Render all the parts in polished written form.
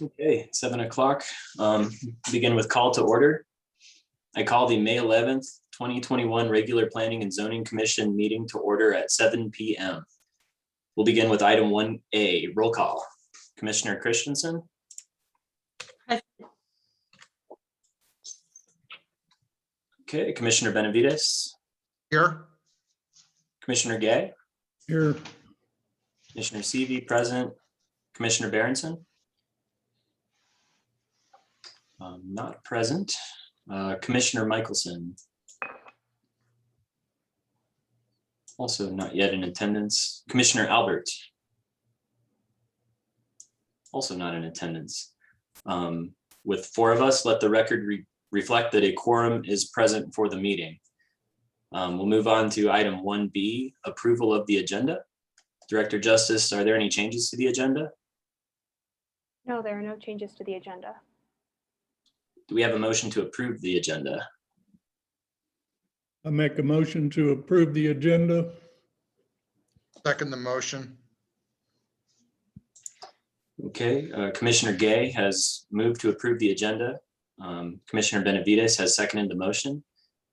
Okay, 7 o'clock. Begin with call to order. I call the May 11th, 2021 regular Planning and Zoning Commission meeting to order at 7 p.m. We'll begin with item 1A, roll call. Commissioner Christensen. Okay, Commissioner Benavides. Here. Commissioner Gay. Here. Commissioner Seavey, present. Commissioner Berenson. Not present. Commissioner Michelson. Also not yet in attendance. Commissioner Albert. Also not in attendance. With 4 of us, let the record reflect that a quorum is present for the meeting. We'll move on to item 1B, approval of the agenda. Director Justice, are there any changes to the agenda? No, there are no changes to the agenda. Do we have a motion to approve the agenda? I make a motion to approve the agenda. Second the motion. Okay, Commissioner Gay has moved to approve the agenda. Commissioner Benavides has seconded the motion.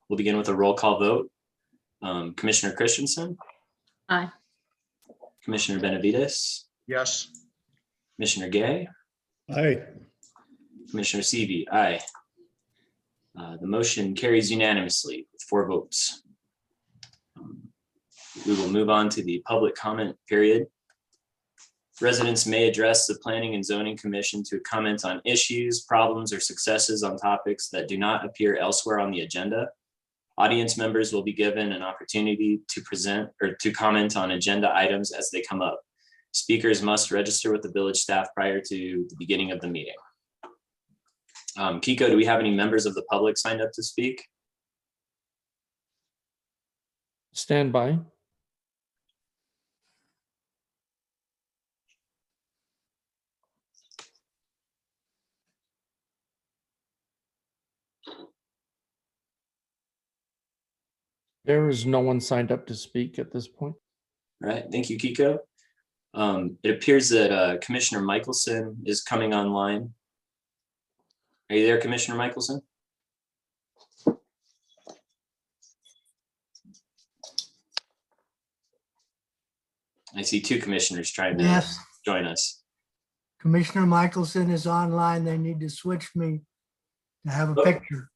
We'll begin with a roll call vote. Commissioner Christensen. Aye. Commissioner Benavides. Yes. Commissioner Gay. Aye. Commissioner Seavey, aye. The motion carries unanimously with 4 votes. We will move on to the public comment period. Residents may address the Planning and Zoning Commission to comment on issues, problems, or successes on topics that do not appear elsewhere on the agenda. Audience members will be given an opportunity to present or to comment on agenda items as they come up. Speakers must register with the village staff prior to the beginning of the meeting. Kiko, do we have any members of the public signed up to speak? Stand by. There is no one signed up to speak at this point. All right, thank you, Kiko. It appears that Commissioner Michelson is coming online. Are you there, Commissioner Michelson? I see 2 commissioners trying to Yes, join us. Commissioner Michelson is online. They need to switch me to have a Oh. picture.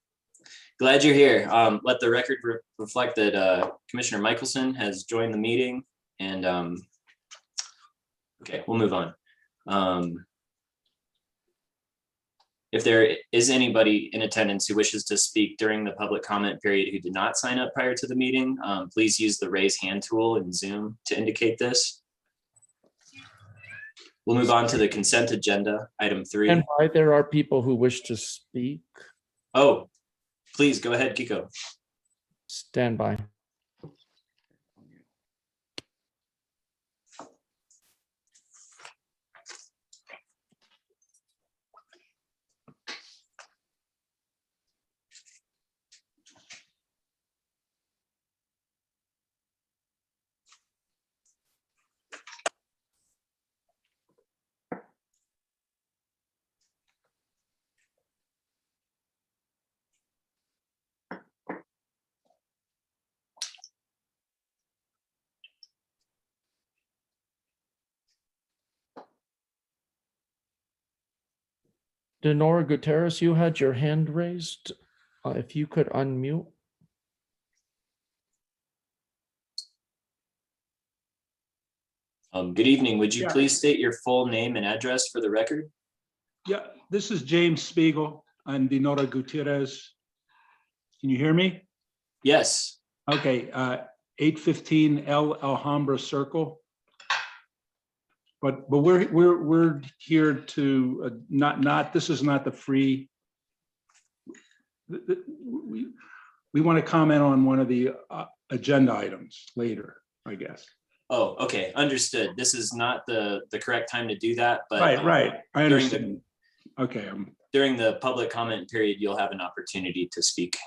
Glad you're here. Let the record reflect that Commissioner Michelson has joined the meeting, and okay, we'll move on. If there is anybody in attendance who wishes to speak during the public comment period who did not sign up prior to the meeting, please use the raise hand tool in Zoom to indicate this. We'll move on to the consent agenda, item 3. Stand by. There are people who wish to speak. Oh, please go ahead, Kiko. Stand by. Denora Gutierrez, you had your hand raised. If you could unmute. Good evening. Would you Yeah. please state your full name and address for the record? Yeah, this is James Spiegel. I'm Dinora Gutierrez. Can you hear me? Yes. Okay, 815 El Alhambra Circle. But we're here to this is not the free. We want to comment on one of the agenda items later, I guess. Oh, okay, understood. This is not the correct time to do that, but Right. I during understand. Okay. during the public comment period, you'll have an opportunity to speak.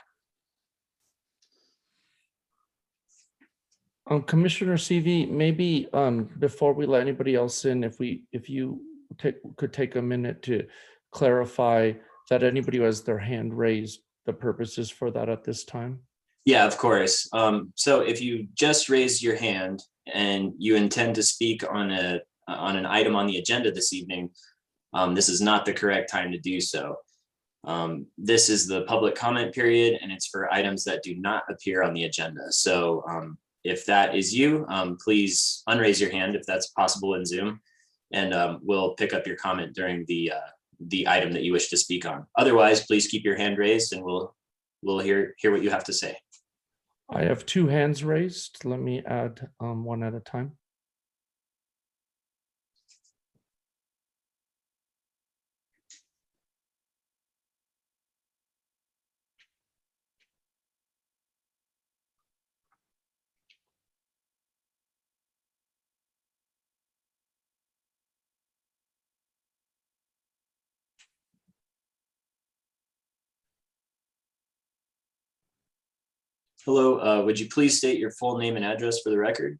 Commissioner CV, maybe before we let anybody else in, if you could take a minute to clarify that anybody who has their hand raised, the purposes for that at this time? Yeah, of course. So if you just raised your hand and you intend to speak on an item on the agenda this evening, this is not the correct time to do so. This is the public comment period, and it's for items that do not appear on the agenda. So if that is you, please unraise your hand if that's possible in Zoom, and we'll pick up your comment during the item that you wish to speak on. Otherwise, please keep your hand raised, and we'll hear what you have to say. I have two hands raised. Let me add one at a time. Hello, would you please state your full name and address for the record?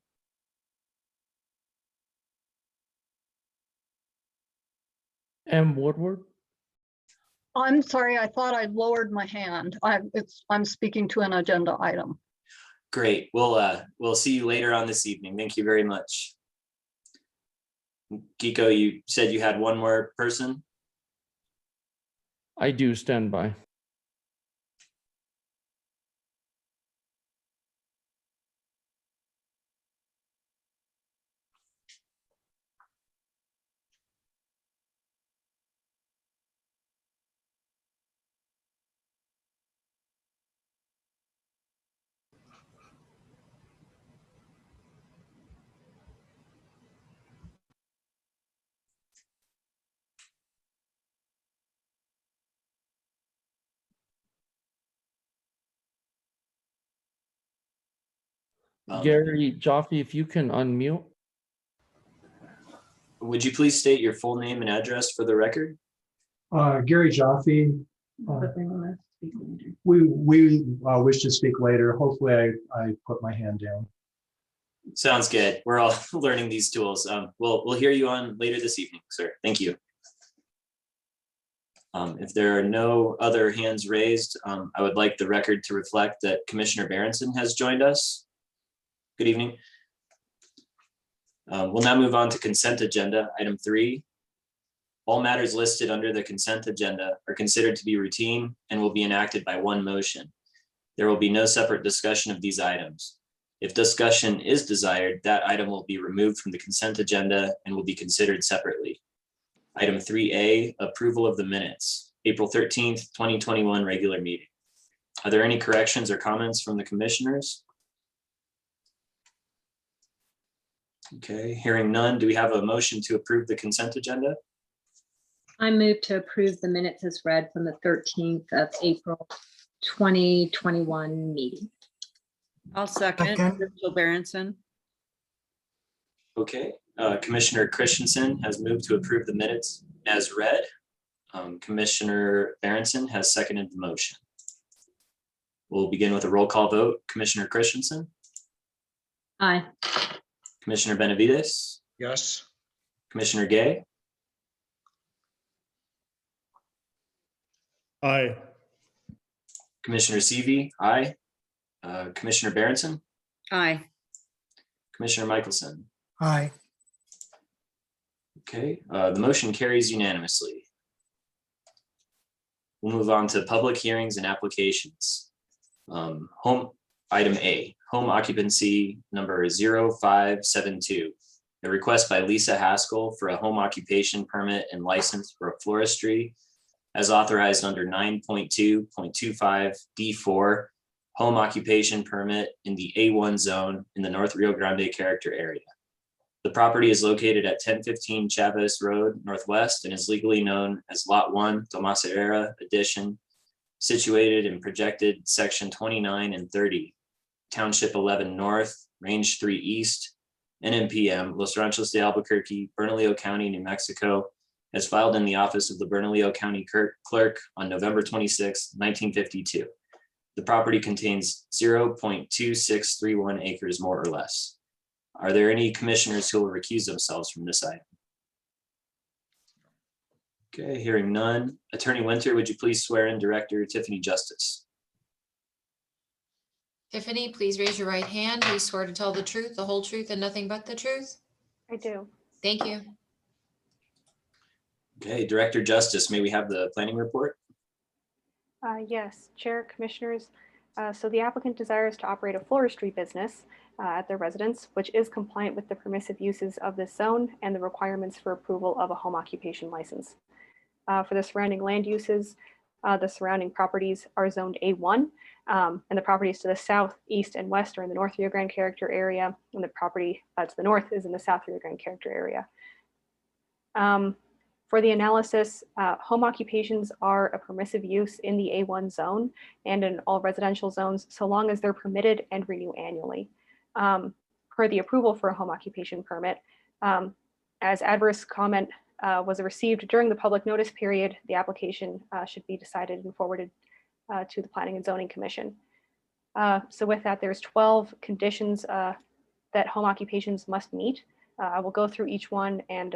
M. Woodward. I'm sorry, I thought I lowered my hand. I'm speaking to an agenda item. Great. We'll see you later on this evening. Thank you very much. Kiko, you said you had one more person? I do stand by. Gary Jaffe, if you can unmute. Would you please state your full name and address for the record? Gary Jaffe. We wish to speak later. Hopefully I put my hand down. Sounds good. We're all learning these tools. We'll hear you on later this evening, sir. Thank you. If there are no other hands raised, I would like the record to reflect that Commissioner Berenson has joined us. Good evening. We'll now move on to consent agenda, item 3. All matters listed under the consent agenda are considered to be routine and will be enacted by one motion. There will be no separate discussion of these items. If discussion is desired, that item will be removed from the consent agenda and will be considered separately. Item 3A, approval of the minutes, April 13th, 2021 regular meeting. Are there any corrections or comments from the commissioners? Okay, hearing none, do we have a motion to approve the consent agenda? I move to approve the minutes as read from the 13th of April 2021 meeting. I'll second. Second. Rachel Berenson. Okay, Commissioner Christensen has moved to approve the minutes as read. Commissioner Berenson has seconded the motion. We'll begin with a roll call vote. Commissioner Christensen, Aye. Commissioner Benavides, Yes. Commissioner Gay, Aye. Commissioner Seavey, aye. Commissioner Berenson, Aye. Commissioner Michelson. Aye. Okay, the motion carries unanimously. We'll move on to public hearings and applications. Item A, home occupancy number 0572. A request by Lisa Haskell for a home occupation permit and license for a floristry as authorized under 9.2.25 D4, home occupation permit in the A1 zone in the North Rio Grande character area. The property is located at 1015 Chavez Road Northwest and is legally known as Lot 1, Tomasa Era Edition, situated in projected section 29 and 30, Township 11 North, Range 3 East, NMPM, Los Ranchos de Albuquerque, Bernalillo County, New Mexico, as filed in the office of the Bernalillo County Clerk on November 26, 1952. The property contains 0.2631 acres more or less. Are there any commissioners who will recuse themselves from this item? Okay, hearing none. Attorney Winter, would you please swear in Director Tiffany Justice? Tiffany, please raise your right hand. Do you swear to tell the truth, the whole truth, and nothing but the truth? I do. Thank you. Okay, Director Justice, may we have the planning report? Yes, Chair, Commissioners. So the applicant desires to operate a floristry business at their residence, which is compliant with the permissive uses of this zone and the requirements for approval of a home occupation license. For the surrounding land uses, the surrounding properties are zoned A1, and the properties to the south, east, and west are in the North Rio Grande character area, and the property to the north is in the South Rio Grande character area. For the analysis, home occupations are a permissive use in the A1 zone and in all residential zones, so long as they're permitted and renew annually. Per the approval for a home occupation permit, as adverse comment was received during the public notice period, the application should be decided and forwarded to the Planning and Zoning Commission. So with that, there's 12 conditions that home occupations must meet. I will go through each one and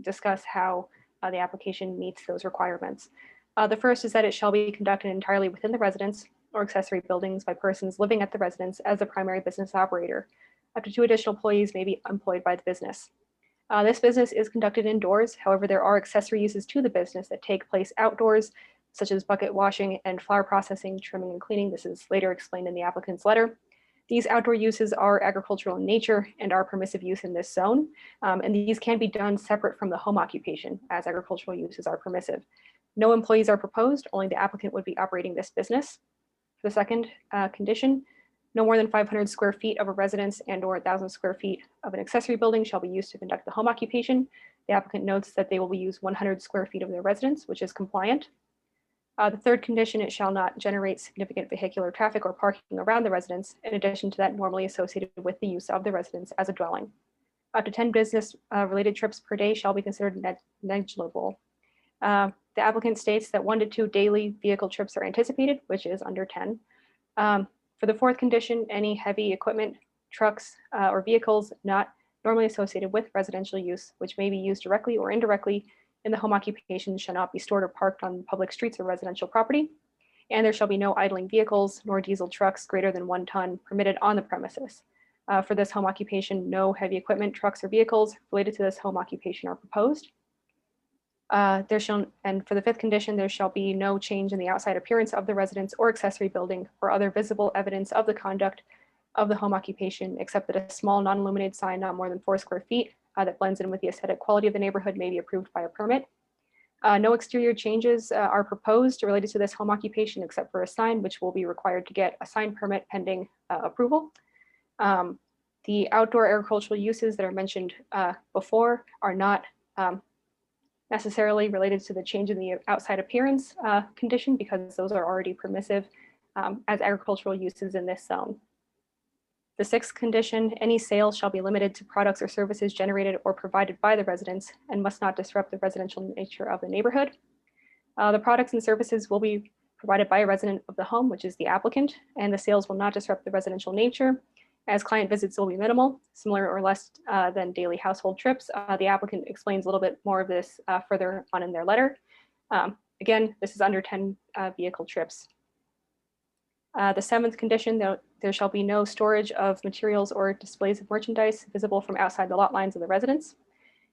discuss how the application meets those requirements. The first is that it shall be conducted entirely within the residence or accessory buildings by persons living at the residence as the primary business operator. Up to 2 additional employees may be employed by the business. This business is conducted indoors. However, there are accessory uses to the business that take place outdoors, such as bucket washing and flower processing, trimming, and cleaning. This is later explained in the applicant's letter. These outdoor uses are agricultural in nature and are permissive use in this zone. And these can be done separate from the home occupation, as agricultural uses are permissive. No employees are proposed, only the applicant would be operating this business. For the second condition, no more than 500 square feet of a residence and or 1,000 square feet of an accessory building shall be used to conduct the home occupation. The applicant notes that they will use 100 square feet of their residence, which is compliant. The third condition, it shall not generate significant vehicular traffic or parking around the residence, in addition to that normally associated with the use of the residence as a dwelling. Up to 10 business related trips per day shall be considered negligible. The applicant states that 1 to 2 daily vehicle trips are anticipated, which is under 10. For the fourth condition, any heavy equipment, trucks, or vehicles not normally associated with residential use, which may be used directly or indirectly in the home occupation, shall not be stored or parked on public streets or residential property. And there shall be no idling vehicles nor diesel trucks greater than 1 ton permitted on the premises. For this home occupation, no heavy equipment, trucks, or vehicles related to this home occupation are proposed. And for the fifth condition, there shall be no change in the outside appearance of the residence or accessory building or other visible evidence of the conduct of the home occupation, except that a small non-illuminated sign not more than 4 square feet that blends in with the aesthetic quality of the neighborhood may be approved by a permit. No exterior changes are proposed related to this home occupation except for a sign, which will be required to get a sign permit pending approval. The outdoor agricultural uses that are mentioned before are not necessarily related to the change in the outside appearance condition, because those are already permissive as agricultural uses in this zone. The sixth condition, any sales shall be limited to products or services generated or provided by the residents and must not disrupt the residential nature of the neighborhood. The products and services will be provided by a resident of the home, which is the applicant, and the sales will not disrupt the residential nature, as client visits will be minimal, similar or less than daily household trips. The applicant explains a little bit more of this further on in their letter. Again, this is under 10 vehicle trips. The seventh condition, there shall be no storage of materials or displays of merchandise visible from outside the lot lines of the residence,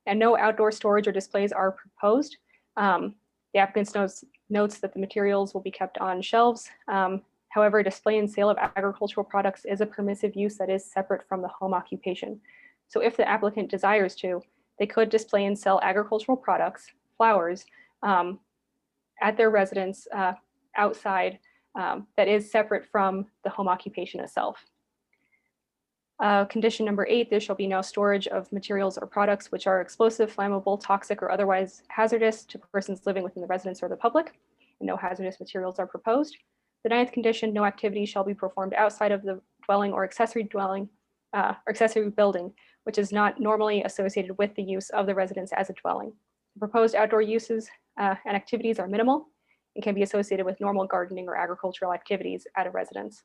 and no outdoor storage or displays are proposed. The applicant notes that the materials will be kept on shelves. However, display and sale of agricultural products is a permissive use that is separate from the home occupation. So if the applicant desires to, they could display and sell agricultural products, flowers, at their residence outside that is separate from the home occupation itself. Condition number 8, there shall be no storage of materials or products which are explosive, flammable, toxic, or otherwise hazardous to persons living within the residence or the public, and no hazardous materials are proposed. The 9th condition, no activity shall be performed outside of the dwelling or accessory dwelling or accessory building, which is not normally associated with the use of the residence as a dwelling. The proposed outdoor uses and activities are minimal and can be associated with normal gardening or agricultural activities at a residence.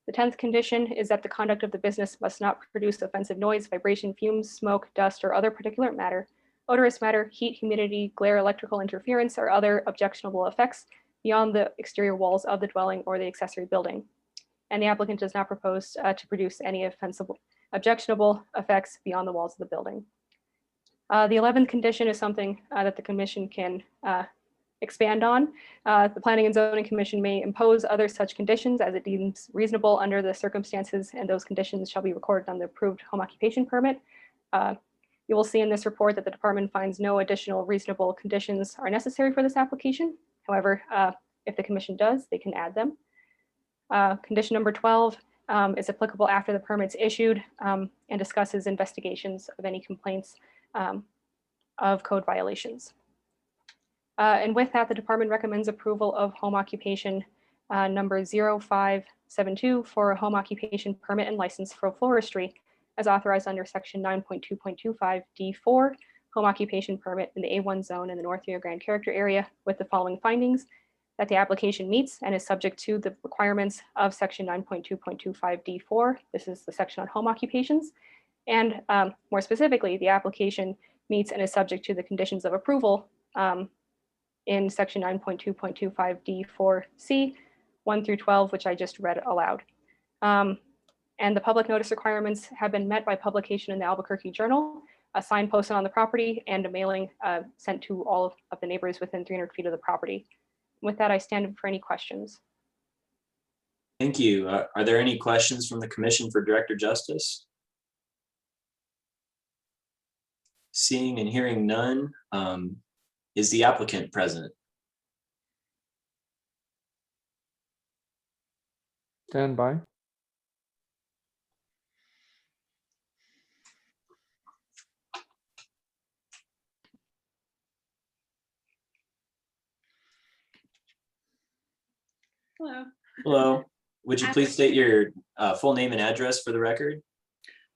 The 10th condition is that the conduct of the business must not produce offensive noise, vibration, fumes, smoke, dust, or other particulate matter odorous matter, heat, humidity, glare, electrical interference, or other objectionable effects beyond the exterior walls of the dwelling or the accessory building. And the applicant does not propose to produce any objectionable effects beyond the walls of the building. The 11th condition is something that the commission can expand on. The Planning and Zoning Commission may impose other such conditions as it deems reasonable under the circumstances, and those conditions shall be recorded on the approved home occupation permit. You will see in this report that the department finds no additional reasonable conditions are necessary for this application. However, if the commission does, they can add them. Condition number 12 is applicable after the permit's issued and discusses investigations of any complaints of code violations. And with that, the department recommends approval of home occupation number 0572 for a home occupation permit and license for floristry as authorized under section 9.2.25 D4, home occupation permit in the A1 zone in the North Rio Grande character area with the following findings: that the application meets and is subject to the requirements of section 9.2.25 D4. This is the section on home occupations. And more specifically, the application meets and is subject to the conditions of approval in section 9.2.25 D4C 1 through 12, which I just read aloud. And the public notice requirements have been met by publication in the Albuquerque Journal, a sign posted on the property, and a mailing sent to all of the neighbors within 300 feet of the property. With that, I stand for any questions. Thank you. Are there any questions from the Commission for Director Justice? Seeing and hearing none, is the applicant present? Stand by. Hello, Hello. Would you please state your full name and address for the record?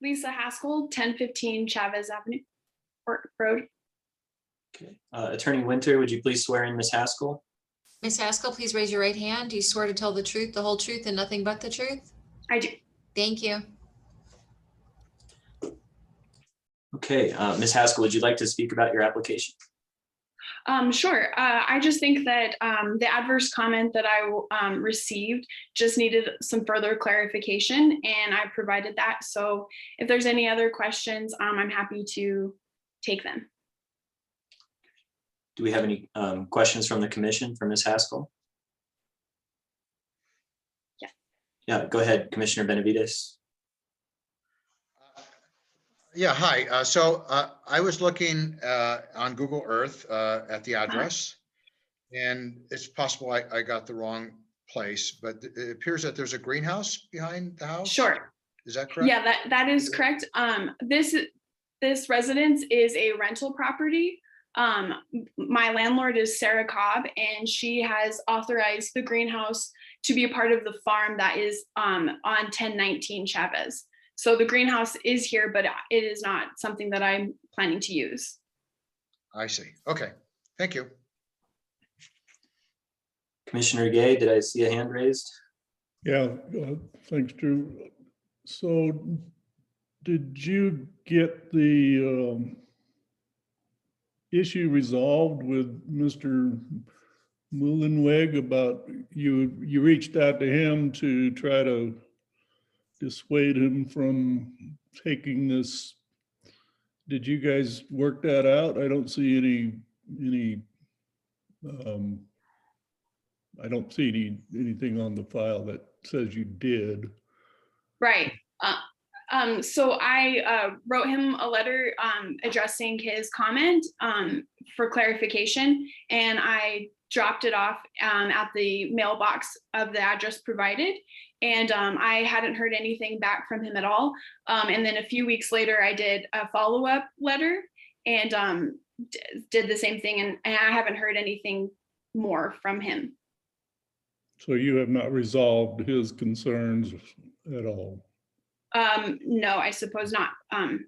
Lisa Haskell, 1015 Chavez Avenue Road. Okay. Attorney Winter, would you please swear in Ms. Haskell? Ms. Haskell, please raise your right hand. Do you swear to tell the truth, the whole truth, and nothing but the truth? I do. Thank you. Okay, Ms. Haskell, would you like to speak about your application? Sure. I just think that the adverse comment that I received just needed some further clarification, and I provided that. So if there's any other questions, I'm happy to take them. Do we have any questions from the commission for Ms. Haskell? Yeah. Yeah, go ahead, Commissioner Benavides. Yeah, hi. So I was looking on Google Earth at the address, and it's possible I got the wrong place, but it appears that there's a greenhouse behind the house. Sure. Is that correct? Yeah, that is correct. This residence is a rental property. My landlord is Sarah Cobb, and she has authorized the greenhouse to be a part of the farm that is on 1019 Chavez. So the greenhouse is here, but it is not something that I'm planning to use. I see. Okay, thank you. Commissioner Gay, did I see a hand raised? Yeah, thanks, Drew. So did you get the issue resolved with Mr. Mullenweg about you reached out to him to try to dissuade him from taking this? Did you guys work that out? I don't see any I don't see anything on the file that says you did. Right. So I wrote him a letter addressing his comment for clarification, and I dropped it off at the mailbox of the address provided. And I hadn't heard anything back from him at all. And then a few weeks later, I did a follow-up letter and did the same thing. And I haven't heard anything more from him. So you have not resolved his concerns at all? No, I suppose not. All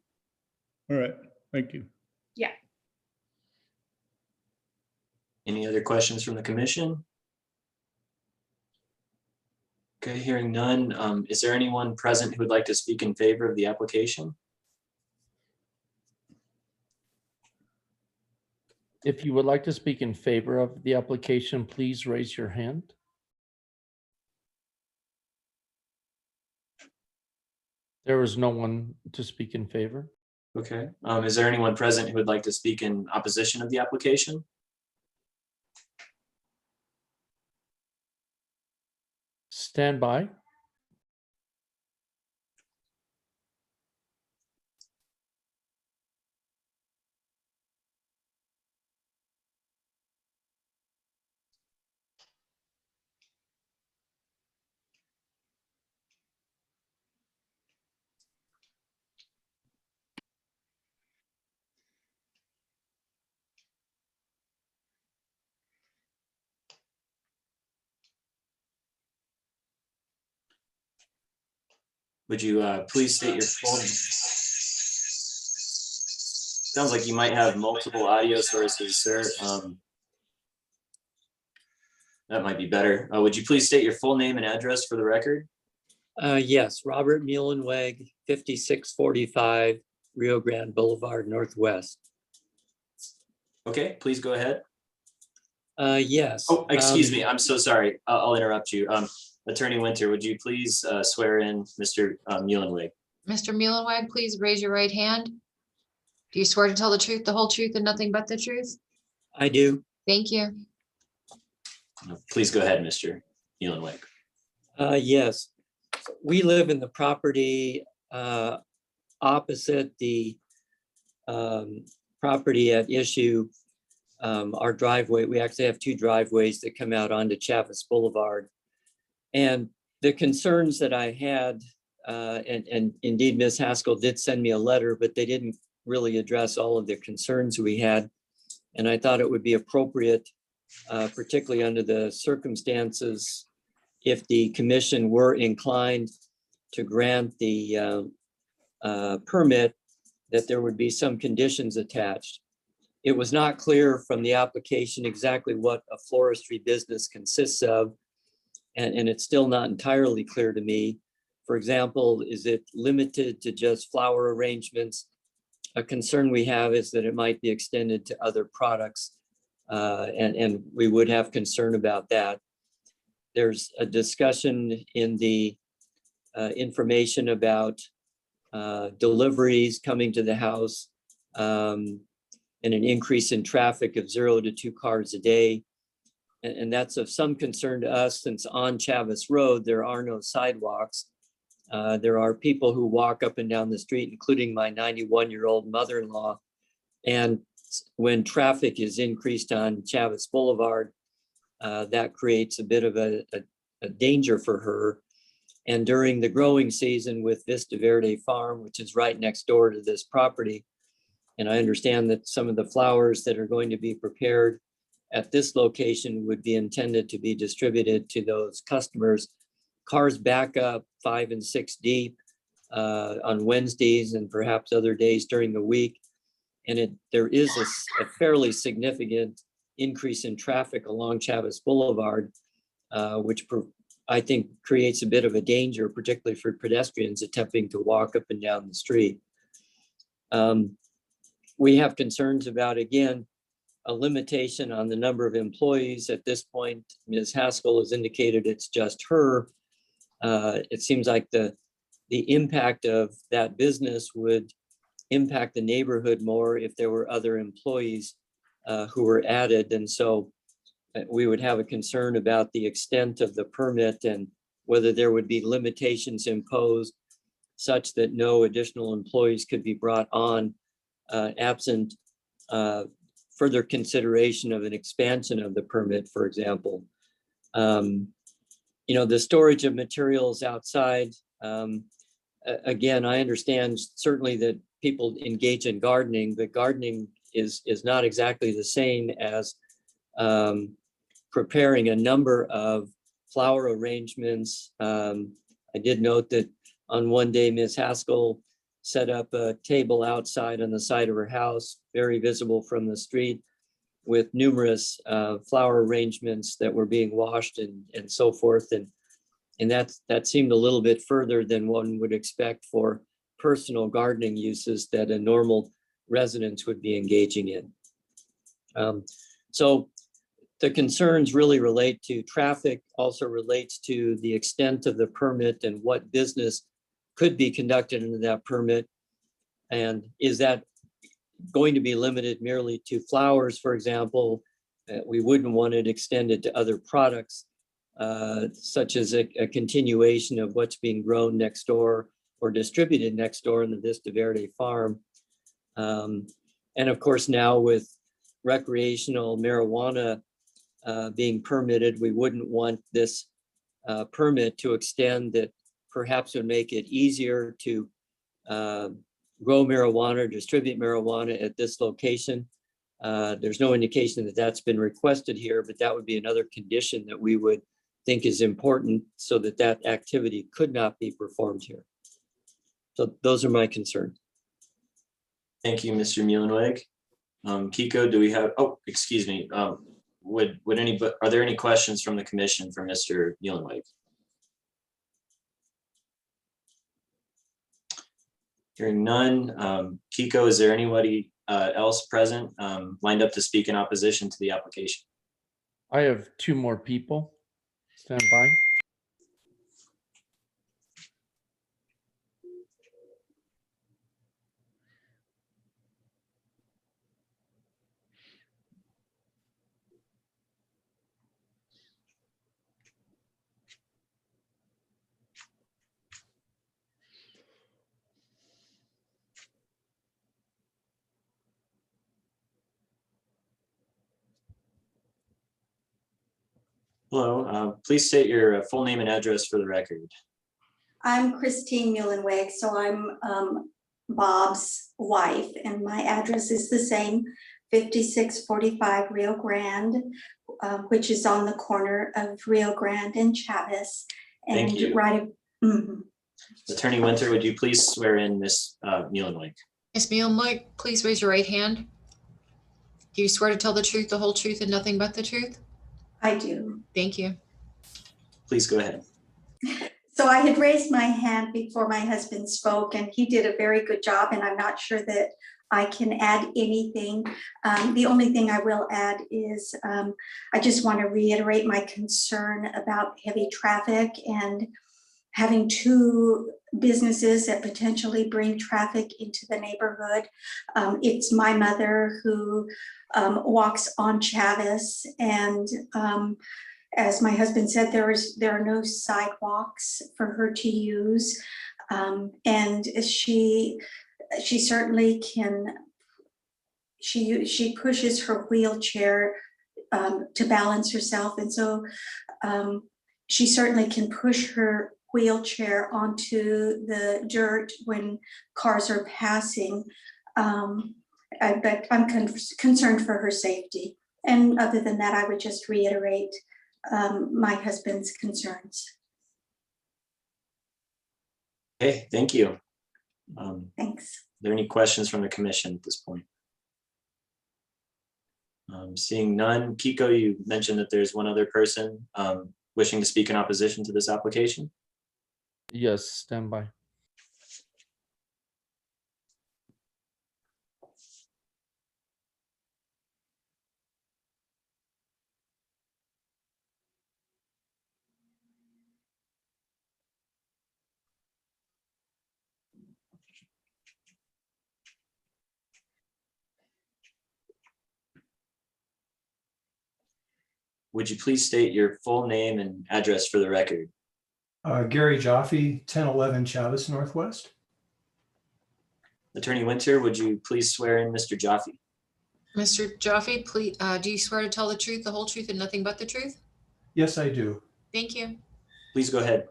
right, thank you. Yeah. Any other questions from the commission? Okay, hearing none. Is there anyone present who would like to speak in favor of the application? If you would like to speak in favor of the application, please raise your hand. There was no one to speak in favor. Okay, is there anyone present who would like to speak in opposition of the application? Stand by. Would you please state your full name? Sounds like you might have multiple audio sources, sir. That might be better. Would you please state your full name and address for the record? Yes, Robert Muhlenweg, 5645 Rio Grande Boulevard Northwest. Okay, please go ahead. Yes. Oh, excuse me. I'm so sorry. I'll interrupt you. Attorney Winter, would you please swear in Mr. Muhlenweg? Mr. Muhlenweg, please raise your right hand. Do you swear to tell the truth, the whole truth, and nothing but the truth? I do. Thank you. Please go ahead, Mr. Muhlenweg. Yes, we live in the property opposite the property at issue. Our driveway, we actually have two driveways that come out onto Chavis Boulevard. And the concerns that I had, and indeed Ms. Haskell did send me a letter, but they didn't really address all of the concerns we had. And I thought it would be appropriate, particularly under the circumstances, if the commission were inclined to grant the permit, that there would be some conditions attached. It was not clear from the application exactly what a floristry business consists of, and it's still not entirely clear to me. For example, is it limited to just flower arrangements? A concern we have is that it might be extended to other products, and we would have concern about that. There's a discussion in the information about deliveries coming to the house, and an increase in traffic of 0 to 2 cars a day. And that's of some concern to us, since on Chavis Road, there are no sidewalks. There are people who walk up and down the street, including my 91-year-old mother-in-law. And when traffic is increased on Chavis Boulevard, that creates a bit of a danger for her. And during the growing season with Vista Verde Farm, which is right next door to this property, and I understand that some of the flowers that are going to be prepared at this location would be intended to be distributed to those customers. Cars back up 5 and 6 deep on Wednesdays and perhaps other days during the week. And there is a fairly significant increase in traffic along Chavis Boulevard, which I think creates a bit of a danger, particularly for pedestrians attempting to walk up and down the street. We have concerns about, again, a limitation on the number of employees. At this point, Ms. Haskell has indicated it's just her. It seems like the impact of that business would impact the neighborhood more if there were other employees who were added. And so we would have a concern about the extent of the permit and whether there would be limitations imposed such that no additional employees could be brought on absent further consideration of an expansion of the permit, for example. The storage of materials outside, again, I understand certainly that people engage in gardening, but gardening is not exactly the same as preparing a number of flower arrangements. I did note that on one day, Ms. Haskell set up a table outside on the side of her house, very visible from the street, with numerous flower arrangements that were being washed and so forth. And that seemed a little bit further than one would expect for personal gardening uses that a normal residence would be engaging in. So the concerns really relate to traffic, also relates to the extent of the permit and what business could be conducted under that permit. And is that going to be limited merely to flowers, for example? We wouldn't want it extended to other products, such as a continuation of what's being grown next door or distributed next door in the Vista Verde farm. And of course, now with recreational marijuana being permitted, we wouldn't want this permit to extend that perhaps would make it easier to grow marijuana or distribute marijuana at this location. There's no indication that that's been requested here, but that would be another condition that we would think is important so that that activity could not be performed here. So those are my concerns. Thank you, Mr. Muhlenweg. Kiko, do we have, oh, excuse me. Are there any questions from the commission for Mr. Muhlenweg? Hearing none. Kiko, is there anybody else present lined up to speak in opposition to the application? I have 2 more people. Stand by. Hello, please state your full name and address for the record. I'm Christine Muhlenweg, so I'm Bob's wife, and my address is the same, 5645 Rio Grande, which is on the corner of Rio Grande and Chavez. And Thank you. Attorney Winter, would you please swear in Ms. Muhlenweg? Ms. Muhlenweg, please raise your right hand. Do you swear to tell the truth, the whole truth, and nothing but the truth? I do. Thank you. Please go ahead. So I had raised my hand before my husband spoke, and he did a very good job, and I'm not sure that I can add anything. The only thing I will add is I just want to reiterate my concern about heavy traffic and having 2 businesses that potentially bring traffic into the neighborhood. It's my mother who walks on Chavez, and as my husband said, there are no sidewalks for her to use, and she certainly can. She pushes her wheelchair to balance herself, and so she certainly can push her wheelchair onto the dirt when cars are passing. But I'm concerned for her safety. And other than that, I would just reiterate my husband's concerns. Okay, thank you. Thanks. Are there any questions from the commission at this point? Seeing none. Kiko, you mentioned that there's one other person wishing to speak in opposition to this application. Yes, stand by. Would you please state your full name and address for the record? Gary Jaffe, 1011 Chavez Northwest. Attorney Winter, would you please swear in Mr. Jaffe? Mr. Jaffe, please, do you swear to tell the truth, the whole truth, and nothing but the truth? Yes, I do. Thank you. Please go ahead.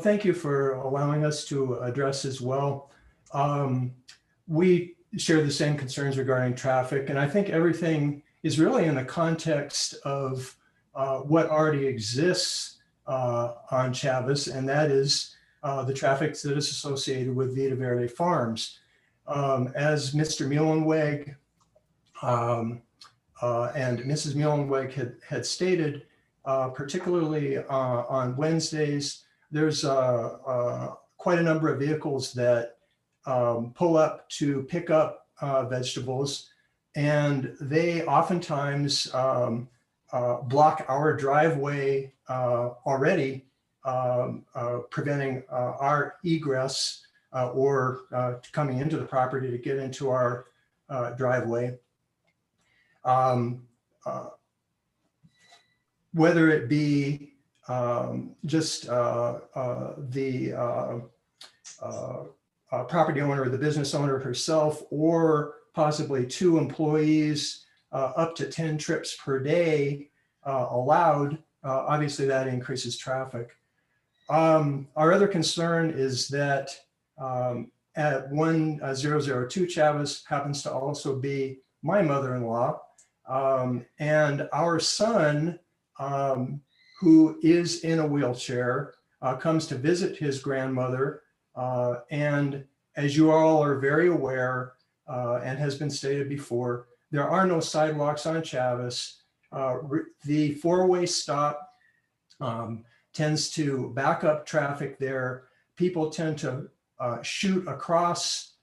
Thank you for allowing us to address as well. We share the same concerns regarding traffic, and I think everything is really in the context of what already exists on Chavez, and that is the traffic that is associated with Vista Verde Farms. As Mr. Muhlenweg and Mrs. Muhlenweg had stated, particularly on Wednesdays, there's quite a number of vehicles that pull up to pick up vegetables. And they oftentimes block our driveway already, preventing our egress or coming into the property to get into our driveway. Whether it be just the property owner or the business owner herself, or possibly 2 employees, up to 10 trips per day allowed, obviously that increases traffic. Our other concern is that at 1002 Chavez happens to also be my mother-in-law, and our son, who is in a wheelchair, comes to visit his grandmother. And as you all are very aware, and has been stated before, there are no sidewalks on Chavez. The 4-way stop tends to back up traffic there. People tend to shoot across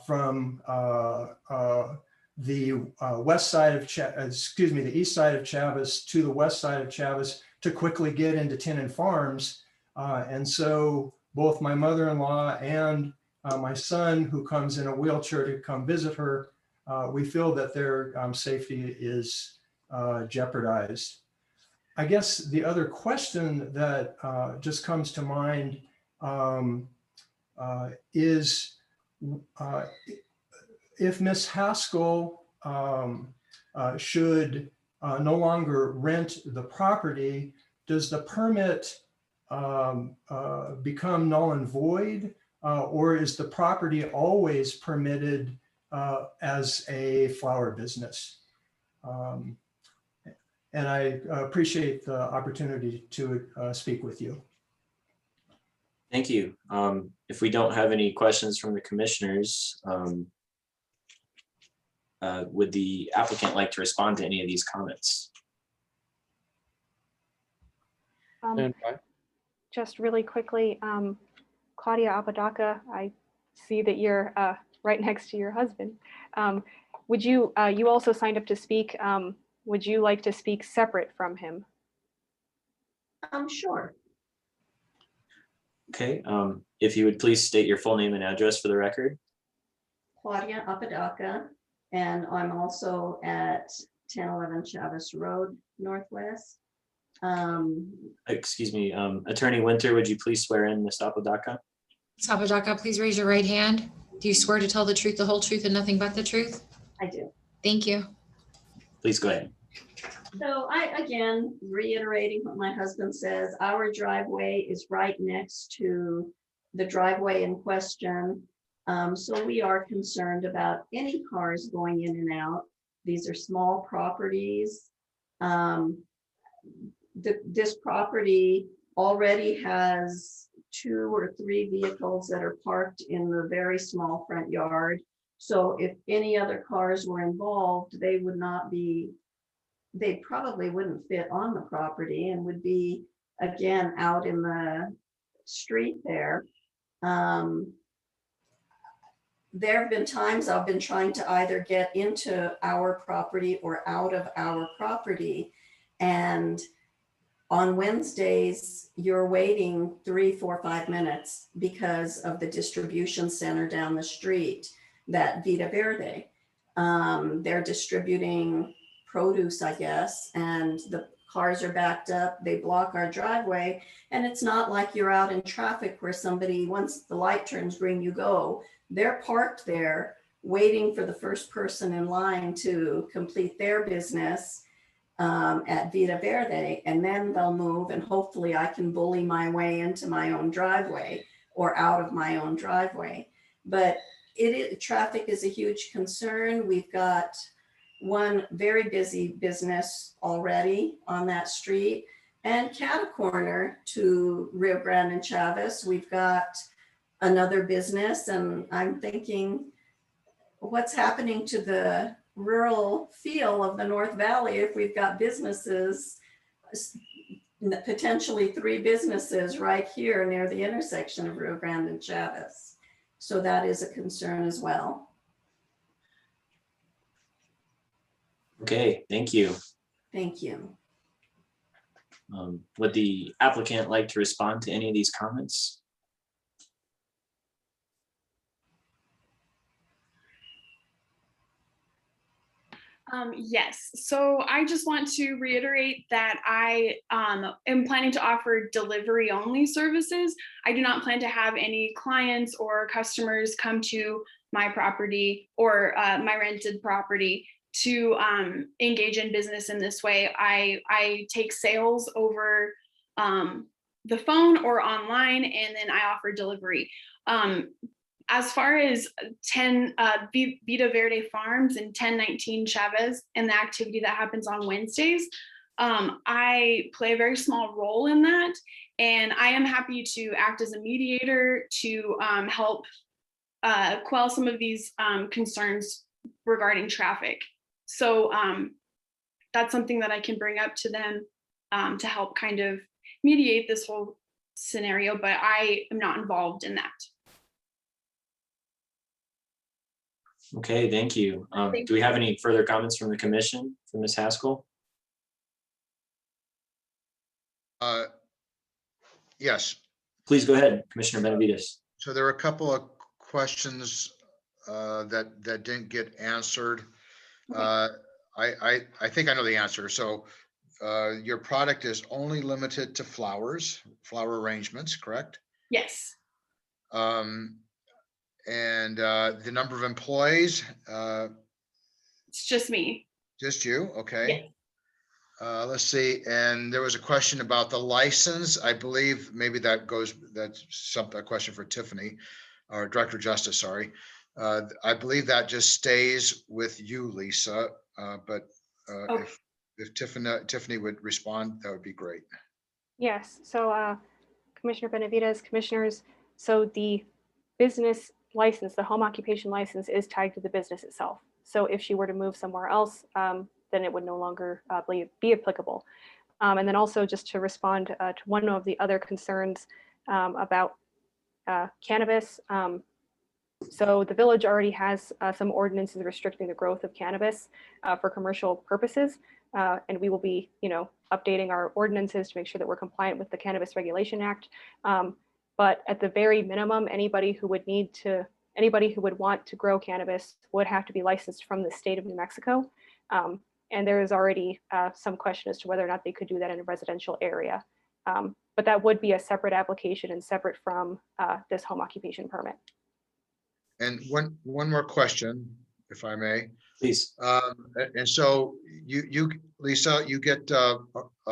from the west side of the east side of Chavez to the west side of Chavez to quickly get into Tinnen Farms. And so both my mother-in-law and my son, who comes in a wheelchair to come visit her, we feel that their safety is jeopardized. I guess the other question that just comes to mind is if Ms. Haskell should no longer rent the property, does the permit become null and void, or is the property always permitted as a flower business? And I appreciate the opportunity to speak with you. Thank you. If we don't have any questions from the commissioners, would the applicant like to respond to any of these comments? Just really quickly, Claudia Apodaca, I see that you're right next to your husband. Would you, you also signed up to speak. Would you like to speak separate from him? Sure. Okay, if you would please state your full name and address for the record. Claudia Apodaca, and I'm also at 1011 Chavez Road Northwest. Excuse me, Attorney Winter, would you please swear in Ms. Apodaca? Ms. Apodaca, please raise your right hand. Do you swear to tell the truth, the whole truth, and nothing but the truth? I do. Thank you. Please go ahead. So again, reiterating what my husband says, our driveway is right next to the driveway in question. So we are concerned about any cars going in and out. These are small properties. This property already has 2 or 3 vehicles that are parked in the very small front yard. So if any other cars were involved, they would not be, they probably wouldn't fit on the property and would be, again, out in the street there. There have been times I've been trying to either get into our property or out of our property. And on Wednesdays, you're waiting 3, 4, 5 minutes because of the distribution center down the street, that Vida Verde. They're distributing produce, I guess, and the cars are backed up. They block our driveway. And it's not like you're out in traffic where somebody, once the light turns green, you go. They're parked there waiting for the first person in line to complete their business at Vida Verde, and then they'll move, and hopefully I can bully my way into my own driveway or out of my own driveway. But traffic is a huge concern. We've got one very busy business already on that street, and cat a corner to Rio Grande and Chavez, we've got another business, and I'm thinking, what's happening to the rural feel of the North Valley if we've got businesses, potentially 3 businesses right here near the intersection of Rio Grande and Chavez. So that is a concern as well. Okay, thank you. Thank you. Would the applicant like to respond to any of these comments? Yes, so I just want to reiterate that I am planning to offer delivery only services. I do not plan to have any clients or customers come to my property or my rented property to engage in business in this way. I take sales over the phone or online, and then I offer delivery. As far as 10 Vita Verde Farms and 1019 Chavez and the activity that happens on Wednesdays, I play a very small role in that. And I am happy to act as a mediator to help quell some of these concerns regarding traffic. So that's something that I can bring up to them to help kind of mediate this whole scenario, but I am not involved in that. Okay, thank you. Do we have any further comments from the commission, from Ms. Haskell? Yes. Please go ahead, Commissioner Benavides. So there are a couple of questions that didn't get answered. I think I know the answer. So your product is only limited to flowers, flower arrangements, correct? Yes. And the number of employees? It's just me. Just you, okay. Let's see, and there was a question about the license. I believe maybe that's a question for Tiffany, or Director Justice, sorry. I believe that just stays with you, Lisa, but Okay. if Tiffany would respond, that would be great. Yes, so Commissioner Benavides, commissioners, so the business license, the home occupation license is tied to the business itself. So if she were to move somewhere else, then it would no longer be applicable. And then also just to respond to one of the other concerns about cannabis. So the village already has some ordinances restricting the growth of cannabis for commercial purposes. And we will be, updating our ordinances to make sure that we're compliant with the Cannabis Regulation Act. But at the very minimum, anybody who would want to grow cannabis would have to be licensed from the state of New Mexico. And there is already some question as to whether or not they could do that in a residential area. But that would be a separate application and separate from this home occupation permit. And one more question, if I may. Please. And so you, Lisa, you get a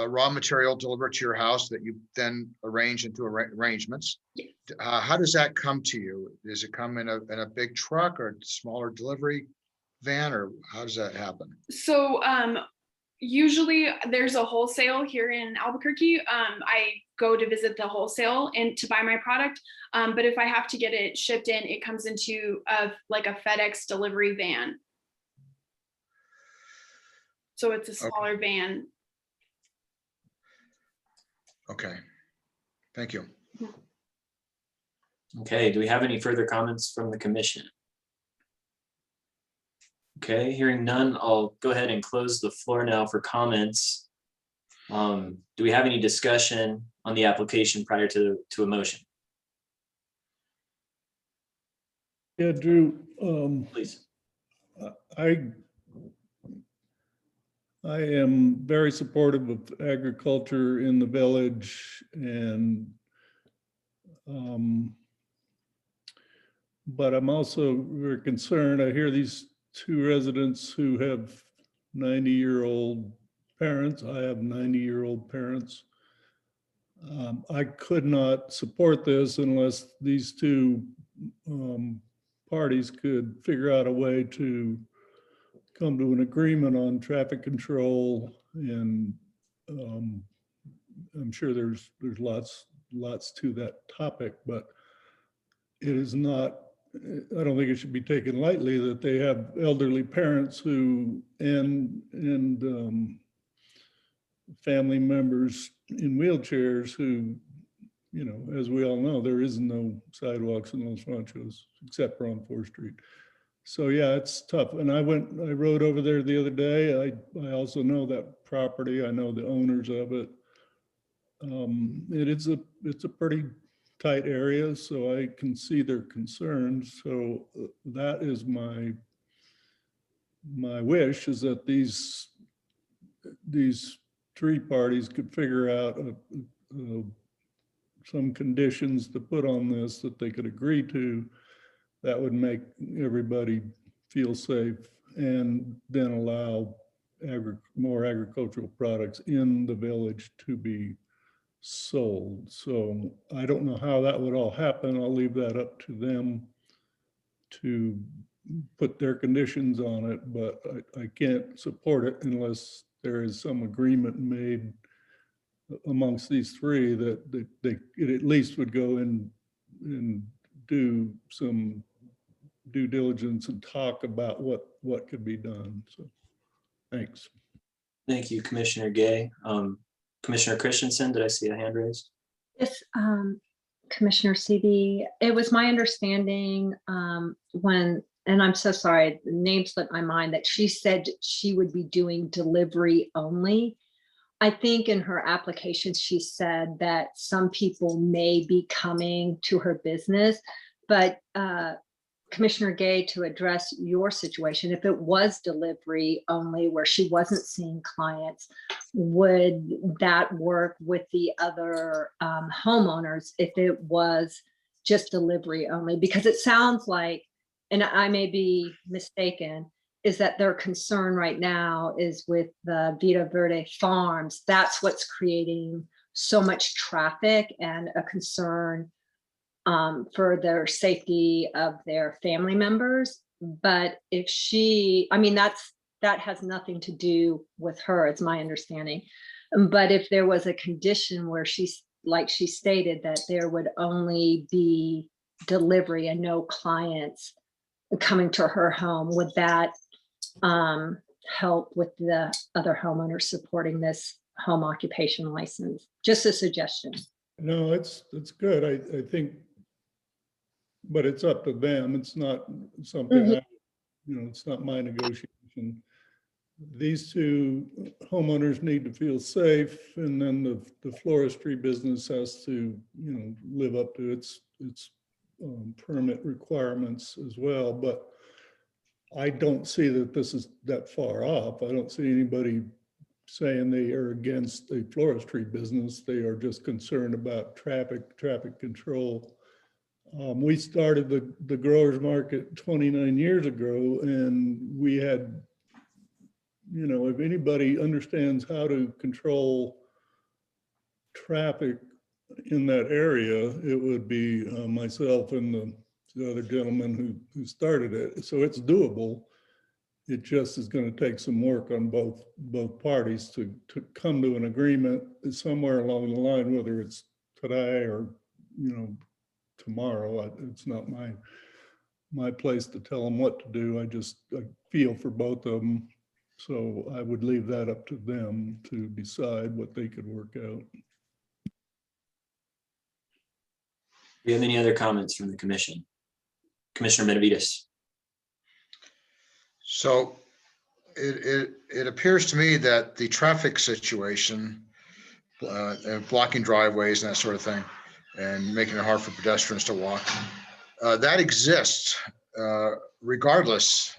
raw material delivered to your house that you then arrange into arrangements. How does that come to you? Does it come in a big truck or smaller delivery van, or how does that happen? So usually there's a wholesale here in Albuquerque. I go to visit the wholesale and to buy my product. But if I have to get it shipped in, it comes into like a FedEx delivery van. So it's a smaller van. Okay, thank you. Okay, do we have any further comments from the commission? Okay, hearing none, I'll go ahead and close the floor now for comments. Do we have any discussion on the application prior to a motion? Yeah, Drew. Please. I am very supportive of agriculture in the village, and but I'm also very concerned. I hear these two residents who have 90-year-old parents. I have 90-year-old parents. I could not support this unless these two parties could figure out a way to come to an agreement on traffic control, and I'm sure there's lots to that topic, but it is not, I don't think it should be taken lightly that they have elderly parents who and family members in wheelchairs who, as we all know, there is no sidewalks in Los Ranchos except for on 4th Street. So yeah, it's tough. And I rode over there the other day. I also know that property. I know the owners of it. It's a pretty tight area, so I can see their concerns. So that is my wish, is that these three parties could figure out some conditions to put on this that they could agree to that would make everybody feel safe, and then allow more agricultural products in the village to be sold. So I don't know how that would all happen. I'll leave that up to them to put their conditions on it, but I can't support it unless there is some agreement made amongst these three that it at least would go in and do some due diligence and talk about what could be done. So thanks. Thank you, Commissioner Gay. Commissioner Christensen, did I see a hand raised? Yes, Commissioner Seavey, it was my understanding when, and I'm so sorry, the name slipped my mind, that she said she would be doing delivery only. I think in her application, she said that some people may be coming to her business, but Commissioner Gay, to address your situation, if it was delivery only where she wasn't seeing clients, would that work with the other homeowners if it was just delivery only? Because it sounds like, and I may be mistaken, is that their concern right now is with the Vita Verde Farms. That's what's creating so much traffic and a concern for their safety of their family members. But if she, I mean, that has nothing to do with her, it's my understanding. But if there was a condition where she's, like she stated, that there would only be delivery and no clients coming to her home, would that help with the other homeowners supporting this home occupation license? Just a suggestion. No, it's good. I think, but it's up to them. It's not something, it's not my negotiation. These two homeowners need to feel safe, and then the floristry business has to, live up to its permit requirements as well. But I don't see that this is that far off. I don't see anybody saying they are against the floristry business. They are just concerned about traffic control. We started the growers market 29 years ago, and we had, if anybody understands how to control traffic in that area, it would be myself and the other gentleman who started it. So it's doable. It just is going to take some work on both parties to come to an agreement somewhere along the line, whether it's today or, tomorrow. It's not my place to tell them what to do. I feel for both of them. So I would leave that up to them to decide what they could work out. Do you have any other comments from the commission? Commissioner Benavides. So it appears to me that the traffic situation, blocking driveways and that sort of thing, and making it hard for pedestrians to walk, that exists regardless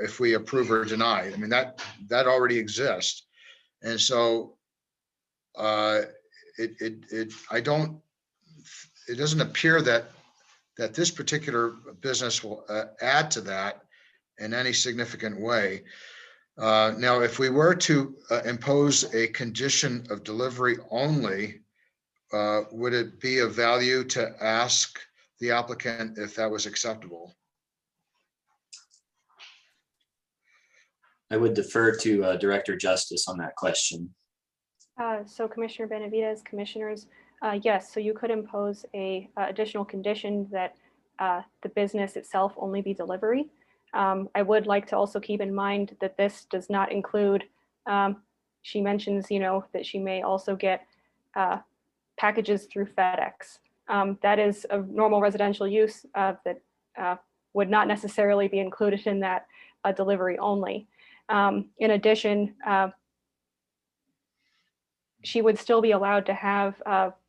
if we approve or deny. I mean, that already exists. And so it doesn't appear that this particular business will add to that in any significant way. Now, if we were to impose a condition of delivery only, would it be of value to ask the applicant if that was acceptable? I would defer to Director Justice on that question. So Commissioner Benavides, commissioners, yes, so you could impose a additional condition that the business itself only be delivery. I would like to also keep in mind that this does not include, she mentions, that she may also get packages through FedEx. That is a normal residential use that would not necessarily be included in that delivery only. In addition, she would still be allowed to have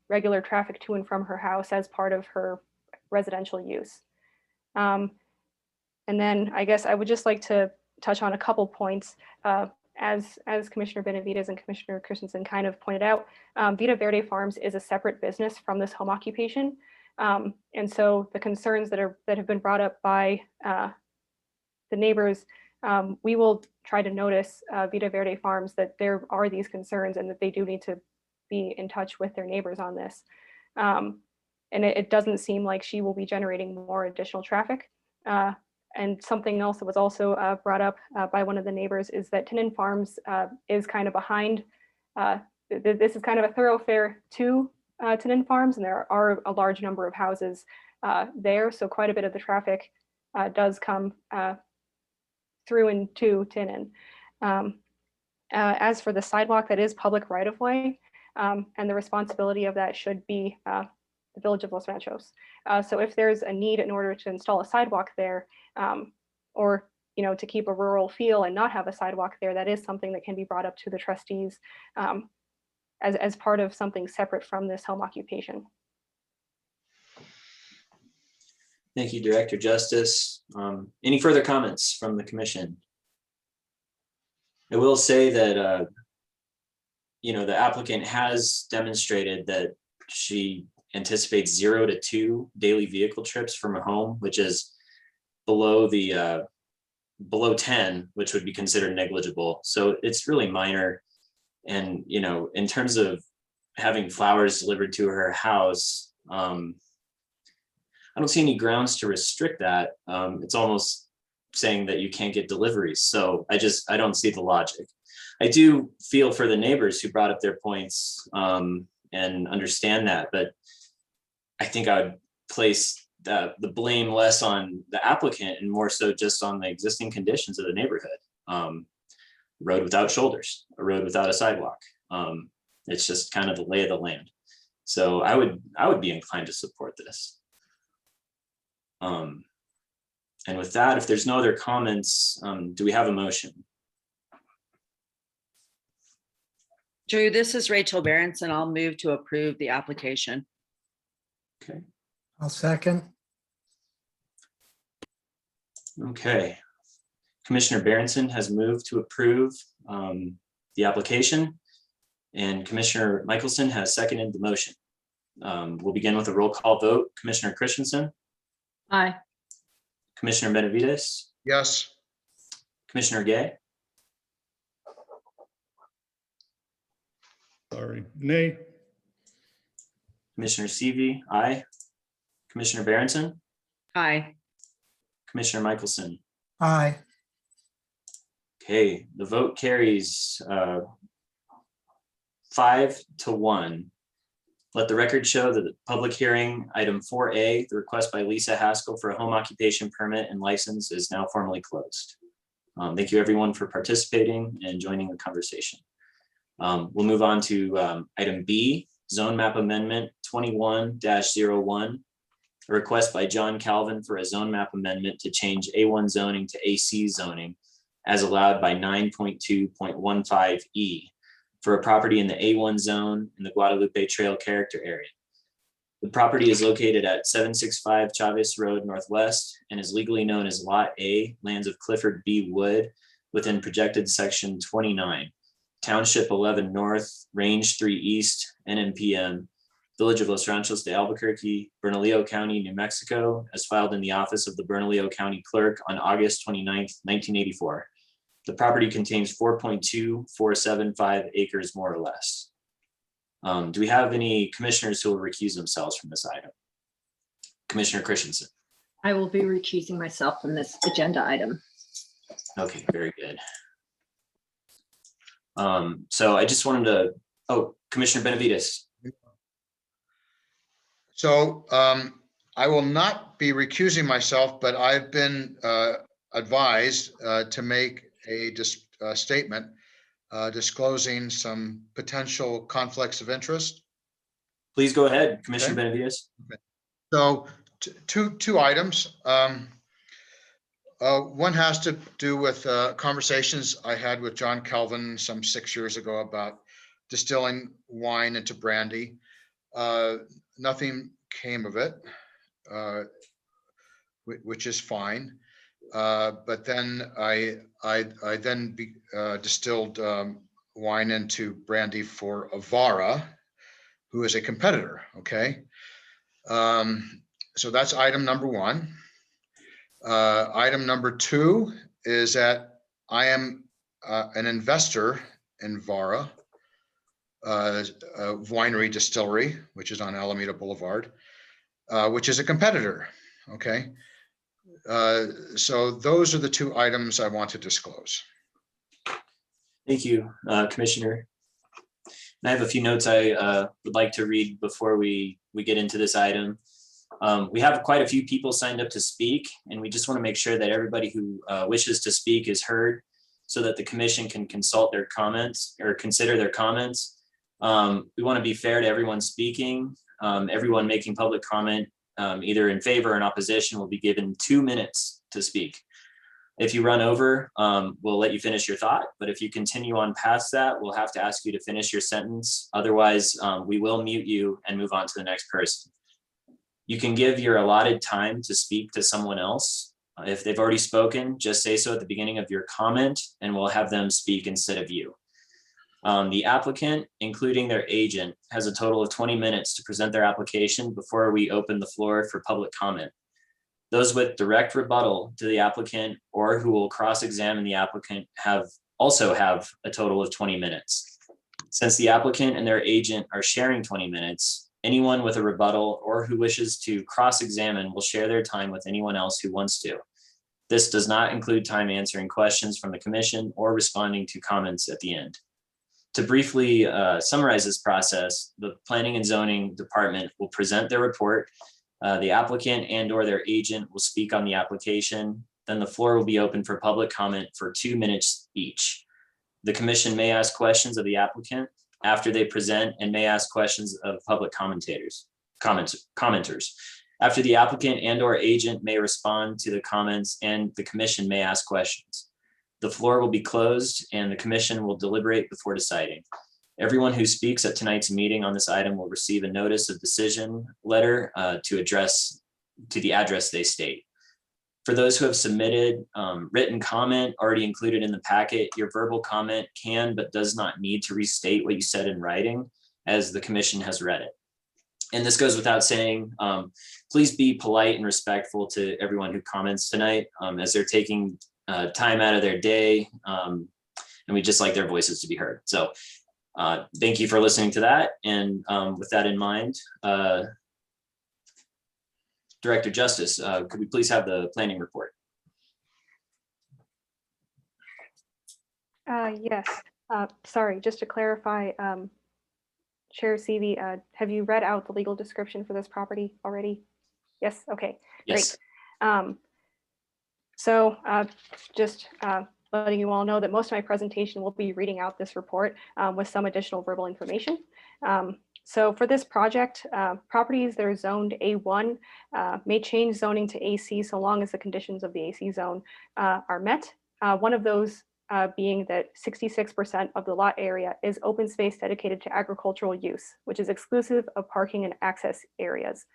regular traffic to and from her house as part of her residential use. And then I guess I would just like to touch on a couple points. As Commissioner Benavides and Commissioner Christensen kind of pointed out, Vita Verde Farms is a separate business from this home occupation. And so the concerns that have been brought up by the neighbors, we will try to notice Vita Verde Farms that there are these concerns and that they do need to be in touch with their neighbors on this. And it doesn't seem like she will be generating more additional traffic. And something else that was also brought up by one of the neighbors is that Tinnen Farms is kind of behind. This is kind of a thoroughfare to Tinnen Farms, and there are a large number of houses there. So quite a bit of the traffic does come through and to Tinnen. As for the sidewalk, that is public right of way, and the responsibility of that should be the Village of Los Ranchos. So if there's a need in order to install a sidewalk there, or to keep a rural feel and not have a sidewalk there, that is something that can be brought up to the trustees as part of something separate from this home occupation. Thank you, Director Justice. Any further comments from the commission? I will say that the applicant has demonstrated that she anticipates 0 to 2 daily vehicle trips from her home, which is below 10, which would be considered negligible. So it's really minor. And, in terms of having flowers delivered to her house, I don't see any grounds to restrict that. It's almost saying that you can't get deliveries. So I don't see the logic. I do feel for the neighbors who brought up their points and understand that, but I think I would place the blame less on the applicant and more so just on the existing conditions of the neighborhood. Road without shoulders, a road without a sidewalk. It's just kind of the lay of the land. So I would be inclined to support this. And with that, if there's no other comments, do we have a motion? Drew, this is Rachel Berenson. I'll move to approve the application. Okay. I'll second. Okay. Commissioner Berenson has moved to approve the application, and Commissioner Michelson has seconded the motion. We'll begin with a roll call vote. Commissioner Christensen, Aye. Commissioner Benavides, Yes. Commissioner Gay, Sorry, nay. Commissioner Seavey, aye. Commissioner Berenson, Aye. Commissioner Michelson. Aye. Okay, the vote carries 5-1. Let the record show that the public hearing, item 4A, the request by Lisa Haskell for a home occupation permit and license is now formally closed. Thank you everyone for participating and joining the conversation. We'll move on to item B, zone map amendment 21-01. A request by John Calvin for a zone map amendment to change A1 zoning to AC zoning as allowed by 9.2.15E for a property in the A1 zone in the Guadalupe Trail character area. The property is located at 765 Chavez Road Northwest and is legally known as Lot A, lands of Clifford B. Wood, within projected section 29, Township 11 North, Range 3 East, NMPM, Village of Los Ranchos de Albuquerque, Bernalillo County, New Mexico, as filed in the office of the Bernalillo County Clerk on August 29th, 1984. The property contains 4.2475 acres, more or less. Do we have any commissioners who will recuse themselves from this item? Commissioner Christensen. I will be recusing myself from this agenda item. Okay, very good. So I just wanted to, Commissioner Benavides. So I will not be recusing myself, but I've been advised to make a statement disclosing some potential conflicts of interest. Please go ahead, Commissioner Benavides. So two items. One has to do with conversations I had with John Kelvin some 6 years ago about distilling wine into brandy. Nothing came of it, which is fine. But then I then distilled wine into brandy for Avara, who is a competitor. Okay, so that's item number one. Item number two is that I am an investor in Vara, a winery distillery, which is on Alameda Boulevard, which is a competitor. Okay. So those are the two items I want to disclose. Thank you, Commissioner. And I have a few notes I would like to read before we get into this item. We have quite a few people signed up to speak, and we just want to make sure that everybody who wishes to speak is heard so that the commission can consult their comments or consider their comments. We want to be fair to everyone speaking. Everyone making public comment, either in favor or in opposition, will be given 2 minutes to speak. If you run over, we'll let you finish your thought, but if you continue on past that, we'll have to ask you to finish your sentence. Otherwise, we will mute you and move on to the next person. You can give your allotted time to speak to someone else. If they've already spoken, just say so at the beginning of your comment and we'll have them speak instead of you. The applicant, including their agent, has a total of 20 minutes to present their application before we open the floor for public comment. Those with direct rebuttal to the applicant or who will cross-examine the applicant also have a total of 20 minutes. Since the applicant and their agent are sharing 20 minutes, anyone with a rebuttal or who wishes to cross-examine will share their time with anyone else who wants to. This does not include time answering questions from the commission or responding to comments at the end. To briefly summarize this process, the Planning and Zoning Department will present their report. The applicant and/or their agent will speak on the application. Then the floor will be open for public comment for 2 minutes each. The commission may ask questions of the applicant after they present and may ask questions of public commenters. After the applicant and/or agent may respond to the comments and the commission may ask questions. The floor will be closed and the commission will deliberate before deciding. Everyone who speaks at tonight's meeting on this item will receive a notice of decision letter to the address they state. For those who have submitted written comment already included in the packet, your verbal comment can but does not need to restate what you said in writing as the commission has read it. And this goes without saying, please be polite and respectful to everyone who comments tonight as they're taking time out of their day, and we just like their voices to be heard. So thank you for listening to that. And with that in mind, Director Justice, could we please have the planning report? Yes, sorry, just to clarify, Chair Seavey, have you read out the legal description for this property already? Yes, okay, Yes. great. So just letting you all know that most of my presentation will be reading out this report with some additional verbal information. So for this project, properties that are zoned A1 may change zoning to AC so long as the conditions of the AC zone are met. One of those being that 66% of the lot area is open space dedicated to agricultural use, which is exclusive of parking and access areas.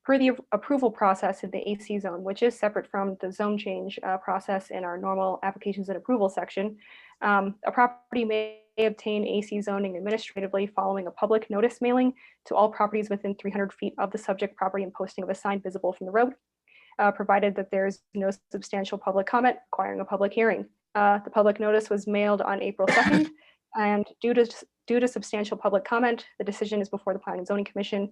Per the approval process in the AC zone, which is separate from the zone change process in our normal applications and approval section, a property may obtain AC zoning administratively following a public notice mailing to all properties within 300 feet of the subject property and posting of a sign visible from the road, provided that there is no substantial public comment requiring a public hearing. The public notice was mailed on April 2nd, and due to substantial public comment, the decision is before the Planning and Zoning Commission.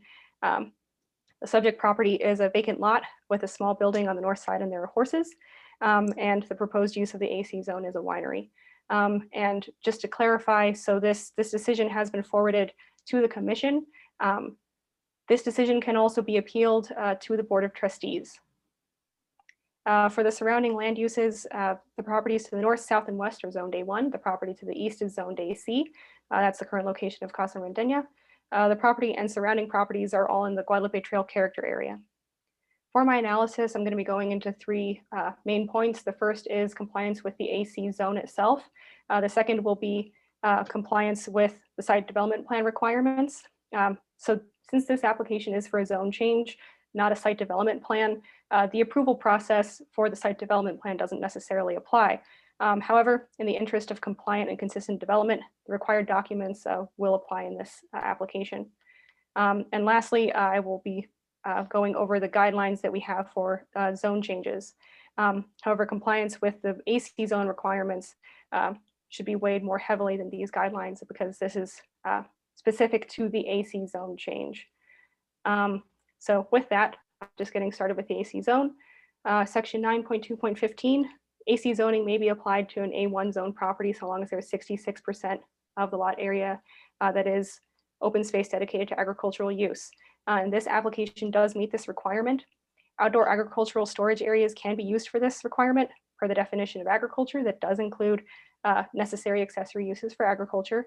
The subject property is a vacant lot with a small building on the north side and there are horses. And the proposed use of the AC zone is a winery. And just to clarify, so this decision has been forwarded to the commission. This decision can also be appealed to the Board of Trustees. For the surrounding land uses, the properties to the north, south, and west are zoned A1. The property to the east is zoned AC. That's the current location of Casa Randeña. The property and surrounding properties are all in the Guadalupe Trail character area. For my analysis, I'm going to be going into three main points. The first is compliance with the AC zone itself. The second will be compliance with the site development plan requirements. So since this application is for a zone change, not a site development plan, the approval process for the site development plan doesn't necessarily apply. However, in the interest of compliant and consistent development, the required documents will apply in this application. And lastly, I will be going over the guidelines that we have for zone changes. However, compliance with the AC zone requirements should be weighed more heavily than these guidelines because this is specific to the AC zone change. So with that, just getting started with the AC zone. Section 9.2.15, AC zoning may be applied to an A1 zone property so long as there's 66% of the lot area that is open space dedicated to agricultural use. And this application does meet this requirement. Outdoor agricultural storage areas can be used for this requirement per the definition of agriculture that does include necessary accessory uses for agriculture.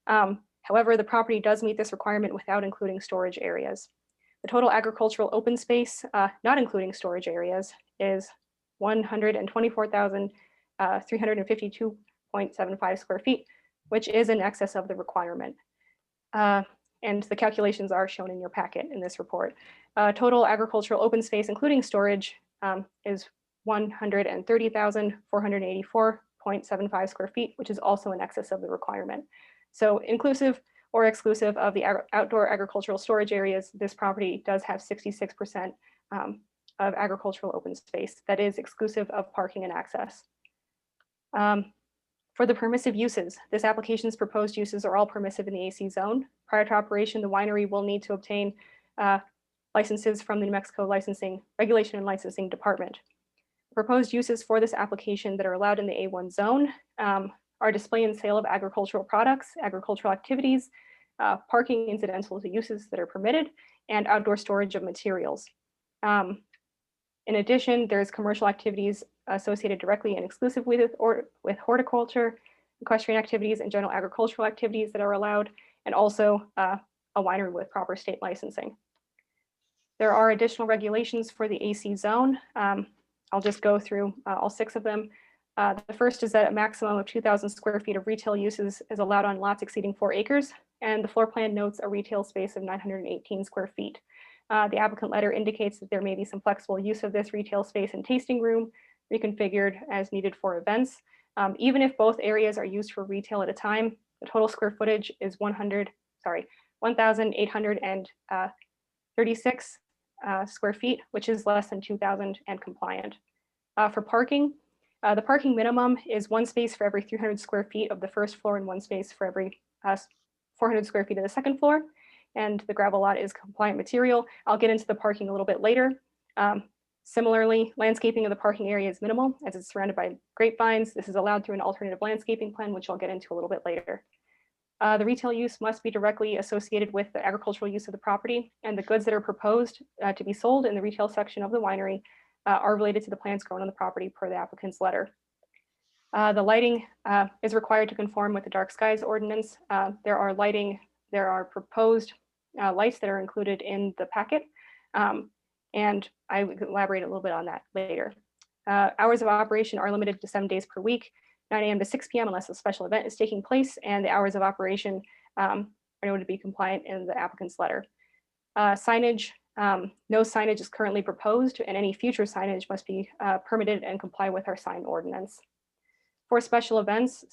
However, the property does meet this requirement without including storage areas. The total agricultural open space, not including storage areas, is 124,352.75 square feet, which is in excess of the requirement. And the calculations are shown in your packet in this report. Total agricultural open space, including storage, is 130,484.75 square feet, which is also in excess of the requirement. So inclusive or exclusive of the outdoor agricultural storage areas, this property does have 66% of agricultural open space that is exclusive of parking and access. For the permissive uses, this application's proposed uses are all permissive in the AC zone. Prior to operation, the winery will need to obtain licenses from the New Mexico Regulation and Licensing Department. Proposed uses for this application that are allowed in the A1 zone are display and sale of agricultural products, agricultural activities, parking incidental to uses that are permitted, and outdoor storage of materials. In addition, there's commercial activities associated directly and exclusively with horticulture, equestrian activities, and general agricultural activities that are allowed, and also a winery with proper state licensing. There are additional regulations for the AC zone. I'll just go through all 6 of them. The first is that a maximum of 2,000 square feet of retail uses is allowed on lots exceeding 4 acres, and the floor plan notes a retail space of 918 square feet. The applicant letter indicates that there may be some flexible use of this retail space and tasting room reconfigured as needed for events. Even if both areas are used for retail at a time, the total square footage is 1,836 square feet, which is less than 2,000 and compliant. For parking, the parking minimum is 1 space for every 300 square feet of the first floor and 1 space for every 400 square feet of the second floor. And the gravel lot is compliant material. I'll get into the parking a little bit later. Similarly, landscaping of the parking area is minimal as it's surrounded by grapevines. This is allowed through an alternative landscaping plan, which I'll get into a little bit later. The retail use must be directly associated with the agricultural use of the property, and the goods that are proposed to be sold in the retail section of the winery are related to the plants grown on the property per the applicant's letter. The lighting is required to conform with the dark skies ordinance. There are proposed lights that are included in the packet, and I will elaborate a little bit on that later. Hours of operation are limited to 7 days per week, 9 a.m. to 6 p.m. unless a special event is taking place, and the hours of operation are noted to be compliant in the applicant's letter. Signage, no signage is currently proposed, and any future signage must be permitted and comply with our sign ordinance. For special events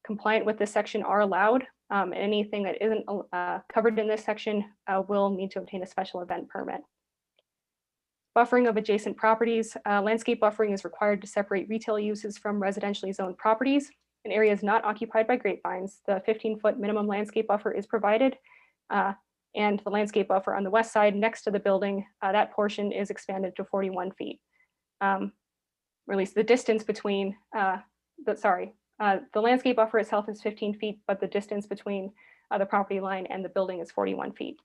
compliant with this section are allowed. Anything that isn't covered in this section will need to obtain a special event permit. Buffering of adjacent properties. Landscape buffering is required to separate retail uses from residentially zoned properties. In areas not occupied by grapevines, the 15-foot minimum landscape buffer is provided. And the landscape buffer on the west side next to the building, that portion is expanded to 41 feet. Or at least the distance between, the landscape buffer itself is 15 feet, but the distance between the property line and the building is 41 feet.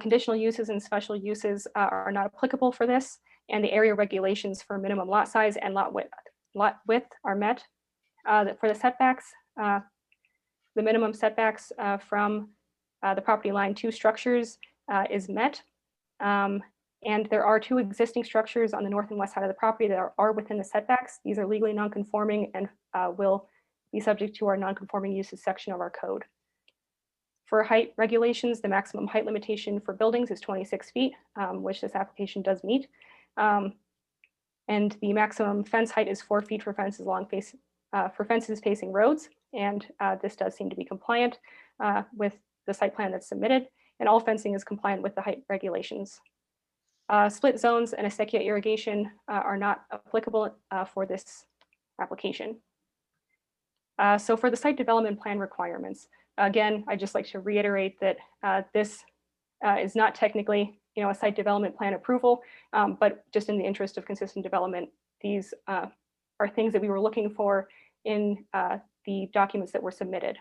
Conditional uses and special uses are not applicable for this, and the area regulations for minimum lot size and lot width are met. For the setbacks, the minimum setbacks from the property line to structures is met. And there are 2 existing structures on the north and west side of the property that are within the setbacks. These are legally non-conforming and will be subject to our non-conforming uses section of our code. For height regulations, the maximum height limitation for buildings is 26 feet, which this application does meet. And the maximum fence height is 4 feet for fences for fences facing roads. And this does seem to be compliant with the site plan that's submitted, and all fencing is compliant with the height regulations. Split zones and acequia irrigation are not applicable for this application. So for the site development plan requirements, again, I'd just like to reiterate that this is not technically, a site development plan approval, but just in the interest of consistent development, these are things that we were looking for in the documents that were submitted.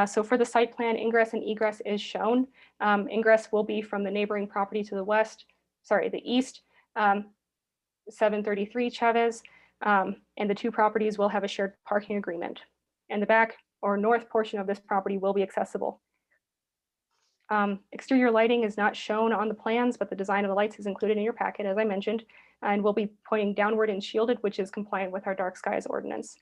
So for the site plan, ingress and egress is shown. Ingress will be from the neighboring property to the east, 733 Chavez, and the 2 properties will have a shared parking agreement. And the back or north portion of this property will be accessible. Exterior lighting is not shown on the plans, but the design of the lights is included in your packet, as I mentioned, and will be pointing downward and shielded, which is compliant with our dark skies ordinance.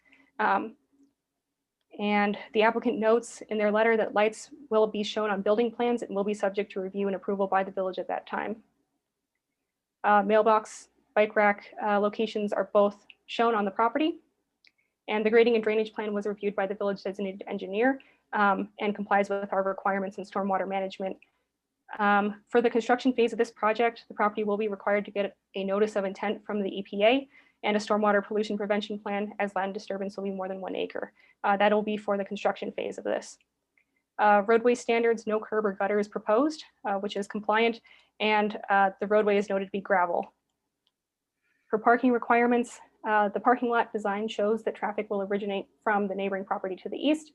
And the applicant notes in their letter that lights will be shown on building plans and will be subject to review and approval by the village at that time. Mailbox, bike rack locations are both shown on the property. And the grading and drainage plan was reviewed by the village designated engineer and complies with our requirements in stormwater management. For the construction phase of this project, the property will be required to get a notice of intent from the EPA and a stormwater pollution prevention plan, as land disturbance will be more than 1 acre. That'll be for the construction phase of this. Roadway standards, no curb or gutter is proposed, which is compliant, and the roadway is noted to be gravel. For parking requirements, the parking lot design shows that traffic will originate from the neighboring property to the east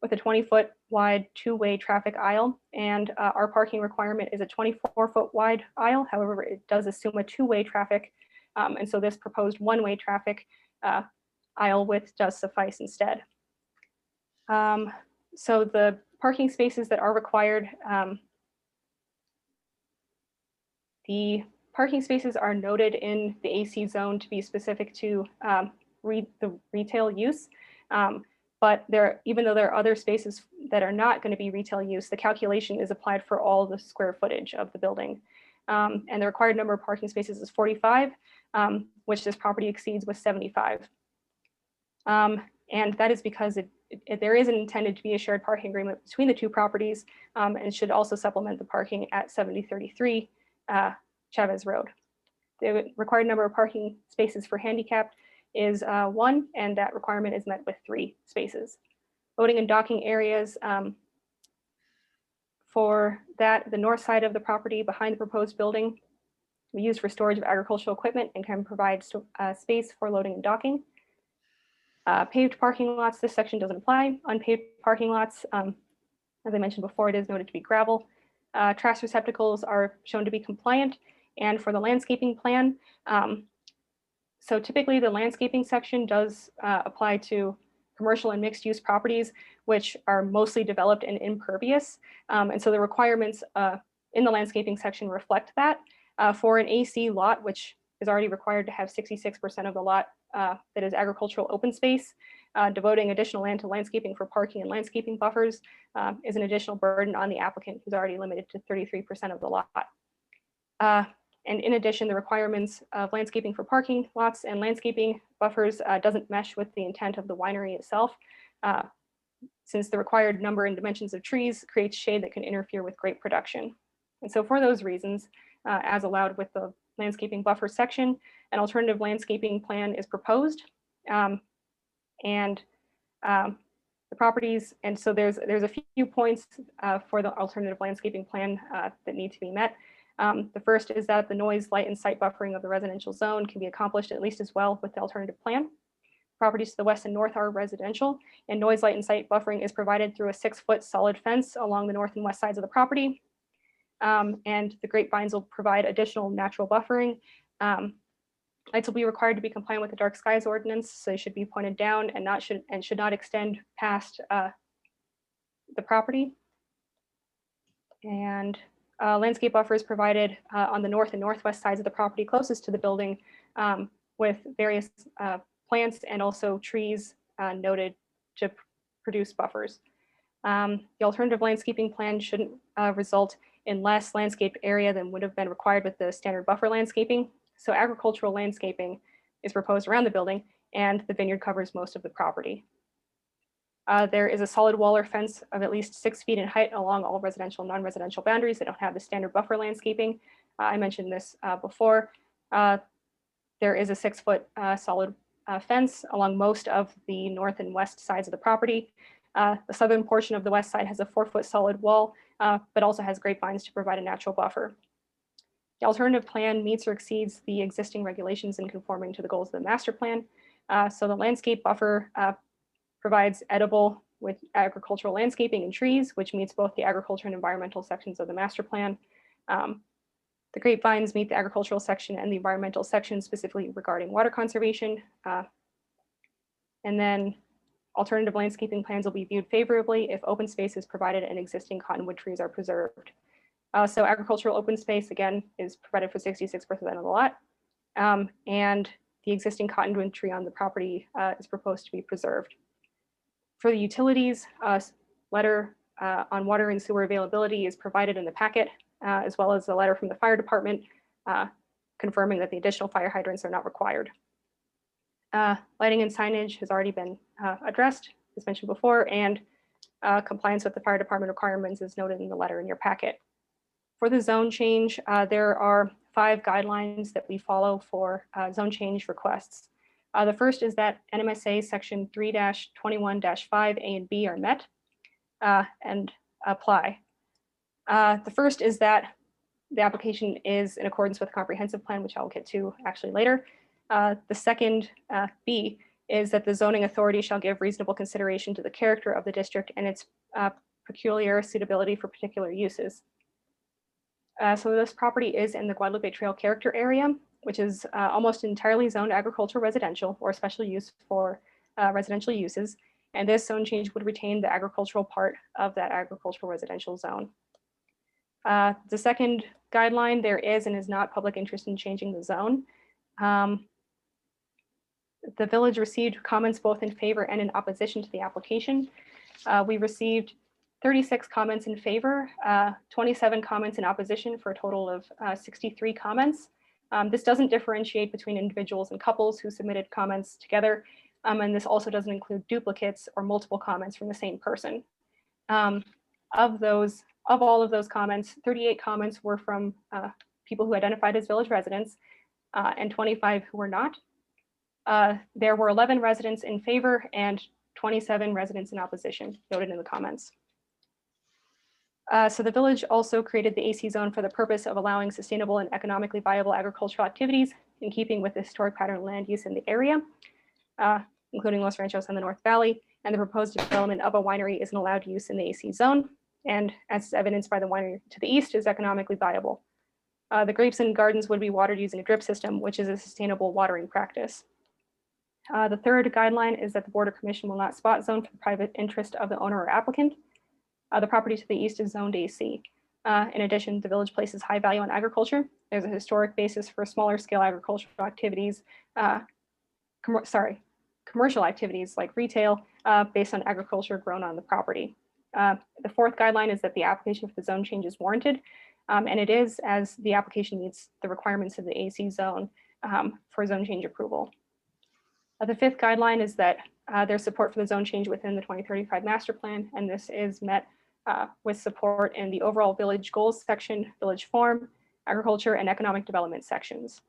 with a 20-foot wide 2-way traffic aisle. And our parking requirement is a 24-foot wide aisle. However, it does assume a 2-way traffic. And so this proposed 1-way traffic aisle width does suffice instead. So the parking spaces that are required, the parking spaces are noted in the AC zone to be specific to the retail use. But even though there are other spaces that are not going to be retail use, the calculation is applied for all the square footage of the building. And the required number of parking spaces is 45, which this property exceeds with 75. And that is because there is intended to be a shared parking agreement between the 2 properties and should also supplement the parking at 7033 Chavez Road. The required number of parking spaces for handicapped is 1, and that requirement is met with 3 spaces. Loading and docking areas, for that, the north side of the property behind the proposed building we use for storage of agricultural equipment and can provide space for loading and docking. Paved parking lots, this section doesn't apply. Unpaved parking lots, as I mentioned before, it is noted to be gravel. Trash receptacles are shown to be compliant. And for the landscaping plan, so typically the landscaping section does apply to commercial and mixed use properties, which are mostly developed and impervious. And so the requirements in the landscaping section reflect that. For an AC lot, which is already required to have 66% of the lot that is agricultural open space, devoting additional land to landscaping for parking and landscaping buffers is an additional burden on the applicant who's already limited to 33% of the lot. And in addition, the requirements of landscaping for parking lots and landscaping buffers doesn't mesh with the intent of the winery itself, since the required number and dimensions of trees creates shade that can interfere with grape production. And so for those reasons, as allowed with the landscaping buffer section, an alternative landscaping plan is proposed. The properties, and so there's a few points for the alternative landscaping plan that need to be met. The first is that the noise, light, and site buffering of the residential zone can be accomplished at least as well with the alternative plan. Properties to the west and north are residential, and noise, light, and site buffering is provided through a 6-foot solid fence along the north and west sides of the property. And the grapevines will provide additional natural buffering. Lights will be required to be compliant with the dark skies ordinance, so they should be pointed down and should not extend past the property. And Landscape buffers provided on the north and northwest sides of the property closest to the building with various plants and also trees noted to produce buffers. The alternative landscaping plan shouldn't result in less landscaped area than would have been required with the standard buffer landscaping. So agricultural landscaping is proposed around the building, and the vineyard covers most of the property. There is a solid wall or fence of at least 6 feet in height along all residential and non-residential boundaries that don't have the standard buffer landscaping. I mentioned this before. There is a 6-foot solid fence along most of the north and west sides of the property. The southern portion of the west side has a 4-foot solid wall, but also has grapevines to provide a natural buffer. The alternative plan meets or exceeds the existing regulations in conforming to the goals of the master plan. So the landscape buffer provides edible with agricultural landscaping and trees, which meets both the agriculture and environmental sections of the master plan. The grapevines meet the agricultural section and the environmental section, specifically regarding water conservation. And then alternative landscaping plans will be viewed favorably if open space is provided and existing cottonwood trees are preserved. So agricultural open space, again, is provided for 66% of the lot. And the existing cottonwood tree on the property is proposed to be preserved. For the utilities, letter on water and sewer availability is provided in the packet, as well as a letter from the fire department confirming that the additional fire hydrants are not required. Lighting and signage has already been addressed, as mentioned before, and compliance with the fire department requirements is noted in the letter in your packet. For the zone change, there are 5 guidelines that we follow for zone change requests. The first is that NMSA section 3-21-5 A and B are met and apply. The first is that the application is in accordance with the comprehensive plan, which I'll get to actually later. The second, B, is that the zoning authority shall give reasonable consideration to the character of the district and its peculiar suitability for particular uses. So this property is in the Guadalupe Trail character area, which is almost entirely zoned agricultural residential or special use for residential uses. And this zone change would retain the agricultural part of that agricultural residential zone. The second guideline, there is and is not public interest in changing the zone. The village received comments both in favor and in opposition to the application. We received 36 comments in favor, 27 comments in opposition for a total of 63 comments. This doesn't differentiate between individuals and couples who submitted comments together. And this also doesn't include duplicates or multiple comments from the same person. Of all of those comments, 38 comments were from people who identified as village residents and 25 who were not. There were 11 residents in favor and 27 residents in opposition, noted in the comments. So the village also created the AC zone for the purpose of allowing sustainable and economically viable agricultural activities in keeping with the historic pattern of land use in the area, including Los Ranchos and the North Valley. And the proposed development of a winery is an allowed use in the AC zone. And as evidenced by the winery to the east, is economically viable. The grapes and gardens would be watered using a drip system, which is a sustainable watering practice. The third guideline is that the Board or Commission will not spot zone for the private interest of the owner or applicant. The property to the east is zoned AC. In addition, the village places high value on agriculture. There's a historic basis for smaller scale agricultural activities, commercial activities like retail based on agriculture grown on the property. The fourth guideline is that the application for the zone change is warranted, and it is, as the application meets the requirements of the AC zone for zone change approval. The fifth guideline is that there's support for the zone change within the 2035 master plan, and this is met with support in the overall village goals section, village form, agriculture, and economic development sections.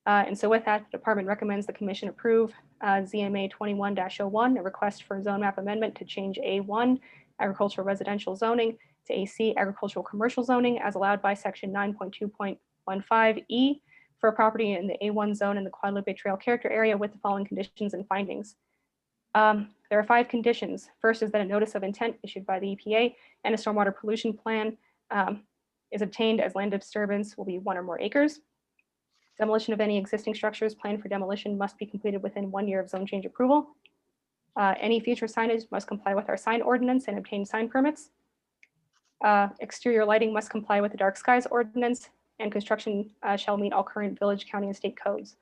And so with that, the department recommends the commission approve ZMA 21-01, a request for zone map amendment to change A1 agricultural residential zoning to AC agricultural commercial zoning as allowed by section 9.2.15E for a property in the A1 zone in the Guadalupe Trail character area with the following conditions and findings. There are 5 conditions. First is that a notice of intent issued by the EPA and a stormwater pollution plan is obtained as land disturbance will be 1 or more acres. Demolition of any existing structures planned for demolition must be completed within 1 year of zone change approval. Any future signage must comply with our sign ordinance and obtain sign permits. Exterior lighting must comply with the dark skies ordinance, and construction shall meet all current village, county, and state codes.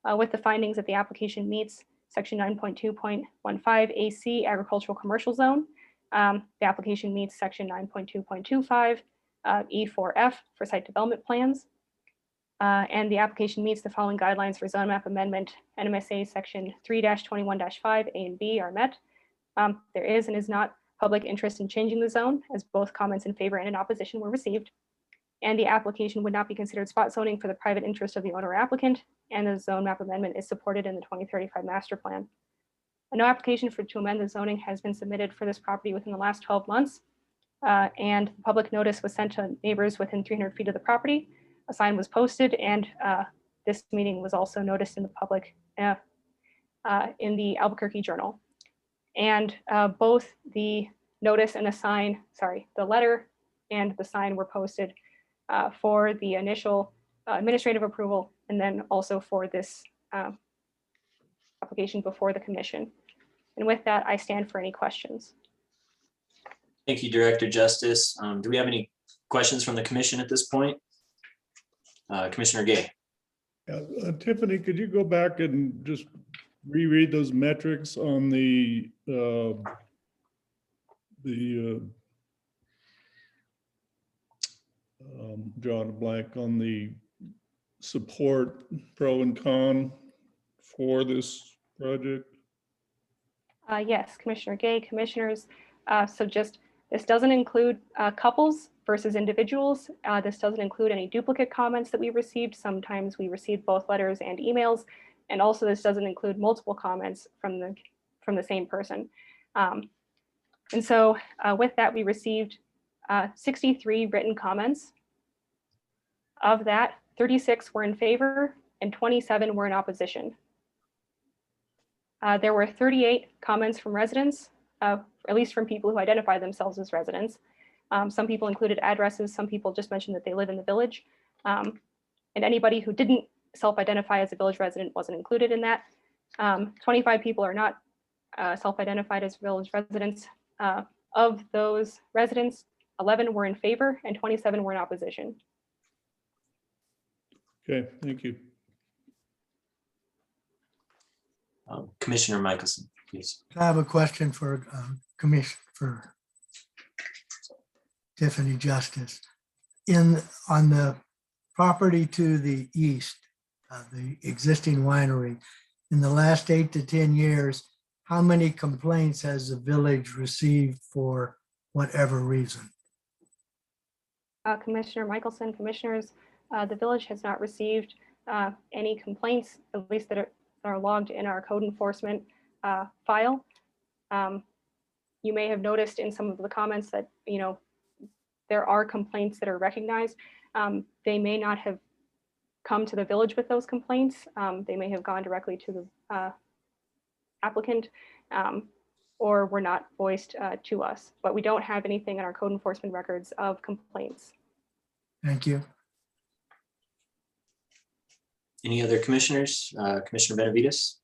With the findings that the application meets section 9.2.15 AC agricultural commercial zone, the application meets section 9.2.25 E4F for site development plans. And the application meets the following guidelines for zone map amendment. NMSA section 3-21-5 A and B are met. There is and is not public interest in changing the zone, as both comments in favor and in opposition were received. And the application would not be considered spot zoning for the private interest of the owner or applicant, and the zone map amendment is supported in the 2035 master plan. No application to amend the zoning has been submitted for this property within the last 12 months, and the public notice was sent to neighbors within 300 feet of the property. A sign was posted, and this meeting was also noticed in the public in the Albuquerque Journal. And both the notice and the sign, the letter and the sign were posted for the initial administrative approval, and then also for this application before the commission. And with that, I stand for any questions. Thank you, Director Justice. Do we have any questions from the commission at this point? Commissioner Gay. Tiffany, could you go back and just reread those metrics on the drawing a blank on the support pro and con for this project? Yes, Commissioner Gay, commissioners. So just, this doesn't include couples versus individuals. This doesn't include any duplicate comments that we received. Sometimes we received both letters and emails. And also this doesn't include multiple comments from the same person. And so with that, we received 63 written comments. Of that, 36 were in favor and 27 were in opposition. There were 38 comments from residents, at least from people who identify themselves as residents. Some people included addresses, some people just mentioned that they live in the village. And anybody who didn't self-identify as a village resident wasn't included in that. 25 people are not self-identified as village residents. Of those residents, 11 were in favor and 27 were in opposition. Okay, thank you. Commissioner Michelson, please. I have a question for for Tiffany Justice. On the property to the east, the existing winery, in the last 8 to 10 years, how many complaints has the village received for whatever reason? Commissioner Michelson, commissioners, the village has not received any complaints, at least that are logged in our code enforcement file. You may have noticed in some of the comments that, there are complaints that are recognized. They may not have come to the village with those complaints. They may have gone directly to the applicant or were not voiced to us, but we don't have anything in our code enforcement records of complaints. Thank you. Any other commissioners? Commissioner Benavides?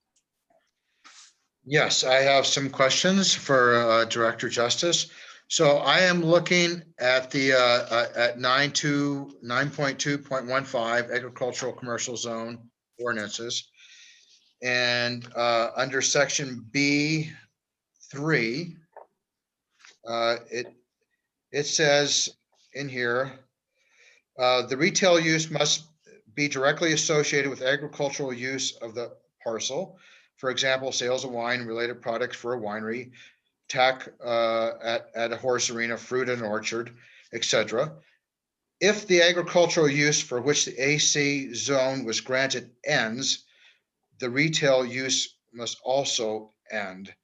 Yes, I have some questions for Director Justice. So I am looking at the at 9.2.15 agricultural commercial zone ordinances. And under section B3, it says in here, the retail use must be directly associated with agricultural use of the parcel. For example, sales of wine, related products for a winery, tack at a horse arena, fruit and orchard, etc. If the agricultural use for which the AC zone was granted ends, the retail use must also end.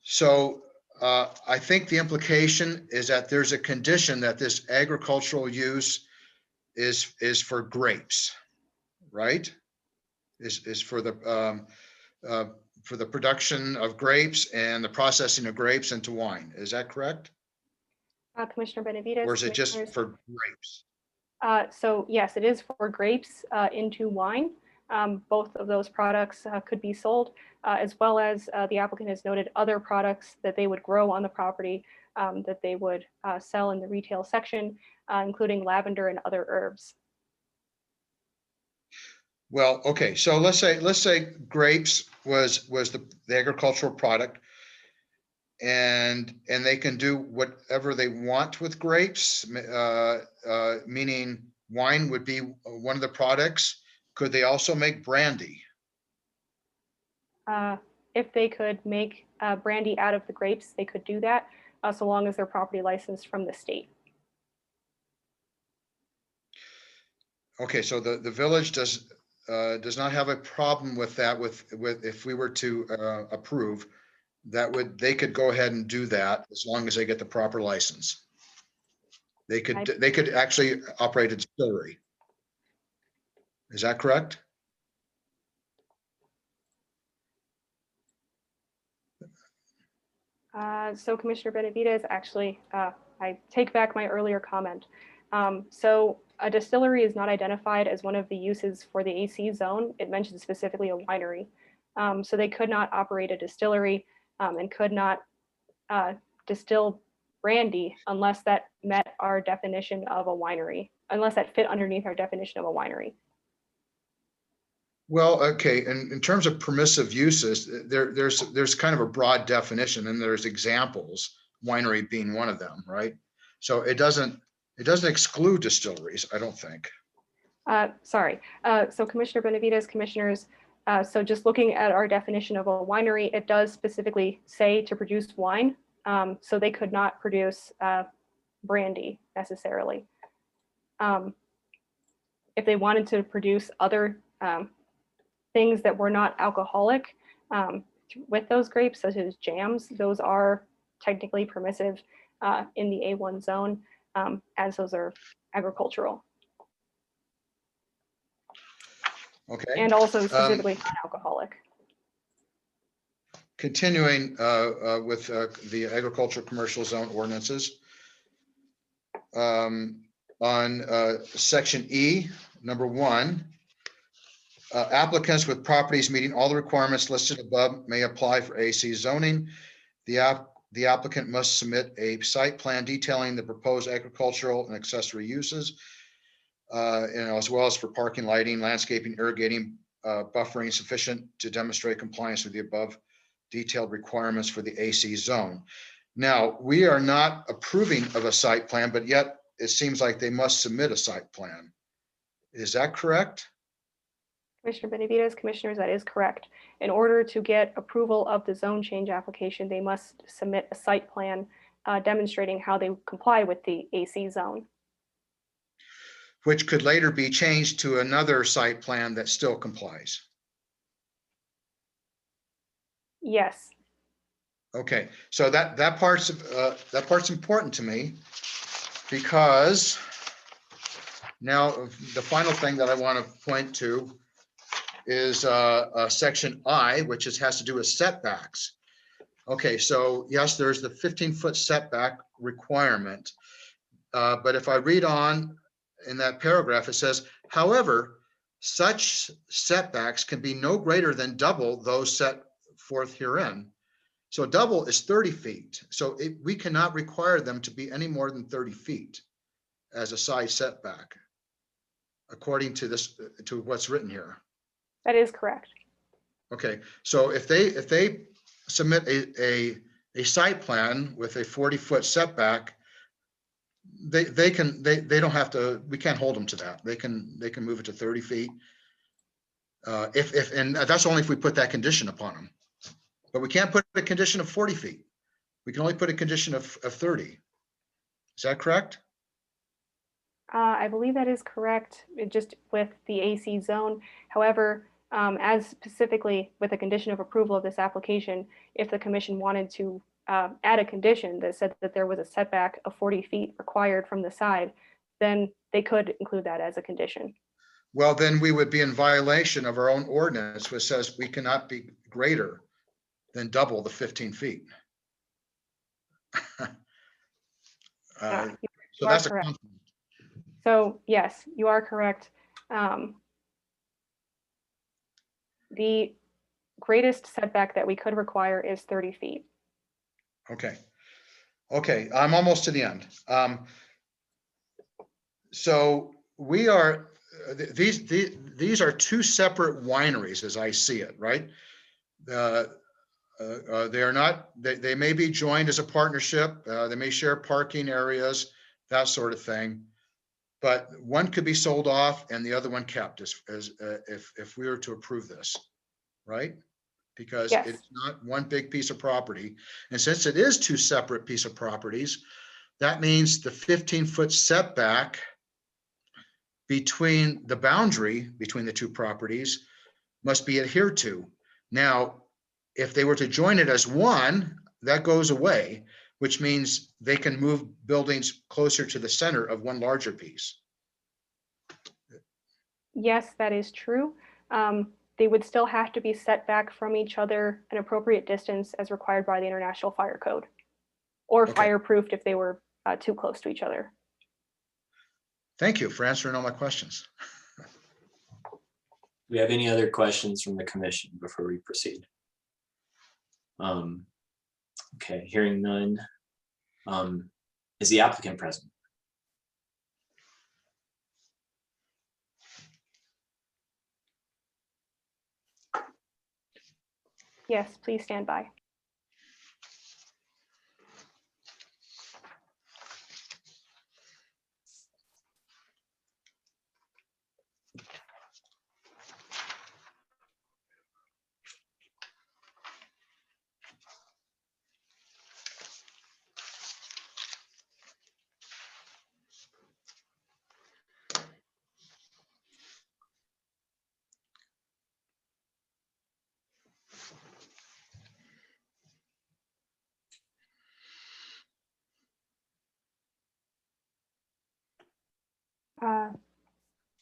So I think the implication is that there's a condition that this agricultural use is for grapes, right? Is for the production of grapes and the processing of grapes into wine. Is that correct? Commissioner Benavides. Or is it just for grapes? So yes, it is for grapes into wine. Both of those products could be sold, as well as the applicant has noted other products that they would grow on the property that they would sell in the retail section, including lavender and other herbs. Well, okay, so let's say grapes was the agricultural product. And they can do whatever they want with grapes, meaning wine would be one of the products. Could they also make brandy? If they could make brandy out of the grapes, they could do that, so long as they're property licensed from the state. Okay, so the village does not have a problem with that, with if we were to approve, they could go ahead and do that as long as they get the proper license. They could actually operate a distillery. Is that correct? So Commissioner Benavides, actually, I take back my earlier comment. So a distillery is not identified as one of the uses for the AC zone. It mentions specifically a winery. So they could not operate a distillery and could not distill brandy unless that met our definition of a winery, unless that fit underneath our definition of a winery. Well, okay, and in terms of permissive uses, there's kind of a broad definition, and there's examples, winery being one of them, right? So it doesn't exclude distilleries, I don't think. Sorry. So Commissioner Benavides, commissioners, so just looking at our definition of a winery, it does specifically say to produce wine. So they could not produce brandy necessarily. If they wanted to produce other things that were not alcoholic with those grapes, such as jams, those are technically permissive in the A1 zone, as those are agricultural. Okay. And also specifically non-alcoholic. Continuing with the agricultural commercial zone ordinances. On section E, number 1, applicants with properties meeting all the requirements listed above may apply for AC zoning. The applicant must submit a site plan detailing the proposed agricultural and accessory uses, as well as for parking, lighting, landscaping, irrigating, buffering sufficient to demonstrate compliance with the above detailed requirements for the AC zone. Now, we are not approving of a site plan, but yet it seems like they must submit a site plan. Is that correct? Commissioner Benavides, commissioners, that is correct. In order to get approval of the zone change application, they must submit a site plan demonstrating how they comply with the AC zone. Which could later be changed to another site plan that still complies. Yes. Okay, so that part's important to me, because now the final thing that I want to point to is section I, which has to do with setbacks. Okay, so yes, there's the 15-foot setback requirement, but if I read on in that paragraph, it says, however, such setbacks can be no greater than double those set forth herein. So double is 30 feet. So we cannot require them to be any more than 30 feet as a side setback, according to to what's written here. That is correct. Okay, so if they submit a site plan with a 40-foot setback, they don't have to, we can't hold them to that. They can move it to 30 feet. And that's only if we put that condition upon them. But we can't put a condition of 40 feet. We can only put a condition of 30. Is that correct? I believe that is correct, just with the AC zone. However, as specifically with a condition of approval of this application, if the commission wanted to add a condition that said that there was a setback of 40 feet required from the side, then they could include that as a condition. Well, then we would be in violation of our own ordinance, which says we cannot be greater than double the 15 feet. So that's a conflict. So yes, you are correct. The greatest setback that we could require is 30 feet. Okay. Okay, I'm almost to the end. So we are, these are two separate wineries as I see it, right? They are not, they may be joined as a partnership. They may share parking areas, that sort of thing. But one could be sold off and the other one kept if we were to approve this, right? Because Yes. it's not one big piece of property. And since it is two separate piece of properties, that means the 15-foot setback between the boundary between the two properties must be adhered to. Now, if they were to join it as one, that goes away, which means they can move buildings closer to the center of one larger piece. Yes, that is true. They would still have to be set back from each other an appropriate distance as required by the International Fire Code, or Okay. fireproofed if they were too close to each other. Thank you for answering all my questions. Do we have any other questions from the commission before we proceed? Okay, hearing none. Is the applicant present? Yes, please stand by.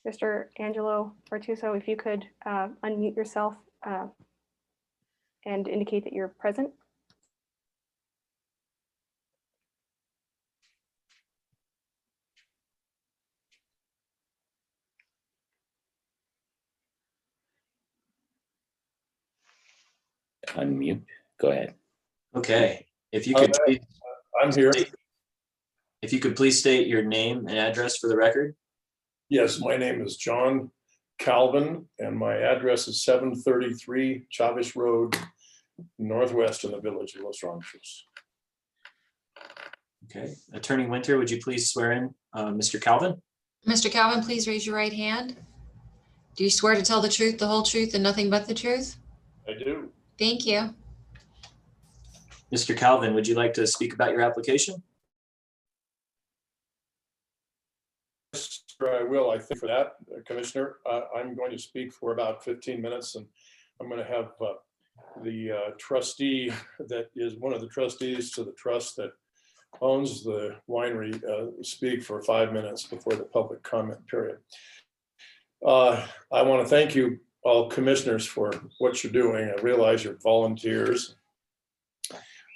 Mr. Angelo Artuso, if you could unmute yourself and indicate that you're present. Unmute. Go ahead. Okay, if you could, please, I'm here. if you could please state your name and address for the record. Yes, my name is John Calvin, and my address is 733 Chavis Road, northwest in the village of Los Ranchos. Okay, Attorney Winter, would you please swear in Mr. Calvin? Mr. Calvin, please raise your right hand. Do you swear to tell the truth, the whole truth, and nothing but the truth? I do. Thank you. Mr. Calvin, would you like to speak about your application? Yes, I will. I think for that, Commissioner, I'm going to speak for about 15 minutes, and I'm going to have the trustee that is one of the trustees to the trust that owns the winery speak for 5 minutes before the public comment period. I want to thank you all commissioners for what you're doing. I realize you're volunteers.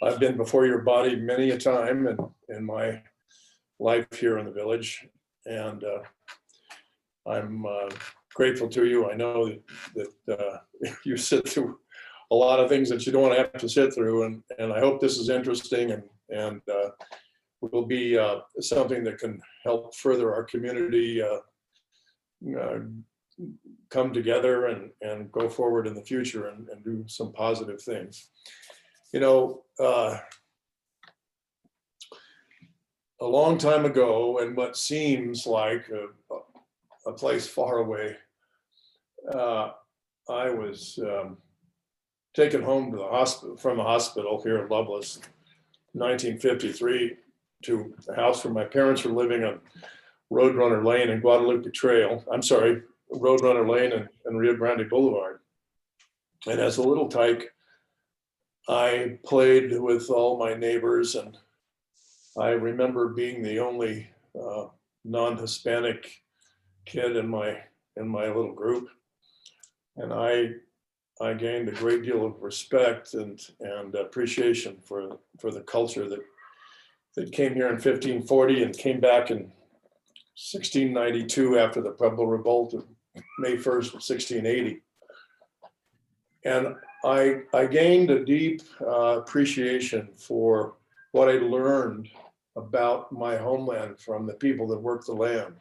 I've been before your body many a time in my life here in the village, and I'm grateful to you. I know that you sit through a lot of things that you don't want to have to sit through, and I hope this is interesting and will be something that can help further our community come together and go forward in the future and do some positive things. You know, a long time ago, in what seems like a place far away, I was taken home to the hospital from a hospital here in Loveless, 1953, to a house where my parents were living on Roadrunner Lane and Guadalupe Trail. I'm sorry, Roadrunner Lane and Rio Grande Boulevard. And as a little tyke, I played with all my neighbors, and I remember being the only non-Hispanic kid in my little group. And I gained a great deal of respect and appreciation for the culture that came here in 1540 and came back in 1692 after the Pueblo Revolt of May 1st, 1680. And I gained a deep appreciation for what I learned about my homeland from the people that work the land.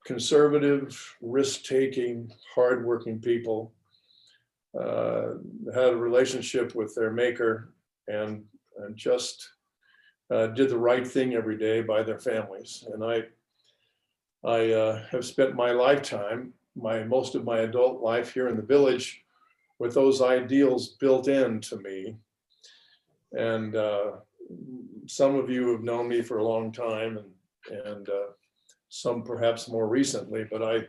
Conservative, risk-taking, hardworking people, had a relationship with their maker and just did the right thing every day by their families. And I have spent my lifetime, most of my adult life here in the village with those ideals built into me. And some of you have known me for a long time, and some perhaps more recently, but I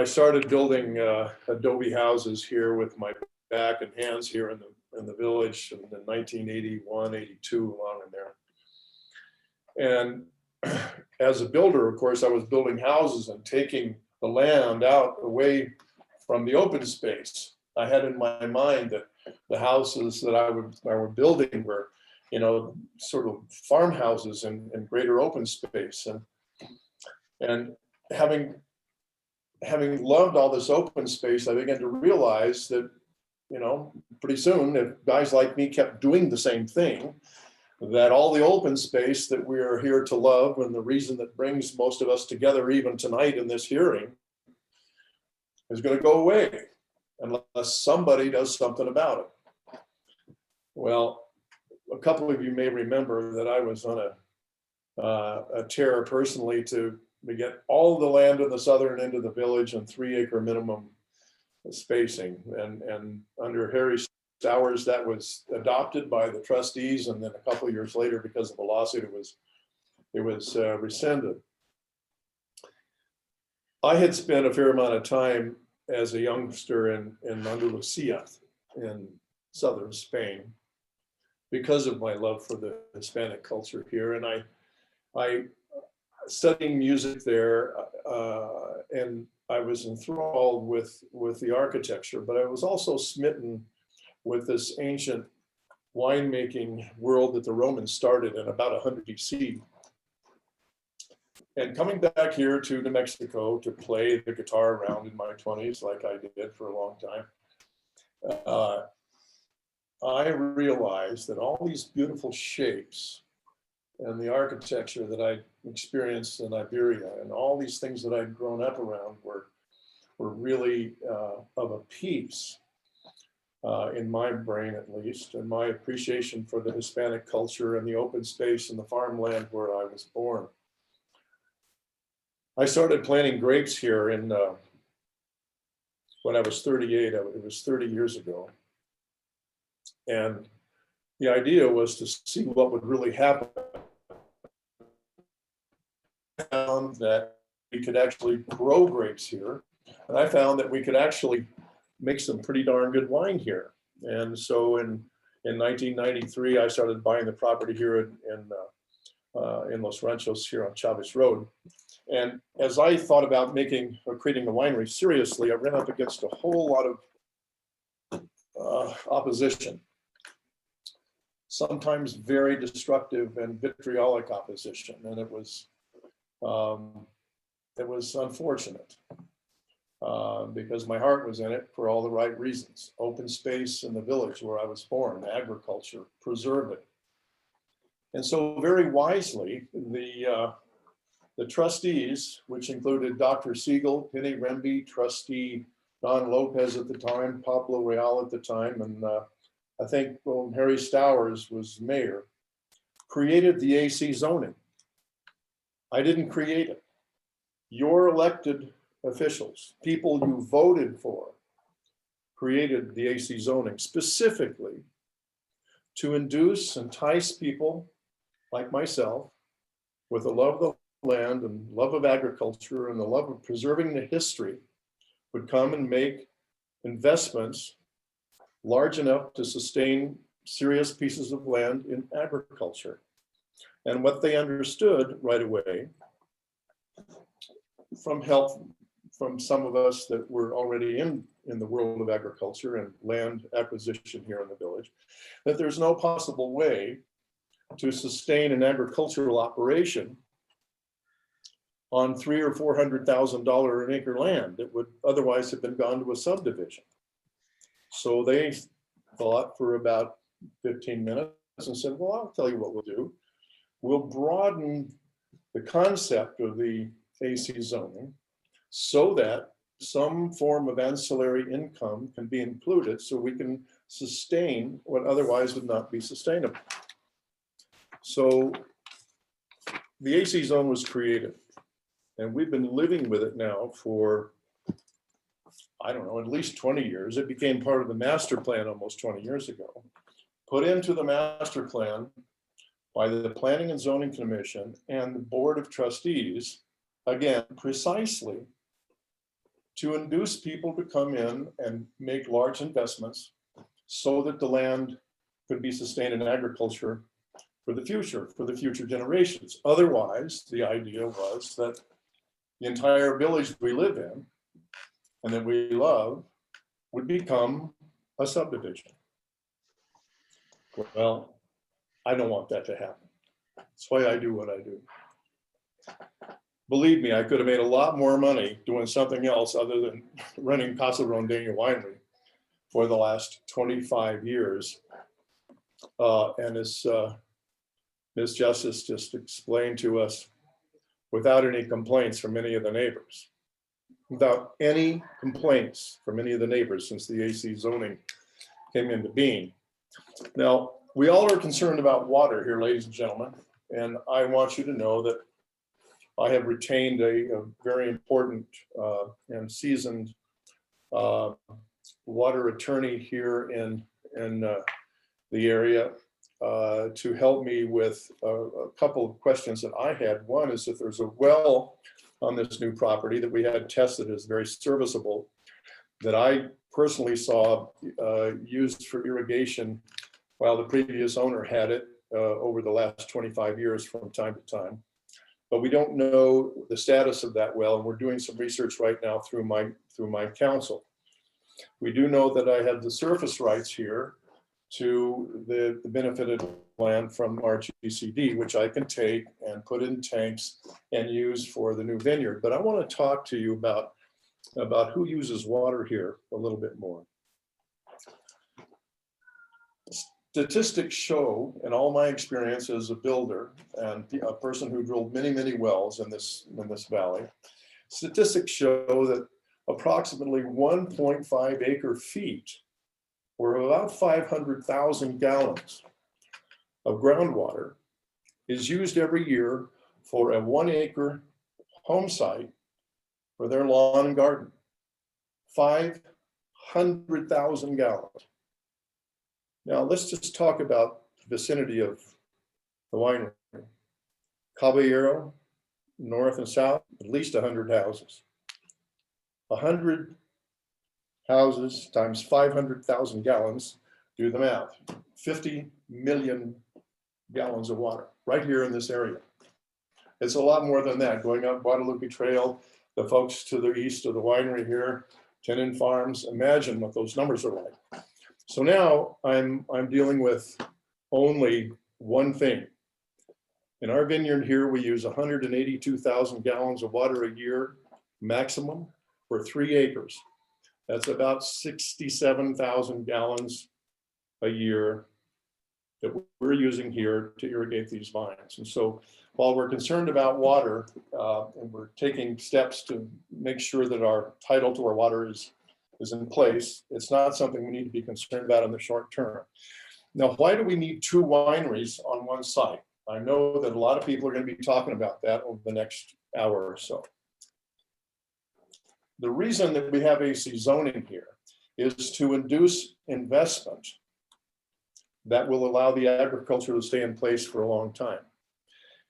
started building adobe houses here with my back and hands here in the village in 1981, 82, along in there. And as a builder, of course, I was building houses and taking the land out away from the open space. I had in my mind that the houses that I were building were, sort of farmhouses in greater open space. And having loved all this open space, I began to realize that, pretty soon, if guys like me kept doing the same thing, that all the open space that we are here to love, and the reason that brings most of us together even tonight in this hearing, is going to go away unless somebody does something about it. Well, a couple of you may remember that I was on a tear personally to get all the land in the southern end of the village on 3-acre minimum spacing. And under Harry Stowers, that was adopted by the trustees, and then a couple of years later, because of a lawsuit, it was rescinded. I had spent a fair amount of time as a youngster in Andalusia in southern Spain because of my love for the Hispanic culture here. And I studying music there, and I was enthralled with the architecture, but I was also smitten with this ancient winemaking world that the Romans started in about 100 BC. And coming back here to New Mexico to play the guitar around in my 20s, like I did for a long time, I realized that all these beautiful shapes and the architecture that I experienced in Iberia and all these things that I'd grown up around were really of a piece in my brain, at least, and my appreciation for the Hispanic culture and the open space and the farmland where I was born. I started planting grapes here when I was 38. It was 30 years ago. And the idea was to see what would really happen. I found that we could actually grow grapes here. And I found that we could actually make some pretty darn good wine here. And so in 1993, I started buying the property here in Los Ranchos here on Chavez Road. And as I thought about creating a winery seriously, I ran up against a whole lot of opposition, sometimes very destructive and vitriolic opposition. And it was unfortunate because my heart was in it for all the right reasons. Open space in the village where I was born, agriculture, preserve it. And so very wisely, the trustees, which included Dr. Siegel, Penny Remby, trustee Don Lopez at the time, Pablo Real at the time, and I think Harry Stowers was mayor, created the AC zoning. I didn't create it. Your elected officials, people you voted for, created the AC zoning specifically to entice people like myself with a love of the land and love of agriculture and the love of preserving the history would come and make investments large enough to sustain serious pieces of land in agriculture. And what they understood right away from help from some of us that were already in the world of agriculture and land acquisition here in the village, that there's no possible way to sustain an agricultural operation on $300,000 or $400,000 an acre land that would otherwise have been gone to a subdivision. So they thought for about 15 minutes and said, well, I'll tell you what we'll do. We'll broaden the concept of the AC zoning so that some form of ancillary income can be included so we can sustain what otherwise would not be sustainable. So the AC zone was created, and we've been living with it now for, I don't know, at least 20 years. It became part of the master plan almost 20 years ago. Put into the master plan by the Planning and Zoning Commission and the Board of Trustees, again, precisely to induce people to come in and make large investments so that the land could be sustained in agriculture for the future generations. Otherwise, the idea was that the entire village we live in and that we love would become a subdivision. Well, I don't want that to happen. That's why I do what I do. Believe me, I could have made a lot more money doing something else other than running Casa Rondeña Winery for the last 25 years. And as Ms. Justice just explained to us, without any complaints from any of the neighbors. Without any complaints from any of the neighbors since the AC zoning came into being. Now, we all are concerned about water here, ladies and gentlemen, and I want you to know that I have retained a very important and seasoned water attorney here in the area to help me with a couple of questions that I had. One is if there's a well on this new property that we had tested as very serviceable, that I personally saw used for irrigation while the previous owner had it over the last 25 years from time to time. But we don't know the status of that well, and we're doing some research right now through my counsel. We do know that I have the surface rights here to the benefited land from RGCD, which I can take and put in tanks and use for the new vineyard. But I want to talk to you about who uses water here a little bit more. Statistics show, in all my experience as a builder and a person who drilled many, many wells in this valley, statistics show that approximately 1.5 acre feet, or about 500,000 gallons of groundwater, is used every year for a 1 acre home site for their lawn and garden. 500,000 gallons. Now let's just talk about the vicinity of the winery. Caballero, north and south, at least 100 houses. 100 houses times 500,000 gallons, do the math, 50 million gallons of water right here in this area. It's a lot more than that. Going up Guadalupe Trail, the folks to the east of the winery here, Tenon Farms, imagine what those numbers are like. So now I'm dealing with only one thing. In our vineyard here, we use 182,000 gallons of water a year maximum for 3 acres. That's about 67,000 gallons a year that we're using here to irrigate these vines. And so while we're concerned about water and we're taking steps to make sure that our title to our water is in place, it's not something we need to be concerned about in the short term. Now, why do we need 2 wineries on one site? I know that a lot of people are going to be talking about that over the next hour or so. The reason that we have AC zoning here is to induce investment that will allow the agriculture to stay in place for a long time.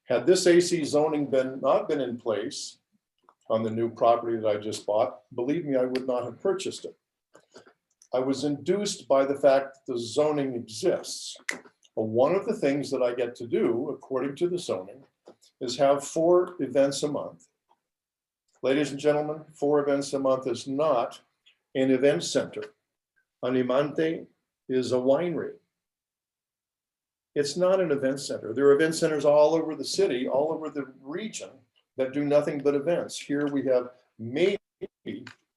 Had this AC zoning not been in place on the new property that I just bought, believe me, I would not have purchased it. I was induced by the fact that the zoning exists. Well, one of the things that I get to do, according to the zoning, is have 4 events a month. Ladies and gentlemen, 4 events a month is not an event center. Animante is a winery. It's not an event center. There are event centers all over the city, all over the region that do nothing but events. Here we have maybe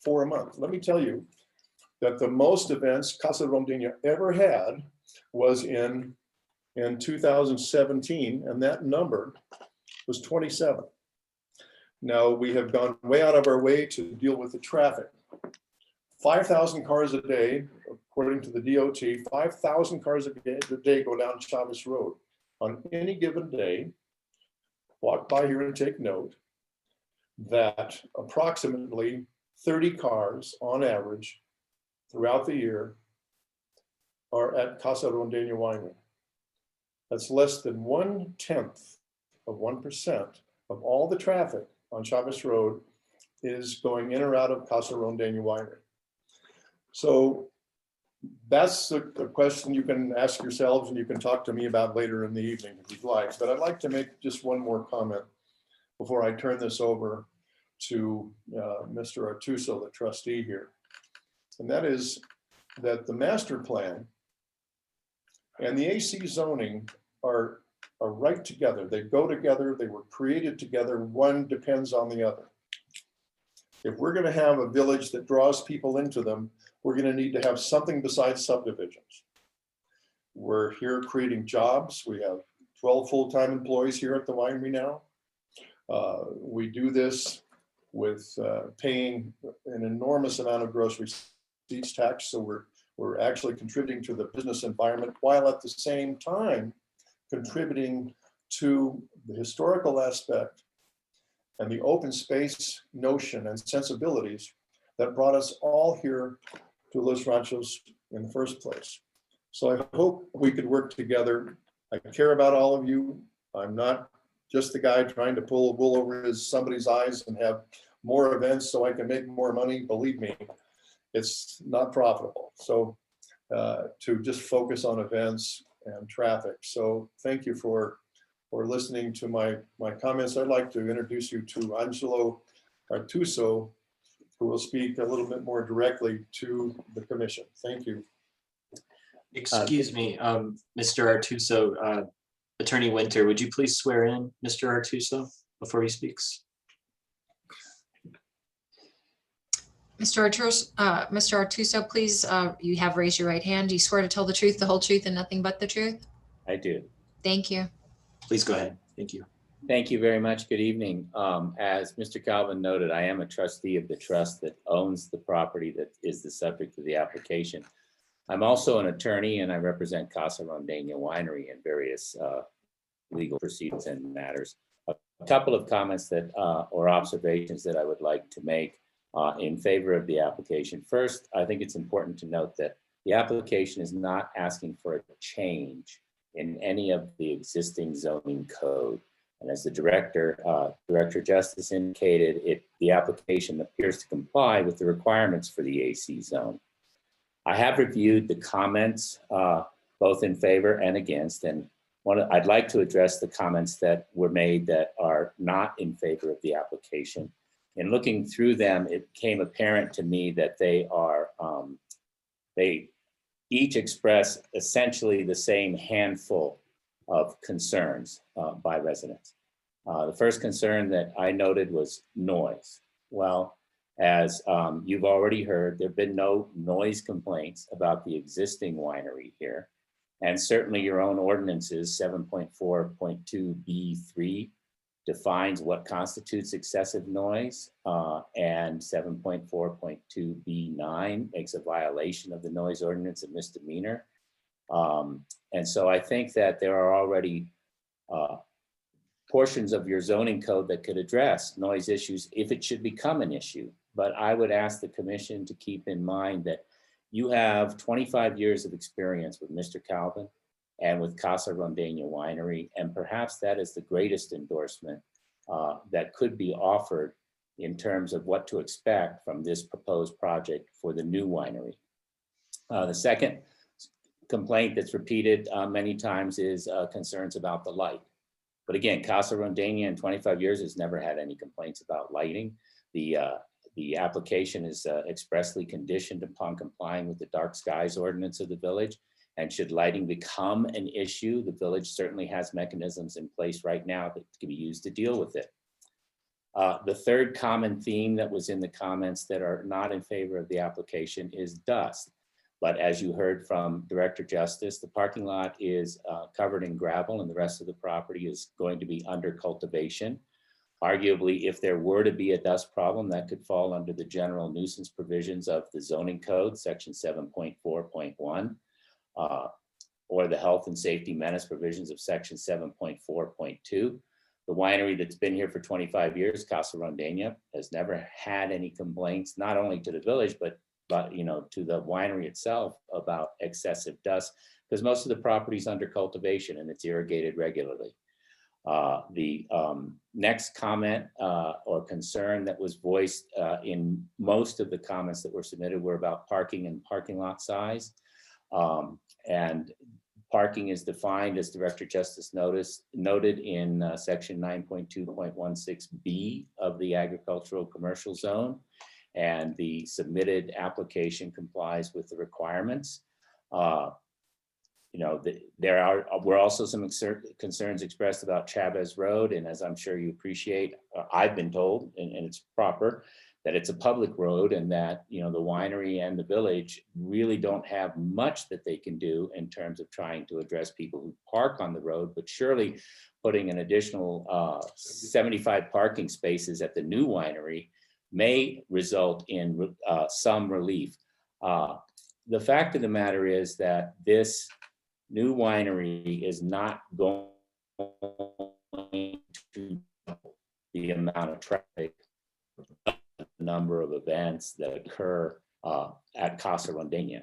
4 a month. Let me tell you that the most events Casa Rondeña ever had was in in 2017, and that number was 27. Now, we have gone way out of our way to deal with the traffic. 5,000 cars a day, according to the DOT, 5,000 cars a day go down Chavez Road. On any given day, walk by here and take note that approximately 30 cars on average throughout the year are at Casa Rondeña Winery. That's less than 0.1% of all the traffic on Chavez Road is going in or out of Casa Rondeña Winery. So that's the question you can ask yourselves, and you can talk to me about later in the evening if you'd like. But I'd like to make just one more comment before I turn this over to Mr. Artuso, the trustee here. And that is that the master plan and the AC zoning are right together. They go together. They were created together. One depends on the other. If we're going to have a village that draws people into them, we're going to need to have something besides subdivisions. We're here creating jobs. We have 12 full-time employees here at the winery now. We do this with paying an enormous amount of gross receipts tax. So we're actually contributing to the business environment while at the same time contributing to the historical aspect and the open space notion and sensibilities that brought us all here to Los Ranchos in the first place. So I hope we could work together. I care about all of you. I'm not just the guy trying to pull a wool over somebody's eyes and have more events so I can make more money. Believe me, it's not profitable. So to just focus on events and traffic. So thank you for listening to my comments. I'd like to introduce you to Angelo Artuso, who will speak a little bit more directly to the commission. Thank you. Excuse me, Mr. Artuso, Attorney Winter, would you please swear in Mr. Artuso before he speaks? Mr. Artuso, please, you have raised your right hand. Do you swear to tell the truth, the whole truth, and nothing but the truth? I do. Thank you. Please go ahead. Thank you. Thank you very much. Good evening. As Mr. Calvin noted, I am a trustee of the trust that owns the property that is the subject of the application. I'm also an attorney, and I represent Casa Rondeña Winery in various legal proceedings and matters. A couple of comments that or observations that I would like to make in favor of the application. First, I think it's important to note that the application is not asking for a change in any of the existing zoning code. And as the Director Justice indicated, the application appears to comply with the requirements for the AC zone. I have reviewed the comments both in favor and against, and I'd like to address the comments that were made that are not in favor of the application. In looking through them, it became apparent to me that they each express essentially the same handful of concerns by residents. The first concern that I noted was noise. Well, as you've already heard, there have been no noise complaints about the existing winery here. And certainly your own ordinances, 7.4.2B3 defines what constitutes excessive noise, and 7.4.2B9 makes a violation of the noise ordinance a misdemeanor. And so I think that there are already portions of your zoning code that could address noise issues if it should become an issue. But I would ask the commission to keep in mind that you have 25 years of experience with Mr. Calvin and with Casa Rondeña Winery, and perhaps that is the greatest endorsement that could be offered in terms of what to expect from this proposed project for the new winery. The second complaint that's repeated many times is concerns about the light. But again, Casa Rondeña in 25 years has never had any complaints about lighting. The application is expressly conditioned upon complying with the dark skies ordinance of the village. And should lighting become an issue, the village certainly has mechanisms in place right now that can be used to deal with it. The third common theme that was in the comments that are not in favor of the application is dust. But as you heard from Director Justice, the parking lot is covered in gravel and the rest of the property is going to be under cultivation. Arguably, if there were to be a dust problem, that could fall under the general nuisance provisions of the zoning code, section 7.4.1, or the health and safety menace provisions of section 7.4.2. The winery that's been here for 25 years, Casa Rondena, has never had any complaints, not only to the village, but to the winery itself about excessive dust, because most of the property is under cultivation and it's irrigated regularly. The next comment or concern that was voiced in most of the comments that were submitted were about parking and parking lot size. And parking is defined, as Director Justice noted in section 9.2.16B of the agricultural commercial zone. And the submitted application complies with the requirements. There were also some concerns expressed about Chavez Road, and as I'm sure you appreciate, I've been told, and it's proper, that it's a public road, and that the winery and the village really don't have much that they can do in terms of trying to address people who park on the road, but surely putting an additional 75 parking spaces at the new winery may result in some relief. The fact of the matter is that this new winery is not going to double the amount of traffic, the number of events that occur at Casa Rondena.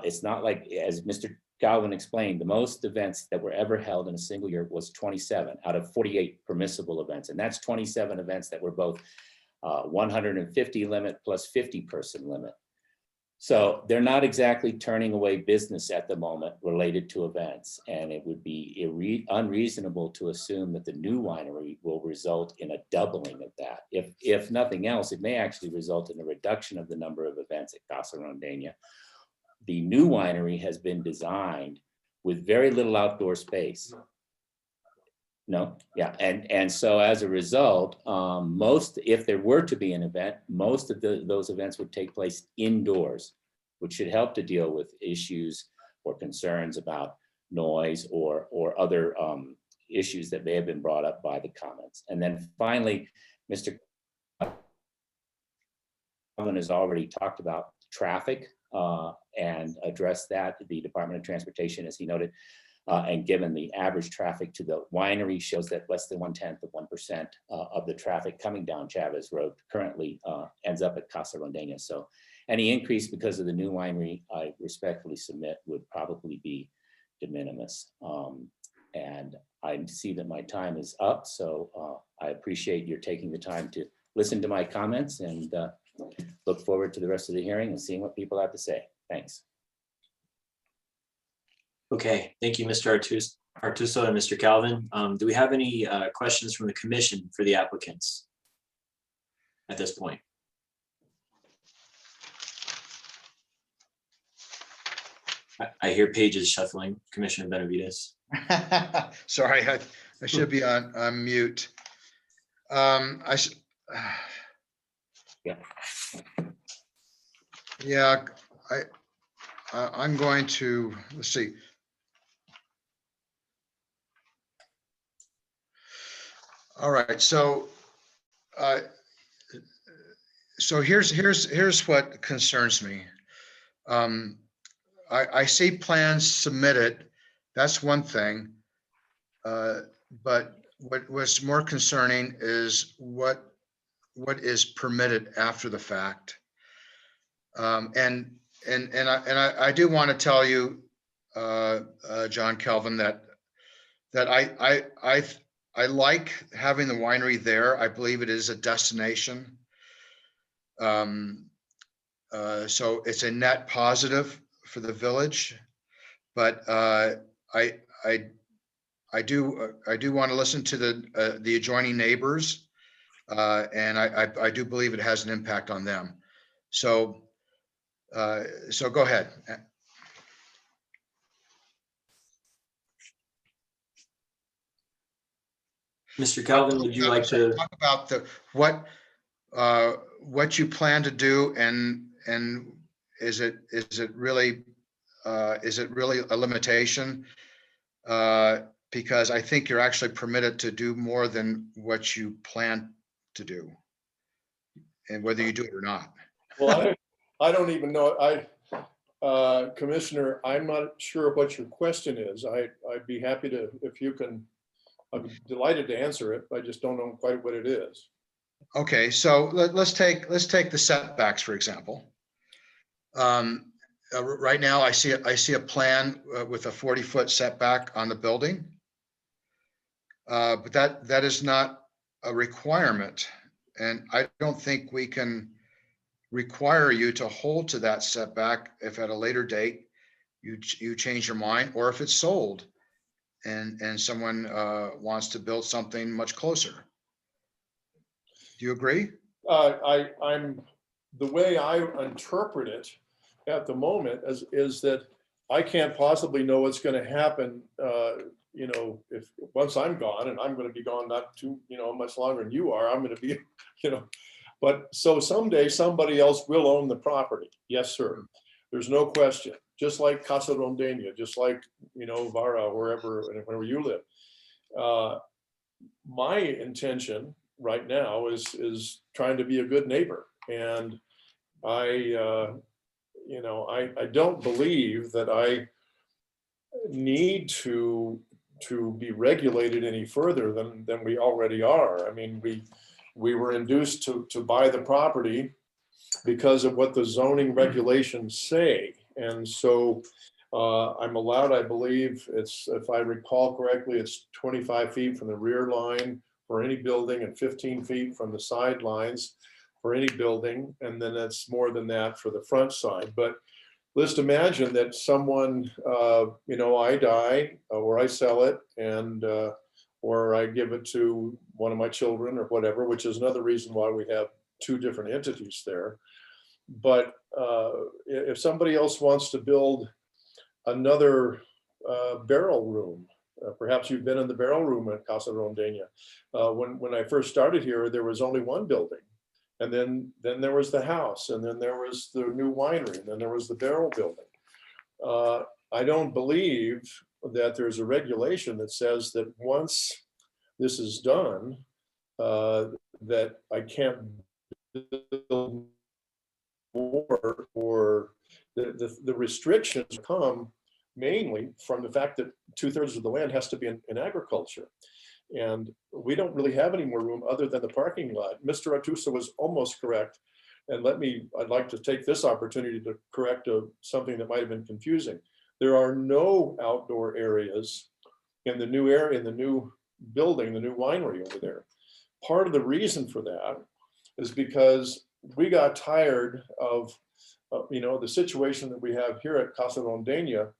It's not like, as Mr. Galvin explained, the most events that were ever held in a single year was 27 out of 48 permissible events. And that's 27 events that were both 150 limit plus 50 person limit. So they're not exactly turning away business at the moment related to events. And it would be unreasonable to assume that the new winery will result in a doubling of that. If nothing else, it may actually result in a reduction of the number of events at Casa Rondena. The new winery has been designed with very little outdoor space. No, yeah, and so as a result, if there were to be an event, most of those events would take place indoors, which should help to deal with issues or concerns about noise or other issues that may have been brought up by the comments. And then finally, Mr. Calvin has already talked about traffic and addressed that. The Department of Transportation, as he noted, and given the average traffic to the winery shows that less than 1/10 of 1% of the traffic coming down Chavez Road currently ends up at Casa Rondena. So any increase because of the new winery, I respectfully submit, would probably be de minimis. And I see that my time is up, so I appreciate your taking the time to listen to my comments, and look forward to the rest of the hearing and seeing what people have to say. Thanks. Okay, thank you, Mr. Artuso and Mr. Calvin. Do we have any questions from the commission for the applicants at this point? I hear pages shuffling, Commissioner Benavides. Sorry, I should be on mute. Yeah, I'm going to, let's see. All right, so here's what concerns me. I see plans submitted. That's one thing. But what was more concerning is what is permitted after the fact. And I do want to tell you, John Kelvin, that I like having the winery there. I believe it is a destination. So it's a net positive for the village, but I do want to listen to the adjoining neighbors, and I do believe it has an impact on them. So go ahead. Mr. Calvin, would you like to talk about what you plan to do, and is it really is it really a limitation? Because I think you're actually permitted to do more than what you plan to do. And whether you do it or not. Well, I don't even know. Commissioner, I'm not sure what your question is. I'd be happy to, if you can, I'm delighted to answer it. I just don't know quite what it is. Okay, so let's take the setbacks, for example. Right now, I see a plan with a 40-foot setback on the building. But that is not a requirement. And I don't think we can require you to hold to that setback if at a later date you change your mind, or if it's sold and someone wants to build something much closer. Do you agree? I'm the way I interpret it at the moment is that I can't possibly know what's going to happen. You know, if once I'm gone, and I'm going to be gone not too, much longer than you are, I'm going to be, but so someday somebody else will own the property. Yes, sir. There's no question. Just like Casa Rondena, just like, Vara, wherever you live. My intention right now is trying to be a good neighbor. And I don't believe that I need to be regulated any further than we already are. I mean, we were induced to buy the property because of what the zoning regulations say. And so I'm allowed, I believe it's, if I recall correctly, it's 25 feet from the rear line for any building and 15 feet from the sidelines for any building. And then it's more than that for the front side. But let's imagine that someone, I die or I sell it and, or I give it to one of my children or whatever, which is another reason why we have two different entities there. But if somebody else wants to build another barrel room, perhaps you've been in the barrel room at Casa Rondena. When I first started here, there was only one building. And then there was the house, and then there was the new winery, and then there was the barrel building. I don't believe that there's a regulation that says that once this is done, that I can't build more, or the restrictions come mainly from the fact that 2/3 of the land has to be in agriculture. And we don't really have any more room other than the parking lot. Mr. Artuso was almost correct. And I'd like to take this opportunity to correct something that might have been confusing. There are no outdoor areas in the new area, in the new building, the new winery over there. Part of the reason for that is because we got tired of, the situation that we have here at Casa Rondena.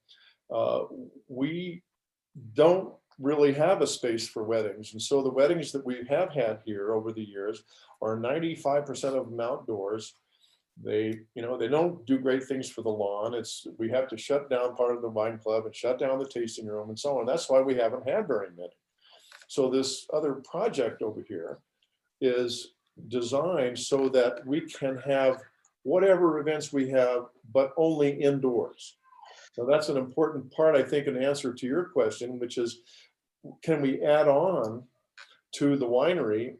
We don't really have a space for weddings. And so the weddings that we have had here over the years are 95% of them outdoors. They don't do great things for the lawn. We have to shut down part of the wine club and shut down the tasting room and so on. That's why we haven't had very many. So this other project over here is designed so that we can have whatever events we have, but only indoors. So that's an important part, I think, in answer to your question, which is, can we add on to the winery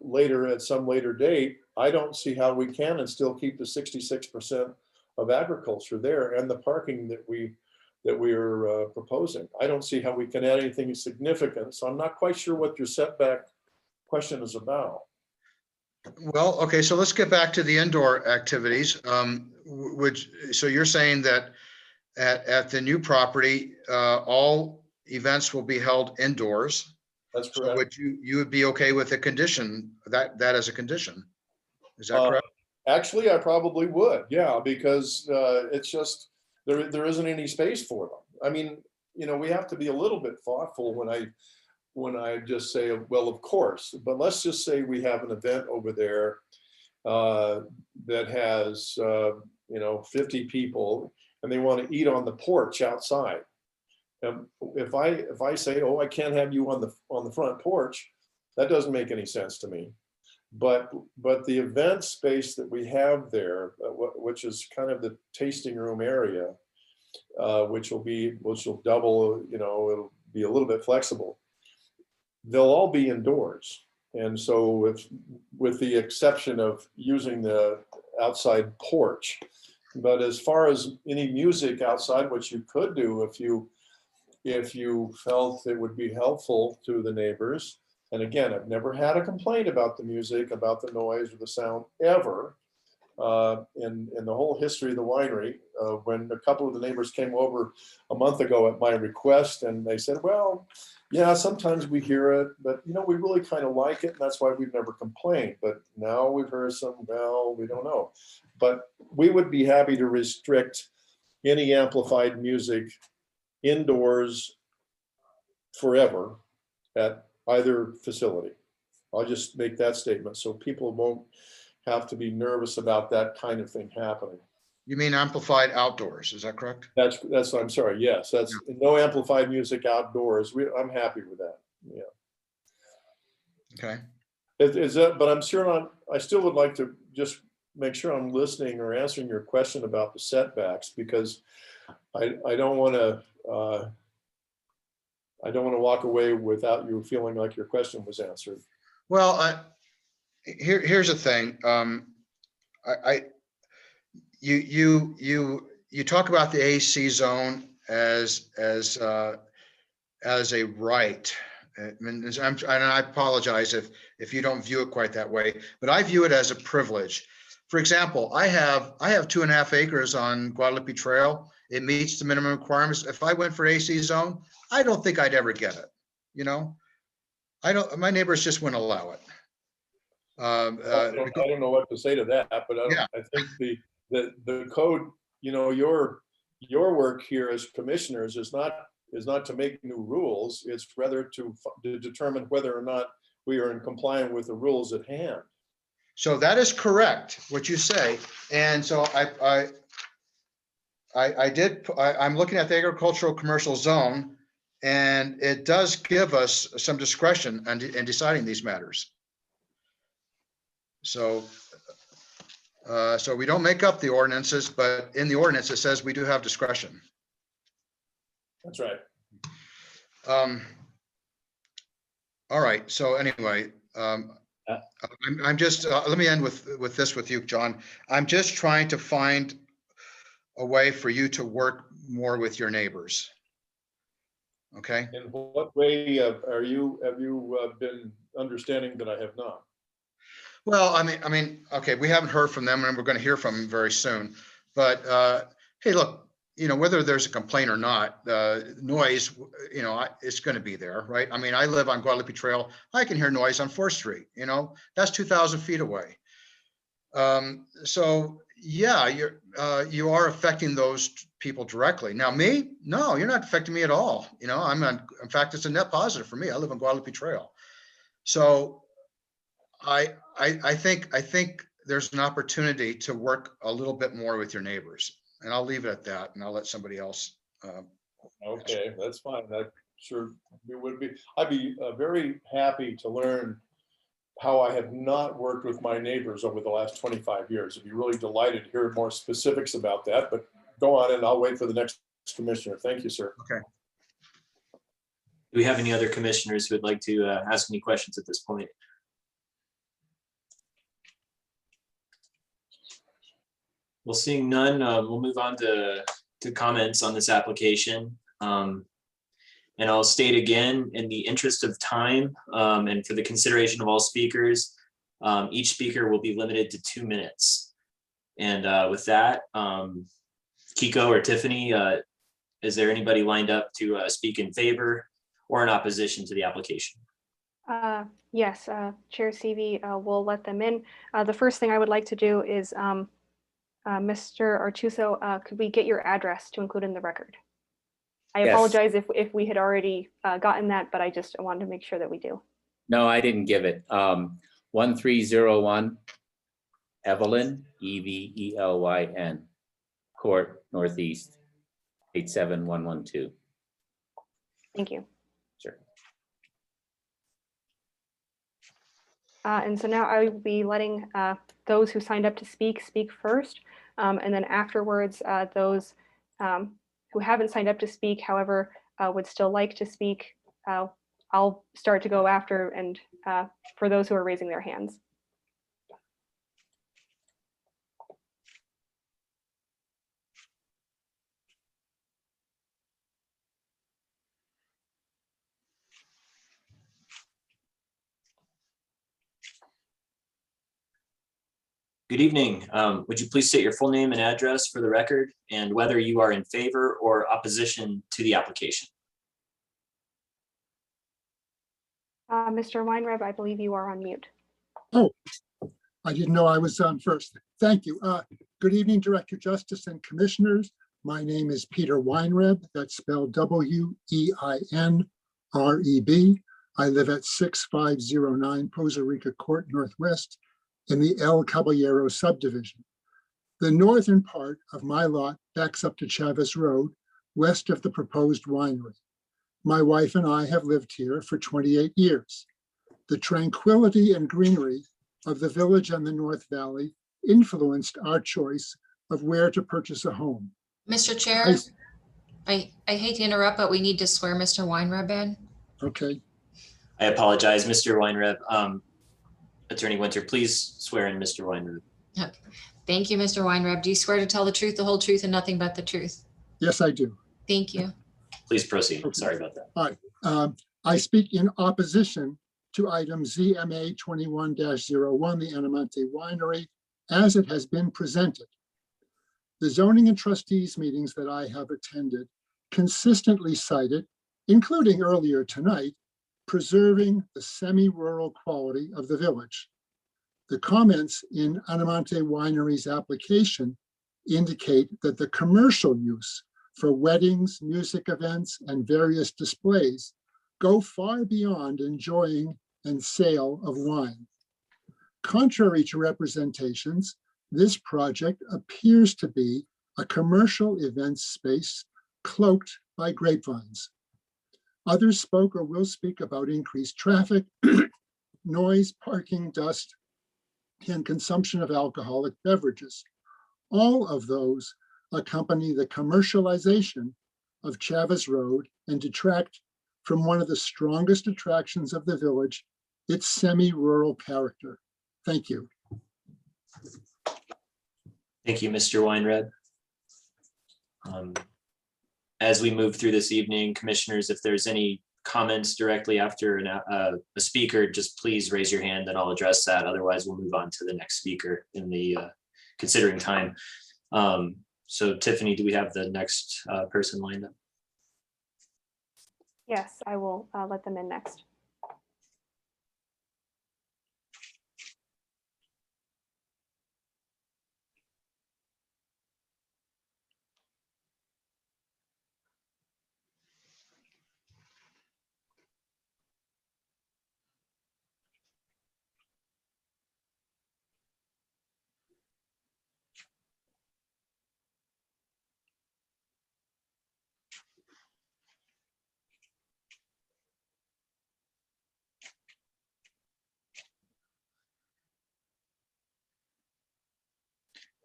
later at some later date? I don't see how we can and still keep the 66% of agriculture there and the parking that we are proposing. I don't see how we can add anything significant. So I'm not quite sure what your setback question is about. Well, okay, so let's get back to the indoor activities. So you're saying that at the new property, all events will be held indoors. That's correct. So would you would be okay with a condition, that as a condition? Is that correct? Actually, I probably would, yeah, because it's just, there isn't any space for them. I mean, we have to be a little bit thoughtful when I just say, well, of course, but let's just say we have an event over there that has, 50 people and they want to eat on the porch outside. If I say, oh, I can't have you on the front porch, that doesn't make any sense to me. But the event space that we have there, which is kind of the tasting room area, which will double, it'll be a little bit flexible. They'll all be indoors. And so with the exception of using the outside porch, but as far as any music outside, what you could do if you felt it would be helpful to the neighbors. And again, I've never had a complaint about the music, about the noise or the sound ever in the whole history of the winery. When a couple of the neighbors came over a month ago at my request, and they said, well, yeah, sometimes we hear it, but we really kind of like it, and that's why we've never complained. But now we've heard some, well, we don't know. But we would be happy to restrict any amplified music indoors forever at either facility. I'll just make that statement so people won't have to be nervous about that kind of thing happening. You mean amplified outdoors, is that correct? That's I'm sorry, yes, that's no amplified music outdoors. I'm happy with that, yeah. Okay. Is that, but I'm sure I still would like to just make sure I'm listening or answering your question about the setbacks, because I don't want to walk away without you feeling like your question was answered. Well, here's the thing. You talk about the AC zone as a right. And I apologize if you don't view it quite that way, but I view it as a privilege. For example, I have 2.5 acres on Guadalupe Trail. It meets the minimum requirements. If I went for AC zone, I don't think I'd ever get it. My neighbors just wouldn't allow it. I don't know what to say to that, but I think the code, your work here as commissioners is not to make new rules. It's rather to determine whether or not we are in compliance with the rules at hand. So that is correct, what you say. And so I'm looking at the agricultural commercial zone, and it does give us some discretion in deciding these matters. So we don't make up the ordinances, but in the ordinance, it says we do have discretion. That's right. All right. So anyway, I'm just, let me end with this with you, John. I'm just trying to find a way for you to work more with your neighbors. Okay. In what way have you been understanding that I have not? Well, I mean, okay, we haven't heard from them, and we're going to hear from them very soon. But hey, look, whether there's a complaint or not, noise, it's going to be there, right? I mean, I live on Guadalupe Trail. I can hear noise on 4th Street. That's 2,000 feet away. So yeah, you are affecting those people directly. Now, me, no, you're not affecting me at all. In fact, it's a net positive for me. I live on Guadalupe Trail. So I think there's an opportunity to work a little bit more with your neighbors, and I'll leave it at that, and I'll let somebody else. Okay, that's fine. That sure would be. I'd be very happy to learn how I have not worked with my neighbors over the last 25 years. I'd be really delighted to hear more specifics about that, but go on and I'll wait for the next commissioner. Thank you, sir. Okay. Do we have any other commissioners who would like to ask any questions at this point? Well, seeing none, we'll move on to comments on this application. And I'll state again, in the interest of time and for the consideration of all speakers, each speaker will be limited to 2 minutes. And with that, Kiko or Tiffany, is there anybody lined up to speak in favor or in opposition to the application? Yes, Chair Seavey, we'll let them in. The first thing I would like to do is, Mr. Artuso, could we get your address to include in the record? I apologize if we had already gotten that, but I just wanted to make sure that we do. No, I didn't give it. 1301 Evelyn, Evelyn, Court, Northeast, 87112. Thank you. Sure. And so now I will be letting those who signed up to speak first, and then afterwards, those who haven't signed up to speak, however, would still like to speak, I'll start to go after and for those who are raising their hands. Good evening. Would you please state your full name and address for the record and whether you are in favor or opposition to the application? Mr. Weinreb, I believe you are on mute. Oh, I didn't know I was on first. Thank you. Good evening, Director Justice and Commissioners. My name is Peter Weinreb. That's spelled W-E-I-N-R-E-B. I live at 6509 Poza Rica Court Northwest in the El Caballero subdivision. The northern part of my lot backs up to Chavez Road, west of the proposed winery. My wife and I have lived here for 28 years. The tranquility and greenery of the village and the North Valley influenced our choice of where to purchase a home. Mr. Chair, I hate to interrupt, but we need to swear Mr. Weinreb in. Okay. I apologize, Mr. Weinreb. Attorney Winter, please swear in Mr. Weinreb. Thank you, Mr. Weinreb. Do you swear to tell the truth, the whole truth, and nothing but the truth? Yes, I do. Thank you. Please proceed. Sorry about that. All right. I speak in opposition to item ZMA 21-01, the Anamonte Winery, as it has been presented. The zoning and trustees meetings that I have attended consistently cited, including earlier tonight, preserving the semi-rural quality of the village. The comments in Anamonte Winery's application indicate that the commercial use for weddings, music events, and various displays go far beyond enjoying and sale of wine. Contrary to representations, this project appears to be a commercial event space cloaked by grapevines. Others spoke or will speak about increased traffic, noise, parking, dust, and consumption of alcoholic beverages. All of those accompany the commercialization of Chavez Road and detract from one of the strongest attractions of the village, its semi-rural character. Thank you. Thank you, Mr. Weinreb. As we move through this evening, commissioners, if there's any comments directly after a speaker, just please raise your hand and I'll address that. Otherwise, we'll move on to the next speaker in the considering time. So Tiffany, do we have the next person lined up? Yes, I will let them in next.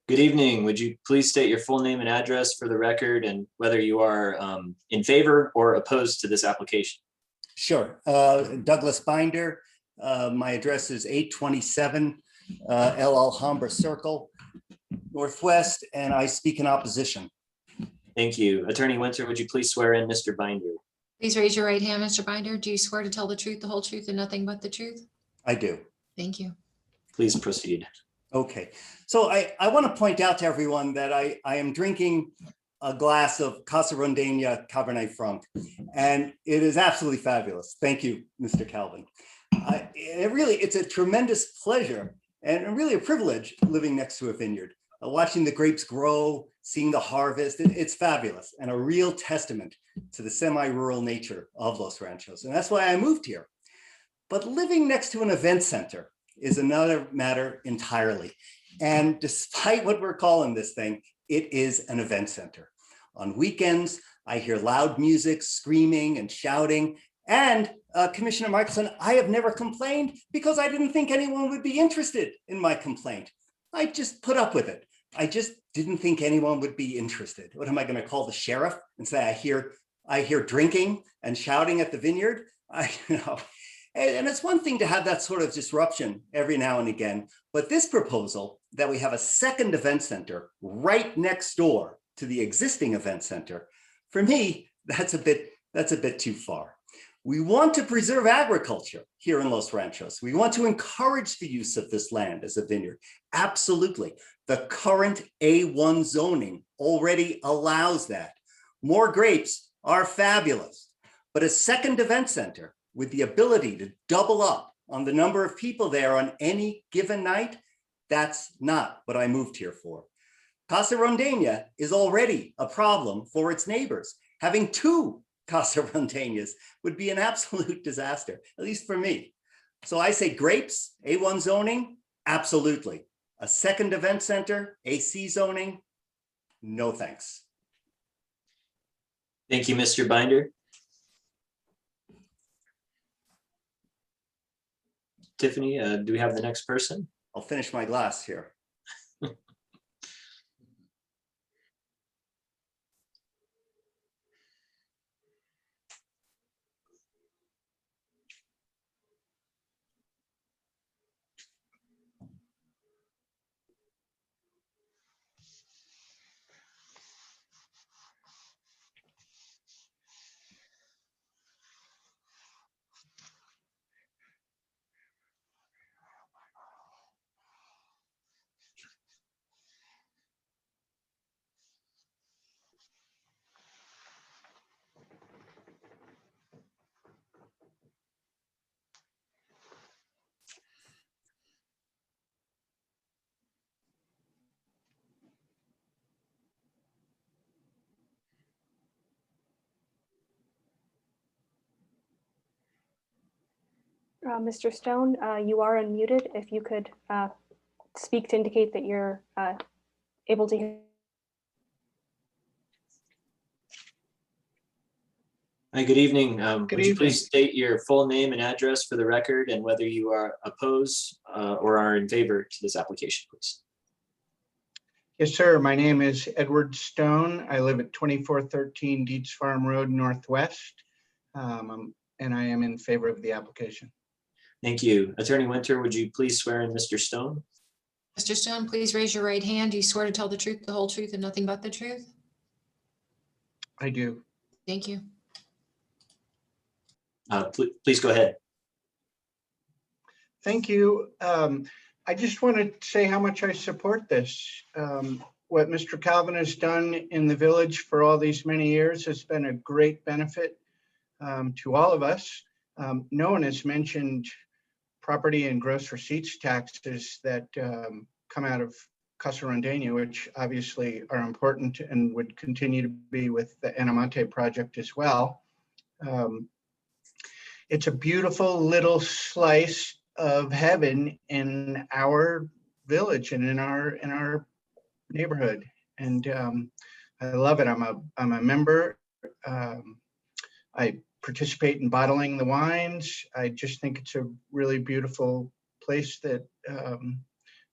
Good evening. Would you please state your full name and address for the record and whether you are in favor or opposed to this application? Sure. Douglas Binder. My address is 827 El Alhambra Circle, Northwest, and I speak in opposition. Thank you. Attorney Winter, would you please swear in Mr. Binder? Please raise your right hand, Mr. Binder. Do you swear to tell the truth, the whole truth, and nothing but the truth? I do. Thank you. Please proceed. Okay. So I want to point out to everyone that I am drinking a glass of Casa Rondena Cabernet Franc, and it is absolutely fabulous. Thank you, Mr. Calvin. It's a tremendous pleasure and really a privilege living next to a vineyard, watching the grapes grow, seeing the harvest. It's fabulous and a real testament to the semi-rural nature of Los Ranchos. And that's why I moved here. But living next to an event center is another matter entirely. And despite what we're calling this thing, it is an event center. On weekends, I hear loud music, screaming and shouting. And Commissioner Michelson, I have never complained because I didn't think anyone would be interested in my complaint. I just put up with it. I just didn't think anyone would be interested. What am I going to call the sheriff and say, I hear drinking and shouting at the vineyard? And it's one thing to have that sort of disruption every now and again, but this proposal that we have a second event center right next door to the existing event center, for me, that's a bit too far. We want to preserve agriculture here in Los Ranchos. We want to encourage the use of this land as a vineyard. Absolutely. The current A1 zoning already allows that. More grapes are fabulous, but a second event center with the ability to double up on the number of people there on any given night, that's not what I moved here for. Casa Rondeña is already a problem for its neighbors. Having two Casa Rondeñas would be an absolute disaster, at least for me. So I say grapes, A1 zoning, absolutely. A second event center, AC zoning, no thanks. Thank you, Mr. Binder. Tiffany, do we have the next person? I'll finish my glass here. Mr. Stone, you are unmuted. If you could speak to indicate that you're able to hear. Hi, good evening. Good Would you evening. please state your full name and address for the record and whether you are opposed or are in favor to this application, please? Yes, sir. My name is Edward Stone. I live at 2413 Dietz Farm Road Northwest, and I am in favor of the application. Thank you. Attorney Winter, would you please swear in Mr. Stone? Mr. Stone, please raise your right hand. Do you swear to tell the truth, the whole truth, and nothing but the truth? I do. Thank you. Please go ahead. Thank you. I just want to say how much I support this. What Mr. Calvin has done in the village for all these many years has been a great benefit to all of us. No one has mentioned property and gross receipts taxes that come out of Casa Rondeña, which obviously are important and would continue to be with the Anamonte project as well. It's a beautiful little slice of heaven in our village and in our neighborhood, and I love it. I'm a member. I participate in bottling the wines. I just think it's a really beautiful place that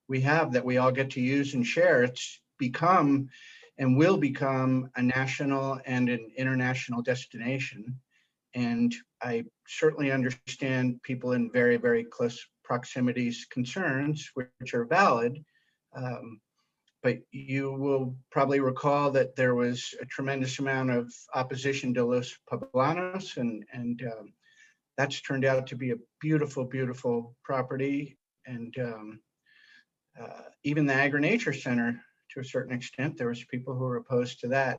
we have, that we all get to use and share. It's become and will become a national and an international destination. And I certainly understand people in very, very close proximities concerns, which are valid. But you will probably recall that there was a tremendous amount of opposition to Los Poblanos, and that's turned out to be a beautiful, beautiful property. And even the Agri-Nature Center, to a certain extent, there was people who were opposed to that.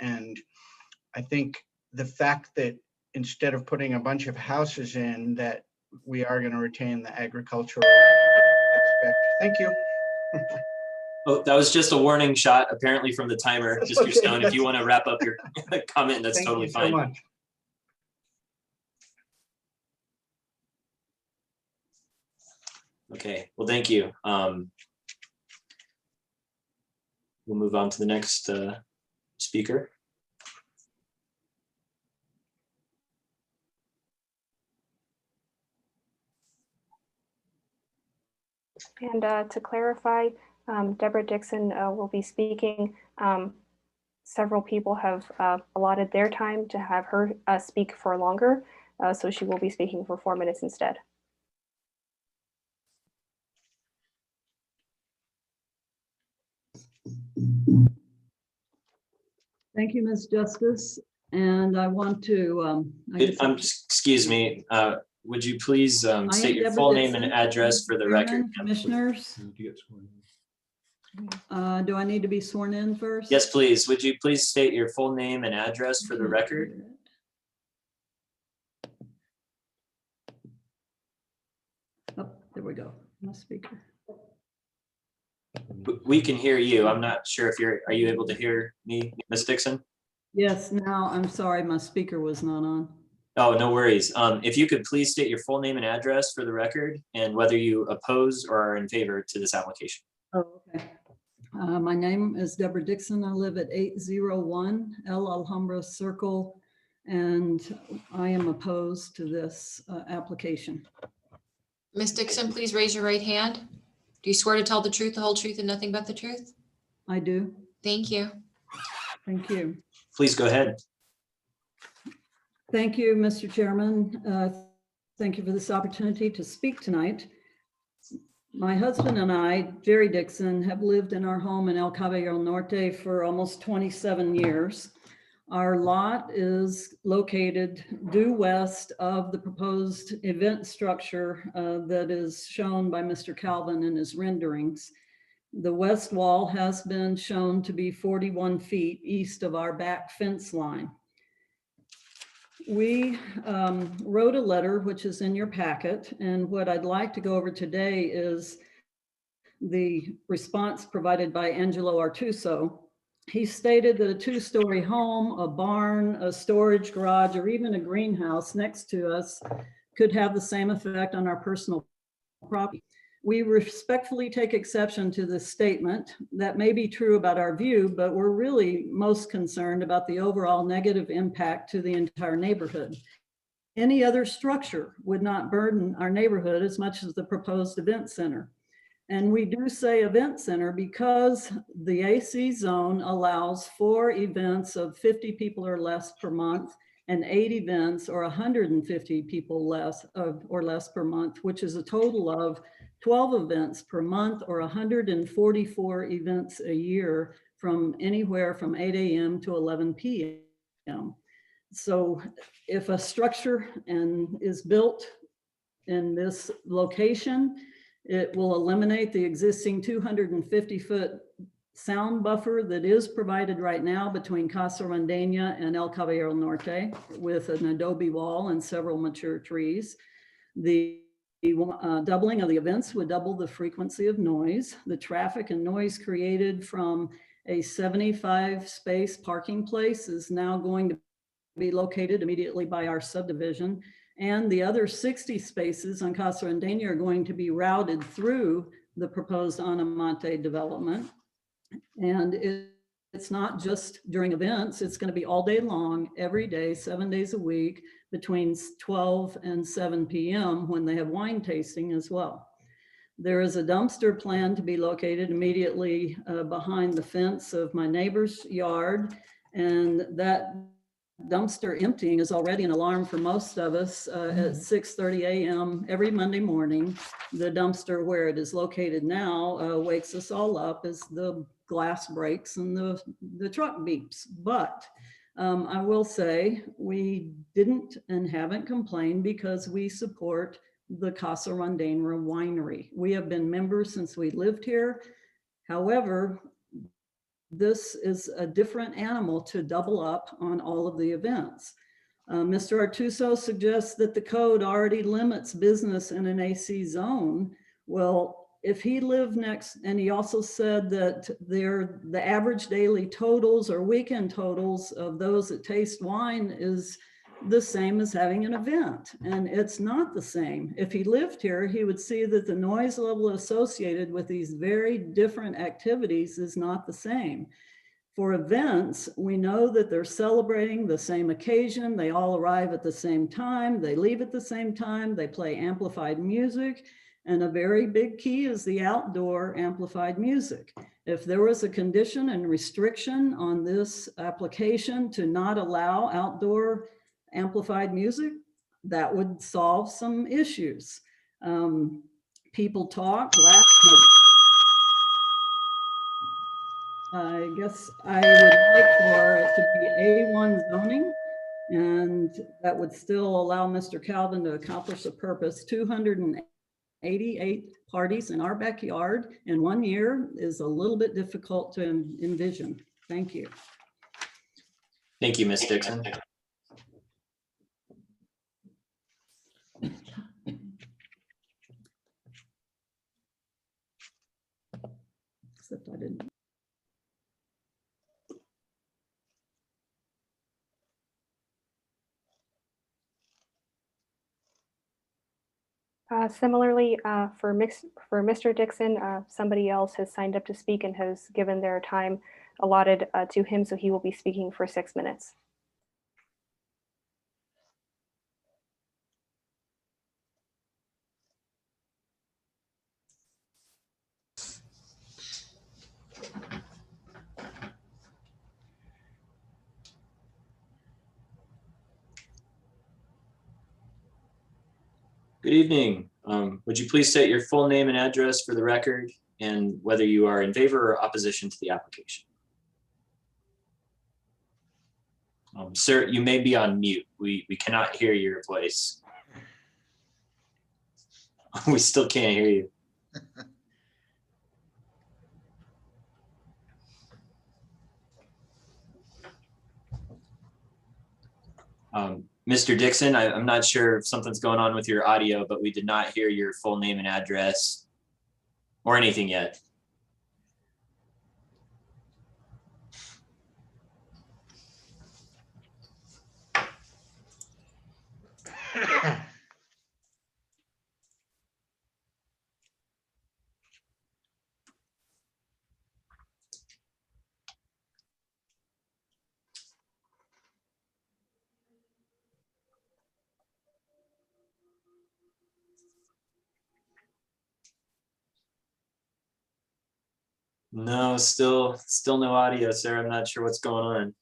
And I think the fact that instead of putting a bunch of houses in, that we are going to retain the agricultural aspect. Thank you. Oh, that was just a warning shot, apparently from the timer. That's Mr. okay. Stone, if you want to wrap up your comment, that's Thank totally you so fine. much. Okay, well, thank you. We'll move on to the next speaker. And to clarify, Deborah Dixon will be speaking. Several people have allotted their time to have her speak for longer, so she will be speaking for 4 minutes instead. Thank you, Ms. Justice. And I want to, Excuse me, would you please I am state your Deborah full name and Dixon, address for the record? Chairman, Commissioners, do I need to be sworn in first? Yes, please. Would you please state your full name and address for the record? Oh, there we go. My speaker. We can hear you. I'm not sure if are you able to hear me, Ms. Dixon? Yes, now I'm sorry, my speaker was not on. Oh, no worries. If you could please state your full name and address for the record and whether you oppose or are in favor to this application. Oh, okay. My name is Deborah Dixon. I live at 801 El Alhambra Circle, and I am opposed to this application. Ms. Dixon, please raise your right hand. Do you swear to tell the truth, the whole truth, and nothing but the truth? I do. Thank you. Thank you. Please go ahead. Thank you, Mr. Chairman. Thank you for this opportunity to speak tonight. My husband and I, Jerry Dixon, have lived in our home in El Caballero Norte for almost 27 years. Our lot is located due west of the proposed event structure that is shown by Mr. Calvin in his renderings. The west wall has been shown to be 41 feet east of our back fence line. We wrote a letter, which is in your packet, and what I'd like to go over today is the response provided by Angelo Artuso. He stated that a two-story home, a barn, a storage garage, or even a greenhouse next to us could have the same effect on our personal property. We respectfully take exception to this statement. That may be true about our view, but we're really most concerned about the overall negative impact to the entire neighborhood. Any other structure would not burden our neighborhood as much as the proposed event center. And we do say event center because the AC zone allows 4 events of 50 people or less per month and 8 events or 150 people less or less per month, which is a total of 12 events per month or 144 events a year from anywhere from 8 a.m. to 11 p.m. So if a structure is built in this location, it will eliminate the existing 250-foot sound buffer that is provided right now between Casa Randeña and El Caballero Norte with an adobe wall and several mature trees. The doubling of the events would double the frequency of noise. The traffic and noise created from a 75 space parking place is now going to be located immediately by our subdivision. And the other 60 spaces on Casa Randeña are going to be routed through the proposed Anamonte development. And it's not just during events, it's going to be all day long, every day, 7 days a week, between 12 and 7 p.m. when they have wine tasting as well. There is a dumpster planned to be located immediately behind the fence of my neighbor's yard, and that dumpster emptying is already an alarm for most of us. At 6:30 a.m. every Monday morning, the dumpster where it is located now wakes us all up as the glass breaks and the truck beeps. But I will say we didn't and haven't complained because we support the Casa Randeña winery. We have been members since we lived here. However, this is a different animal to double up on all of the events. Mr. Artuso suggests that the code already limits business in an AC zone. Well, if he lived next, and he also said that the average daily totals or weekend totals of those that taste wine is the same as having an event, and it's not the same. If he lived here, he would see that the noise level associated with these very different activities is not the same. For events, we know that they're celebrating the same occasion, they all arrive at the same time, they leave at the same time, they play amplified music, And a very big key is the outdoor amplified music. If there was a condition and restriction on this application to not allow outdoor amplified music, that would solve some issues. People talk, laugh. I guess I would like for it to be A1 zoning, and that would still allow Mr. Calvin to accomplish the purpose. 288 parties in our backyard in 1 year is a little bit difficult to envision. Thank you. Thank you, Ms. Dixon. Except I didn't. Similarly, for Mr. Dixon, somebody else has signed up to speak and has given their time allotted to him, so he will be speaking for 6 minutes. Good evening. Would you please state your full name and address for the record and whether you are in favor or opposition to the application? Sir, you may be on mute. We cannot hear your voice. We still can't hear you. Mr. Dixon, I'm not sure if something's going on with your audio, but we did not hear your full name and address or anything yet. No, still no audio, sir. I'm not sure what's going on.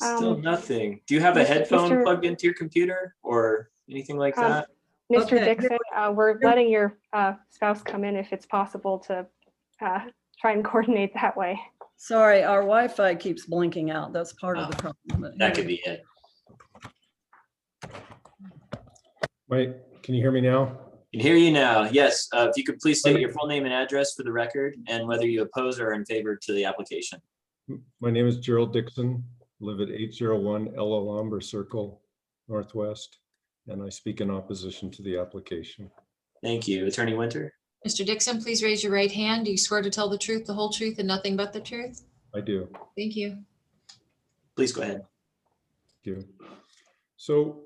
Still nothing. Do you have a headphone plugged into your computer or anything like that? Mr. Okay. Dixon, we're letting your spouse come in if it's possible to try and coordinate that way. Sorry, our Wi-Fi keeps blinking out. That's part of the problem. but That could be it. Wait, can you hear me now? Can hear you now. Yes. If you could please state your full name and address for the record and whether you oppose or are in favor to the application. My name is Gerald Dixon, live at 801 Ella Lomber Circle, Northwest, and I speak in opposition to the application. Thank you. Attorney Winter? Mr. Dixon, please raise your right hand. Do you swear to tell the truth, the whole truth, and nothing but the truth? I do. Thank you. Please go ahead. Thank you. So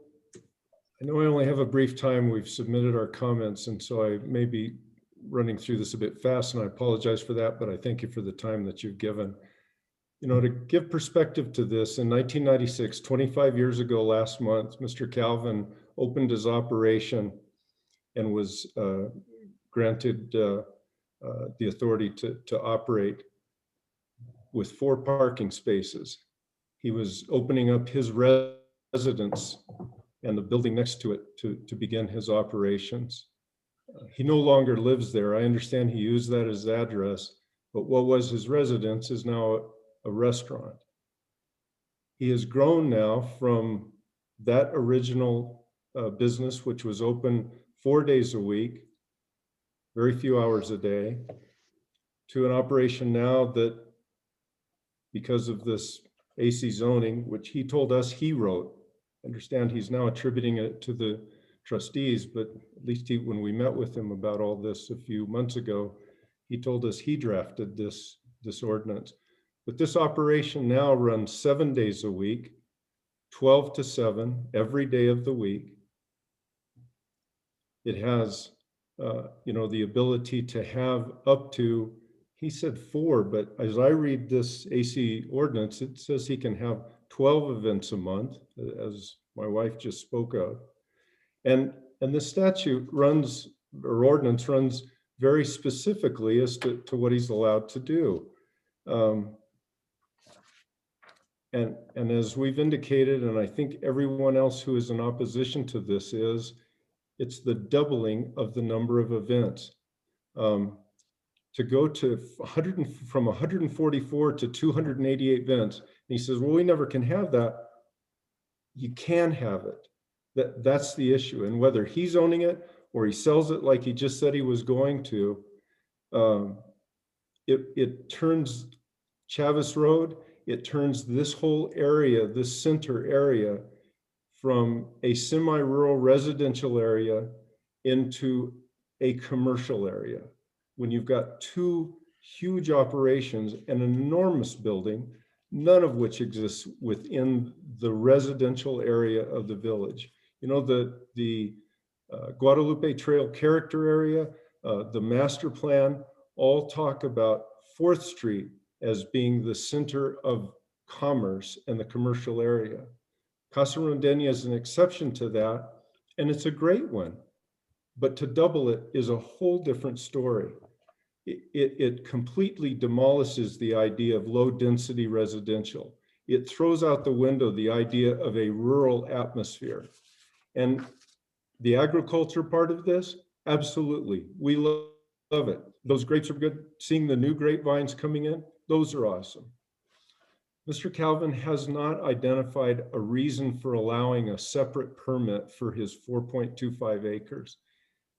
I know I only have a brief time. We've submitted our comments, and so I may be running through this a bit fast, and I apologize for that, but I thank you for the time that you've given. You know, to give perspective to this, in 1996, 25 years ago last month, Mr. Calvin opened his operation and was granted the authority to operate with 4 parking spaces. He was opening up his residence and the building next to it to begin his operations. He no longer lives there. I understand he used that as address, but what was his residence is now a restaurant. He has grown now from that original business, which was open 4 days a week, very few hours a day, to an operation now that, because of this AC zoning, which he told us he wrote, I understand he's now attributing it to the trustees, but at least when we met with him about all this a few months ago, He told us he drafted this ordinance. But this operation now runs 7 days a week, 12 to 7, every day of the week. It has, the ability to have up to, he said 4, but as I read this AC ordinance, it says he can have 12 events a month, as my wife just spoke of. And the statute runs, or ordinance runs very specifically as to what he's allowed to do. And as we've indicated, and I think everyone else who is in opposition to this it's the doubling of the number of events. To go to from 144 to 288 events. And he says, well, we never can have that. You can have it. That's the issue. And whether he's owning it or he sells it like he just said he was going to, it turns Chavis Road, it turns this whole area, this center area, from a semi-rural residential area into a commercial area. When you've got 2 huge operations and an enormous building, none of which exists within the residential area of the village. You know, the Guadalupe Trail character area, the master plan, all talk about 4th Street as being the center of commerce and the commercial area. Casa Rondena is an exception to that, and it's a great one. But to double it is a whole different story. It completely demolishes the idea of low density residential. It throws out the window the idea of a rural atmosphere. And the agriculture part of this, absolutely, we love it. Those grapes are good. Seeing the new grapevines coming in, those are awesome. Mr. Calvin has not identified a reason for allowing a separate permit for his 4.25 acres.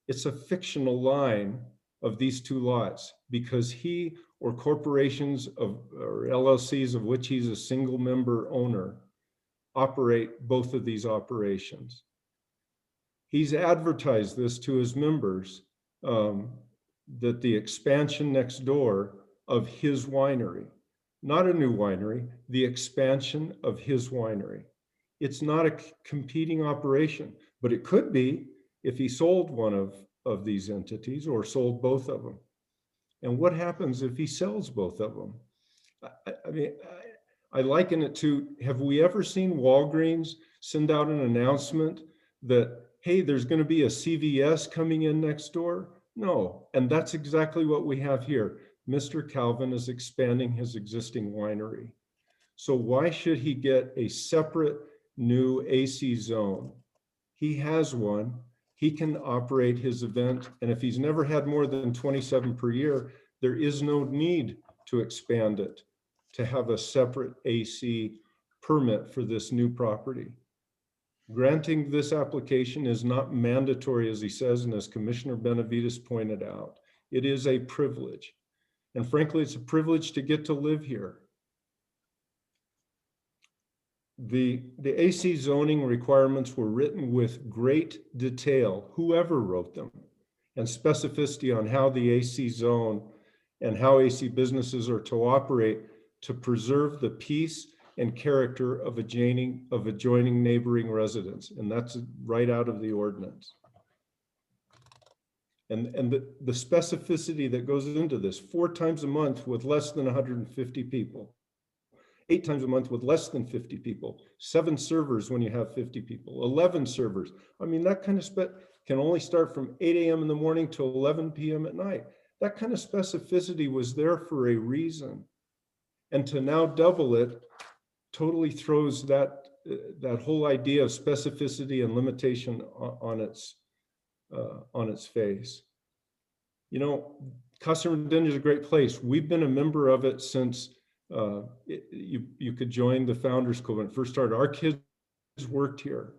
It's a fictional line of these 2 lots because he or corporations or LLCs of which he's a single member owner operate both of these operations. He's advertised this to his members that the expansion next door of his winery, not a new winery, the expansion of his winery. It's not a competing operation, but it could be if he sold one of these entities or sold both of them. And what happens if he sells both of them? I mean, I liken it to, have we ever seen Walgreens send out an announcement that, hey, there's going to be a CVS coming in next door? No, and that's exactly what we have here. Mr. Calvin is expanding his existing winery. So why should he get a separate new AC zone? He has one. He can operate his event. And if he's never had more than 27 per year, there is no need to expand it to have a separate AC permit for this new property. Granting this application is not mandatory, as he says, and as Commissioner Benavides pointed out. It is a privilege. And frankly, it's a privilege to get to live here. The AC zoning requirements were written with great detail, whoever wrote them, and specificity on how the AC zone and how AC businesses are to operate to preserve the peace and character of adjoining neighboring residents. And that's right out of the ordinance. And the specificity that goes into this, 4 times a month with less than 150 people, 8 times a month with less than 50 people, 7 servers when you have 50 people, 11 servers. I mean, that kind of can only start from 8 a.m. in the morning to 11 p.m. at night. That kind of specificity was there for a reason. And to now double it totally throws that whole idea of specificity and limitation on its face. You know, Casa Rondena is a great place. We've been a member of it since you could join the Founders Club when it first started. Our kids worked here.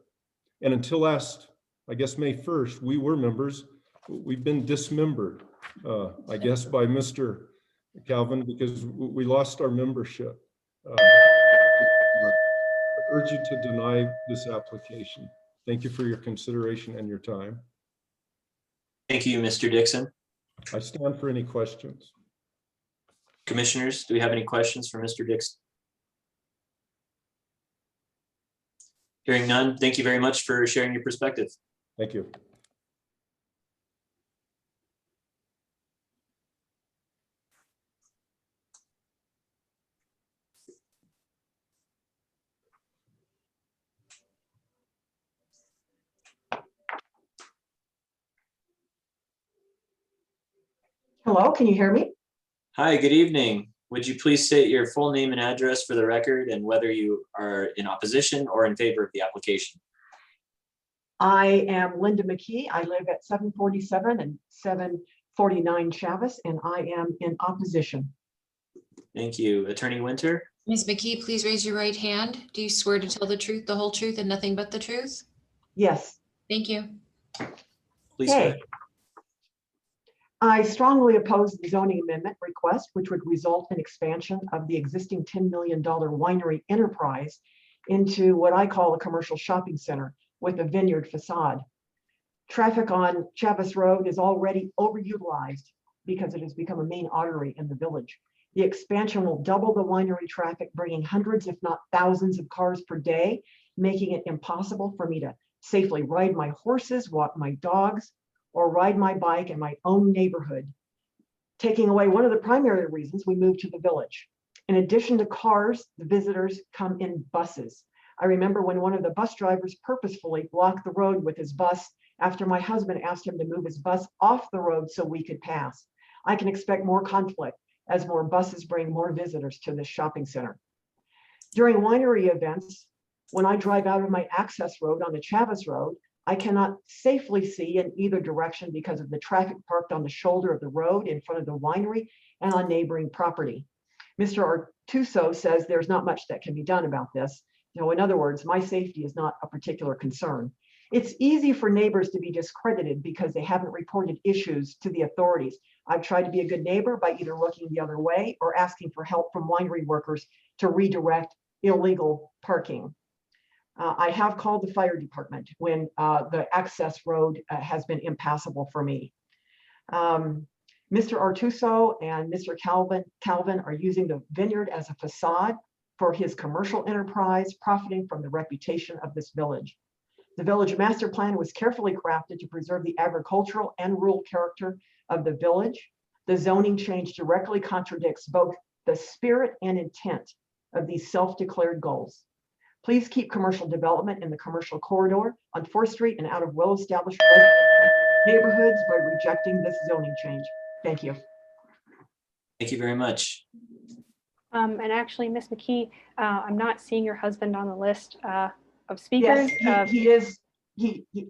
And until last, I guess, May 1st, we were members. We've been dismembered, I guess, by Mr. Calvin because we lost our membership. I urge you to deny this application. Thank you for your consideration and your time. Thank you, Mr. Dixon. I stand for any questions. Commissioners, do we have any questions for Mr. Dixon? Hearing none, thank you very much for sharing your perspective. Thank you. Hello, can you hear me? Hi, good evening. Would you please state your full name and address for the record and whether you are in opposition or in favor of the application? I am Linda McKee. I live at 747 and 749 Chavis, and I am in opposition. Thank you. Attorney Winter? Ms. McKee, please raise your right hand. Do you swear to tell the truth, the whole truth, and nothing but the truth? Yes. Thank you. Please go Okay. ahead. I strongly oppose the zoning amendment request, which would result in expansion of the existing $10 million winery enterprise into what I call a commercial shopping center with a vineyard facade. Traffic on Chavis Road is already overutilized because it has become a main artery in the village. The expansion will double the winery traffic, bringing hundreds, if not thousands of cars per day, making it impossible for me to safely ride my horses, walk my dogs, or ride my bike in my own neighborhood, taking away one of the primary reasons we moved to the village. In addition to cars, the visitors come in buses. I remember when one of the bus drivers purposefully blocked the road with his bus after my husband asked him to move his bus off the road so we could pass. I can expect more conflict as more buses bring more visitors to this shopping center. During winery events, when I drive out of my access road on the Chavis Road, I cannot safely see in either direction because of the traffic parked on the shoulder of the road in front of the winery and on neighboring property. Mr. Artuso says there's not much that can be done about this. In other words, my safety is not a particular concern. It's easy for neighbors to be discredited because they haven't reported issues to the authorities. I've tried to be a good neighbor by either looking the other way or asking for help from winery workers to redirect illegal parking. I have called the fire department when the access road has been impassable for me. Mr. Artuso and Mr. Calvin are using the vineyard as a facade for his commercial enterprise, profiting from the reputation of this village. The village master plan was carefully crafted to preserve the agricultural and rural character of the village. The zoning change directly contradicts both the spirit and intent of these self-declared goals. Please keep commercial development in the commercial corridor on 4th Street and out of well-established neighborhoods by rejecting this zoning change. Thank you. Thank you very much. And actually, Ms. McKee, I'm not seeing your husband on the list of speakers. Yes, he is.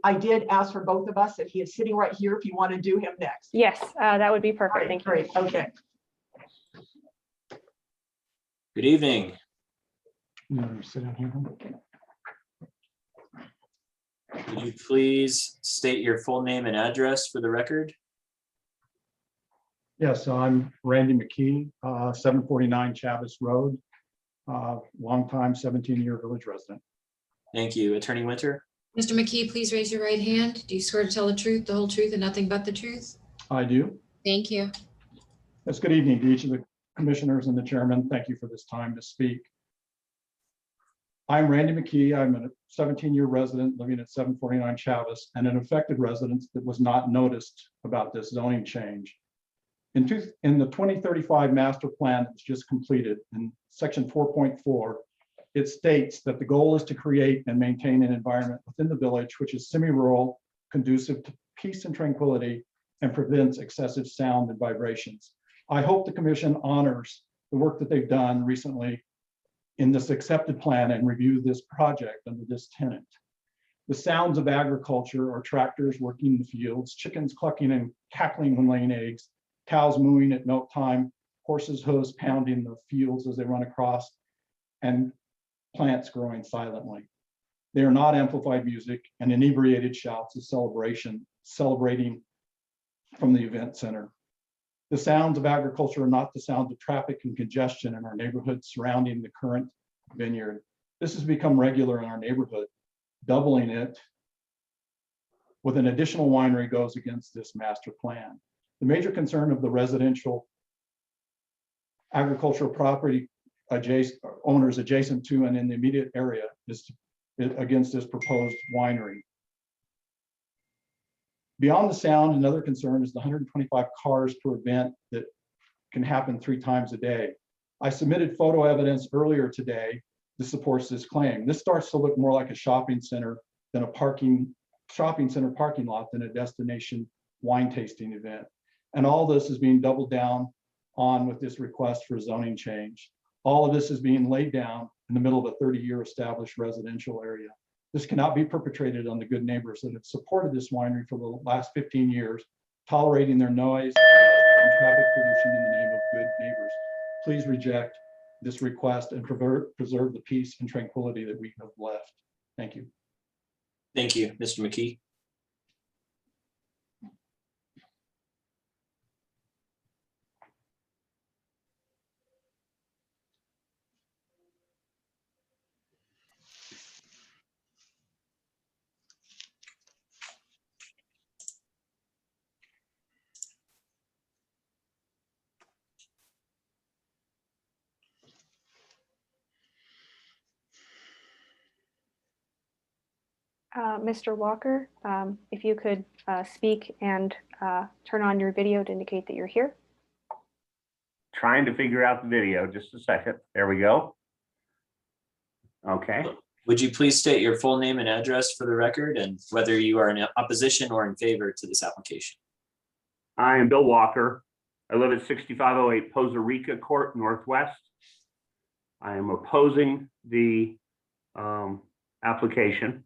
I did ask for both of us, and he is sitting right here if you want to do him next. Yes, that would be perfect. Right, thank you. great. Okay. Good evening. Sit down here. Would you please state your full name and address for the record? Yes, I'm Randy McKee, 749 Chavis Road, longtime 17-year village resident. Thank you. Attorney Winter? Mr. McKee, please raise your right hand. Do you swear to tell the truth, the whole truth, and nothing but the truth? I do. Thank you. Yes, good evening to each of the commissioners and the chairman. Thank you for this time to speak. I'm Randy McKee. I'm a 17-year resident living at 749 Chavis and an affected resident that was not noticed about this zoning change. In the 2035 master plan that was just completed in section 4.4, it states that the goal is to create and maintain an environment within the village which is semi-rural, conducive to peace and tranquility, and prevents excessive sound and vibrations. I hope the commission honors the work that they've done recently in this accepted plan and review this project under this tenant. The sounds of agriculture are tractors working in the fields, chickens clucking and cackling when laying eggs, cows mooing at milk time, horses' hooves pounding the fields as they run across, and plants growing silently. They are not amplified music and inebriated shouts of celebrating from the event center. The sounds of agriculture are not the sounds of traffic and congestion in our neighborhood surrounding the current vineyard. This has become regular in our neighborhood. Doubling it with an additional winery goes against this master plan. The major concern of the residential agricultural property owners adjacent to and in the immediate area is against this proposed winery. Beyond the sound, another concern is the 125 cars per event that can happen 3 times a day. I submitted photo evidence earlier today that supports this claim. This starts to look more like a shopping center than a shopping center parking lot than a destination wine tasting event. And all this is being doubled down on with this request for zoning change. All of this is being laid down in the middle of a 30-year established residential area. This cannot be perpetrated on the good neighbors that have supported this winery for the last 15 years, tolerating their noise and traffic pollution in the name of good neighbors. Please reject this request and preserve the peace and tranquility that we have left. Thank you. Thank you, Mr. McKee. Mr. Walker, if you could speak and turn on your video to indicate that you're here. Trying to figure out the video, just a second. There we go. Okay. Would you please state your full name and address for the record and whether you are in opposition or in favor to this application? I am Bill Walker. I live at 6508 Poza Rica Court Northwest. I am opposing the application.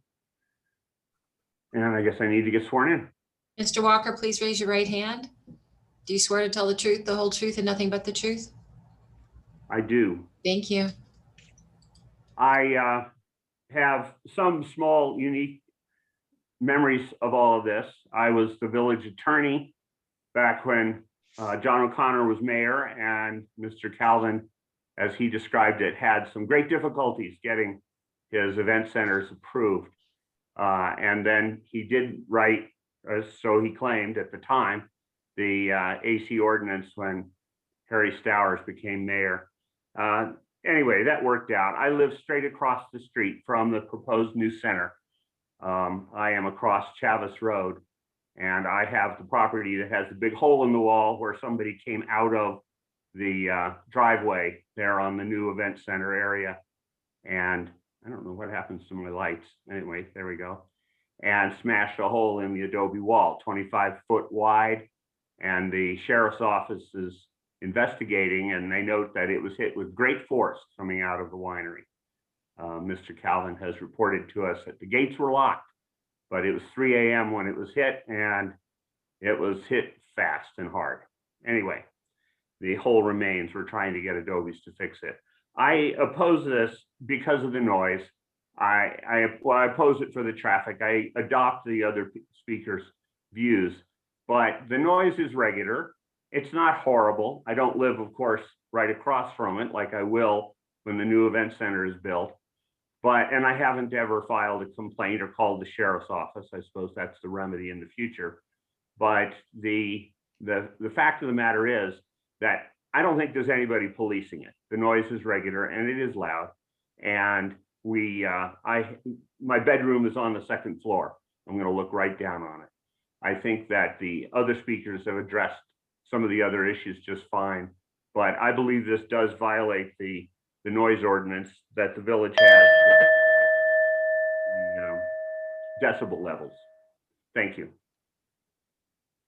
And I guess I need to get sworn in. Mr. Walker, please raise your right hand. Do you swear to tell the truth, the whole truth, and nothing but the truth? I do. Thank you. I have some small unique memories of all of this. I was the village attorney back when John O'Connor was mayor, and Mr. Calvin, as he described it, had some great difficulties getting his event centers approved. And then he did write, so he claimed at the time, the AC ordinance when Harry Stowers became mayor. Anyway, that worked out. I live straight across the street from the proposed new center. I am across Chavis Road, and I have the property that has the big hole in the wall where somebody came out of the driveway there on the new event center area. And I don't know what happens to my lights. Anyway, there we go. And smashed a hole in the adobe wall, 25-foot wide. And the sheriff's office is investigating, and they note that it was hit with great force coming out of the winery. Mr. Calvin has reported to us that the gates were locked, but it was 3 a.m. when it was hit, and it was hit fast and hard. Anyway, the hole remains. We're trying to get Adobes to fix it. I oppose this because of the noise. I oppose it for the traffic. I adopt the other speakers' views, but the noise is regular. It's not horrible. I don't live, of course, right across from it like I will when the new event center is built. And I haven't ever filed a complaint or called the sheriff's office. I suppose that's the remedy in the future. But the fact of the matter is that I don't think there's anybody policing it. The noise is regular and it is loud. And my bedroom is on the second floor. I'm going to look right down on it. I think that the other speakers have addressed some of the other issues just fine, but I believe this does violate the noise ordinance that the village has, decibel levels. Thank you.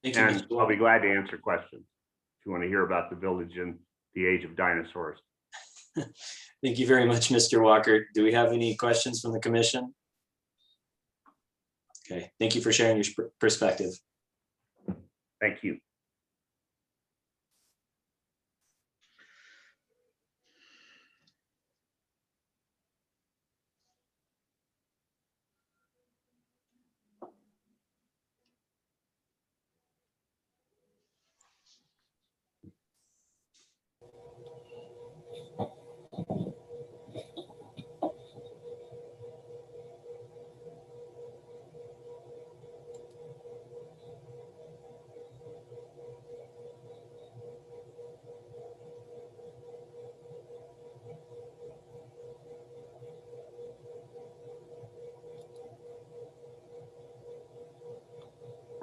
Thank you, And I'll be glad to answer questions if you want to hear about the village and the age of dinosaurs. Thank you very much, Mr. Walker. Do we have any questions from the commission? Okay, thank you for sharing your perspective. Thank you.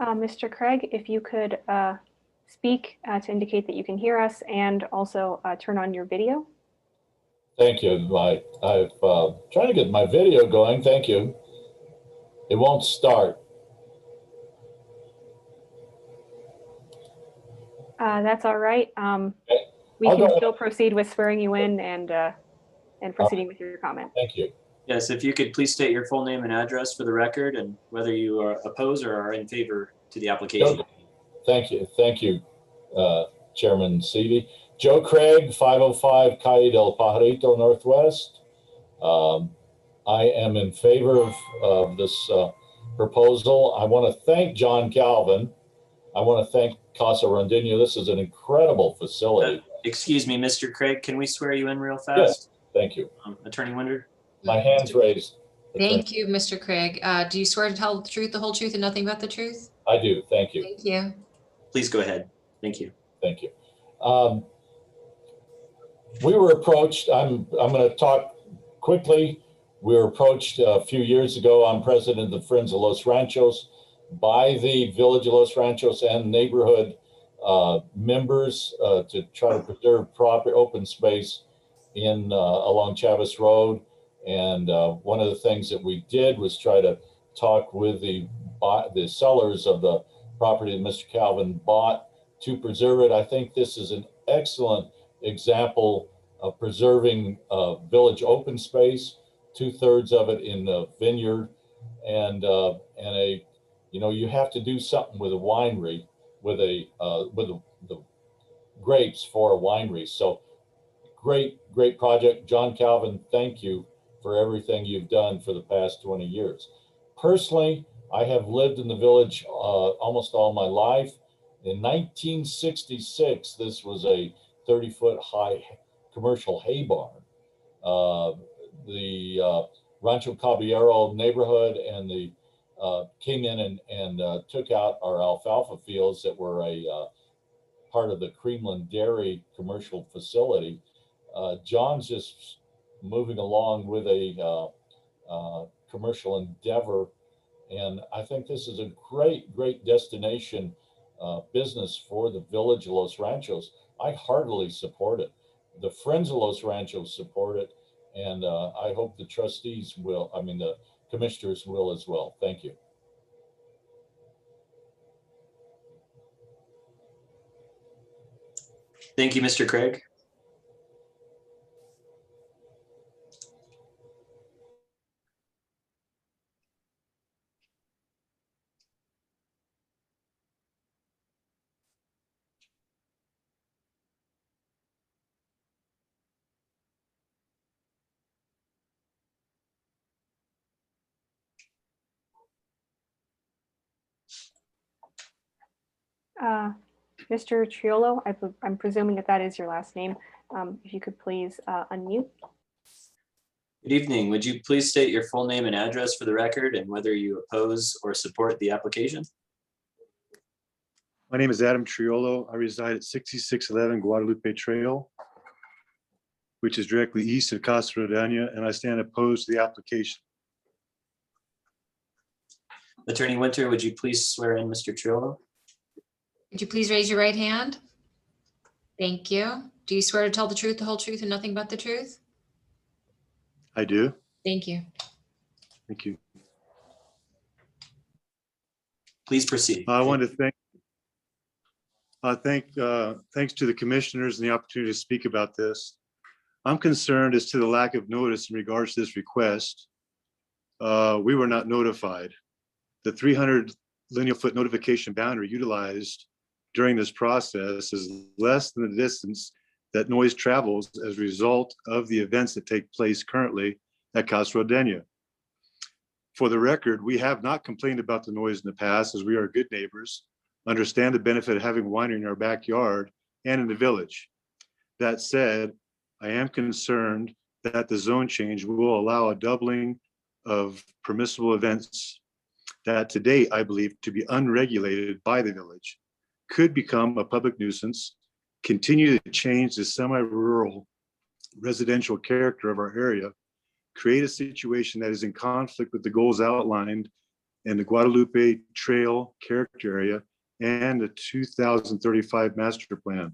Mr. Craig, if you could speak to indicate that you can hear us and also turn on your video. Thank you. I've trying to get my video going. Thank you. It won't start. That's all right. We I'll can go still proceed with swearing you in and proceeding with your comment. Thank you. Yes, if you could please state your full name and address for the record and whether you are oppose or are in favor to the application. Thank you. Thank you, Chairman Seavey. Joe Craig, 505 Calle del Pajarito Northwest. I am in favor of this proposal. I want to thank John Calvin. I want to thank Casa Rondino. This is an incredible facility. Excuse me, Mr. Craig, can we swear you in real fast? Yes, thank you. Attorney Winder? My hand's raised. Thank you, Mr. Craig. Do you swear to tell the truth, the whole truth, and nothing but the truth? I do. Thank you. Thank you. Please go ahead. Thank you. Thank you. We were approached, I'm going to talk quickly. We were approached a few years ago. I'm president of the Friends of Los Ranchos by the Village of Los Ranchos and neighborhood members to try to preserve proper open space in along Chavez Road. And one of the things that we did was try to talk with the sellers of the property that Mr. Calvin bought to preserve it. I think this is an excellent example of preserving village open space, 2/3 of it in the vineyard, and a, you know, you have to do something with a winery, with the grapes for a winery. So great project. John Calvin, thank you for everything you've done for the past 20 years. Personally, I have lived in the village almost all my life. In 1966, this was a 30-foot high commercial hay barn. The Rancho Caballero neighborhood and the came in and took out our alfalfa fields that were a part of the Creamland Dairy commercial facility. John's just moving along with a commercial endeavor. And I think this is a great destination business for the Village of Los Ranchos. I heartily support it. The Friends of Los Ranchos support it. And I hope the trustees will, the commissioners will as well. Thank you. Thank you, Mr. Craig. Mr. Triolo, I'm presuming that is your last name. If you could please unmute. Good evening. Would you please state your full name and address for the record and whether you oppose or support the application? My name is Adam Triolo. I reside at 6611 Guadalupe Trail, which is directly east of Casa Rodania, and I stand opposed to the application. Attorney Winter, would you please swear in Mr. Triolo? Would you please raise your right hand? Thank you. Do you swear to tell the truth, the whole truth, and nothing but the truth? I do. Thank you. Thank you. Please proceed. I want to thanks to the commissioners and the opportunity to speak about this. I'm concerned as to the lack of notice in regards to this request. We were not notified. The 300 linear foot notification boundary utilized during this process is less than the distance that noise travels as a result of the events that take place currently at Casa Rodania. For the record, we have not complained about the noise in the past, as we are good neighbors, understand the benefit of having winery in our backyard and in the village. That said, I am concerned that the zone change will allow a doubling of permissible events that to date, I believe, to be unregulated by the village, could become a public nuisance, continue to change the semi-rural residential character of our area, create a situation that is in conflict with the goals outlined and the Guadalupe Trail Character Area and the 2035 Master Plan.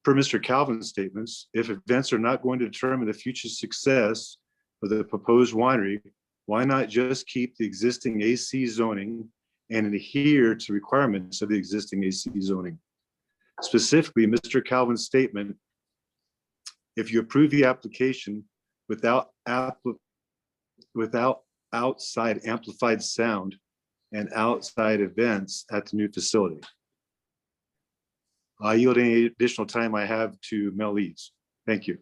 Per Mr. Calvin's statements, if events are not going to determine the future success of the proposed winery, why not just keep the existing AC zoning and adhere to requirements of the existing AC zoning? Specifically, Mr. Calvin's statement, if you approve the application without outside amplified sound and outside events at the new facility. I yield any additional time I have to Mel Leeds. Thank you.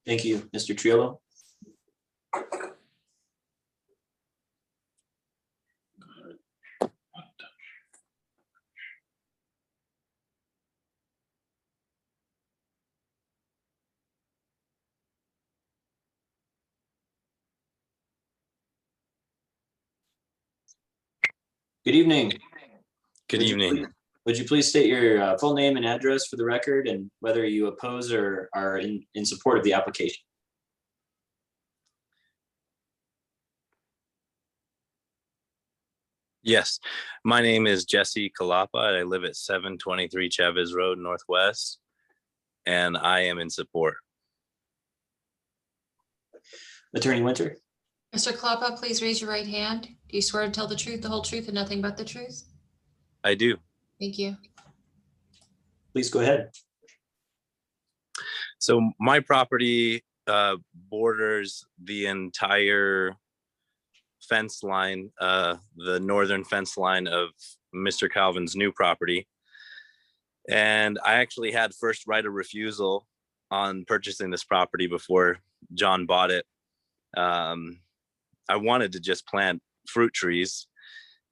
Thank you, Mr. Triolo. Good evening. Good evening. Would you please state your full name and address for the record and whether you oppose or are in support of the application? Yes, my name is Jesse Kalapa. I live at 723 Chavez Road Northwest, and I am in support. Attorney Winter. Mr. Klappa, please raise your right hand. Do you swear to tell the truth, the whole truth, and nothing but the truth? I do. Thank you. Please go ahead. So my property borders the entire fence line, the northern fence line of Mr. Calvin's new property. And I actually had first right of refusal on purchasing this property before John bought it. I wanted to just plant fruit trees,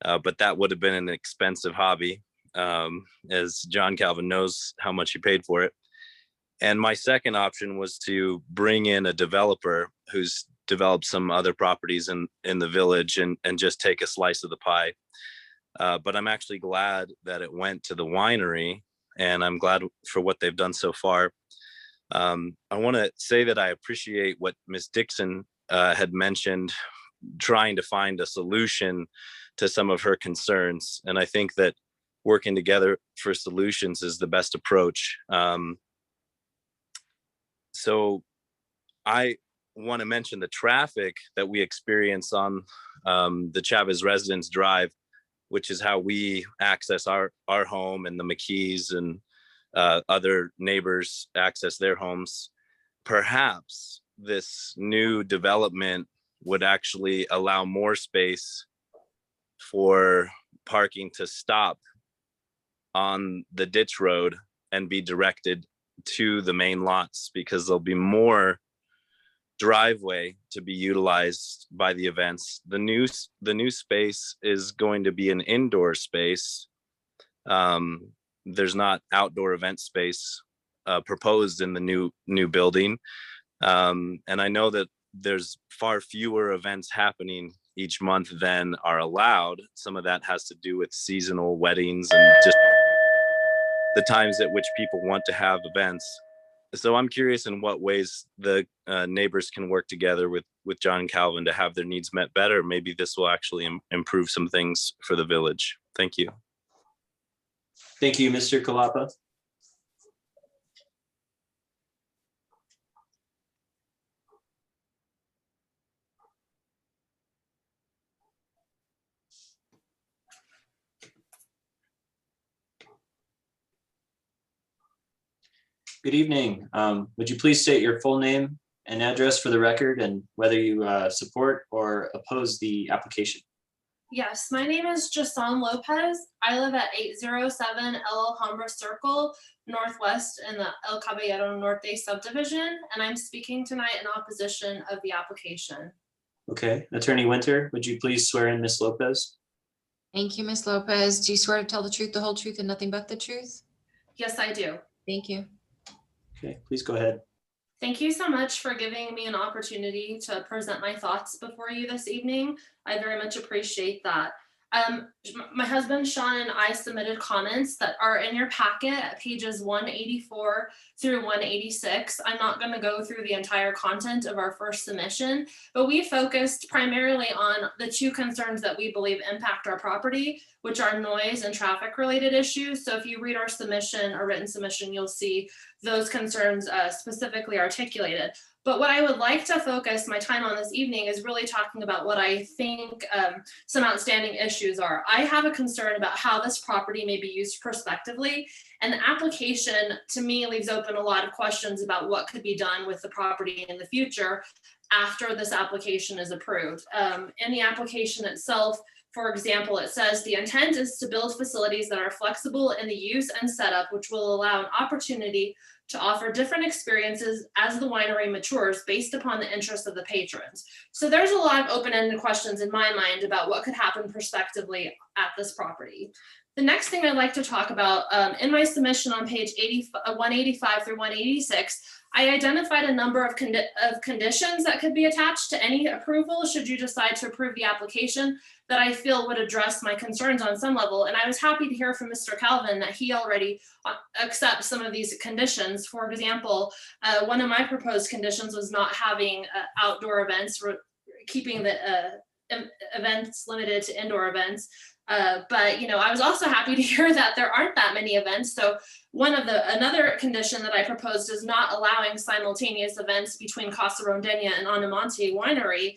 but that would have been an expensive hobby, as John Calvin knows how much he paid for it. And my second option was to bring in a developer who's developed some other properties in the village and just take a slice of the pie. But I'm actually glad that it went to the winery, and I'm glad for what they've done so far. I want to say that I appreciate what Ms. Dixon had mentioned, trying to find a solution to some of her concerns. And I think that working together for solutions is the best approach. So I want to mention the traffic that we experience on the Chavez Residence Drive, which is how we access our home, and the McKees and other neighbors access their homes. Perhaps this new development would actually allow more space for parking to stop on the ditch road and be directed to the main lots, because there'll be more driveway to be utilized by the events. The new space is going to be an indoor space. There's not outdoor event space proposed in the new building. And I know that there's far fewer events happening each month than are allowed. Some of that has to do with seasonal weddings and just the times at which people want to have events. So I'm curious in what ways the neighbors can work together with John Calvin to have their needs met better. Maybe this will actually improve some things for the village. Thank you. Thank you, Mr. Kalapa. Good evening. Would you please state your full name and address for the record and whether you support or oppose the application? Yes, my name is Jason Lopez. I live at 807 El Alhambra Circle, Northwest in the El Caballero Norte subdivision, and I'm speaking tonight in opposition of the application. Okay, Attorney Winter, would you please swear in Ms. Lopez? Thank you, Ms. Lopez. Do you swear to tell the truth, the whole truth, and nothing but the truth? Yes, I do. Thank you. Okay, please go ahead. Thank you so much for giving me an opportunity to present my thoughts before you this evening. I very much appreciate that. My husband Sean and I submitted comments that are in your packet at pages 184 through 186. I'm not going to go through the entire content of our first submission, but we focused primarily on the two concerns that we believe impact our property, which are noise and traffic related issues. So if you read our submission, our written submission, you'll see those concerns specifically articulated. But what I would like to focus my time on this evening is really talking about what I think some outstanding issues are. I have a concern about how this property may be used prospectively, and the application to me leaves open a lot of questions about what could be done with the property in the future after this application is approved. In the application itself, for example, it says the intent is to build facilities that are flexible in the use and setup, which will allow an opportunity to offer different experiences as the winery matures based upon the interests of the patrons. So there's a lot of open-ended questions in my mind about what could happen prospectively at this property. The next thing I'd like to talk about in my submission on page 185 through 186, I identified a number of conditions that could be attached to any approval should you decide to approve the application that I feel would address my concerns on some level. And I was happy to hear from Mr. Calvin that he already accepts some of these conditions. For example, one of my proposed conditions was not having outdoor events, keeping the events limited to indoor events. But I was also happy to hear that there aren't that many events. So another condition that I proposed is not allowing simultaneous events between Casa Rondena and Anamonte Winery,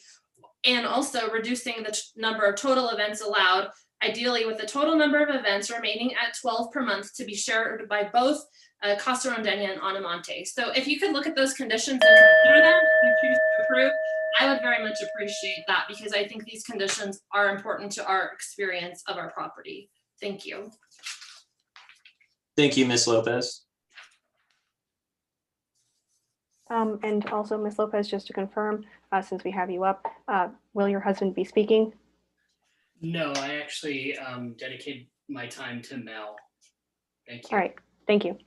and also reducing the number of total events allowed, ideally with the total number of events remaining at 12 per month to be shared by both Casa Rondena and Anamonte. So if you could look at those conditions and consider them, if you choose to approve, I would very much appreciate that, because I think these conditions are important to our experience of our property. Thank you. Thank you, Ms. Lopez. And also, Ms. Lopez, just to confirm, since we have you up, will your husband be speaking? No, I actually dedicate my time to Mel. Thank you. All right, thank you.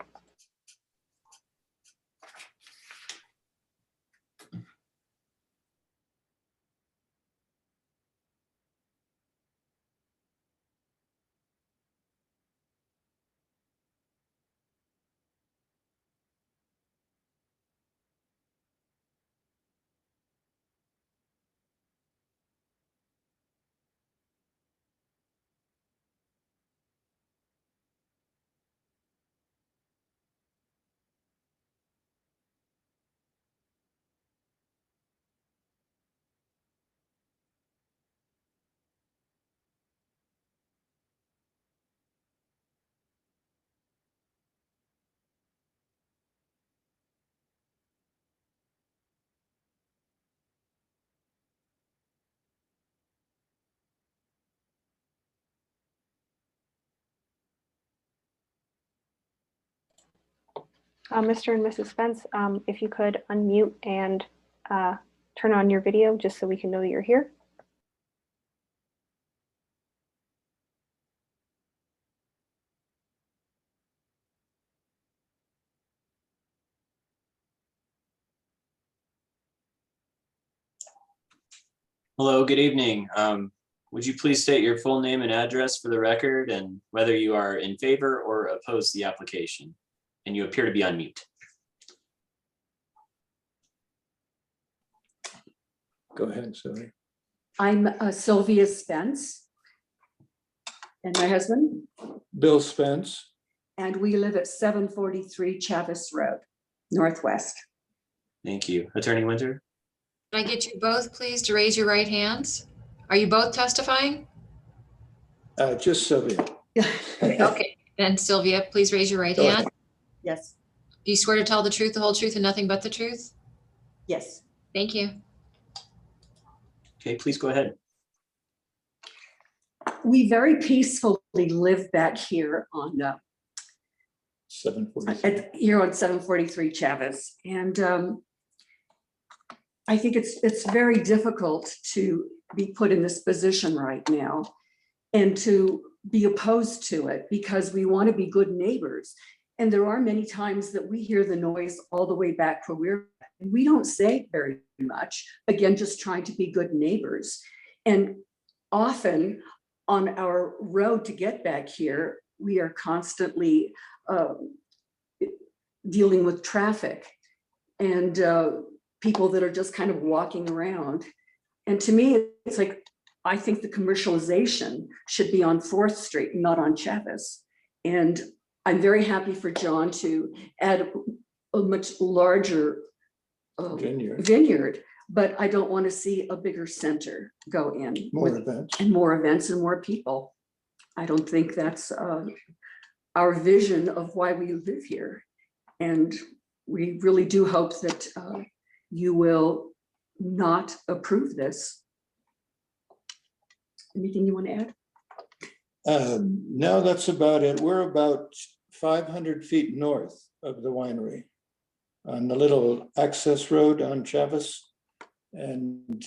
Mr. and Mrs. Spence, if you could unmute and turn on your video just so we can know that you're here. Hello, good evening. Would you please state your full name and address for the record, and whether you are in favor or oppose the application? And you appear to be on mute. Go ahead, Sylvia. I'm Sylvia Spence. And my husband? Bill Spence. And we live at 743 Chavis Road, Northwest. Thank you. Attorney Winter? Can I get you both, please, to raise your right hands? Are you both testifying? Just Sylvia. Okay, then Sylvia, please raise your right hand. Yes. Do you swear to tell the truth, the whole truth, and nothing but the truth? Yes. Thank you. Okay, please go ahead. We very peacefully live back here on 743. here on 743 Chavis. And I think it's very difficult to be put in this position right now and to be opposed to it, because we want to be good neighbors. And there are many times that we hear the noise all the way back where we don't say very much, again, just trying to be good neighbors. And often on our road to get back here, we are constantly dealing with traffic and people that are just kind of walking around. And to me, it's like, I think the commercialization should be on 4th Street, not on Chavez. And I'm very happy for John to add a much larger vineyard, but I don't want to see a bigger center go in. More events. And more events and more people. I don't think that's our vision of why we live here. And we really do hope that you will not approve this. Anything you want to add? No, that's about it. We're about 500 feet north of the winery on the little access road on Chavez. And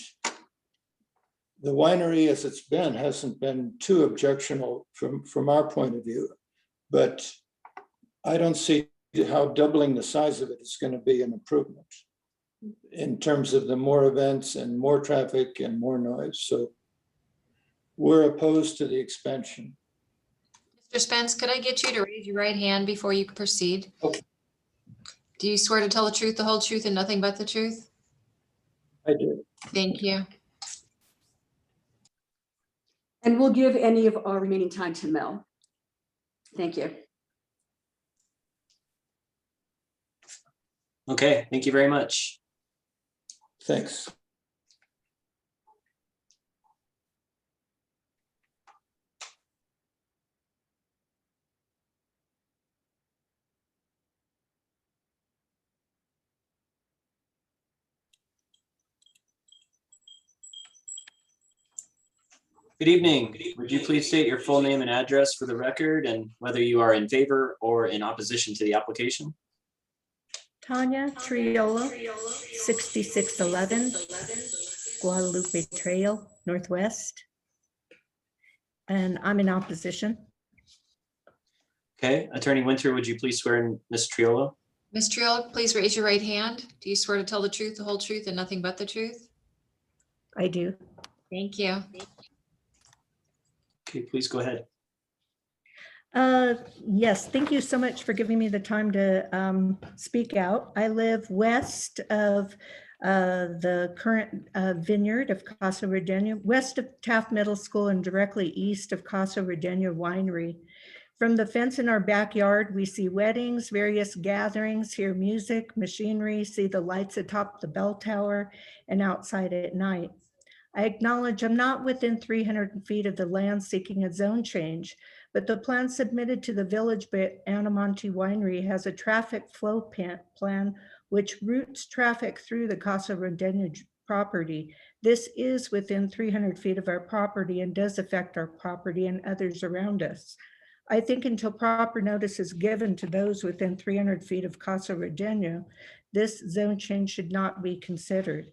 the winery as it's been hasn't been too objectionable from our point of view, but I don't see how doubling the size of it is going to be an improvement in terms of the more events and more traffic and more noise. So we're opposed to the expansion. Mr. Spence, could I get you to raise your right hand before you proceed? Okay. Do you swear to tell the truth, the whole truth, and nothing but the truth? I do. Thank you. And we'll give any of our remaining time to Mel. Thank you. Okay, thank you very much. Thanks. Good evening. Would you please state your full name and address for the record and whether you are in favor or in opposition to the application? Tanya Triola, 6611 Guadalupe Trail, Northwest. And I'm in opposition. Okay, Attorney Winter, would you please swear in Ms. Triolo? Ms. Triolo, please raise your right hand. Do you swear to tell the truth, the whole truth, and nothing but the truth? I do. Thank you. Okay, please go ahead. Yes, thank you so much for giving me the time to speak out. I live west of the current vineyard of Casa Rodeno, west of Taft Middle School and directly east of Casa Rodeno Winery. From the fence in our backyard, we see weddings, various gatherings, hear music, machinery, see the lights atop the bell tower and outside at night. I acknowledge I'm not within 300 feet of the land seeking a zone change, but the plan submitted to the Village by Anamonte Winery has a traffic flow plan which routes traffic through the Casa Rodeno property. This is within 300 feet of our property and does affect our property and others around us. I think until proper notice is given to those within 300 feet of Casa Rodeno, this zone change should not be considered.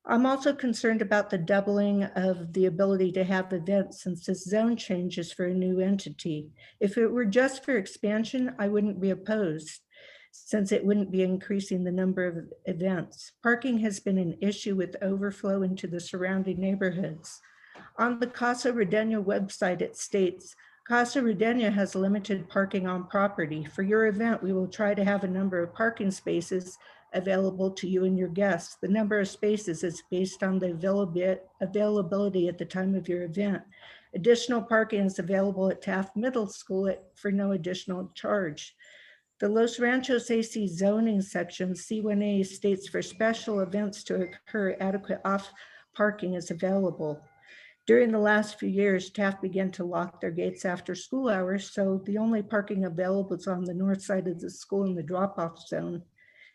I'm also concerned about the doubling of the ability to have events since this zone change is for a new entity. If it were just for expansion, I wouldn't be opposed since it wouldn't be increasing the number of events. Parking has been an issue with overflow into the surrounding neighborhoods. On the Casa Rodeno website, it states, Casa Rodeno has limited parking on property. For your event, we will try to have a number of parking spaces available to you and your guests. The number of spaces is based on the availability at the time of your event. Additional parking is available at Taft Middle School for no additional charge. The Los Ranchos AC zoning section C1A states for special events to occur, adequate off parking is available. During the last few years, Taft began to lock their gates after school hours, so the only parking available is on the north side of the school in the drop-off zone.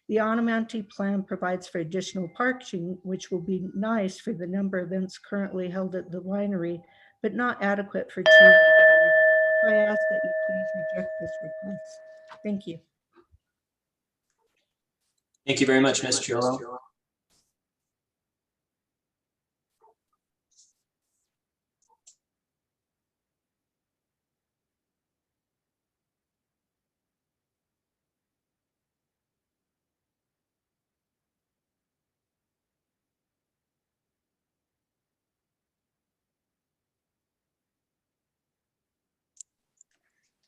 The Anamonte plan provides for additional parking, which will be nice for the number of events currently held at the winery, but not adequate for two. I ask that you please reject this request. Thank you. Thank you very much, Ms. Triolo.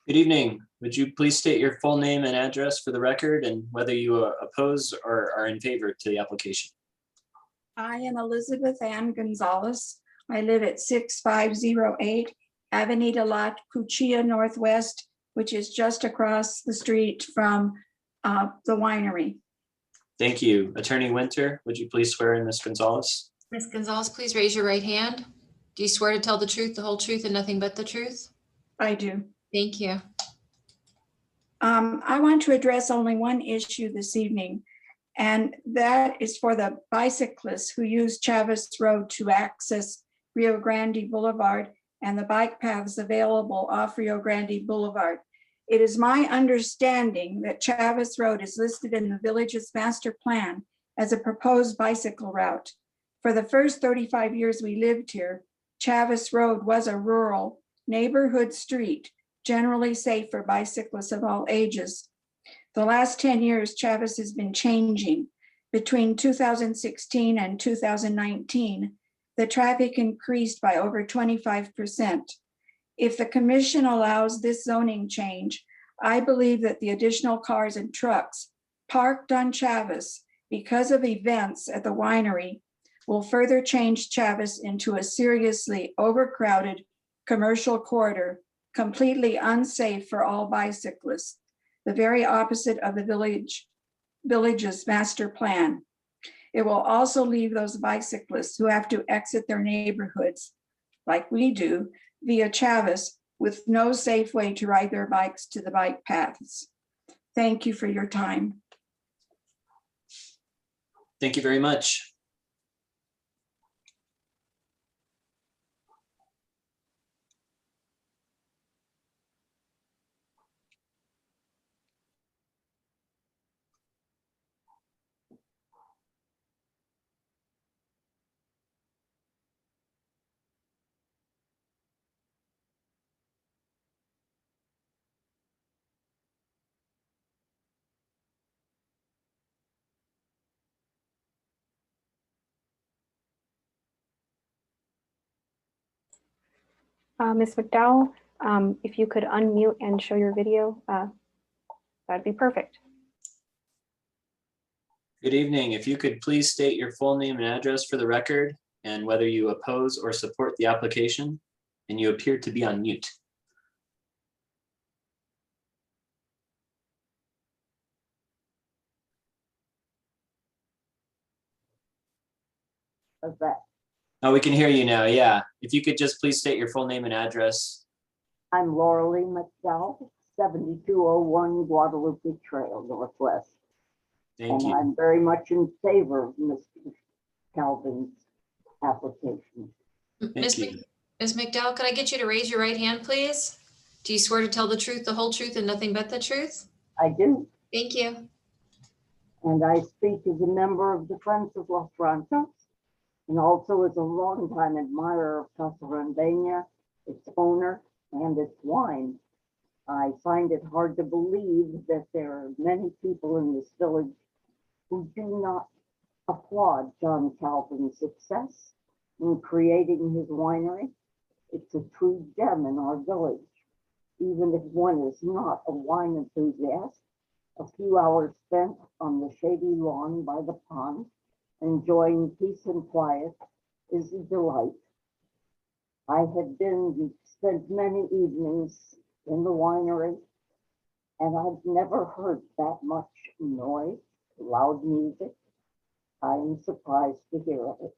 Good evening. Would you please state your full name and address for the record and whether you oppose or are in favor to the application? I am Elizabeth Ann Gonzalez. I live at 6508 Avenida La Cuchilla Northwest, which is just across the street from the winery. Thank you. Attorney Winter, would you please swear in Ms. Gonzalez? Ms. Gonzalez, please raise your right hand. Do you swear to tell the truth, the whole truth, and nothing but the truth? I do. Thank you. I want to address only one issue this evening, and that is for the bicyclists who use Chavez Road to access Rio Grande Boulevard and the bike paths available off Rio Grande Boulevard. It is my understanding that Chavez Road is listed in the village's master plan as a proposed bicycle route. For the first 35 years we lived here, Chavez Road was a rural neighborhood street, generally safe for bicyclists of all ages. The last 10 years, Chavez has been changing. Between 2016 and 2019, the traffic increased by over 25%. If the commission allows this zoning change, I believe that the additional cars and trucks parked on Chavez because of events at the winery will further change Chavez into a seriously overcrowded commercial corridor, completely unsafe for all bicyclists, the very opposite of the village's master plan. It will also leave those bicyclists who have to exit their neighborhoods, like we do, via Chavez, with no safe way to ride their bikes to the bike paths. Thank you for your time. Thank you very much. Ms. McDowell, if you could unmute and show your video, that'd be perfect. Good evening. If you could please state your full name and address for the record and whether you oppose or support the application, and you appear to be on mute. Of that. Oh, we can hear you now. Yeah. If you could just please state your full name and address. I'm Laura Lee McDowell, 7201 Guadalupe Trail, Northwest. Thank you. I'm very much in favor of Mr. Calvin's application. Ms. McDowell, could I get you to raise your right hand, please? Do you swear to tell the truth, the whole truth, and nothing but the truth? I do. Thank you. And I speak as a member of the Friends of Los Ranchos, and also as a longtime admirer of Casa Randeña, its owner, and its wine. I find it hard to believe that there are many people in this village who do not applaud John Calvin's success in creating his winery. It's a true gem in our village. Even if one is not a wine enthusiast, a few hours spent on the shady lawn by the pond, enjoying peace and quiet, is a delight. I have spent many evenings in the winery, and I've never heard that much noise, loud music. I am surprised to hear of it.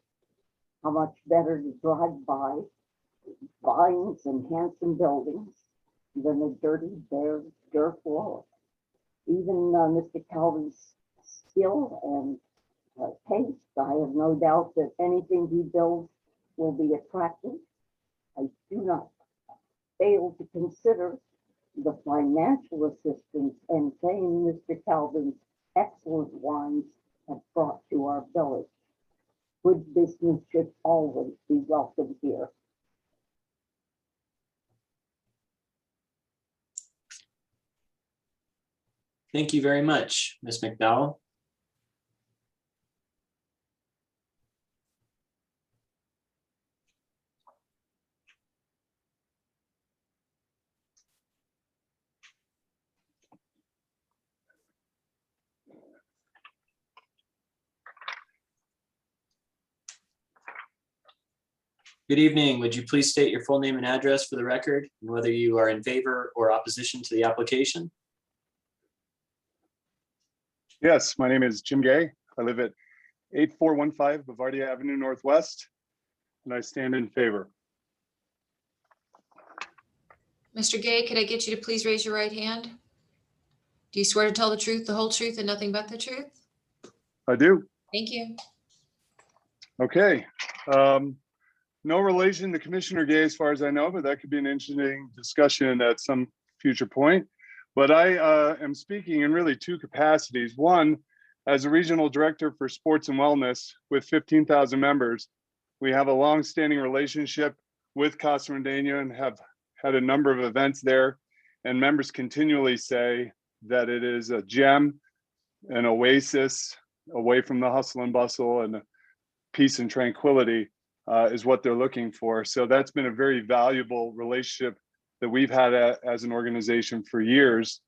How much better to drive by vines and handsome buildings than a dirty, bare dirt wall. Even Mr. Calvin's skill and taste, I have no doubt that anything he builds will be attractive. I do not fail to consider the financial assistance and fame Mr. Calvin's excellent wines have brought to our village. Good business should always be welcome here. Thank you very much, Ms. McDowell. Good evening. Would you please state your full name and address for the record and whether you are in favor or opposition to the application? Yes, my name is Jim Gay. I live at 8415 Bavardia Avenue Northwest, and I stand in favor. Mr. Gay, could I get you to please raise your right hand? Do you swear to tell the truth, the whole truth, and nothing but the truth? I do. Thank you. Okay. No relation to Commissioner Gay as far as I know, but that could be an interesting discussion at some future point. But I am speaking in really two capacities. One, as a regional director for sports and wellness with 15,000 members, we have a long-standing relationship with Casa Randeña and have had a number of events there. And members continually say that it is a gem, an oasis away from the hustle and bustle, and peace and tranquility is what they're looking for. So that's been a very valuable relationship that we've had as an organization for years.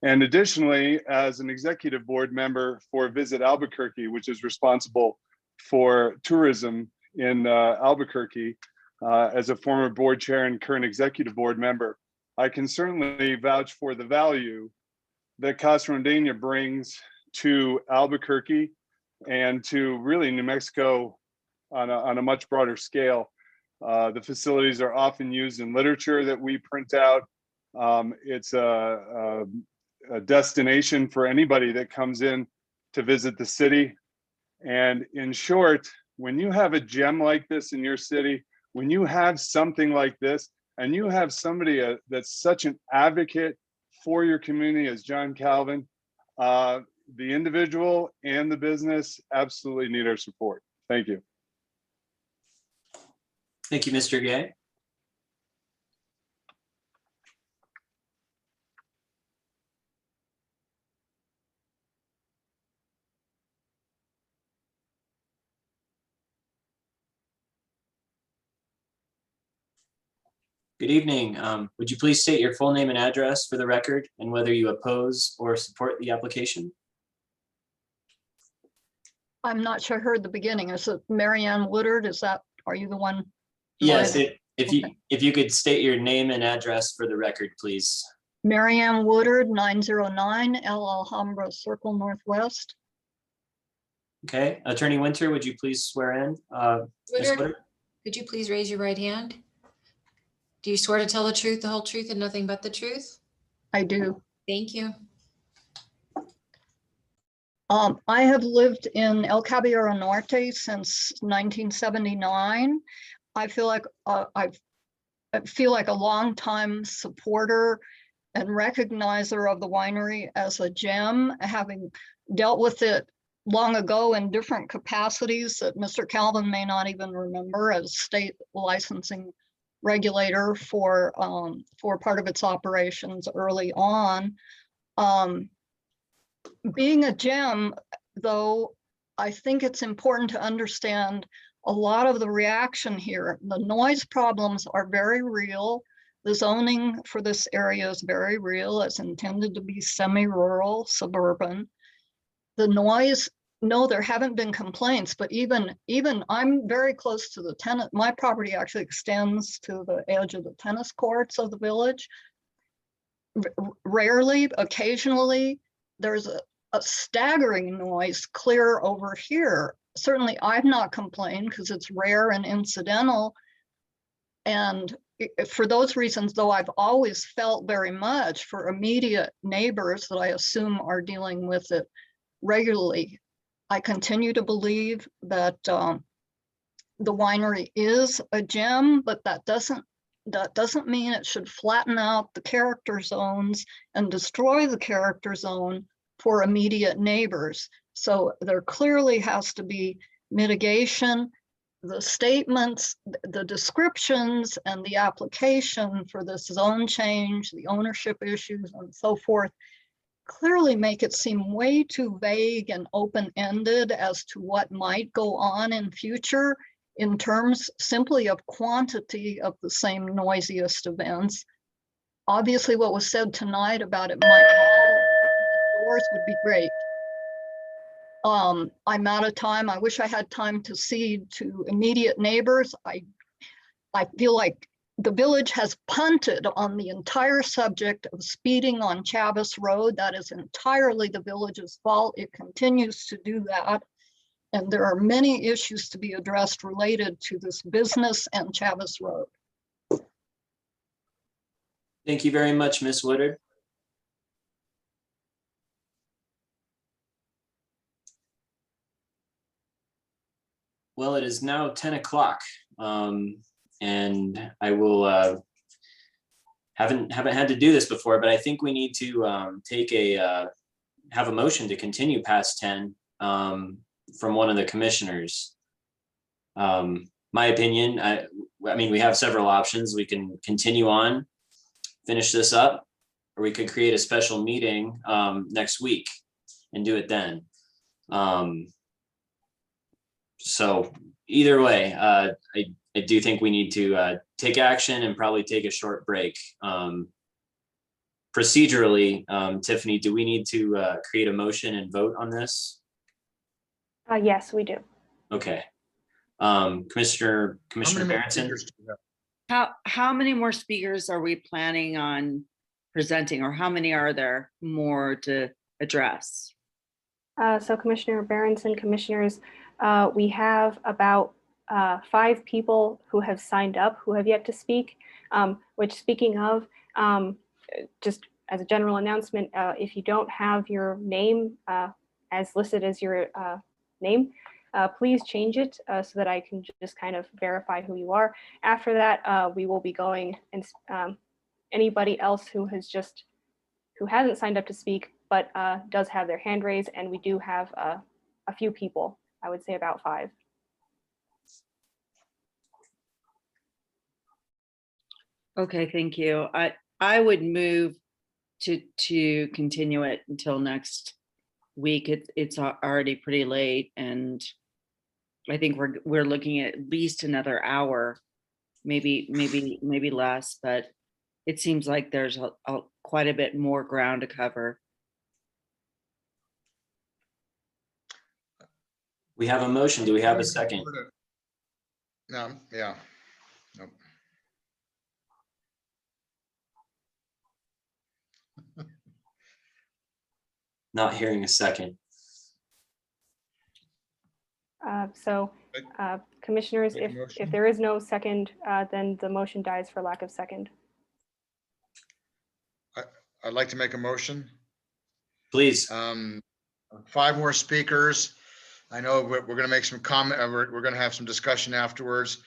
And additionally, as an executive board member for Visit Albuquerque, which is responsible for tourism in Albuquerque, as a former board chair and current executive board member, I can certainly vouch for the value that Casa Randeña brings to Albuquerque and to really New Mexico on a much broader scale. The facilities are often used in literature that we print out. It's a destination for anybody that comes in to visit the city. And in short, when you have a gem like this in your city, when you have something like this, and you have somebody that's such an advocate for your community as John Calvin, the individual and the business absolutely need our support. Thank you. Thank you, Mr. Gay. Good evening. Would you please state your full name and address for the record and whether you oppose or support the application? I'm not sure I heard the beginning. Is it Marianne Woodard? Are you the one? Yes, if you could state your name and address for the record, please. Marianne Woodard, 909 El Alhambra Circle Northwest. Okay, Attorney Winter, would you please swear in? Ms. Woodard, could you please raise your right hand? Do you swear to tell the truth, the whole truth, and nothing but the truth? I do. Thank you. I have lived in El Caballero Norte since 1979. I feel like I feel like a longtime supporter and recognizer of the winery as a gem, having dealt with it long ago in different capacities that Mr. Calvin may not even remember, as state licensing regulator for part of its operations early on. Being a gem, though, I think it's important to understand a lot of the reaction here. The noise problems are very real. The zoning for this area is very real. It's intended to be semi-rural, suburban. The noise, no, there haven't been complaints, but even I'm very close to the tennis. My property actually extends to the edge of the tennis courts of the village. Rarely, occasionally, there's a staggering noise clear over here. Certainly I've not complained because it's rare and incidental. And for those reasons, though, I've always felt very much for immediate neighbors that I assume are dealing with it regularly. I continue to believe that the winery is a gem, but that doesn't mean it should flatten out the character zones and destroy the character zone for immediate neighbors. So there clearly has to be mitigation. The statements, the descriptions, and the application for this zone change, the ownership issues, and so forth, clearly make it seem way too vague and open-ended as to what might go on in future in terms simply of quantity of the same noisiest events. Obviously, what was said tonight about it might doors would be great. I'm out of time. I wish I had time to cede to immediate neighbors. I feel like the village has punted on the entire subject of speeding on Chavis Road. That is entirely the village's fault. It continues to do that. And there are many issues to be addressed related to this business and Chavis Road. Thank you very much, Ms. Woodard. Well, it is now 10 o'clock, and I will haven't had to do this before, but I think we need to take a have a motion to continue past 10 from one of the commissioners. My opinion, I mean, we have several options. We can continue on, finish this up, or we could create a special meeting next week and do it then. So either way, I do think we need to take action and probably take a short break. Procedurally, Tiffany, do we need to create a motion and vote on this? Yes, we do. Okay. Commissioner Barrington? How many more speakers are we planning on presenting, or how many are there more to address? So Commissioner Barronson, commissioners, we have about 5 people who have signed up who have yet to speak, which, speaking of, just as a general announcement, if you don't have your name as listed as your name, please change it so that I can just kind of verify who you are. After that, we will be going, and anybody else who hasn't signed up to speak but does have their hand raised, and we do have a few people, I would say about 5. Okay, thank you. I would move to continue it until next week. It's already pretty late, and I think we're looking at least another hour, maybe less, but it seems like there's quite a bit more ground to cover. We have a motion. Do we have a second? No, yeah. Nope. Not hearing a second. So commissioners, if there is no second, then the motion dies for lack of second. I'd like to make a motion. Please. 5 more speakers. I know we're going to make some comment. We're going to have some discussion afterwards,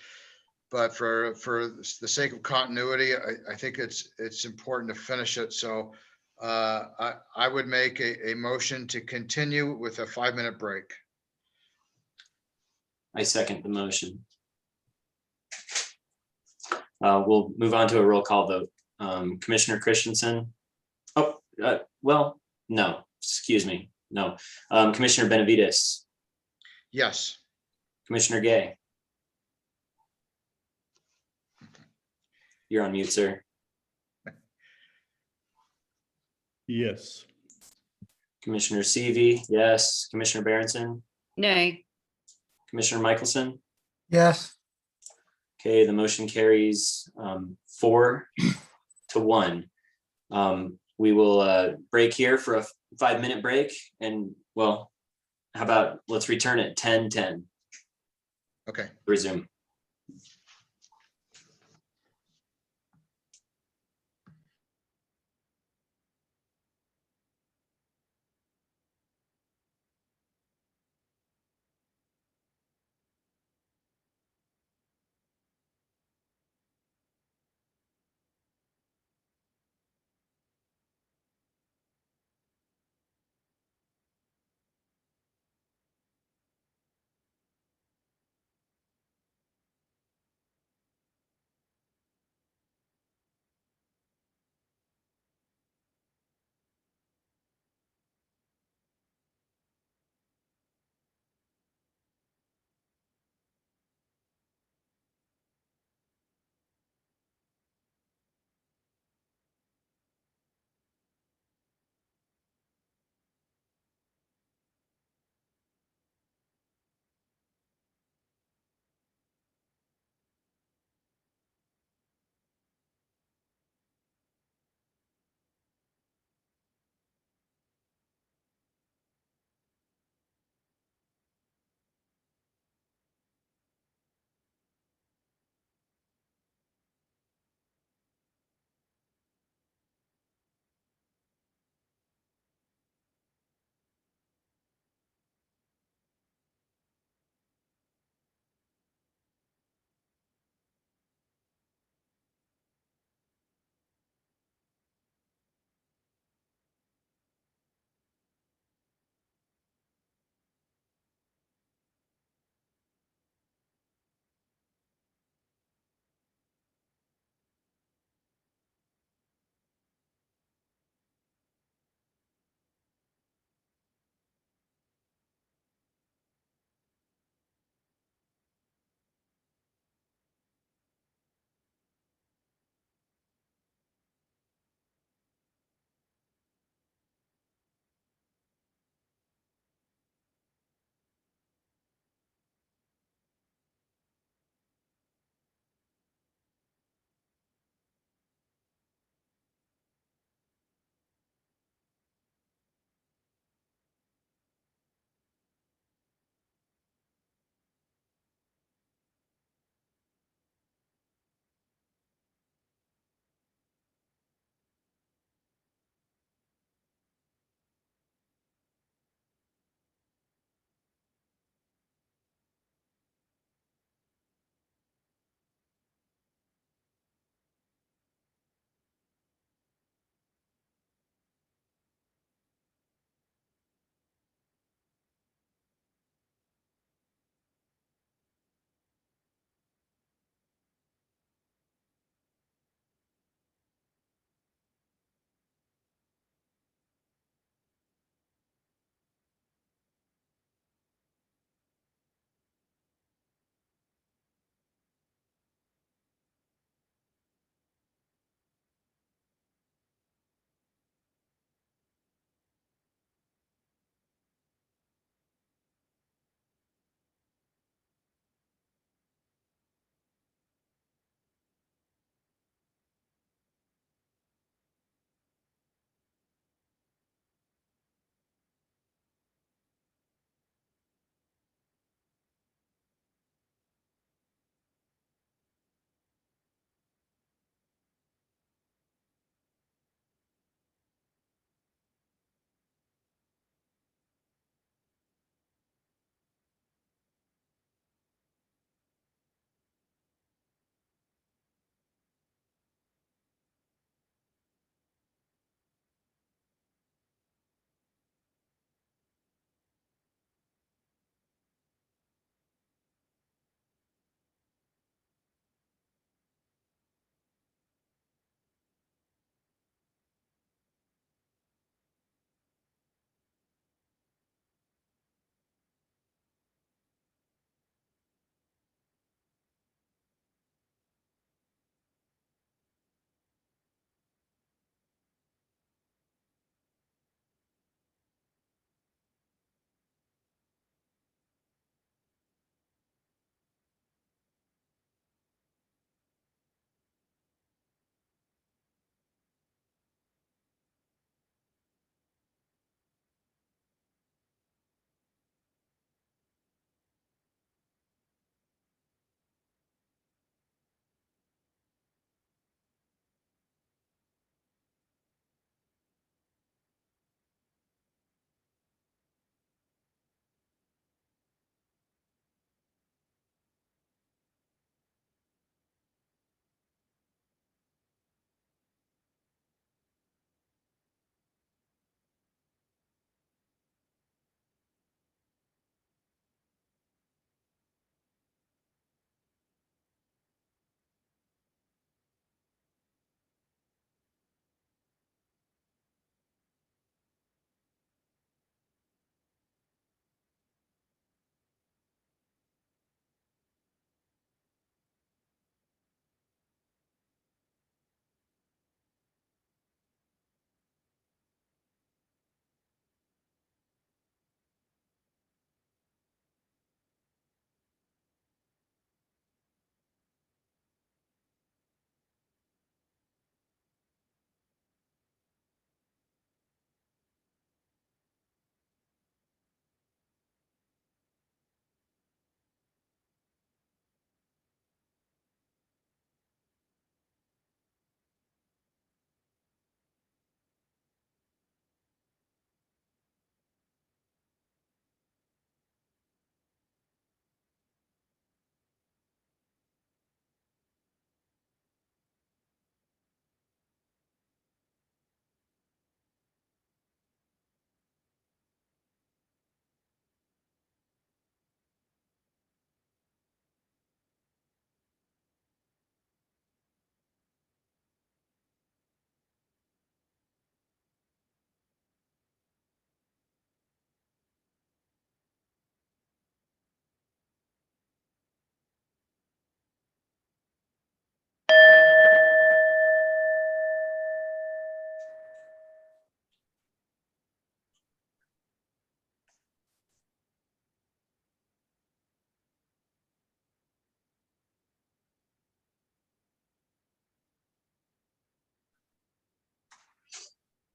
but for the sake of continuity, I think it's important to finish it. So I would make a motion to continue with a 5-minute break. I second the motion. We'll move on to a roll call vote. Commissioner Christensen. Oh, well, no, excuse me. No. Commissioner Benavides. Yes. Commissioner Gay. You're on mute, sir. Yes. Commissioner Seavey, yes. Commissioner Barronson. Nay. Commissioner Michelson. Yes. Okay, the motion carries 4-1. We will break here for a 5-minute break, and well, how about let's return at 10:10. Okay. Resume.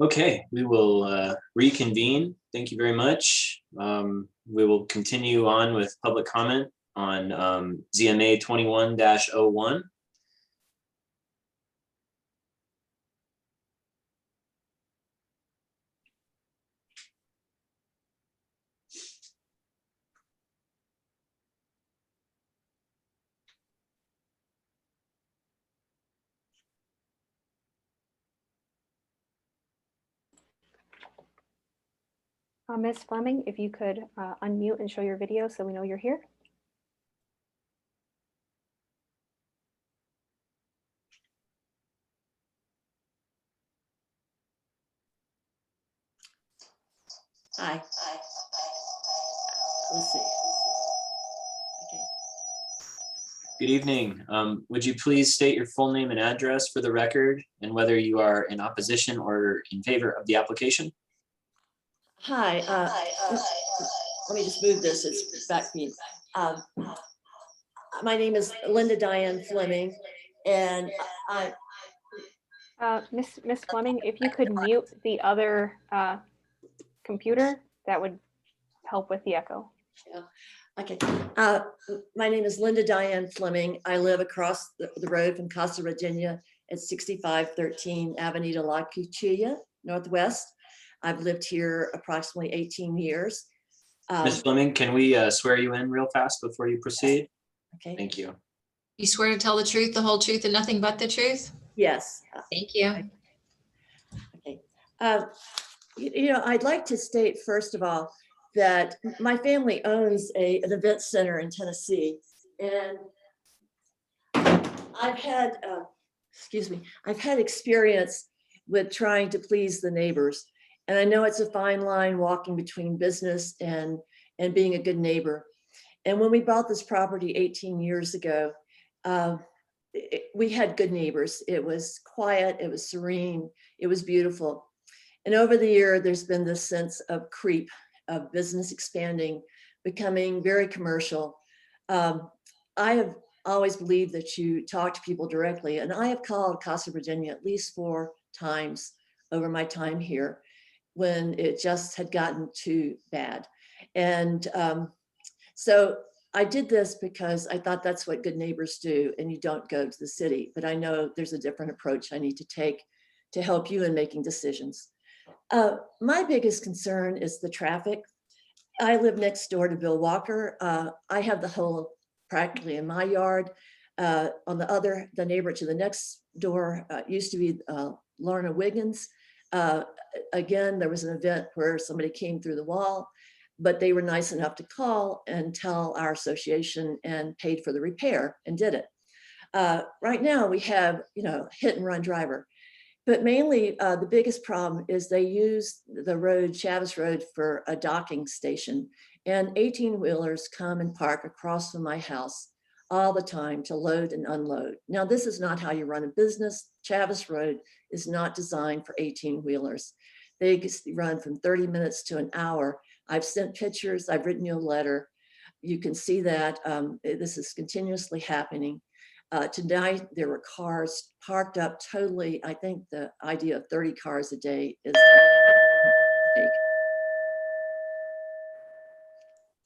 Okay, we will reconvene. Thank you very much. We will continue on with public comment on ZMA 21-01. Ms. Fleming, if you could unmute and show your video so we know you're here. Hi. Let's see. Okay. Good evening. Would you please state your full name and address for the record and whether you are in opposition or in favor of the application? Hi. Let me just move this. It's back me. My name is Linda Diane Fleming, and Miss Fleming, if you could mute the other computer, that would help with the echo. Yeah. Okay. My name is Linda Diane Fleming. I live across the road from Casa Virginia at 6513 Avenida La Cuchilla, Northwest. I've lived here approximately 18 years. Ms. Fleming, can we swear you in real fast before you proceed? Okay. Thank you. You swear to tell the truth, the whole truth, and nothing but the truth? Yes. Thank you. Okay. I'd like to state, first of all, that my family owns an event center in Tennessee, and I've had, I've had experience with trying to please the neighbors. And I know it's a fine line walking between business and being a good neighbor. And when we bought this property 18 years ago, we had good neighbors. It was quiet, it was serene, it was beautiful. And over the year, there's been this sense of creep, of business expanding, becoming very commercial. I have always believed that you talk to people directly, and I have called Casa Virginia at least 4 times over my time here when it just had gotten too bad. And so I did this because I thought that's what good neighbors do, and you don't go to the city. But I know there's a different approach I need to take to help you in making decisions. My biggest concern is the traffic. I live next door to Bill Walker. I have the hole practically in my yard. The neighbor to the next door used to be Lorna Wiggins. Again, there was an event where somebody came through the wall, but they were nice enough to call and tell our association and paid for the repair and did it. Right now we have, hit and run driver. But mainly the biggest problem is they use the road, Chavez Road, for a docking station. And 18-wheelers come and park across from my house all the time to load and unload. Now, this is not how you run a business. Chavez Road is not designed for 18-wheelers. They run from 30 minutes to an hour. I've sent pictures, I've written you a letter. You can see that this is continuously happening. Tonight, there were cars parked up totally. I think the idea of 30 cars a day is a mistake.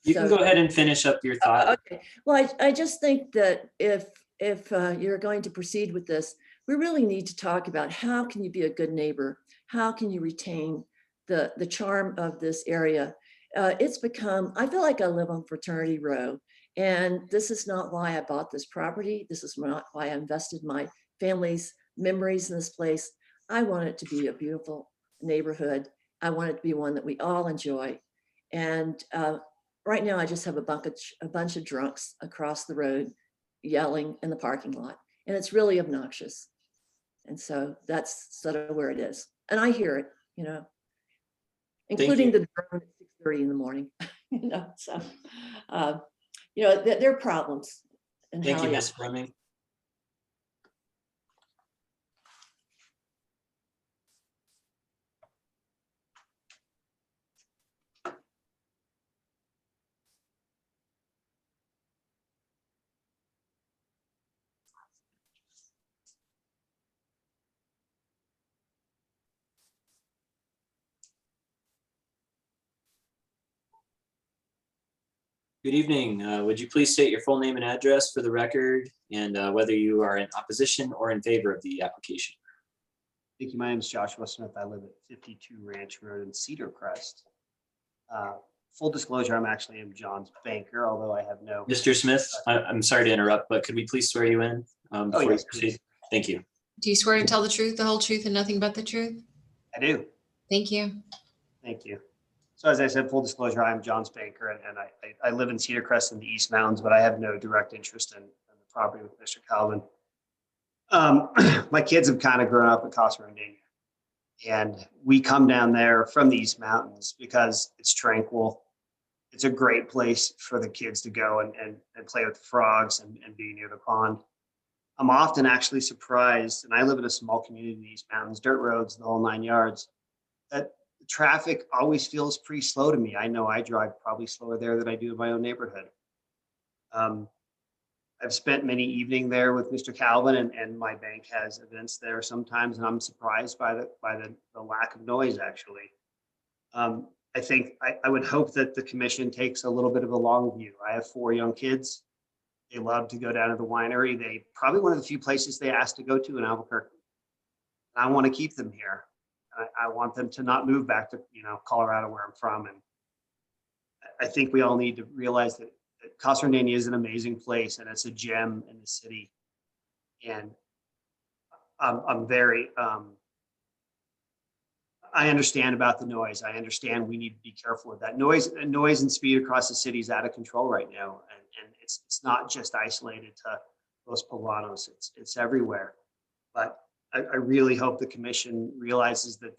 You can go ahead and finish up your thought. Okay. Well, I just think that if you're going to proceed with this, we really need to talk about how can you be a good neighbor? How can you retain the charm of this area? It's become, I feel like I live on Fraternity Row. And this is not why I bought this property. This is not why I invested my family's memories in this place. I want it to be a beautiful neighborhood. I want it to be one that we all enjoy. And right now I just have a bunch of drunks across the road yelling in the parking lot. And it's really obnoxious. And so that's sort of where it is. And I hear it, including the drone at 6:30 in the morning, so. There are problems. Thank you, Ms. Fleming. Good evening. Would you please state your full name and address for the record and whether you are in opposition or in favor of the application? Thank you. My name is Joshua Smith. I live at 52 Ranch Road in Cedar Crest. Full disclosure, I'm actually John's banker, although I have no. Mr. Smith, I'm sorry to interrupt, but could we please swear you in? Before you yes, proceed? please. Thank you. Do you swear to tell the truth, the whole truth, and nothing but the truth? I do. Thank you. Thank you. So as I said, full disclosure, I'm John's banker, and I live in Cedar Crest in the East Mountains, but I have no direct interest in the property with Mr. Calvin. My kids have kind of grown up in Casa Rondania, and we come down there from the East Mountains because it's tranquil. It's a great place for the kids to go and play with the frogs and be near the pond. I'm often actually surprised, and I live in a small community in the East Mountains, dirt roads, the whole 9 yards, that traffic always feels pretty slow to me. I know I drive probably slower there than I do in my own neighborhood. I've spent many evening there with Mr. Calvin, and my bank has events there sometimes, and I'm surprised by the lack of noise, actually. I think I would hope that the commission takes a little bit of a long view. I have 4 young kids. They love to go down to the winery. They probably one of the few places they ask to go to in Albuquerque. I want to keep them here. I want them to not move back to, Colorado, where I'm from. And I think we all need to realize that Casa Rondania is an amazing place, and it's a gem in the city. And I'm very, I understand about the noise. I understand we need to be careful with that. Noise and speed across the city is out of control right now. And it's not just isolated to Los Poblanos. It's everywhere. But I really hope the commission realizes that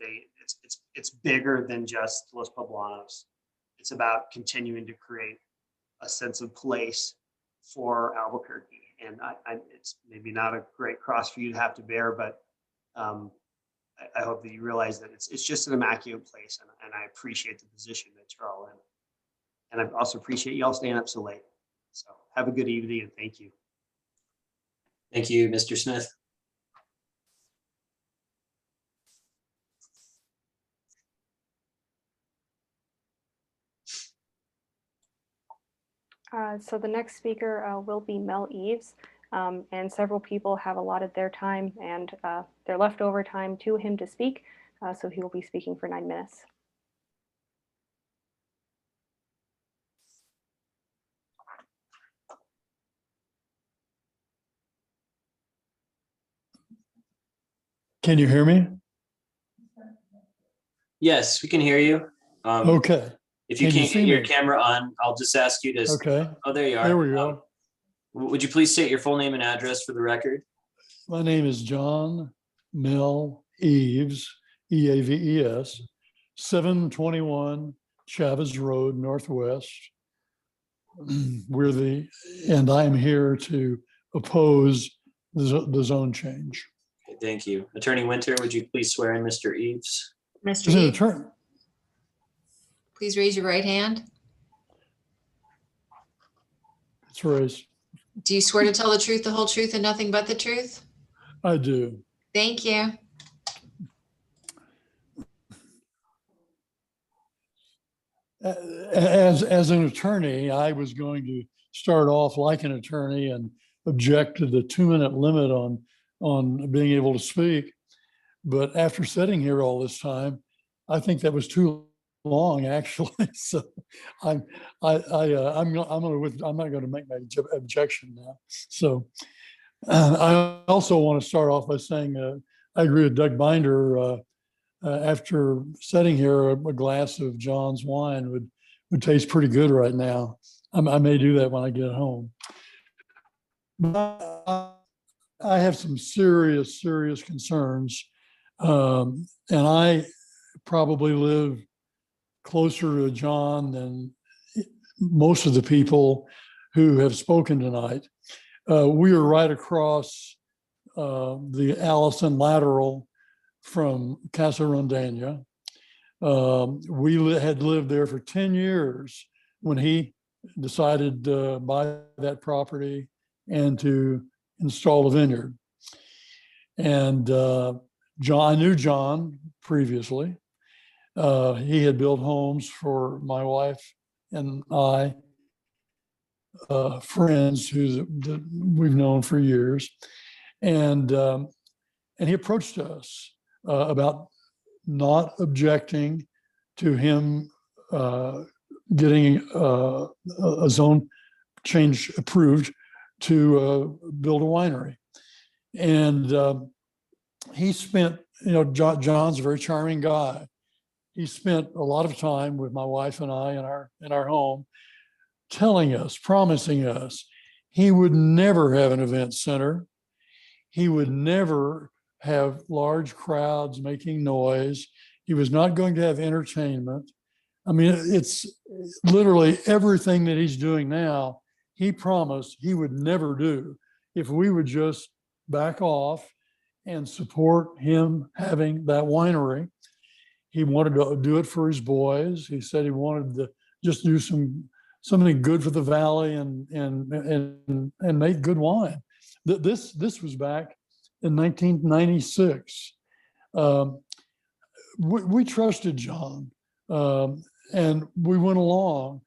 it's bigger than just Los Poblanos. It's about continuing to create a sense of place for Albuquerque. And it's maybe not a great cross for you to have to bear, but I hope that you realize that it's just an immaculate place, and I appreciate the position that you're all in. And I also appreciate you all staying up so late. So have a good evening, and thank you. Thank you, Mr. Smith. So the next speaker will be Mel Eves, and several people have allotted their time and their leftover time to him to speak. So he will be speaking for 9 minutes. Can you hear me? Yes, we can hear you. Okay. If you Can you can't see get your me? camera on, I'll just ask you to. Okay. Oh, there you are. There we go. Would you please state your full name and address for the record? My name is John Mel Eves, Eaves, 721 Chavez Road, Northwest. And I am here to oppose the zone change. Okay, thank you. Attorney Winter, would you please swear in Mr. Eves? Mr. Is it a Eves, turn? please raise your right hand. It's raised. Do you swear to tell the truth, the whole truth, and nothing but the truth? I do. Thank you. As an attorney, I was going to start off like an attorney and object to the 2-minute limit on being able to speak. But after sitting here all this time, I think that was too long, actually. So I'm not going to make my objection now. So I also want to start off by saying I agree with Doug Binder. After sitting here, a glass of John's wine would taste pretty good right now. I may do that when I get home. But I have some serious concerns, and I probably live closer to John than most of the people who have spoken tonight. We are right across the Allison Lateral from Casa Rondania. We had lived there for 10 years when he decided to buy that property and to install a vineyard. And John, I knew John previously. He had built homes for my wife and I friends that we've known for years. And he approached us about not objecting to him getting a zone change approved to build a winery. And he spent, John's a very charming guy. He spent a lot of time with my wife and I in our home, telling us, promising us, he would never have an event center. He would never have large crowds making noise. He was not going to have entertainment. I mean, it's literally everything that he's doing now, he promised he would never do if we would just back off and support him having that winery. He wanted to do it for his boys. He said he wanted to just do something good for the valley and make good wine. This was back in 1996. We trusted John, and we went along.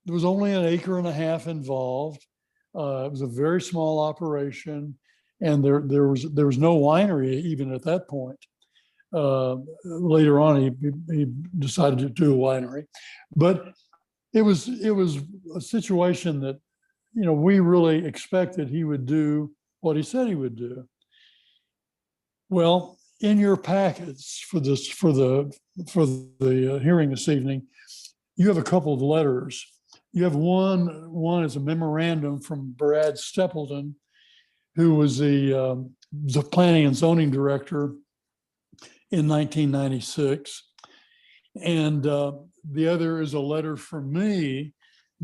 There was only an acre and a half involved. It was a very small operation, and there was no winery even at that point. Later on, he decided to do a winery, but it was a situation that we really expected he would do what he said he would do. Well, in your packets for the hearing this evening, you have a couple of letters. You have one is a memorandum from Brad Stapleton, who was the planning and zoning director in 1996. And the other is a letter from me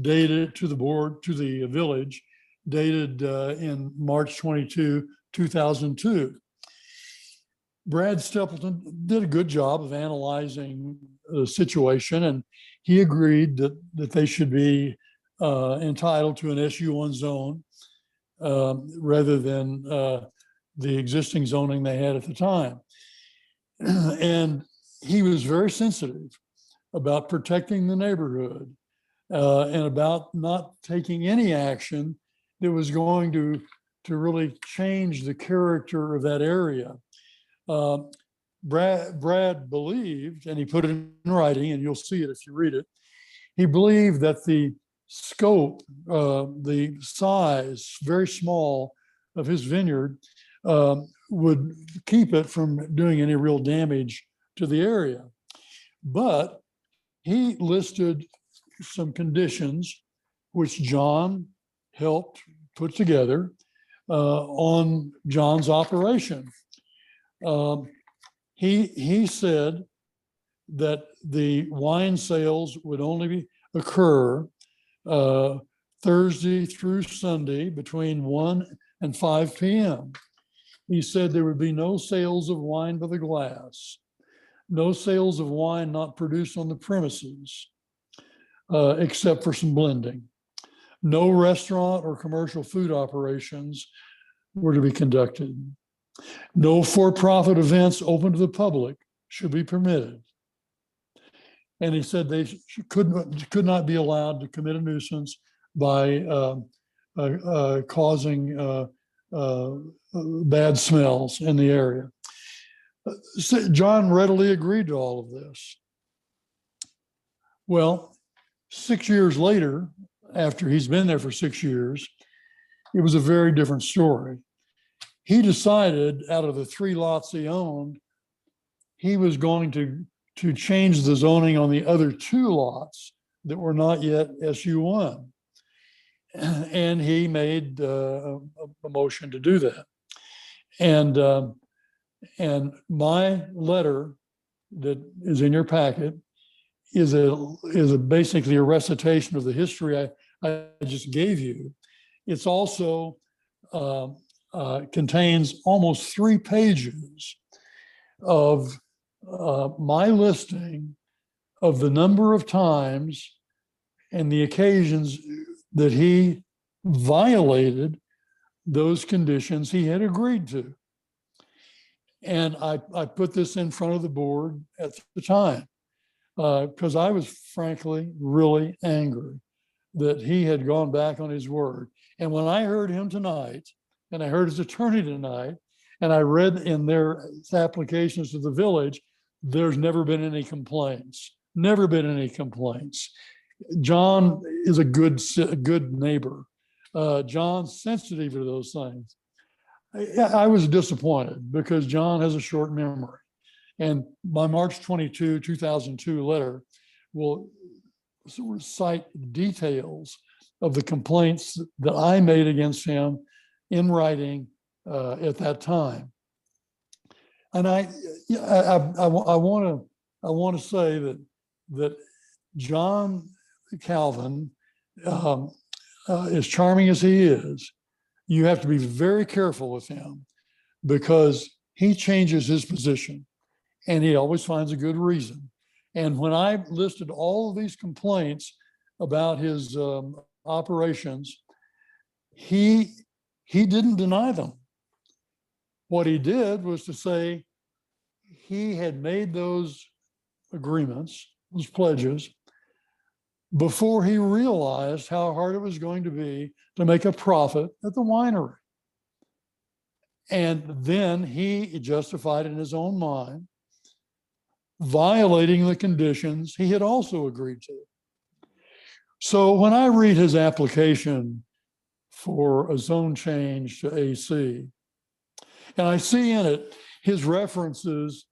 dated to the board, to the village, dated in March 22, 2002. Brad Stapleton did a good job of analyzing the situation, and he agreed that they should be entitled to an SU1 zone rather than the existing zoning they had at the time. And he was very sensitive about protecting the neighborhood and about not taking any action that was going to really change the character of that area. Brad believed, and he put it in writing, and you'll see it if you read it, he believed that the scope, the size, very small, of his vineyard would keep it from doing any real damage to the area. But he listed some conditions which John helped put together on John's operation. He said that the wine sales would only occur Thursday through Sunday between 1 and 5 p.m. He said there would be no sales of wine by the glass, no sales of wine not produced on the premises, except for some blending. No restaurant or commercial food operations were to be conducted. No for-profit events open to the public should be permitted. And he said they could not be allowed to commit a nuisance by causing bad smells in the area. So John readily agreed to all of this. Well, 6 years later, after he's been there for 6 years, it was a very different story. He decided, out of the 3 lots he owned, he was going to change the zoning on the other 2 lots that were not yet SU1. And he made a motion to do that. And my letter that is in your packet is basically a recitation of the history I just gave you. It's also contains almost 3 pages of my listing of the number of times and the occasions that he violated those conditions he had agreed to. And I put this in front of the board at the time because I was frankly really angry that he had gone back on his word. And when I heard him tonight, and I heard his attorney tonight, and I read in their applications to the village, there's never been any complaints, never been any complaints. John is a good neighbor. John's sensitive to those things. I was disappointed because John has a short memory. And my March 22, 2002 letter will cite details of the complaints that I made against him in writing at that time. And I want to say that John Calvin, as charming as he is, you have to be very careful with him because he changes his position and he always finds a good reason. And when I listed all of these complaints about his operations, he didn't deny them. What he did was to say he had made those agreements, those pledges, before he realized how hard it was going to be to make a profit at the winery. And then he justified in his own mind violating the conditions he had also agreed to. So when I read his application for a zone change to AC, and I see in it his references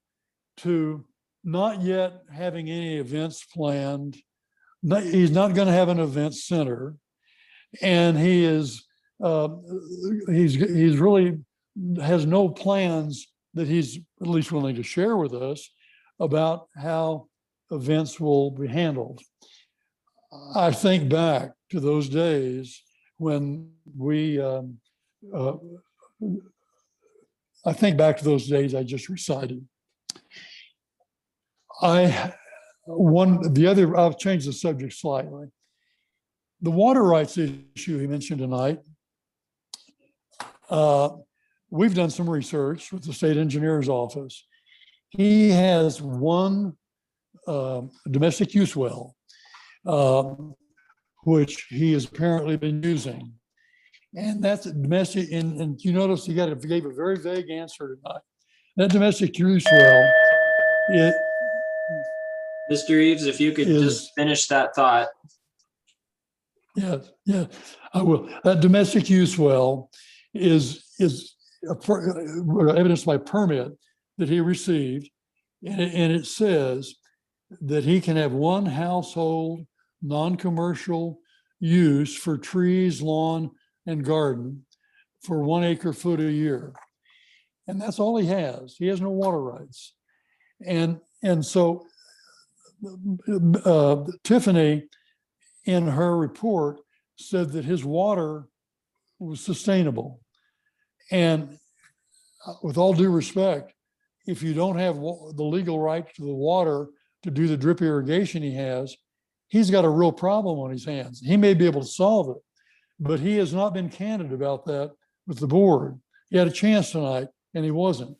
to not yet having any events planned. He's not going to have an event center, and he's really has no plans that he's at least willing to share with us about how events will be handled. I think back to those days when I think back to those days I just recited. I'll change the subject slightly. The water rights issue he mentioned tonight, we've done some research with the state engineer's office. He has one domestic use well, which he has apparently been using. And that's domestic, and you notice he gave a very vague answer tonight. That domestic use well, Mr. Eves, if you could just finish that thought. Yeah, I will. That domestic use well is evidenced by permit that he received, and it says that he can have one household, non-commercial use for trees, lawn, and garden for 1 acre-foot a year. And that's all he has. He has no water rights. And so Tiffany, in her report, said that his water was sustainable. And with all due respect, if you don't have the legal right to the water to do the drip irrigation he has, he's got a real problem on his hands. He may be able to solve it, but he has not been candid about that with the board. He had a chance tonight and he wasn't.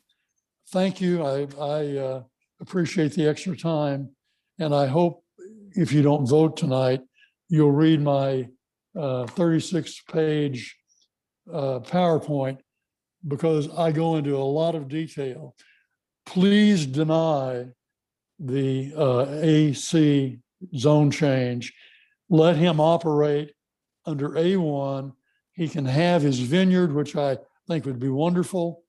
Thank you. I appreciate the extra time. And I hope if you don't vote tonight, you'll read my 36-page PowerPoint, because I go into a lot of detail. Please deny the AC zone change. Let him operate under A1. He can have his vineyard, which I think would be wonderful,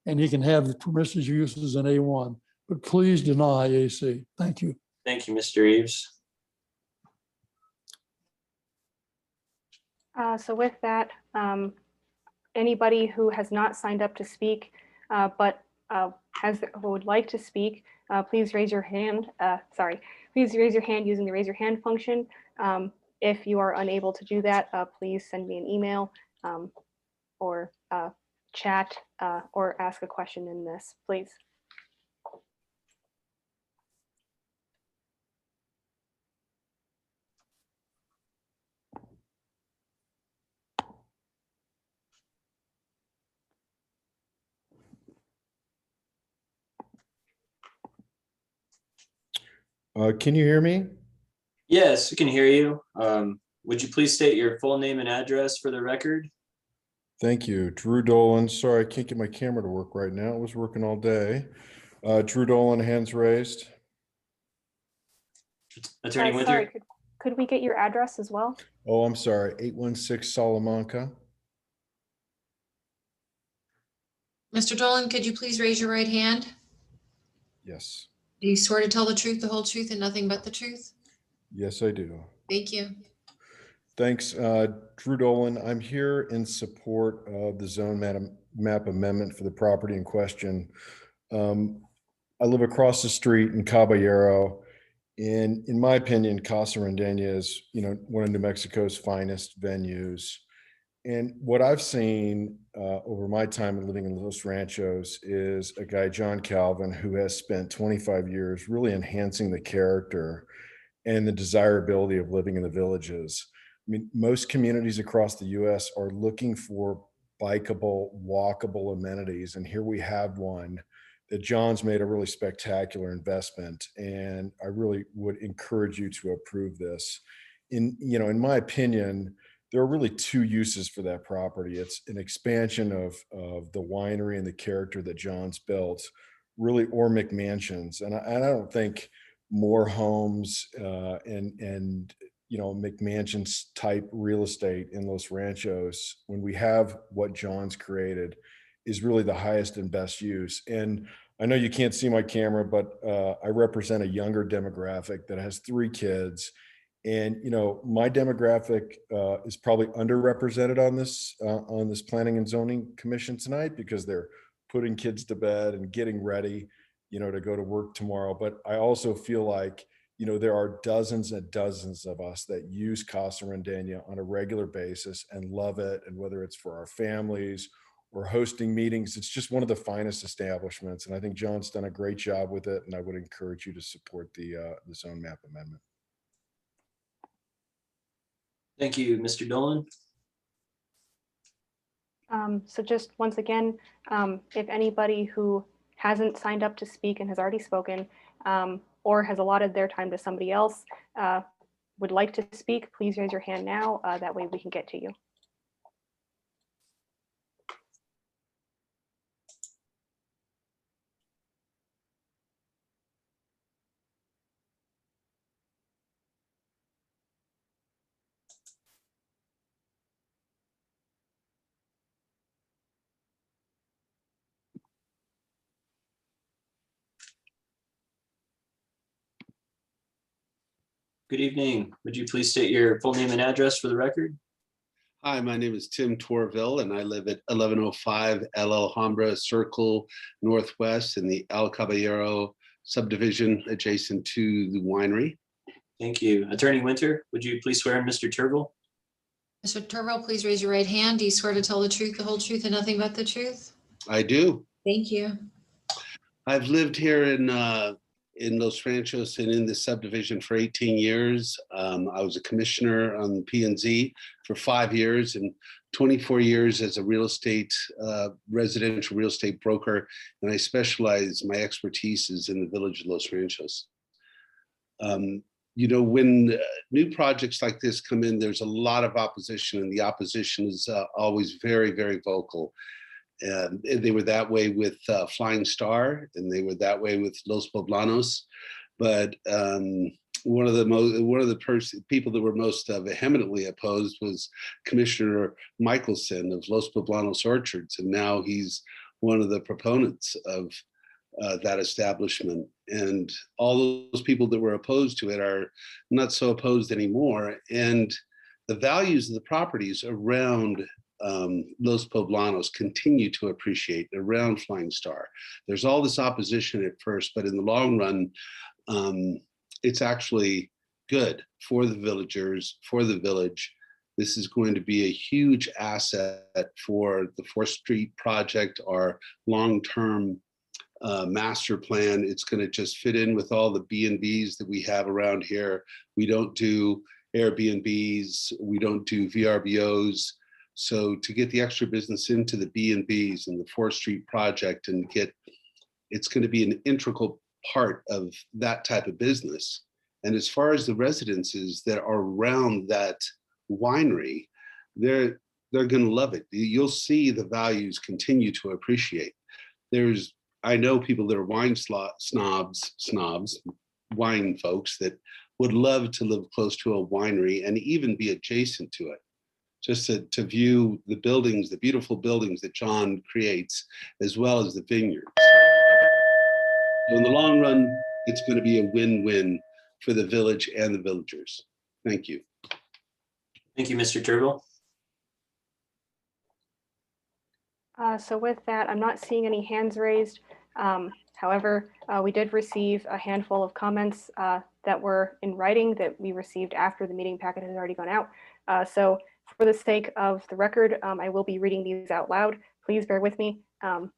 and he can have the permissive uses in A1. But please deny AC. Thank you. Thank you, Mr. Eves. So with that, anybody who has not signed up to speak, but who would like to speak, please raise your hand. Please raise your hand using the raise your hand function. If you are unable to do that, please send me an email or chat or ask a question in this, please. Can you hear me? Yes, we can hear you. Would you please state your full name and address for the record? Thank you. Drew Dolan. Sorry, I can't get my camera to work right now. It was working all day. Drew Dolan, hands raised. Attorney Winter? Sorry, could we get your address as well? Oh, I'm sorry. 816 Salamanca. Mr. Dolan, could you please raise your right hand? Yes. Do you swear to tell the truth, the whole truth, and nothing but the truth? Yes, I do. Thank you. Thanks. Drew Dolan. I'm here in support of the zone map amendment for the property in question. I live across the street in Caballero. And in my opinion, Casa Rendeña is, one of New Mexico's finest venues. And what I've seen over my time living in Los Ranchos is a guy, John Calvin, who has spent 25 years really enhancing the character and the desirability of living in the villages. I mean, most communities across the US are looking for bikeable, walkable amenities. And here we have one that John's made a really spectacular investment. And I really would encourage you to approve this. In my opinion, there are really two uses for that property. It's an expansion of the winery and the character that John's built, really, or McMansions. And I don't think more homes and McMansions type real estate in Los Ranchos, when we have what John's created, is really the highest and best use. And I know you can't see my camera, but I represent a younger demographic that has 3 kids. And, my demographic is probably underrepresented on this Planning and Zoning Commission tonight, because they're putting kids to bed and getting ready, to go to work tomorrow. But I also feel like, there are dozens and dozens of us that use Casa Rendeña on a regular basis and love it. And whether it's for our families or hosting meetings, it's just one of the finest establishments. And I think John's done a great job with it. And I would encourage you to support the zone map amendment. Thank you, Mr. Dolan. So just once again, if anybody who hasn't signed up to speak and has already spoken, or has allotted their time to somebody else, would like to speak, please raise your hand now. That way we can get to you. Good evening. Would you please state your full name and address for the record? Hi, my name is Tim Torville, and I live at 1105 El Alhambra Circle Northwest in the El Caballero subdivision adjacent to the winery. Thank you. Attorney Winter, would you please swear in Mr. Turville? Mr. Turville, please raise your right hand. Do you swear to tell the truth, the whole truth, and nothing but the truth? I do. Thank you. I've lived here in Los Ranchos and in this subdivision for 18 years. I was a commissioner on P&Z for 5 years and 24 years as a residential real estate broker. And I specialize, my expertise is in the village of Los Ranchos. When new projects like this come in, there's a lot of opposition, and the opposition is always very, very vocal. And they were that way with Flying Star, and they were that way with Los Poblanos. But one of the people that were most vehemently opposed was Commissioner Michelson of Los Poblanos Orchards, and now he's one of the proponents of that establishment. And all those people that were opposed to it are not so opposed anymore. And the values of the properties around Los Poblanos continue to appreciate around Flying Star. There's all this opposition at first, but in the long run, it's actually good for the villagers, for the village. This is going to be a huge asset for the 4th Street project, our long-term master plan. It's going to just fit in with all the B&Bs that we have around here. We don't do Airbnbs, we don't do VRBOs. So to get the extra business into the B&Bs and the 4th Street project and it's going to be an integral part of that type of business. And as far as the residences that are around that winery, they're going to love it. You'll see the values continue to appreciate. I know people that are wine snobs, wine folks that would love to live close to a winery and even be adjacent to it, just to view the buildings, the beautiful buildings that John creates, as well as the vineyards. So in the long run, it's going to be a win-win for the village and the villagers. Thank you. Thank you, Mr. Turnbull. So with that, I'm not seeing any hands raised. However, we did receive a handful of comments that were in writing that we received after the meeting packet had already gone out. So for the sake of the record, I will be reading these out loud. Please bear with me, and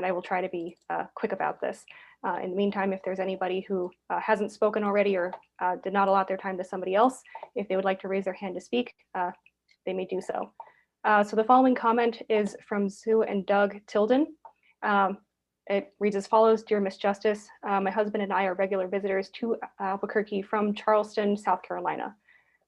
I will try to be quick about this. In the meantime, if there's anybody who hasn't spoken already or did not allot their time to somebody else, if they would like to raise their hand to speak, they may do so. So the following comment is from Sue and Doug Tilden. It reads as follows: Dear Miss Justice, my husband and I are regular visitors to Albuquerque from Charleston, South Carolina.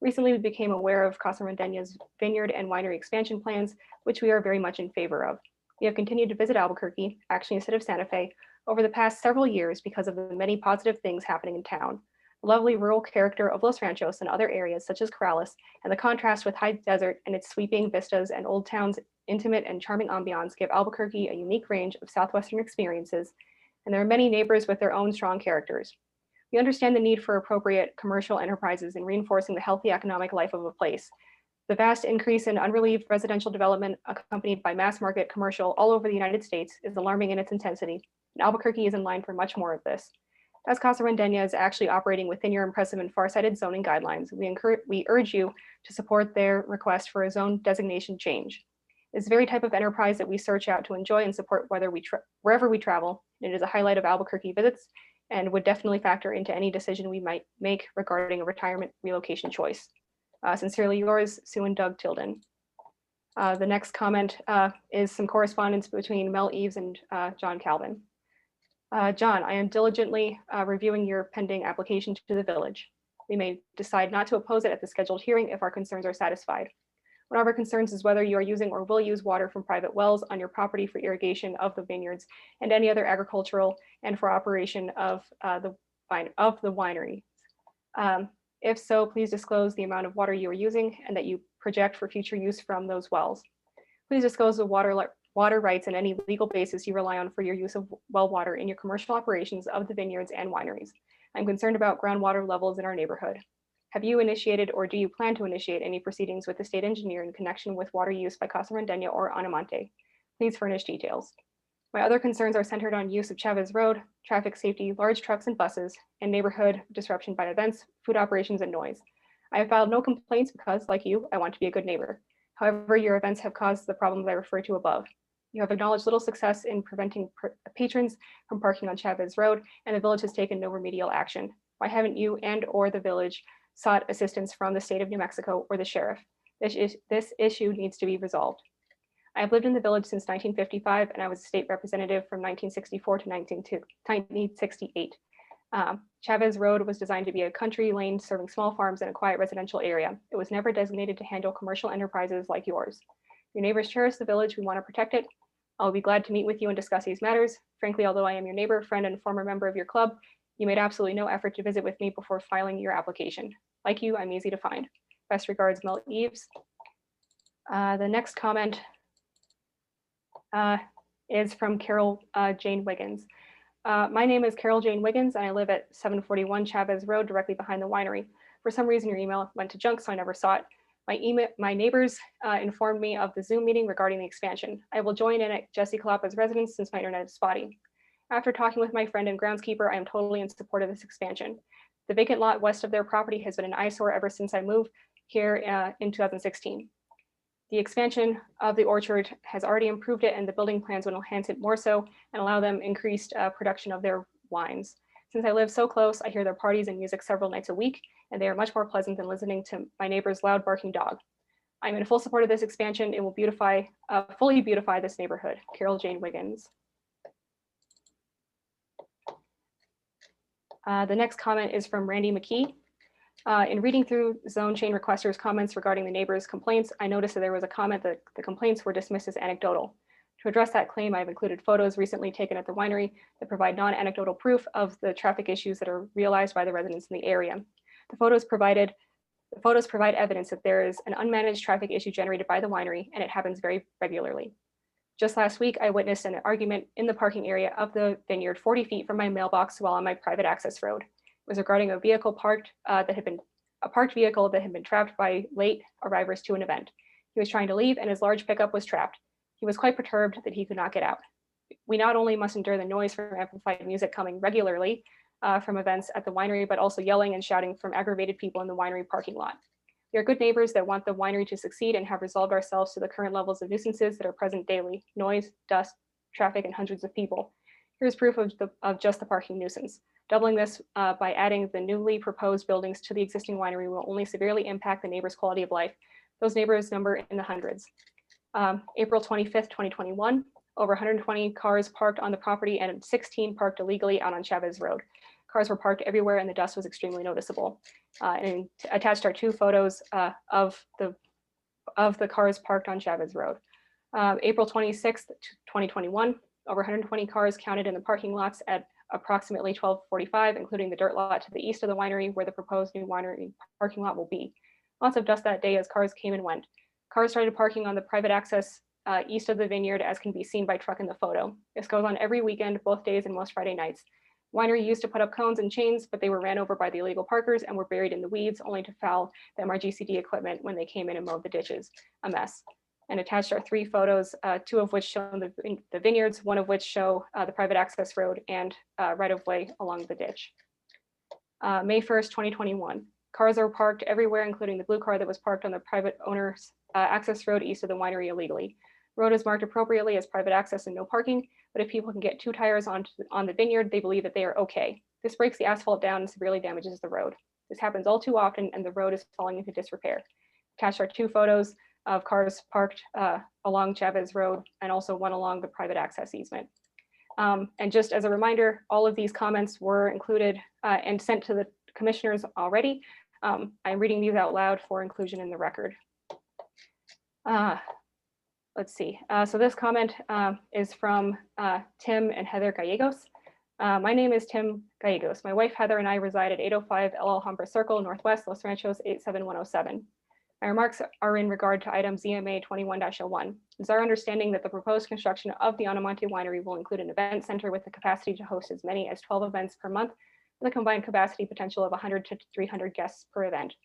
Recently, we became aware of Casa Rendeña's vineyard and winery expansion plans, which we are very much in favor of. We have continued to visit Albuquerque, actually instead of Santa Fe, over the past several years because of the many positive things happening in town. The lovely rural character of Los Ranchos and other areas such as Corrales, and the contrast with high desert and its sweeping vistas and Old Town's intimate and charming ambiance give Albuquerque a unique range of Southwestern experiences, and there are many neighbors with their own strong characters. We understand the need for appropriate commercial enterprises in reinforcing the healthy economic life of a place. The vast increase in unrelieved residential development accompanied by mass market commercial all over the United States is alarming in its intensity, and Albuquerque is in line for much more of this. As Casa Rendeña is actually operating within your impressive and farsighted zoning guidelines, we urge you to support their request for a zone designation change. It's the very type of enterprise that we search out to enjoy and support wherever we travel. It is a highlight of Albuquerque visits and would definitely factor into any decision we might make regarding a retirement relocation choice. Sincerely yours, Sue and Doug Tilden. The next comment is some correspondence between Mel Eves and John Calvin. John, I am diligently reviewing your pending application to the village. We may decide not to oppose it at the scheduled hearing if our concerns are satisfied. One of our concerns is whether you are using or will use water from private wells on your property for irrigation of the vineyards and any other agricultural and for operation of the winery. If so, please disclose the amount of water you are using and that you project for future use from those wells. Please disclose the water rights and any legal basis you rely on for your use of well water in your commercial operations of the vineyards and wineries. I'm concerned about groundwater levels in our neighborhood. Have you initiated or do you plan to initiate any proceedings with the state engineer in connection with water use by Casa Rendeña or Anamonte? Please furnish details. My other concerns are centered on use of Chavez Road, traffic safety, large trucks and buses, and neighborhood disruption by events, food operations, and noise. I have filed no complaints because, like you, I want to be a good neighbor. However, your events have caused the problems I referred to above. You have acknowledged little success in preventing patrons from parking on Chavez Road, and the village has taken no remedial action. Why haven't you and or the village sought assistance from the state of New Mexico or the sheriff? This issue needs to be resolved. I have lived in the village since 1955, and I was a state representative from 1964 to 1968. Chavez Road was designed to be a country lane serving small farms in a quiet residential area. It was never designated to handle commercial enterprises like yours. Your neighbors cherish the village. We want to protect it. I'll be glad to meet with you and discuss these matters. Frankly, although I am your neighbor, friend, and former member of your club, you made absolutely no effort to visit with me before filing your application. Like you, I'm easy to find. Best regards, Mel Eves. The next comment is from Carol Jane Wiggins. My name is Carol Jane Wiggins, and I live at 741 Chavez Road, directly behind the winery. For some reason, your email went to junk, so I never saw it. My neighbors informed me of the Zoom meeting regarding the expansion. I will join in at Jesse Calapa's residence since my internet is spotty. After talking with my friend and groundskeeper, I am totally in support of this expansion. The vacant lot west of their property has been an eyesore ever since I moved here in 2016. The expansion of the orchard has already improved it, and the building plans will enhance it more so and allow them increased production of their wines. Since I live so close, I hear their parties and music several nights a week, and they are much more pleasant than listening to my neighbor's loud barking dog. I'm in full support of this expansion. It will fully beautify this neighborhood. Carol Jane Wiggins. The next comment is from Randy McKee. In reading through zone change requesters' comments regarding the neighbors' complaints, I noticed that there was a comment that the complaints were dismissed as anecdotal. To address that claim, I've included photos recently taken at the winery that provide non-anecdotal proof of the traffic issues that are realized by the residents in the area. The photos provide evidence that there is an unmanaged traffic issue generated by the winery, and it happens very regularly. Just last week, I witnessed an argument in the parking area of the vineyard 40 feet from my mailbox while on my private access road. It was regarding a vehicle parked vehicle that had been trapped by late arrivals to an event. He was trying to leave and his large pickup was trapped. He was quite perturbed that he could not get out. We not only must endure the noise from amplified music coming regularly from events at the winery, but also yelling and shouting from aggravated people in the winery parking lot. We are good neighbors that want the winery to succeed and have resolved ourselves to the current levels of nuisances that are present daily: noise, dust, traffic, and hundreds of people. Here's proof of just the parking nuisance. Doubling this by adding the newly proposed buildings to the existing winery will only severely impact the neighbors' quality of life. Those neighbors number in the hundreds. April 25th, 2021, over 120 cars parked on the property and 16 parked illegally out on Chavez Road. Cars were parked everywhere and the dust was extremely noticeable. And attached are 2 photos of the cars parked on Chavez Road. April 26th, 2021, over 120 cars counted in the parking lots at approximately 12:45, including the dirt lot to the east of the winery where the proposed new winery parking lot will be. Lots of dust that day as cars came and went. Cars started parking on the private access east of the vineyard, as can be seen by truck in the photo. This goes on every weekend, both days and most Friday nights. Winery used to put up cones and chains, but they were ran over by the illegal parkers and were buried in the weeds, only to foul the MRGCD equipment when they came in and mowed the ditches. A mess. And attached are 3 photos, 2 of which show the vineyards, 1 of which show the private access road and right of way along the ditch. May 1st, 2021. Cars are parked everywhere, including the blue car that was parked on the private owner's access road east of the winery illegally. Road is marked appropriately as private access and no parking, but if people can get 2 tires on the vineyard, they believe that they are okay. This breaks the asphalt down and severely damages the road. This happens all too often and the road is falling into disrepair. Attached are 2 photos of cars parked along Chavez Road and also 1 along the private access easement. And just as a reminder, all of these comments were included and sent to the commissioners already. I'm reading these out loud for inclusion in the record. Let's see. So this comment is from Tim and Heather Gallegos. My name is Tim Gallegos. My wife Heather and I reside at 805 El Alhambra Circle, Northwest, Los Ranchos 87107. My remarks are in regard to item ZMA 21-01. It's our understanding that the proposed construction of the Anamonte Winery will include an event center with the capacity to host as many as 12 events per month with a combined capacity potential of 100 to 300 guests per event.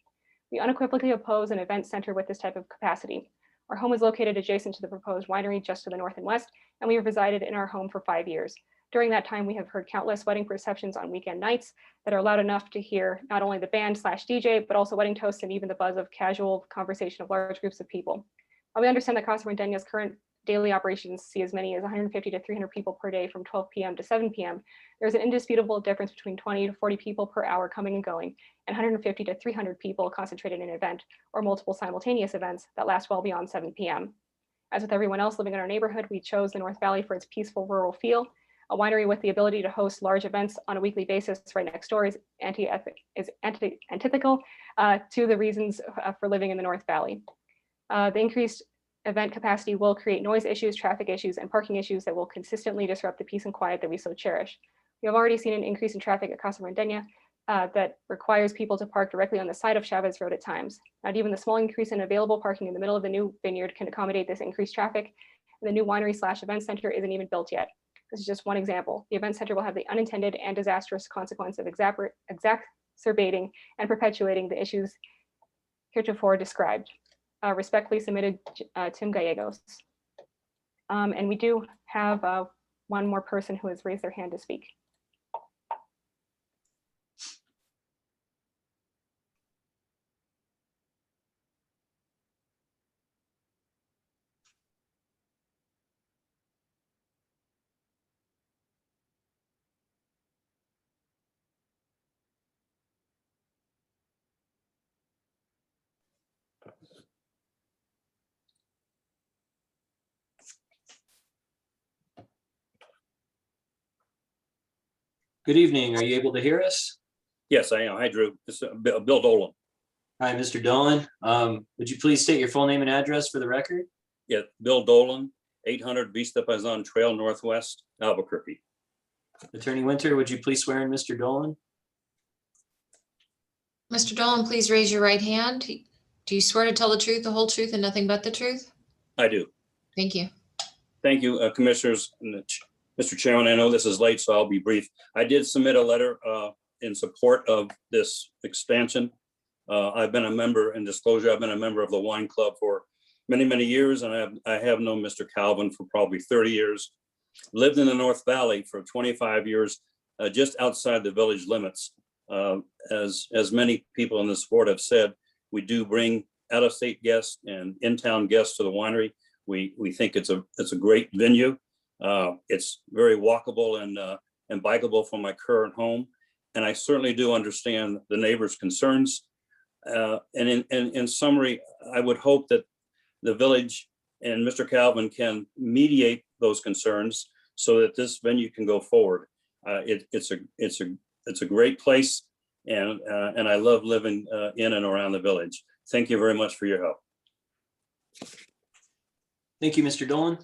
We unequivocally oppose an event center with this type of capacity. Our home is located adjacent to the proposed winery just to the north and west, and we have resided in our home for 5 years. During that time, we have heard countless wedding receptions on weekend nights that are loud enough to hear not only the band/DJ, but also wedding toasts and even the buzz of casual conversation of large groups of people. While we understand that Casa Rendeña's current daily operations see as many as 150 to 300 people per day from 12 p.m. to 7 p.m., there's an indisputable difference between 20 to 40 people per hour coming and going, and 150 to 300 people concentrated in an event or multiple simultaneous events that last well beyond 7 p.m. As with everyone else living in our neyborhood, we chose the North Valley for its peaceful rural feel. A winery with the ability to host large events on a weekly basis right next door is antithetical to the reasons for living in the North Valley. The increased event capacity will create noise issues, traffic issues, and parking issues that will consistently disrupt the peace and quiet that we so cherish. We have already seen an increase in traffic at Casa Rendeña that requires people to park directly on the side of Chavez Road at times. Not even the small increase in available parking in the middle of the new vineyard can accommodate this increased traffic. And the new winery/event center isn't even built yet. This is just one example. The event center will have the unintended and disastrous consequence of exacerbating and perpetuating the issues heretofore described. Respectfully submitted, Tim Gallegos. And we do have one more person who has raised their hand to speak. Good evening. Are you able to hear us? Yes, I am. Hi, Drew. This is Bill Dolan. Hi, Mr. Dolan. Would you please state your full name and address for the record? Yeah, Bill Dolan, 800 Vista Pazan Trail Northwest, Albuquerque. Attorney Winter, would you please swear in Mr. Dolan? Mr. Dolan, please raise your right hand. Do you swear to tell the truth, the whole truth, and nothing but the truth? I do. Thank you. Thank you, Commissioners. And Mr. Chairman, I know this is late, so I'll be brief. I did submit a letter in support of this expansion. I've been a member, in disclosure, I've been a member of the wine club for many, many years, and I have known Mr. Calvin for probably 30 years. Lived in the North Valley for 25 years, just outside the village limits. As many people in this board have said, we do bring out-of-state guests and in-town guests to the winery. We think it's a great venue. It's very walkable and bikeable from my current home. And I certainly do understand the neighbors' concerns. And in summary, I would hope that the village and Mr. Calvin can mediate those concerns so that this venue can go forward. It's a great place, and I love living in and around the village. Thank you very much for your help. Thank you, Mr. Dolan.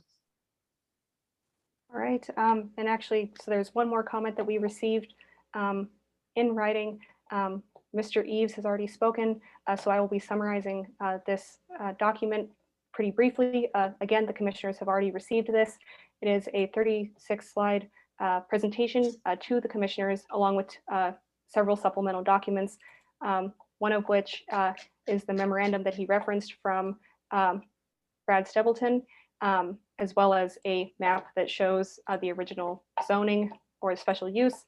All right, and actually, so there's one more comment that we received in writing. Mr. Eves has already spoken, so I will be summarizing this document pretty briefly. Again, the commissioners have already received this. It is a 36-slide presentation to the commissioners, along with several supplemental documents, one of which is the memorandum that he referenced from Brad Stebleton, as well as a map that shows the original zoning or special use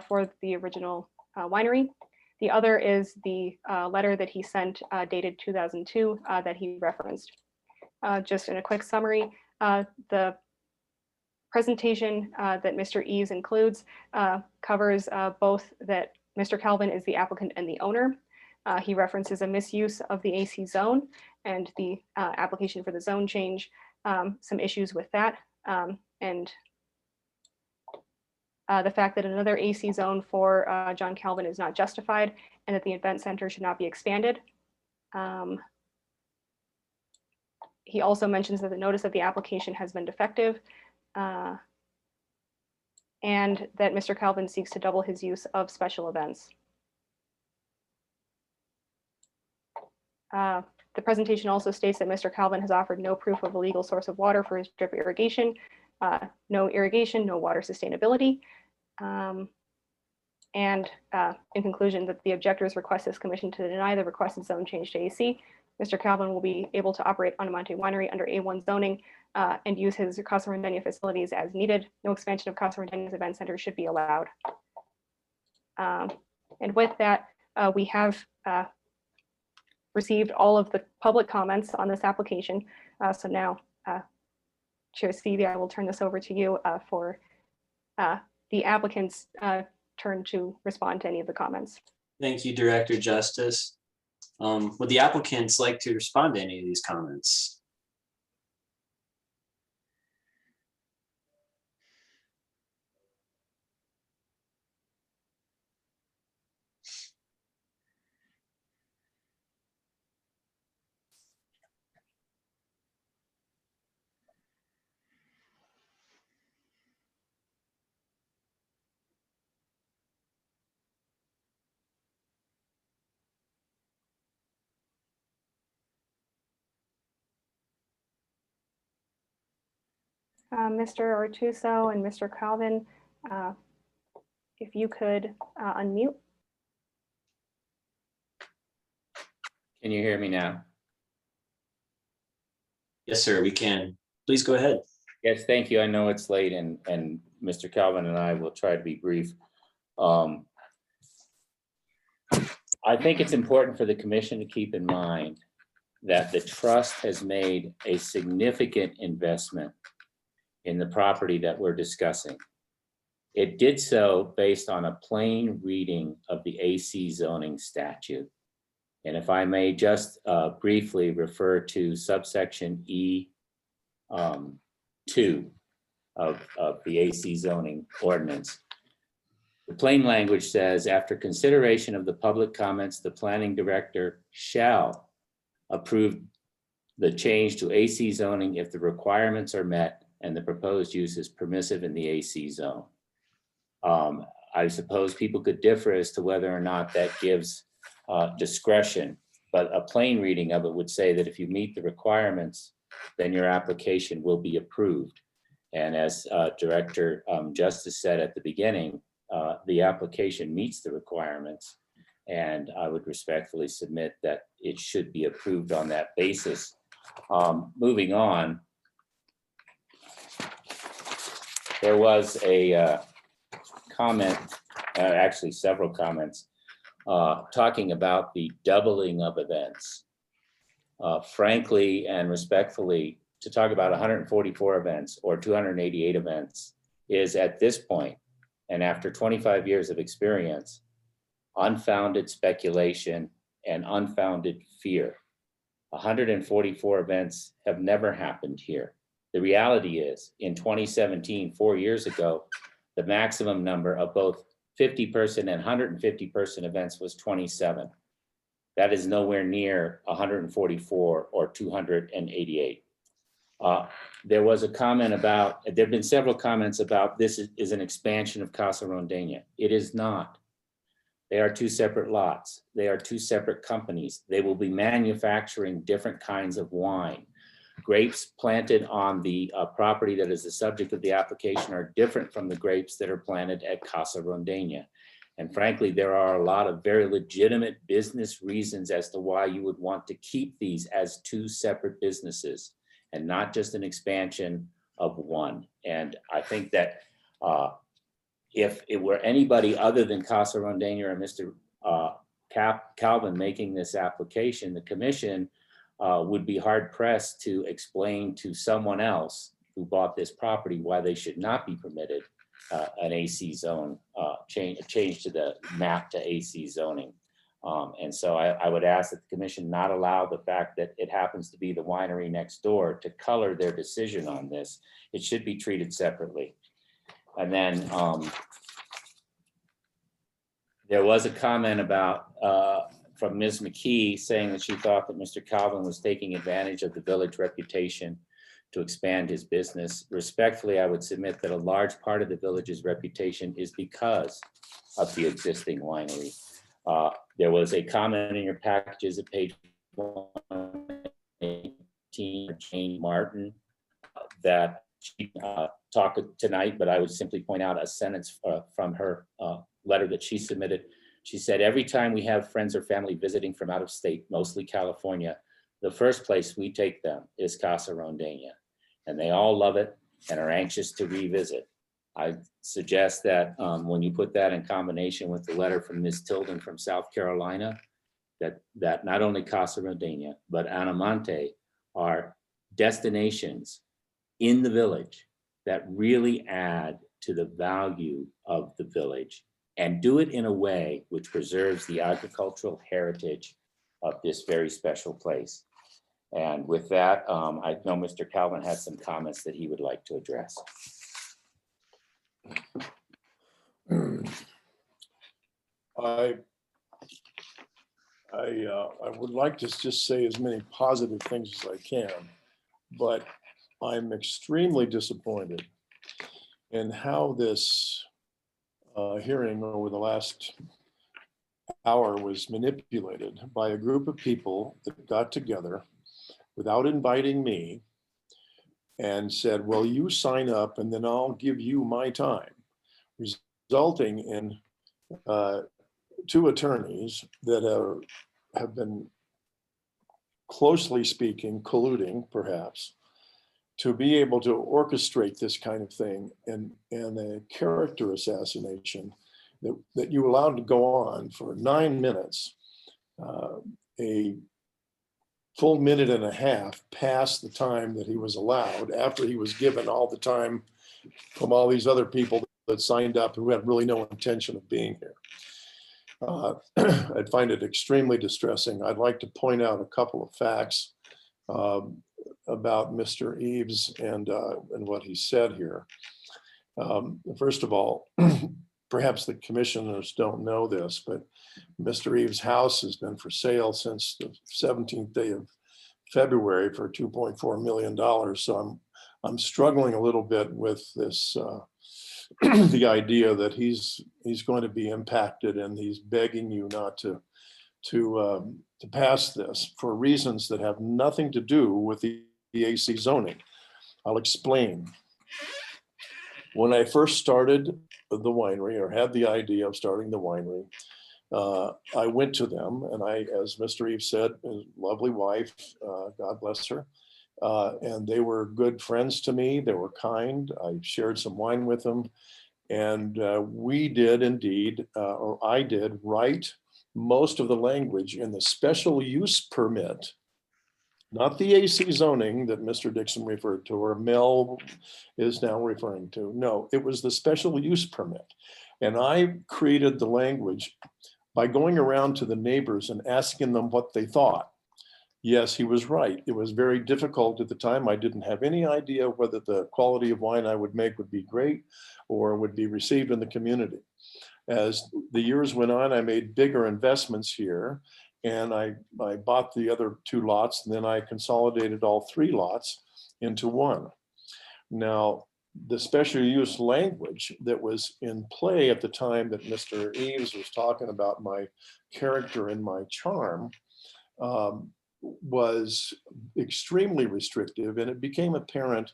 for the original winery. The other is the letter that he sent dated 2002 that he referenced. Just in a quick summary, the presentation that Mr. Eves includes covers both that Mr. Calvin is the applicant and the owner. He references a misuse of the AC zone and the application for the zone change, some issues with that, and the fact that another AC zone for John Calvin is not justified, and that the event center should not be expanded. He also mentions that the notice of the application has been defective, and that Mr. Calvin seeks to double his use of special events. The presentation also states that Mr. Calvin has offered no proof of a legal source of water for his drip irrigation, no irrigation, no water sustainability. And in conclusion, that the objectors request this commission to deny the requested zone change to AC. Mr. Calvin will be able to operate Anamonte Winery under A1 zoning and use his Casa Rendena facilities as needed. No expansion of Casa Rendena's event center should be allowed. And with that, we have received all of the public comments on this application. So now, Chair Stevie, I will turn this over to you for the applicant's turn to respond to any of the comments. Thank you, Director Justice. Would the applicants like to respond to any of these comments? Mr. Artuso and Mr. Calvin, if you could unmute. Can you hear me now? Yes, sir, we can. Please go ahead. Yes, thank you. I know it's late and Mr. Calvin and I will try to be brief. I think it's important for the commission to keep in mind that the trust has made a significant investment in the property that we're discussing. It did so based on a plain reading of the AC zoning statute. And if I may just briefly refer to subsection E2 of the AC zoning ordinance. The plain language says, after consideration of the public comments, the planning director shall approve the change to AC zoning if the requirements are met and the proposed use is permissive in the AC zone. I suppose people could differ as to whether or not that gives discretion, but a plain reading of it would say that if you meet the requirements, then your application will be approved. And as Director Justice said at the beginning, the application meets the requirements, and I would respectfully submit that it should be approved on that basis. Moving on, there was a comment, actually several comments, talking about the doubling of events. Frankly and respectfully, to talk about 144 events or 288 events is at this point, and after 25 years of experience, unfounded speculation and unfounded fear. 144 events have never happened here. The reality is, in 2017, 4 years ago, the maximum number of both 50-person and 150-person events was 27. That is nowhere near 144 or 288. There was a comment about, there have been several comments about this is an expansion of Casa Rondeña. It is not. They are two separate lots. They are two separate companies. They will be manufacturing different kinds of wine. Grapes planted on the property that is the subject of the application are different from the grapes that are planted at Casa Rondeña. And frankly, there are a lot of very legitimate business reasons as to why you would want to keep these as two separate businesses and not just an expansion of one. And I think that if it were anybody other than Casa Rondeña or Mr. Calvin making this application, the commission would be hard pressed to explain to someone else who bought this property why they should not be permitted an AC zone change to the map to AC zoning. And so I would ask that the commission not allow the fact that it happens to be the winery next door to color their decision on this. It should be treated separately. And then there was a comment about from Ms. McKee saying that she thought that Mr. Calvin was taking advantage of the village reputation to expand his business. Respectfully, I would submit that a large part of the village's reputation is because of the existing winery. There was a comment in your packages at page 118, Jane Martin, that she talked tonight, but I would simply point out a sentence from her letter that she submitted. She said, every time we have friends or family visiting from out of state, mostly California, the first place we take them is Casa Rondeña, and they all love it and are anxious to revisit. I suggest that when you put that in combination with the letter from Ms. Tilden from South Carolina, that not only Casa Rondeña, but Anamonte are destinations in the village that really add to the value of the village and do it in a way which preserves the agricultural heritage of this very special place. And with that, I know Mr. Calvin has some comments that he would like to address. I would like to just say as many positive things as I can, but I'm extremely disappointed in how this hearing over the last hour was manipulated by a group of people that got together without inviting me and said, well, you sign up and then I'll give you my time, resulting in two attorneys that have been closely speaking, colluding perhaps, to be able to orchestrate this kind of thing and a character assassination that you allowed to go on for 9 minutes, a full minute and a half past the time that he was allowed, after he was given all the time from all these other people that signed up who had really no intention of being here. I'd find it extremely distressing. I'd like to point out a couple of facts about Mr. Eves and what he said here. First of all, perhaps the commissioners don't know this, but Mr. Eves' house has been for sale since the 17th day of February for $2.4 million. So I'm struggling a little bit with this, the idea that he's going to be impacted, and he's begging you not to pass this for reasons that have nothing to do with the AC zoning. I'll explain. When I first started the winery, or had the idea of starting the winery, I went to them, and as Mr. Eves said, his lovely wife, God bless her, and they were good friends to me. They were kind. I shared some wine with them, and we did indeed, or I did, write most of the language in the special use permit, not the AC zoning that Mr. Dixon referred to, or Mel is now referring to. No, it was the special use permit. And I created the language by going around to the neighbors and asking them what they thought. Yes, he was right. It was very difficult at the time. I didn't have any idea whether the quality of wine I would make would be great or would be received in the community. As the years went on, I made bigger investments here, and I bought the other 2 lots, and then I consolidated all 3 lots into one. Now, the special use language that was in play at the time that Mr. Eves was talking about my character and my charm was extremely restrictive, and it became apparent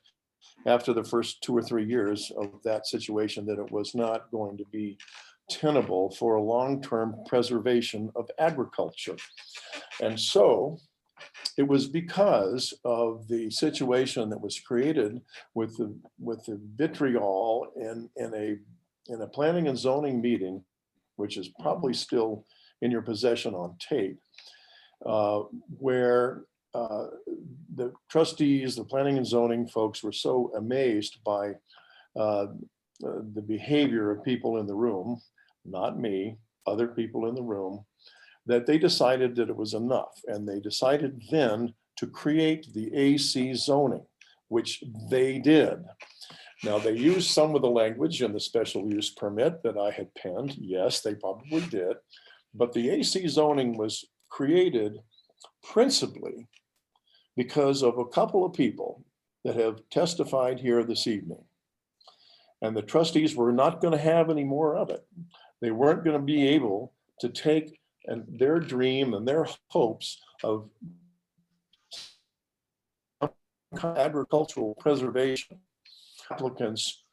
after the first 2 or 3 years of that situation that it was not going to be tenable for a long-term preservation of agriculture. And so it was because of the situation that was created with the vitriol in a planning and zoning meeting, which is probably still in your possession on tape, where the trustees, the planning and zoning folks were so amazed by the behavior of people in the room, not me, other people in the room, that they decided that it was enough. And they decided then to create the AC zoning, which they did. Now, they used some of the language in the special use permit that I had penned. Yes, they probably did. But the AC zoning was created principally because of a couple of people that have testified here this evening. And the trustees were not going to have any more of it. They weren't going to be able to take their dream and their hopes of agricultural preservation applicants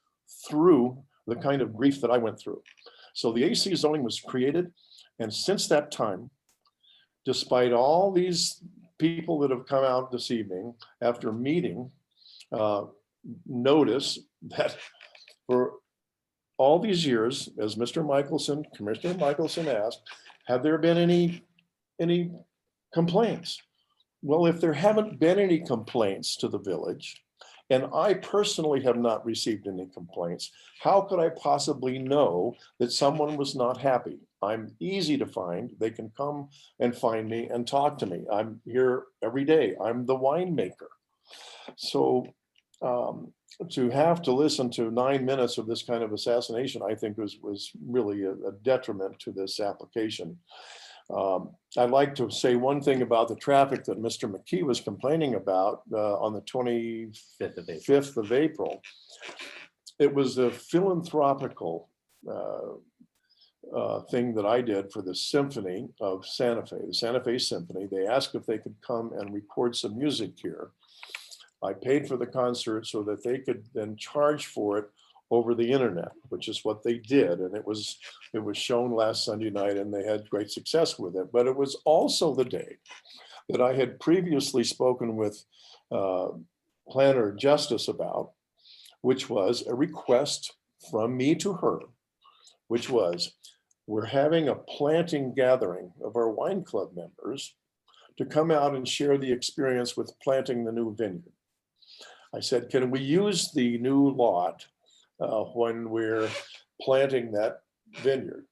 through the kind of grief that I went through. So the AC zoning was created. And since that time, despite all these people that have come out this evening after meeting, notice that for all these years, as Commissioner Michelson asked, have there been any complaints? Well, if there haven't been any complaints to the village, and I personally have not received any complaints, how could I possibly know that someone was not happy? I'm easy to find. They can come and find me and talk to me. I'm here every day. I'm the winemaker. So to have to listen to 9 minutes of this kind of assassination, I think was really a detriment to this application. I'd like to say one thing about the traffic that Mr. McKee was complaining about on the 25th of April. It was a philanthropical thing that I did for the Symphony of Santa Fe, the Santa Fe Symphony. They asked if they could come and record some music here. I paid for the concert so that they could then charge for it over the internet, which is what they did. And it was shown last Sunday night, and they had great success with it. But it was also the day that I had previously spoken with Planner Justice about, which was a request from me to her, which was, we're having a planting gathering of our wine club members to come out and share the experience with planting the new vineyard. I said, can we use the new lot when we're planting that vineyard?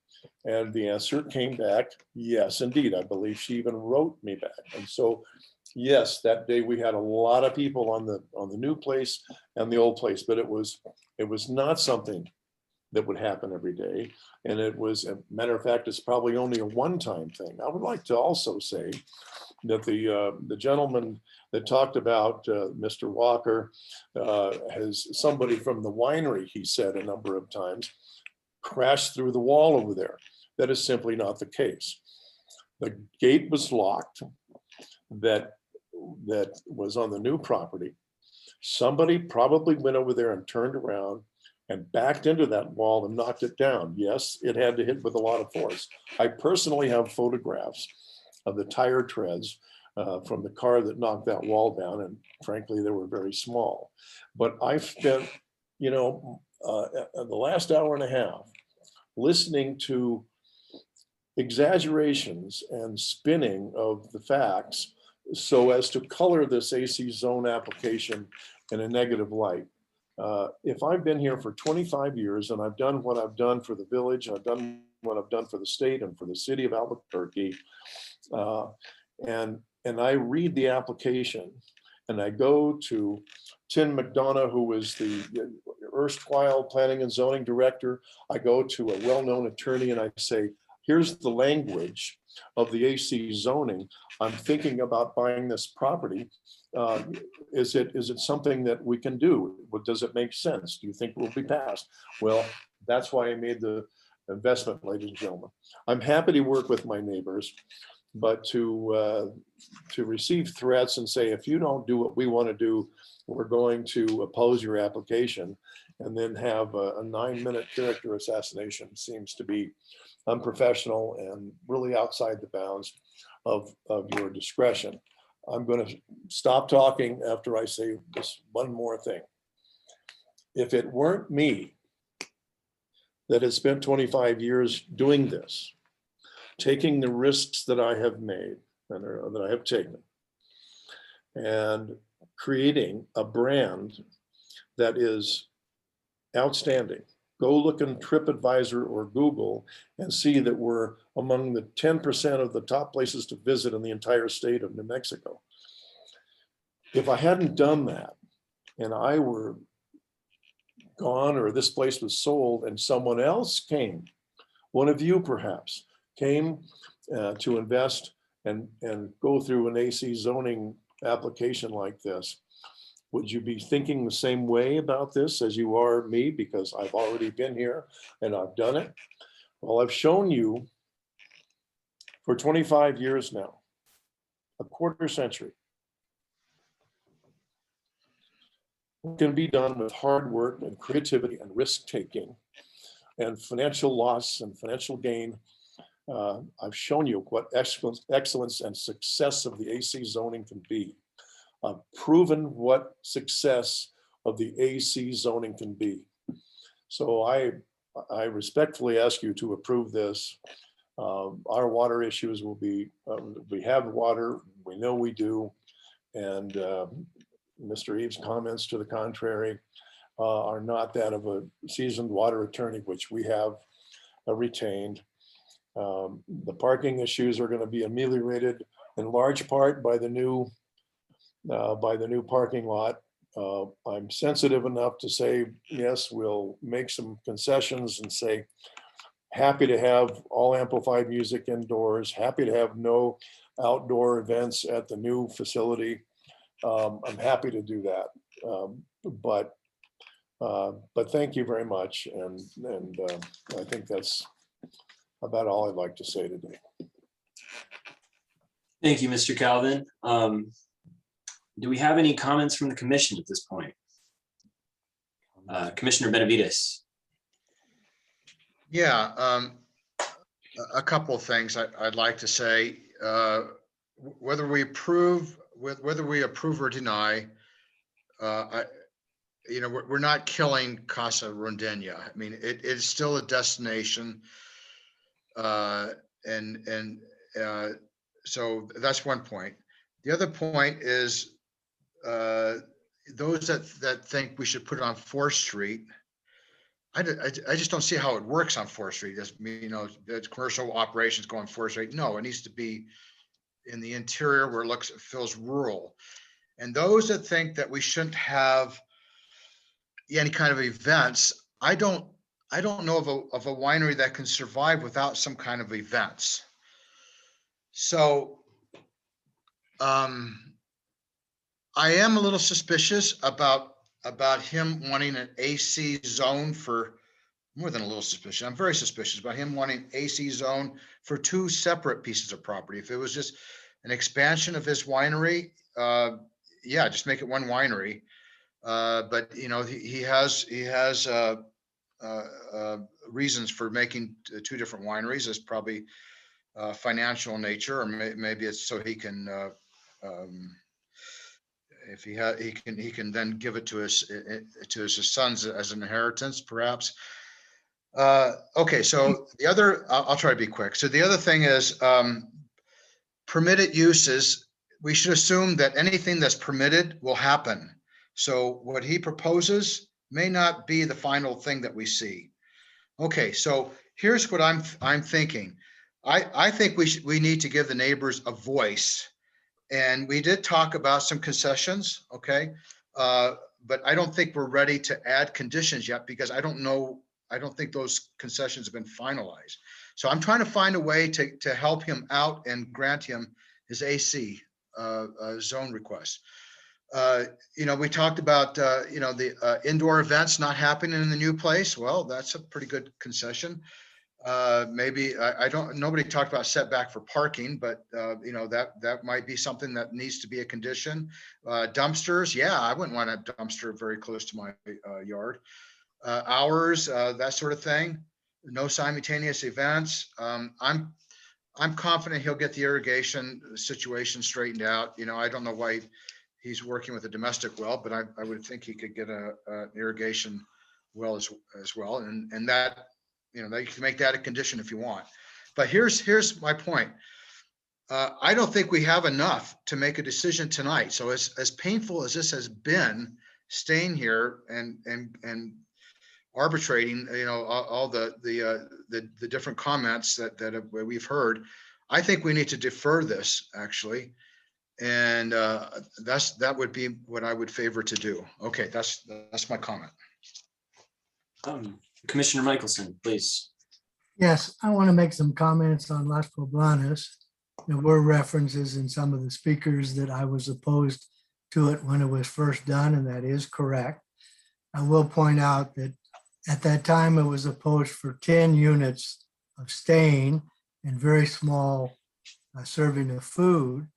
And the answer came back, yes, indeed. I believe she even wrote me back. And so, yes, that day we had a lot of people on the new place and the old place, but it was not something that would happen every day. And it was, a matter of fact, it's probably only a one-time thing. I would like to also say that the gentleman that talked about Mr. Walker has somebody from the winery, he said a number of times, crashed through the wall over there. That is simply not the case. The gate was locked that was on the new property. Somebody probably went over there and turned around and backed into that wall and knocked it down. Yes, it had to hit with a lot of force. I personally have photographs of the tire treads from the car that knocked that wall down, and frankly, they were very small. But I've spent, the last hour and a half listening to exaggerations and spinning of the facts so as to color this AC zone application in a negative light. If I've been here for 25 years and I've done what I've done for the village, I've done what I've done for the state and for the city of Albuquerque, and I read the application and I go to Tim McDonough, who was the erstwhile planning and zoning director. I go to a well-known attorney and I say, here's the language of the AC zoning. I'm thinking about buying this property. Is it something that we can do? Does it make sense? Do you think it will be passed? Well, that's why I made the investment, ladies and gentlemen. I'm happy to work with my neighbors, but to receive threats and say, if you don't do what we want to do, we're going to oppose your application, and then have a 9-minute character assassination seems to be unprofessional and really outside the bounds of your discretion. I'm going to stop talking after I say this one more thing. If it weren't me that has spent 25 years doing this, taking the risks that I have made and that I have taken, and creating a brand that is outstanding. Go look in TripAdvisor or Google and see that we're among the 10% of the top places to visit in the entire state of New Mexico. If I hadn't done that and I were gone, or this place was sold and someone else came, one of you perhaps, came to invest and go through an AC zoning application like this, would you be thinking the same way about this as you are me? Because I've already been here and I've done it. Well, I've shown you for 25 years now, a quarter century, what can be done with hard work and creativity and risk-taking and financial loss and financial gain. I've shown you what excellence and success of the AC zoning can be. I've proven what success of the AC zoning can be. So I respectfully ask you to approve this. Our water issues will be, we have water, we know we do. And Mr. Eves' comments to the contrary are not that of a seasoned water attorney, which we have retained. The parking issues are going to be ameliorated in large part by the new parking lot. I'm sensitive enough to say, yes, we'll make some concessions and say, happy to have all amplified music indoors, happy to have no outdoor events at the new facility. I'm happy to do that. But thank you very much. And I think that's about all I'd like to say today. Thank you, Mr. Calvin. Do we have any comments from the commission at this point? Commissioner Benavides. Yeah, a couple of things I'd like to say. Whether we approve or deny, we're not killing Casa Rondeña. I mean, it is still a destination, so that's one point. The other point is those that think we should put it on 4th Street. I just don't see how it works on 4th Street. The commercial operations go on 4th Street. No, it needs to be in the interior where it feels rural. And those that think that we shouldn't have any kind of events, I don't I don't know of a winery that can survive without some kind of events. So I am a little suspicious about him wanting an AC zone for, more than a little suspicious. I'm very suspicious about him wanting AC zone for two separate pieces of property. If it was just an expansion of his winery, yeah, just make it one winery. But you know, he has reasons for making two different wineries. It's probably financial in nature, or maybe it's so he can, if he can then give it to his sons as an inheritance, perhaps. Okay, so the other, I'll try to be quick. So the other thing is permitted uses. We should assume that anything that's permitted will happen. So what he proposes may not be the final thing that we see. Okay, so here's what I'm thinking. I think we need to give the neighbors a voice. And we did talk about some concessions, okay? But I don't think we're ready to add conditions yet because I don't think those concessions have been finalized. So I'm trying to find a way to help him out and grant him his AC zone request. You know, we talked about, you know, the indoor events not happening in the new place. Well, that's a pretty good concession. Maybe nobody talked about setback for parking, but you know, that might be something that needs to be a condition. Dumpsters, yeah, I wouldn't want a dumpster very close to my yard. Hours, that sort of thing. No simultaneous events. I'm confident he'll get the irrigation situation straightened out. You know, I don't know why he's working with a domestic well, but I would think he could get an irrigation well as well. And that, you know, you can make that a condition if you want. But here's my point. I don't think we have enough to make a decision tonight. So as painful as this has been, staying here and arbitrating, you know, all the different comments that we've heard, I think we need to defer this actually. And that would be what I would favor to do. Okay, that's my comment. Commissioner Michelson, please. Yes, I want to make some comments on Las Poblanas. There were references in some of the speakers that I was opposed to it when it was first done, and that is correct. I will point out that at that time it was opposed for 10 units of staying and very small serving of food.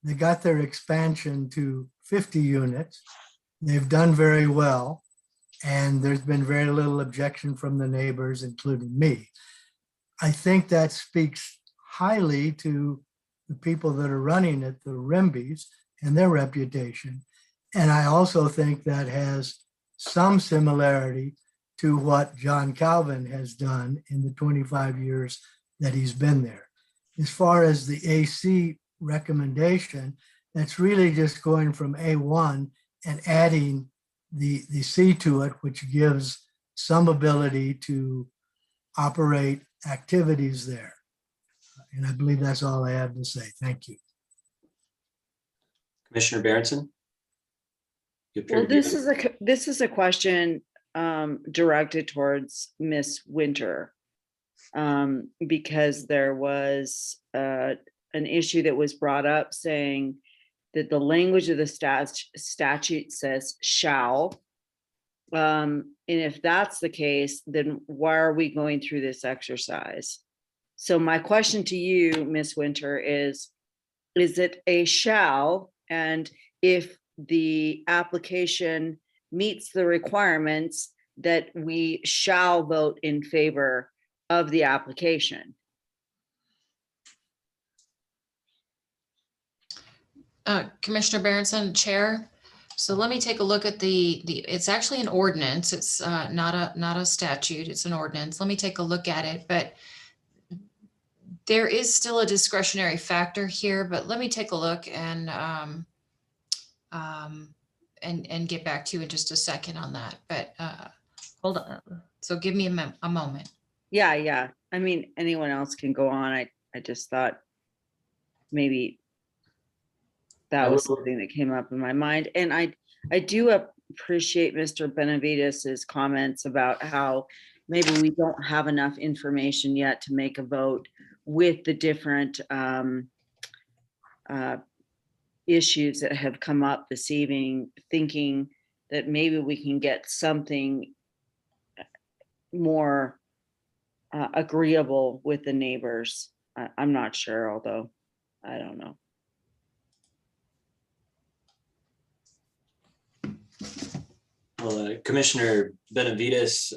They got their expansion to 50 units. They've done very well. And there's been very little objection from the neighbors, including me. I think that speaks highly to the people that are running it, the Rimbys, and their reputation. And I also think that has some similarity to what John Calvin has done in the 25 years that he's been there. As far as the AC recommendation, that's really just going from A1 and adding the C to it, which gives some ability to operate activities there. And I believe that's all I have to say. Thank you. Commissioner Barronson? Well, this is a question directed towards Miss Winter, because there was an issue that was brought up saying that the language of the statute says shall. And if that's the case, then why are we going through this exercise? So my question to you, Miss Winter, is it a shall? And if the application meets the requirements, that we shall vote in favor of the application? Commissioner Barronson, Chair. So let me take a look at it's actually an ordinance. It's not a statute, it's an ordinance. Let me take a look at it, but there is still a discretionary factor here, but let me take a look and get back to you in just a second on that, but hold on. So give me a moment. Yeah. I mean, anyone else can go on. I just thought maybe that was something that came up in my mind. And I do appreciate Mr. Benavides's comments about how maybe we don't have enough information yet to make a vote with the different issues that have come up this evening, thinking that maybe we can get something more agreeable with the neighbors. I'm not sure, although I don't know. Well, Commissioner Benavides,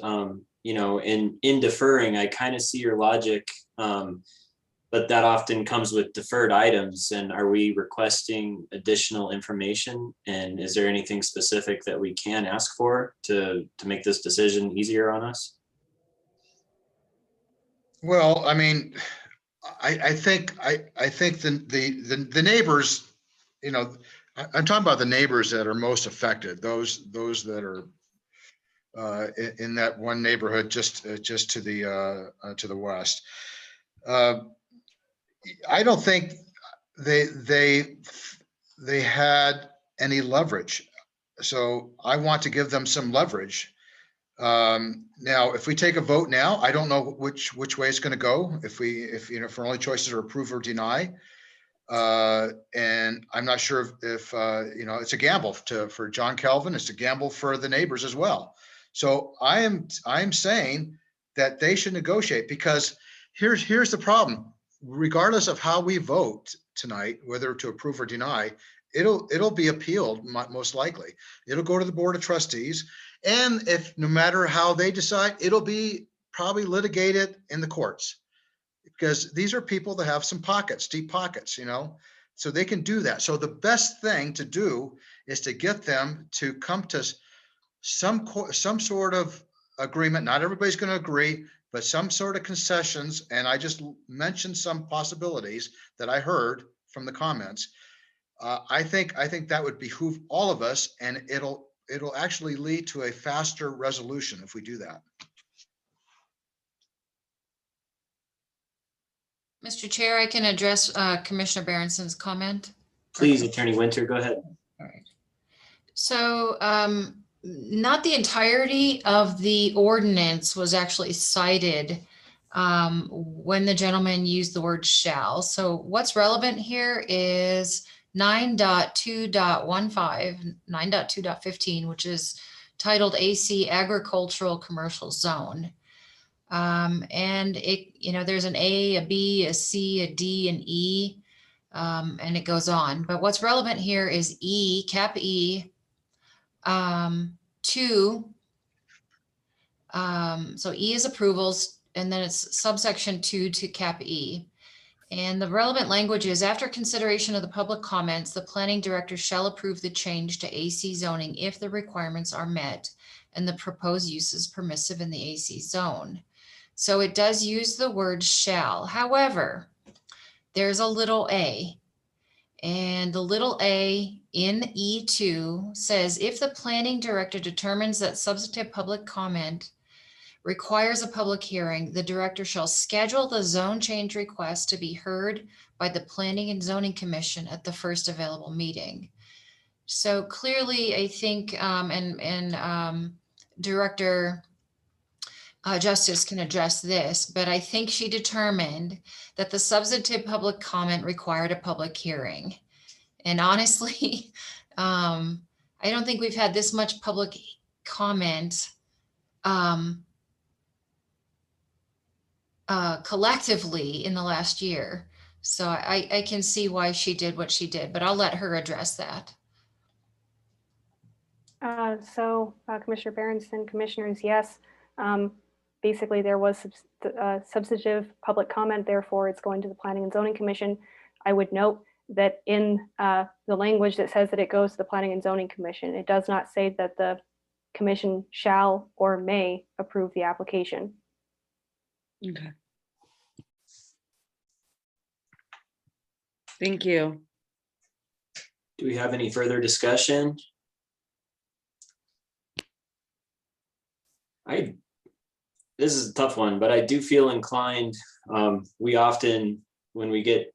you know, in deferring, I kind of see your logic, but that often comes with deferred items. And are we requesting additional information? And is there anything specific that we can ask for to make this decision easier on us? Well, I mean, I think the neighbors, you know, I'm talking about the neighbors that are most affected, those that are in that one neighborhood just to the west. I don't think they had any leverage, so I want to give them some leverage. Now, if we take a vote now, I don't know which way it's going to go. If our only choices are approve or deny, and I'm not sure if you know, it's a gamble for John Calvin. It's a gamble for the neighbors as well. So I'm saying that they should negotiate, because here's the problem. Regardless of how we vote tonight, whether to approve or deny, it'll be appealed most likely. It'll go to the Board of Trustees. And if no matter how they decide, it'll be probably litigated in the courts, because these are people that have some pockets, deep pockets, you know, so they can do that. So the best thing to do is to get them to come to some sort of agreement. Not everybody's going to agree, but some sort of concessions. And I just mentioned some possibilities that I heard from the comments. I think that would behoove all of us, and it'll actually lead to a faster resolution if we do that. Mr. Chair, I can address Commissioner Berenson's comment. Please, Attorney Winter, go ahead. All right. So not the entirety of the ordinance was actually cited when the gentleman used the word shall. So what's relevant here is 9.2.15, 9.2.15, which is titled AC Agricultural Commercial Zone. And it, you know, there's an A, a B, a C, a D, an E, and it goes on. But what's relevant here is E, cap E, 2. So E is approvals, and then it's subsection 2 to cap E. And the relevant language is, after consideration of the public comments, the planning director shall approve the change to AC zoning if the requirements are met and the proposed use is permissive in the AC zone. So it does use the word shall. However, there's a little a, and the little a in E2 says, if the planning director determines that substantive public comment requires a public hearing, the director shall schedule the zone change request to be heard by the Planning and Zoning Commission at the first available meeting. So clearly, I think, Director Justice can address this, but I think she determined that the substantive public comment required a public hearing. And honestly, I don't think we've had this much public comment collectively in the last year. So I can see why she did what she did, but I'll let her address that. Commissioner Berenson, commissioners, yes. Basically, there was substantive public comment, therefore it's going to the Planning and Zoning Commission. I would note that in the language that says that it goes to the Planning and Zoning Commission, it does not say that the commission shall or may approve the application. Okay. Thank you. Do we have any further discussion? This is a tough one, but I do feel inclined. We often, when we get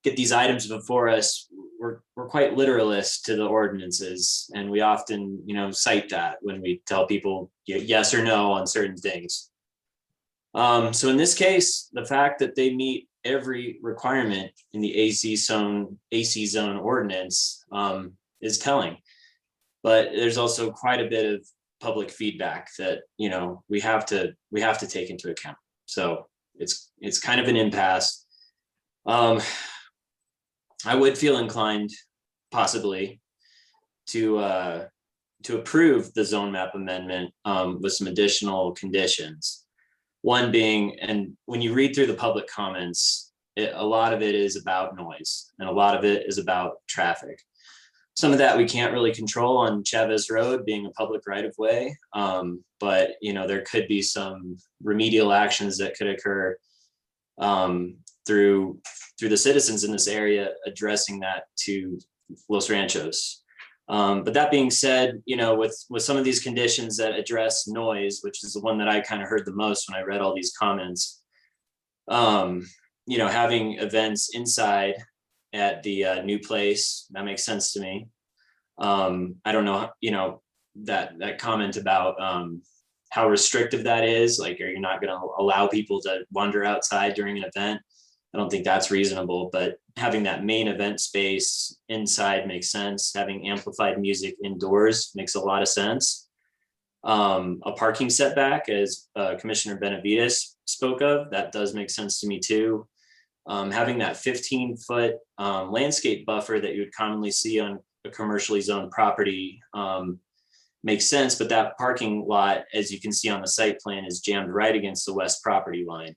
get these items before us, we're quite literalist to the ordinances, and we often, cite that when we tell people yes or no on certain things. So in this case, the fact that they meet every requirement in the AC zone ordinance is telling. But there's also quite a bit of public feedback that we have to take into account. So it's kind of an impasse. I would feel inclined possibly to approve the zone map amendment with some additional conditions. One being, and when you read through the public comments, a lot of it is about noise and a lot of it is about traffic. Some of that we can't really control on Chavez Road being a public right of way, but there could be some remedial actions that could occur through the citizens in this area addressing that to Los Ranchos. But that being said, with some of these conditions that address noise, which is the one that I kind of heard the most when I read all these comments, having events inside at the new place, that makes sense to me. I don't know, that comment about how restrictive that is, like, are you not going to allow people to wander outside during an event? I don't think that's reasonable, but having that main event space inside makes sense. Having amplified music indoors makes a lot of sense. A parking setback, as Commissioner Benavides spoke of, that does make sense to me too. Having that 15-foot landscape buffer that you would commonly see on a commercially zoned property makes sense, but that parking lot, as you can see on the site plan, is jammed right against the west property line.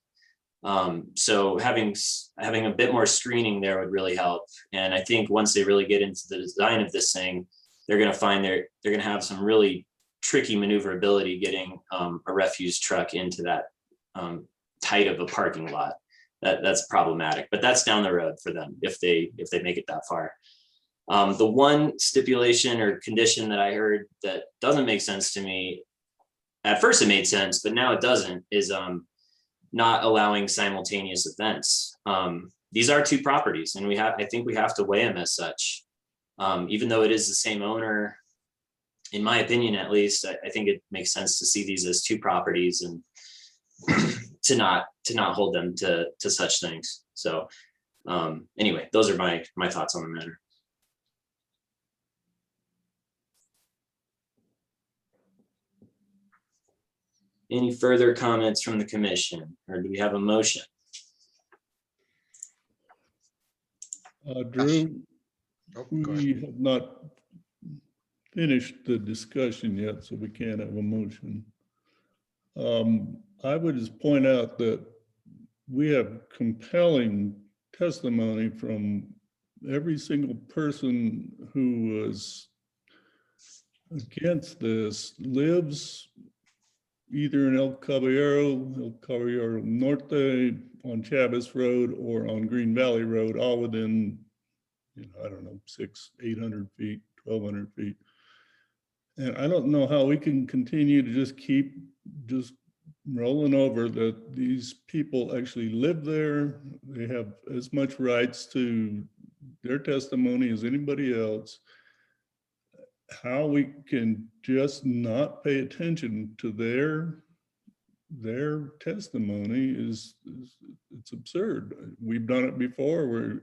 So having a bit more screening there would really help. And I think once they really get into the design of this thing, they're going to find they're going to have some really tricky maneuverability getting a refuse truck into that tight of a parking lot. That's problematic, but that's down the road for them if they make it that far. The one stipulation or condition that I heard that doesn't make sense to me, at first it made sense, but now it doesn't, is not allowing simultaneous events. These are two properties, and I think we have to weigh them as such. Even though it is the same owner, in my opinion, at least, I think it makes sense to see these as two properties and to not hold them to such things. So anyway, those are my thoughts on the matter. Any further comments from the commission, or do we have a motion? Drew, we have not finished the discussion yet, so we can't have a motion. I would just point out that we have compelling testimony from every single person who was against this, lives either in El Caballero Norte, on Chavez Road, or on Green Valley Road, all within, I don't know, 600-800 feet, 1,200 feet. And I don't know how we can continue to just keep rolling over that these people actually live there. They have as much rights to their testimony as anybody else. How we can just not pay attention to their testimony is it's absurd. We've done it before.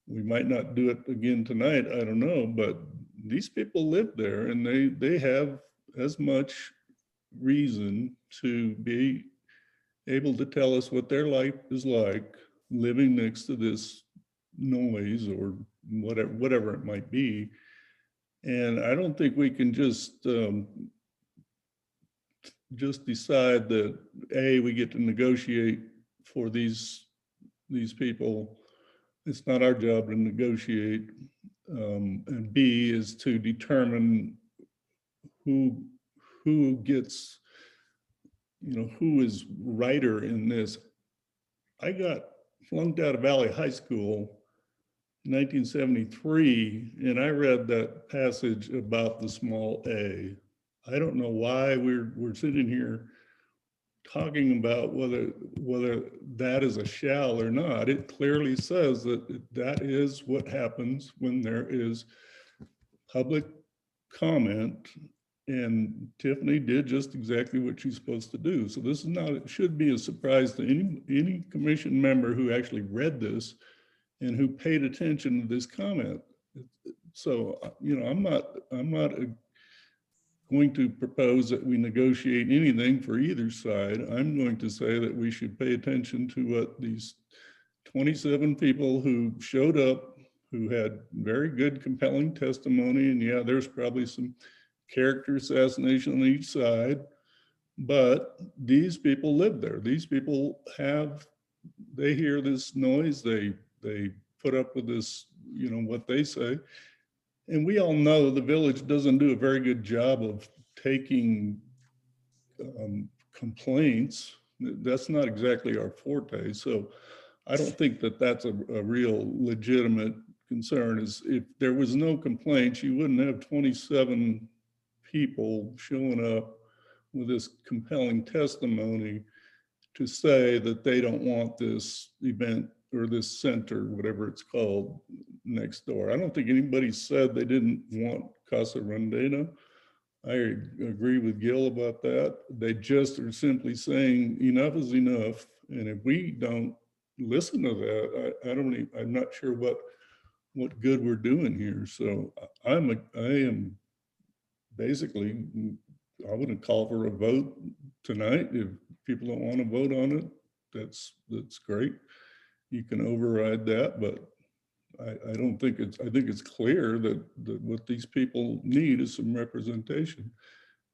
We might not do it again tonight. I don't know, but these people live there, and they have as much reason to be able to tell us what their life is like living next to this noise or whatever it might be. And I don't think we can just decide that we get to negotiate for these people. It's not our job to negotiate. And B is to determine who gets, who is righter in this. I got flunked out of Valley High School 1973, and I read that passage about the small a. I don't know why we're sitting here talking about whether that is a shall or not. It clearly says that that is what happens when there is public comment, and Tiffany did just exactly what she's supposed to do. So this is not, it should be a surprise to any commission member who actually read this and who paid attention to this comment. So, you know, I'm not going to propose that we negotiate anything for either side. I'm going to say that we should pay attention to what these 27 people who showed up, who had very good, compelling testimony. And yeah, there's probably some character assassination on each side, but these people live there. These people they hear this noise, they put up with this, you know, what they say. And we all know the village doesn't do a very good job of taking complaints. That's not exactly our forte. So I don't think that that's a real legitimate concern. Is if there was no complaints, you wouldn't have 27 people showing up with this compelling testimony to say that they don't want this event or this center, whatever it's called, next door. I don't think anybody said they didn't want Casa Rendena. I agree with Gil about that. They just are simply saying enough is enough. And if we don't listen to that, I'm not sure what good we're doing here. So I am basically, I wouldn't call for a vote tonight. If people don't want to vote on it, that's great. You can override that, but I don't think I think it's clear that what these people need is some representation.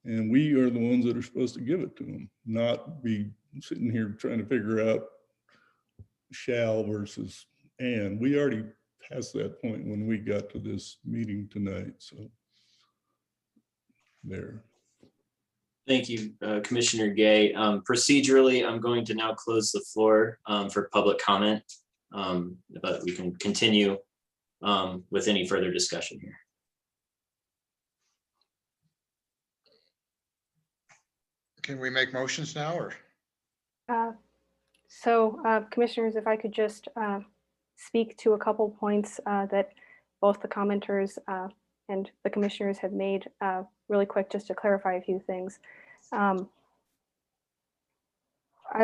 And we are the ones that are supposed to give it to them, not be sitting here trying to figure out shall versus and. We already passed that point when we got to this meeting tonight, so there. Thank you, Commissioner Gay. Procedurally, I'm going to now close the floor for public comment, but we can continue with any further discussion here. Can we make motions now or? Commissioners, if I could just speak to a couple points that both the commenters and the commissioners have made really quick, just to clarify a few things. I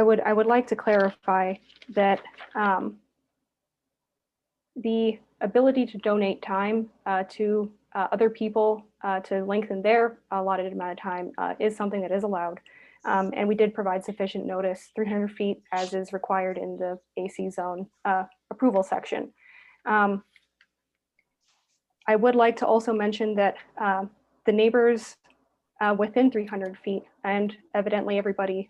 would like to clarify that the ability to donate time to other people to lengthen their allotted amount of time is something that is allowed. And we did provide sufficient notice, 300 feet, as is required in the AC zone approval section. I would like to also mention that the neighbors within 300 feet, and evidently everybody,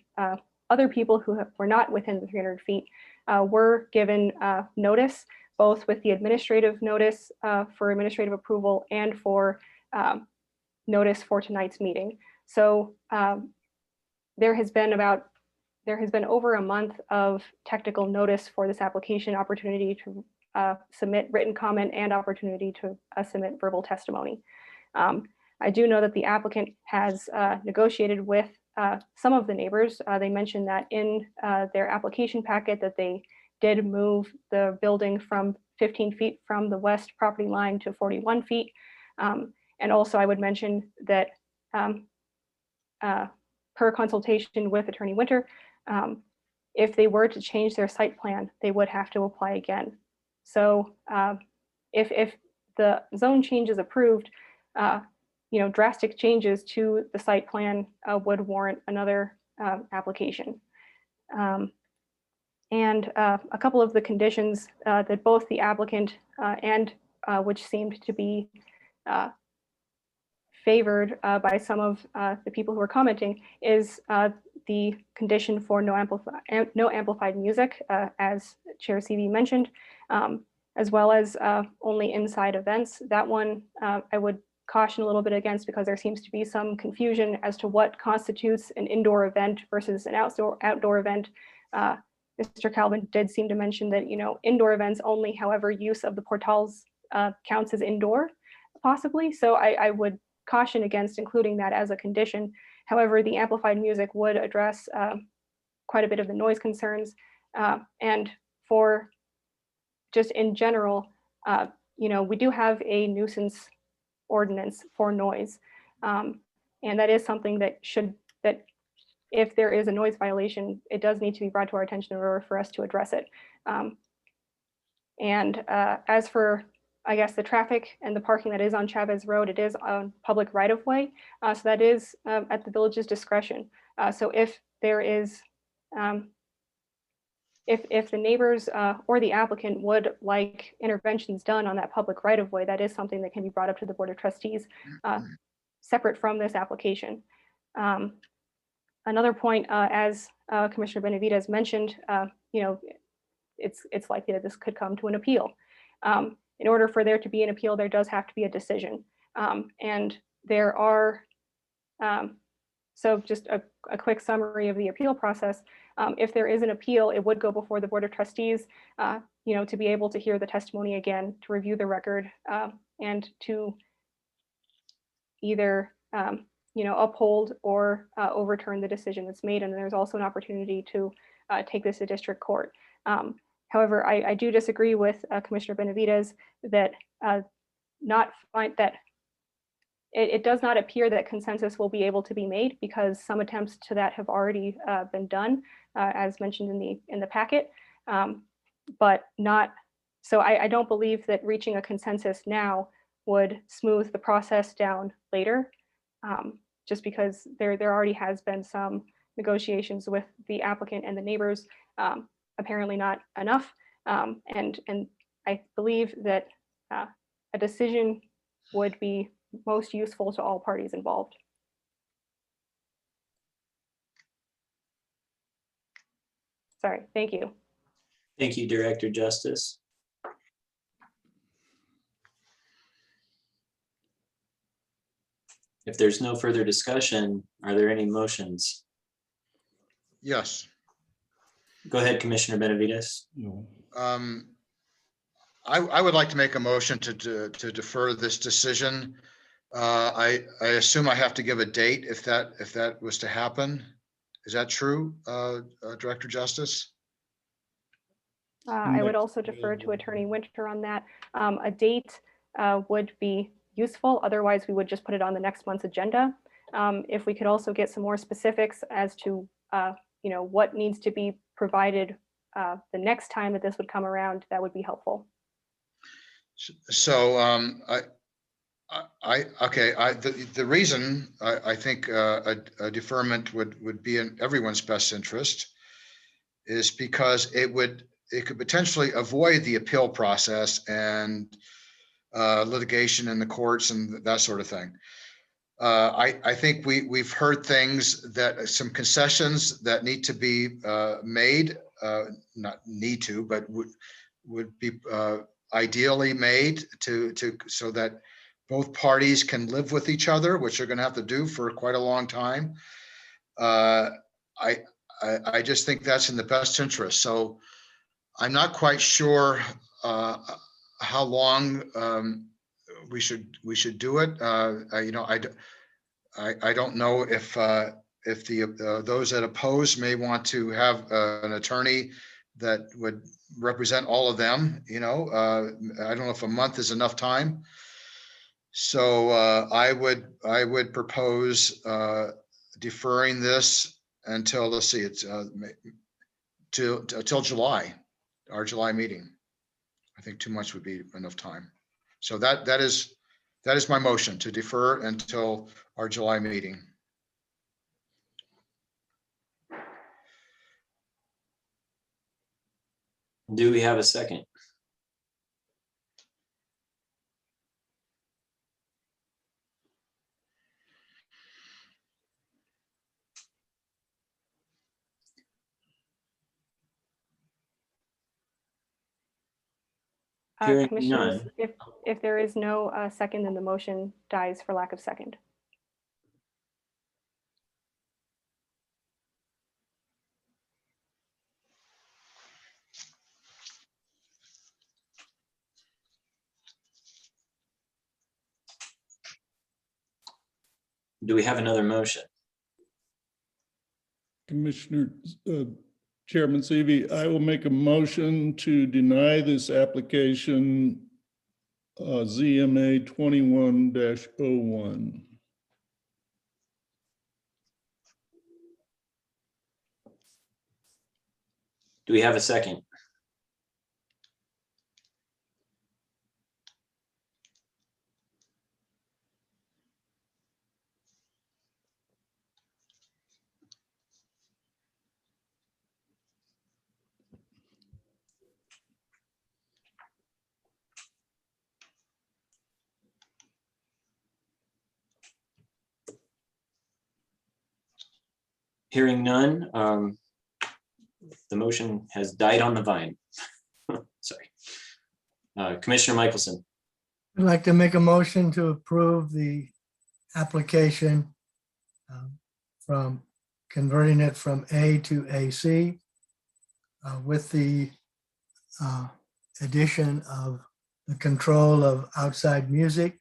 other people who were not within the 300 feet, were given notice, both with the administrative notice for administrative approval and for notice for tonight's meeting. So there has been over a month of technical notice for this application, opportunity to submit written comment and opportunity to submit verbal testimony. I do know that the applicant has negotiated with some of the neighbors. They mentioned that in their application packet that they did move the building from 15 feet from the west property line to 41 feet. And also I would mention that per consultation with Attorney Winter, if they were to change their site plan, they would have to apply again. So if the zone change is approved, drastic changes to the site plan would warrant another application. And a couple of the conditions that both the applicant and which seemed to be favored by some of the people who are commenting is the condition for no amplified music, as Chair CV mentioned, as well as only inside events. That one I would caution a little bit against, because there seems to be some confusion as to what constitutes an indoor event versus an outdoor event. Mr. Calvin did seem to mention that, indoor events only, however, use of the portals counts as indoor, possibly. So I would caution against including that as a condition. However, the amplified music would address quite a bit of the noise concerns. And for just in general, we do have a nuisance ordinance for noise. And that is something that if there is a noise violation, it does need to be brought to our attention in order for us to address it. As for, I guess, the traffic and the parking that is on Chavez Road, it is on public right of way. So that is at the village's discretion. So if there is, if the neighbors or the applicant would like interventions done on that public right of way, that is something that can be brought up to the Board of Trustees separate from this application. Another point, as Commissioner Benavides mentioned, it's likely that this could come to an appeal. In order for there to be an appeal, there does have to be a decision. And there are, so just a quick summary of the appeal process. If there is an appeal, it would go before the Board of Trustees, to be able to hear the testimony again, to review the record, and to either uphold or overturn the decision that's made. And there's also an opportunity to take this to district court. However, I do disagree with Commissioner Benavides that it does not appear that consensus will be able to be made, because some attempts to that have already been done, as mentioned in the packet, but not. So I don't believe that reaching a consensus now would smooth the process down later, just because there already has been some negotiations with the applicant and the neighbors, apparently not enough. And I believe that a decision would be most useful to all parties involved. Sorry, thank you. Thank you, Director Justice. If there's no further discussion, are there any motions? Yes. Go ahead, Commissioner Benavides. I would like to make a motion to defer this decision. I assume I have to give a date if that was to happen. Is that true, Director Justice? I would also defer to Attorney Winter on that. A date would be useful. Otherwise, we would just put it on the next month's agenda. If we could also get some more specifics as to what needs to be provided the next time that this would come around, that would be helpful. So the reason I think a deferment would be in everyone's best interest is because it could potentially avoid the appeal process and litigation in the courts and that sort of thing. I think we've heard things that some concessions that need to be made, not need to, but would be ideally made so that both parties can live with each other, which they're going to have to do for quite a long time. I just think that's in the best interest. So I'm not quite sure how long we should do it. I don't know if those that oppose may want to have an attorney that would represent all of them. I don't know if a month is enough time. So I would propose deferring this until, let's see, it's till July, our July meeting. I think 2 months would be enough time. So that is my motion, to defer until our July meeting. Do we have a second? Hearing Commissioners, none. if there is no second, then the motion dies for lack of second. Do we have another motion? Commissioner, Chairman Seavey, I will make a motion to deny this application, ZMA 21-01. Do we have a second? Hearing none, the motion has died on the vine. Sorry. Commissioner Michelson, I'd like to make a motion to approve the application from converting it from A to AC with the addition of the control of outside music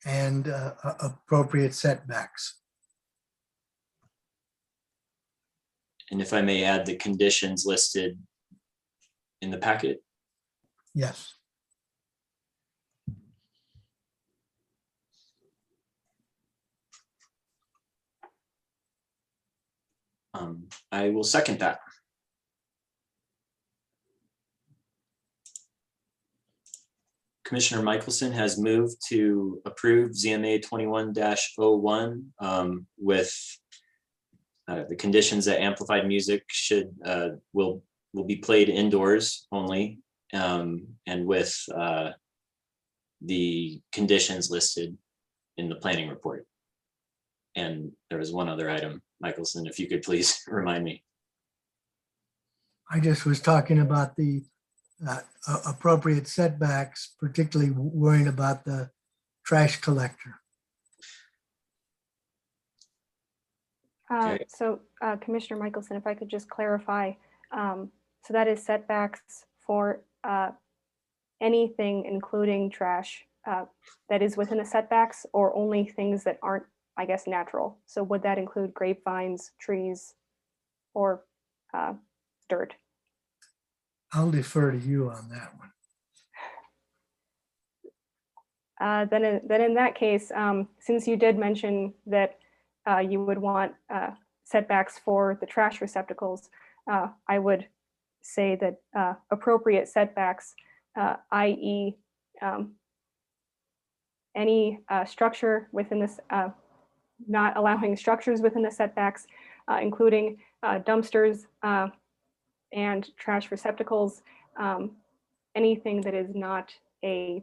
and appropriate setbacks. and if I may add the conditions listed in the packet. Yes. I will second that. Commissioner Michelson has moved to approve ZMA 21-01 with the conditions that amplified music will be played indoors only, and with the conditions listed in the planning report. And there was one other item, Michelson, if you could please remind me. I just was talking about the appropriate setbacks, particularly worrying about the trash collector. Okay. So Commissioner Michelson, if I could just clarify, so that is setbacks for anything including trash that is within the setbacks, or only things that aren't, I guess, natural? So would that include grapevines, trees, or dirt? I'll defer to you on that one. Then in that case, since you did mention that you would want setbacks for the trash receptacles, I would say that appropriate setbacks, i.e. Any structure within this, not allowing structures within the setbacks, including dumpsters and trash receptacles, anything that is not a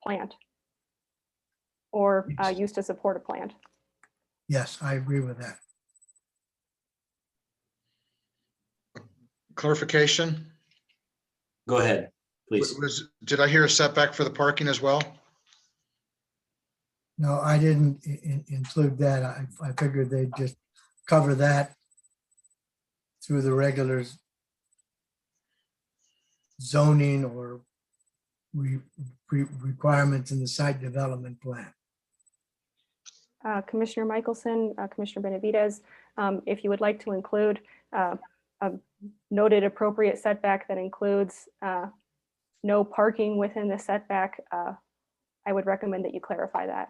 plant or used to support a plant. Yes, I agree with that. Clarification? Go ahead, please. Did I hear a setback for the parking as well? No, I didn't include that. I figured they'd just cover that through the regular zoning or requirements in the site development plan. Commissioner Michelson, Commissioner Benavides, if you would like to include a noted appropriate setback that includes no parking within the setback, I would recommend that you clarify that.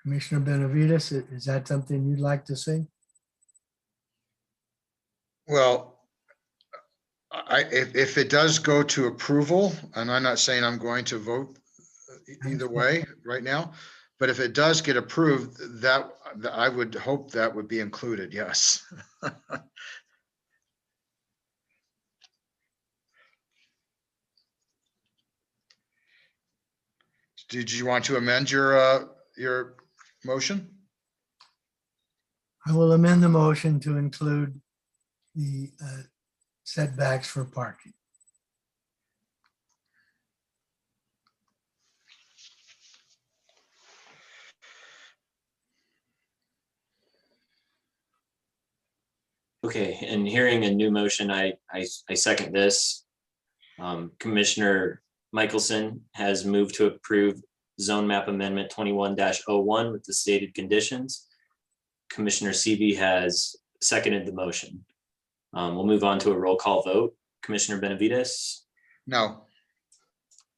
Commissioner Benavides, is that something you'd like to see? Well, if it does go to approval, and I'm not saying I'm going to vote either way right now, but if it does get approved, that I would hope that would be included, yes. Did you want to amend your motion? I will amend the motion to include the setbacks for parking. Okay, and hearing a new motion, I second this. Commissioner Michelson has moved to approve zone map amendment 21-01 with the stated conditions. Commissioner Seavey has seconded the motion. We'll move on to a roll call vote. Commissioner Benavides, No.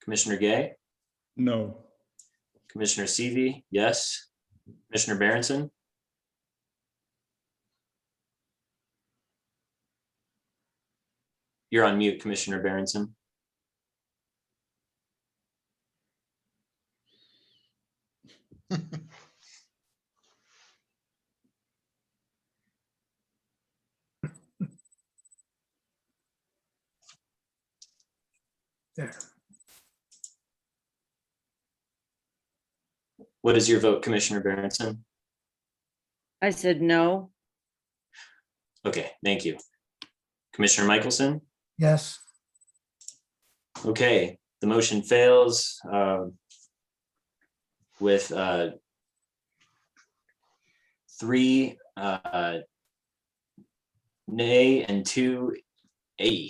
Commissioner Gay, No. Commissioner Seavey, yes. Commissioner Berenson, you're on mute, Commissioner Berenson. There. What is your vote, Commissioner Berenson? I said no. Okay, thank you. Commissioner Michelson? Yes. Okay, the motion fails with 3 nay and 2 a.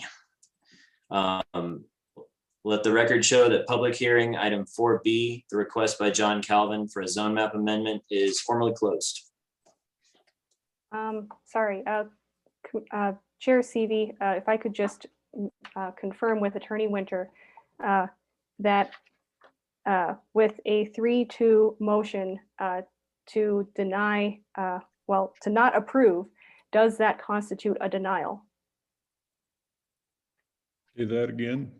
Let the record show that public hearing item 4B, the request by John Calvin for a zone map amendment is formally closed. Sorry, Chair Seavey, if I could just confirm with Attorney Winter that with a 3-2 motion to deny, well, to not approve, does that constitute a denial? Say that again.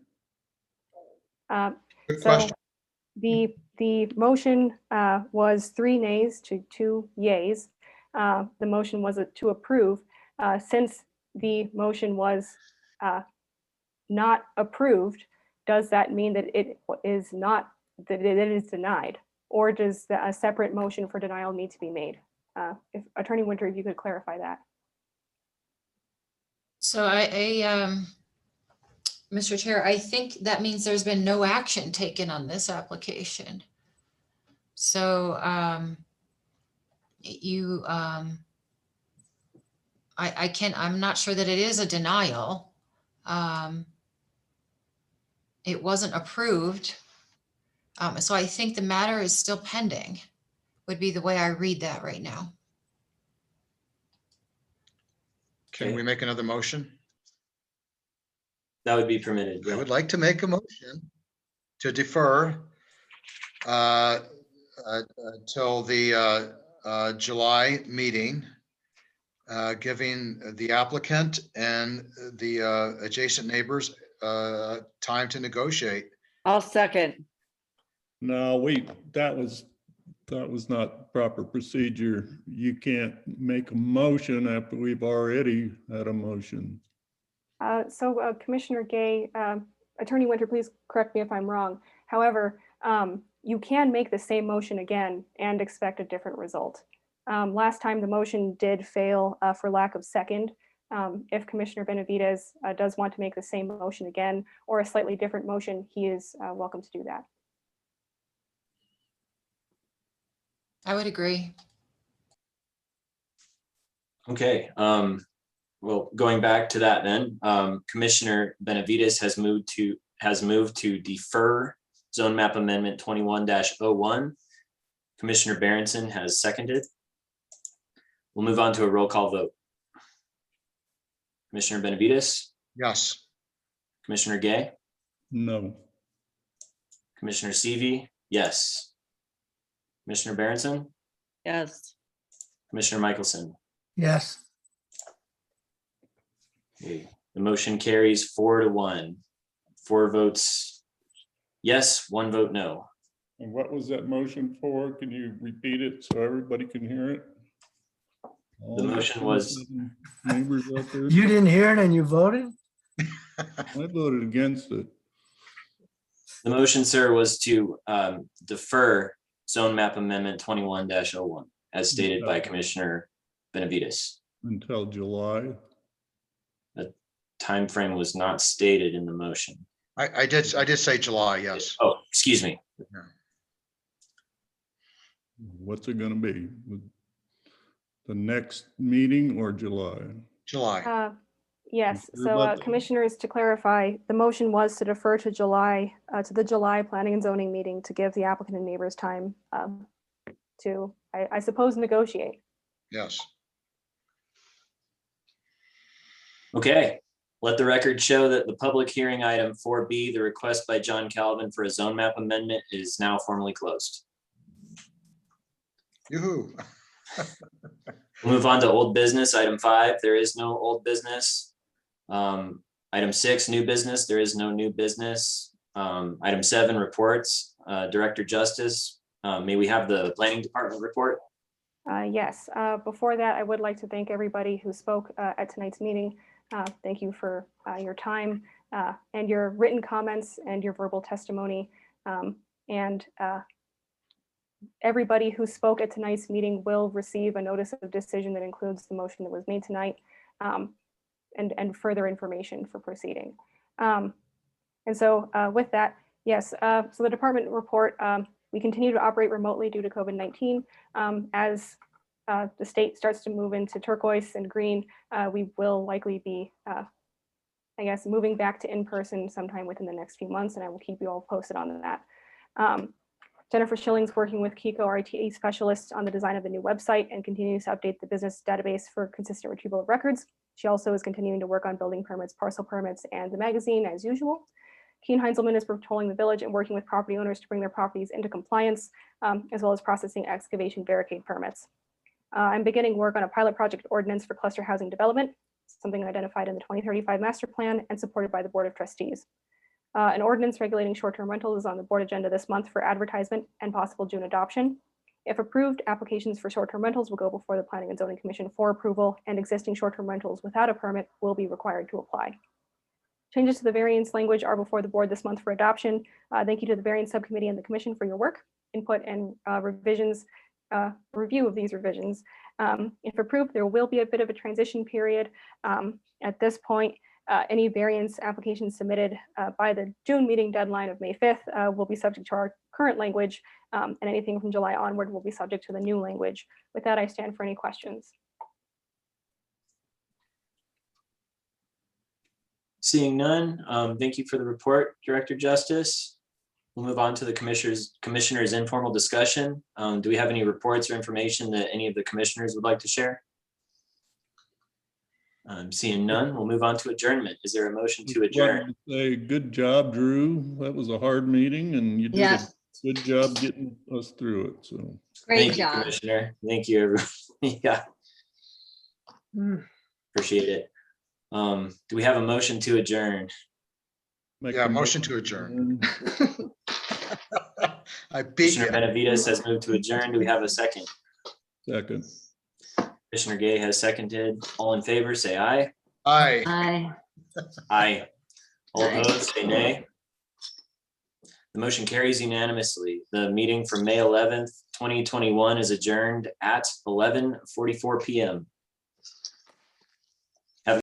Good So question. the motion was 3 nays to 2 yays. The motion was to approve. Since the motion was not approved, does that mean that it is not, that it is denied? Or does a separate motion for denial need to be made? If Attorney Winter, if you could clarify that. So Mr. Chair, I think that means there's been no action taken on this application. So I'm not sure that it is a denial. It wasn't approved. So I think the matter is still pending, would be the way I read that right now. Can we make another motion? That would be permitted. I would like to make a motion to defer till the July meeting, giving the applicant and the adjacent neighbors time to negotiate. I'll second. No, wait, that was not proper procedure. You can't make a motion after we've already had a motion. Commissioner Gay, Attorney Winter, please correct me if I'm wrong. However, you can make the same motion again and expect a different result. Last time the motion did fail for lack of second. If Commissioner Benavides does want to make the same motion again or a slightly different motion, he is welcome to do that. I would agree. Okay, well, going back to that then, Commissioner Benavides has moved to defer zone map amendment 21-01. Commissioner Berenson has seconded. We'll move on to a roll call vote. Commissioner Benavides? Yes. Commissioner Gay? No. Commissioner Seavey? Yes. Commissioner Berenson? Yes. Commissioner Michelson? Yes. Okay. The motion carries 4-1. 4 votes yes, 1 vote no. And what was that motion for? Can you repeat it so everybody can hear it? The motion was, Neighbors out there? You didn't hear it and you voted? I voted against it. the motion, sir, was to defer zone map amendment 21-01 as stated by Commissioner Benavides. Until July. The time frame was not stated in the motion. I did say July, yes. Oh, excuse me. What's it gonna be? The next meeting or July? July. Yes, Sure so about that. commissioners, to clarify, the motion was to defer to July, to the July Planning and Zoning meeting to give the applicant and neighbors time to, I suppose, negotiate. Yes. Okay, let the record show that the public hearing item 4B, the request by John Calvin for a zone map amendment, is now formally closed. Yoo-hoo. We'll move on to old business, item 5. There is no old business. Item 6, new business. There is no new business. Item 7, reports. Director Justice, may we have the planning department report? Yes, before that, I would like to thank everybody who spoke at tonight's meeting. Thank you for your time and your written comments and your verbal testimony. And everybody who spoke at tonight's meeting will receive a notice of decision that includes the motion that was made tonight and further information for proceeding. And so with that, yes, so the department report, we continue to operate remotely due to COVID-19. As the state starts to move into turquoise and green, we will likely be, I guess, moving back to in-person sometime within the next few months, and I will keep you all posted on that. Jennifer Schilling's working with Kiko, our IT specialist, on the design of the new website and continues to update the business database for consistent retrieval of records. She also is continuing to work on building permits, parcel permits, and the magazine as usual. Keen Heinzelman is patrolling the village and working with property owners to bring their properties into compliance, as well as processing excavation barricade permits. I'm beginning work on a pilot project ordinance for cluster housing development, something identified in the 2035 master plan and supported by the Board of Trustees. An ordinance regulating short-term rentals is on the board agenda this month for advertisement and possible June adoption. If approved, applications for short-term rentals will go before the Planning and Zoning Commission for approval, and existing short-term rentals without a permit will be required to apply. Changes to the variance language are before the board this month for adoption. Thank you to the variance subcommittee and the commission for your work, input, and revisions, review of these revisions. If approved, there will be a bit of a transition period. At this point, any variance applications submitted by the June meeting deadline of May 5th will be subject to our current language, and anything from July onward will be subject to the new language. With that, I stand for any questions. Seeing none, thank you for the report, Director Justice. We'll move on to the commissioners' informal discussion. Do we have any reports or information that any of the commissioners would like to share? Seeing none, we'll move on to adjournment. Is there a motion to adjourn? Say, good job, Drew. That was a hard meeting and you did a good job getting us through it, so. Thank you, Commissioner. Thank you, everyone. Yeah. Appreciate it. Do we have a motion to adjourn? Yeah, motion to adjourn. I beat you. Commissioner Benavides has moved to adjourn. Do we have a second? Second. Commissioner Gay has seconded. All in favor, say aye. Aye. Aye. Aye. All opposed, say nay. The motion carries unanimously. The meeting for May 11th, 2021 is adjourned at 11:44 p.m.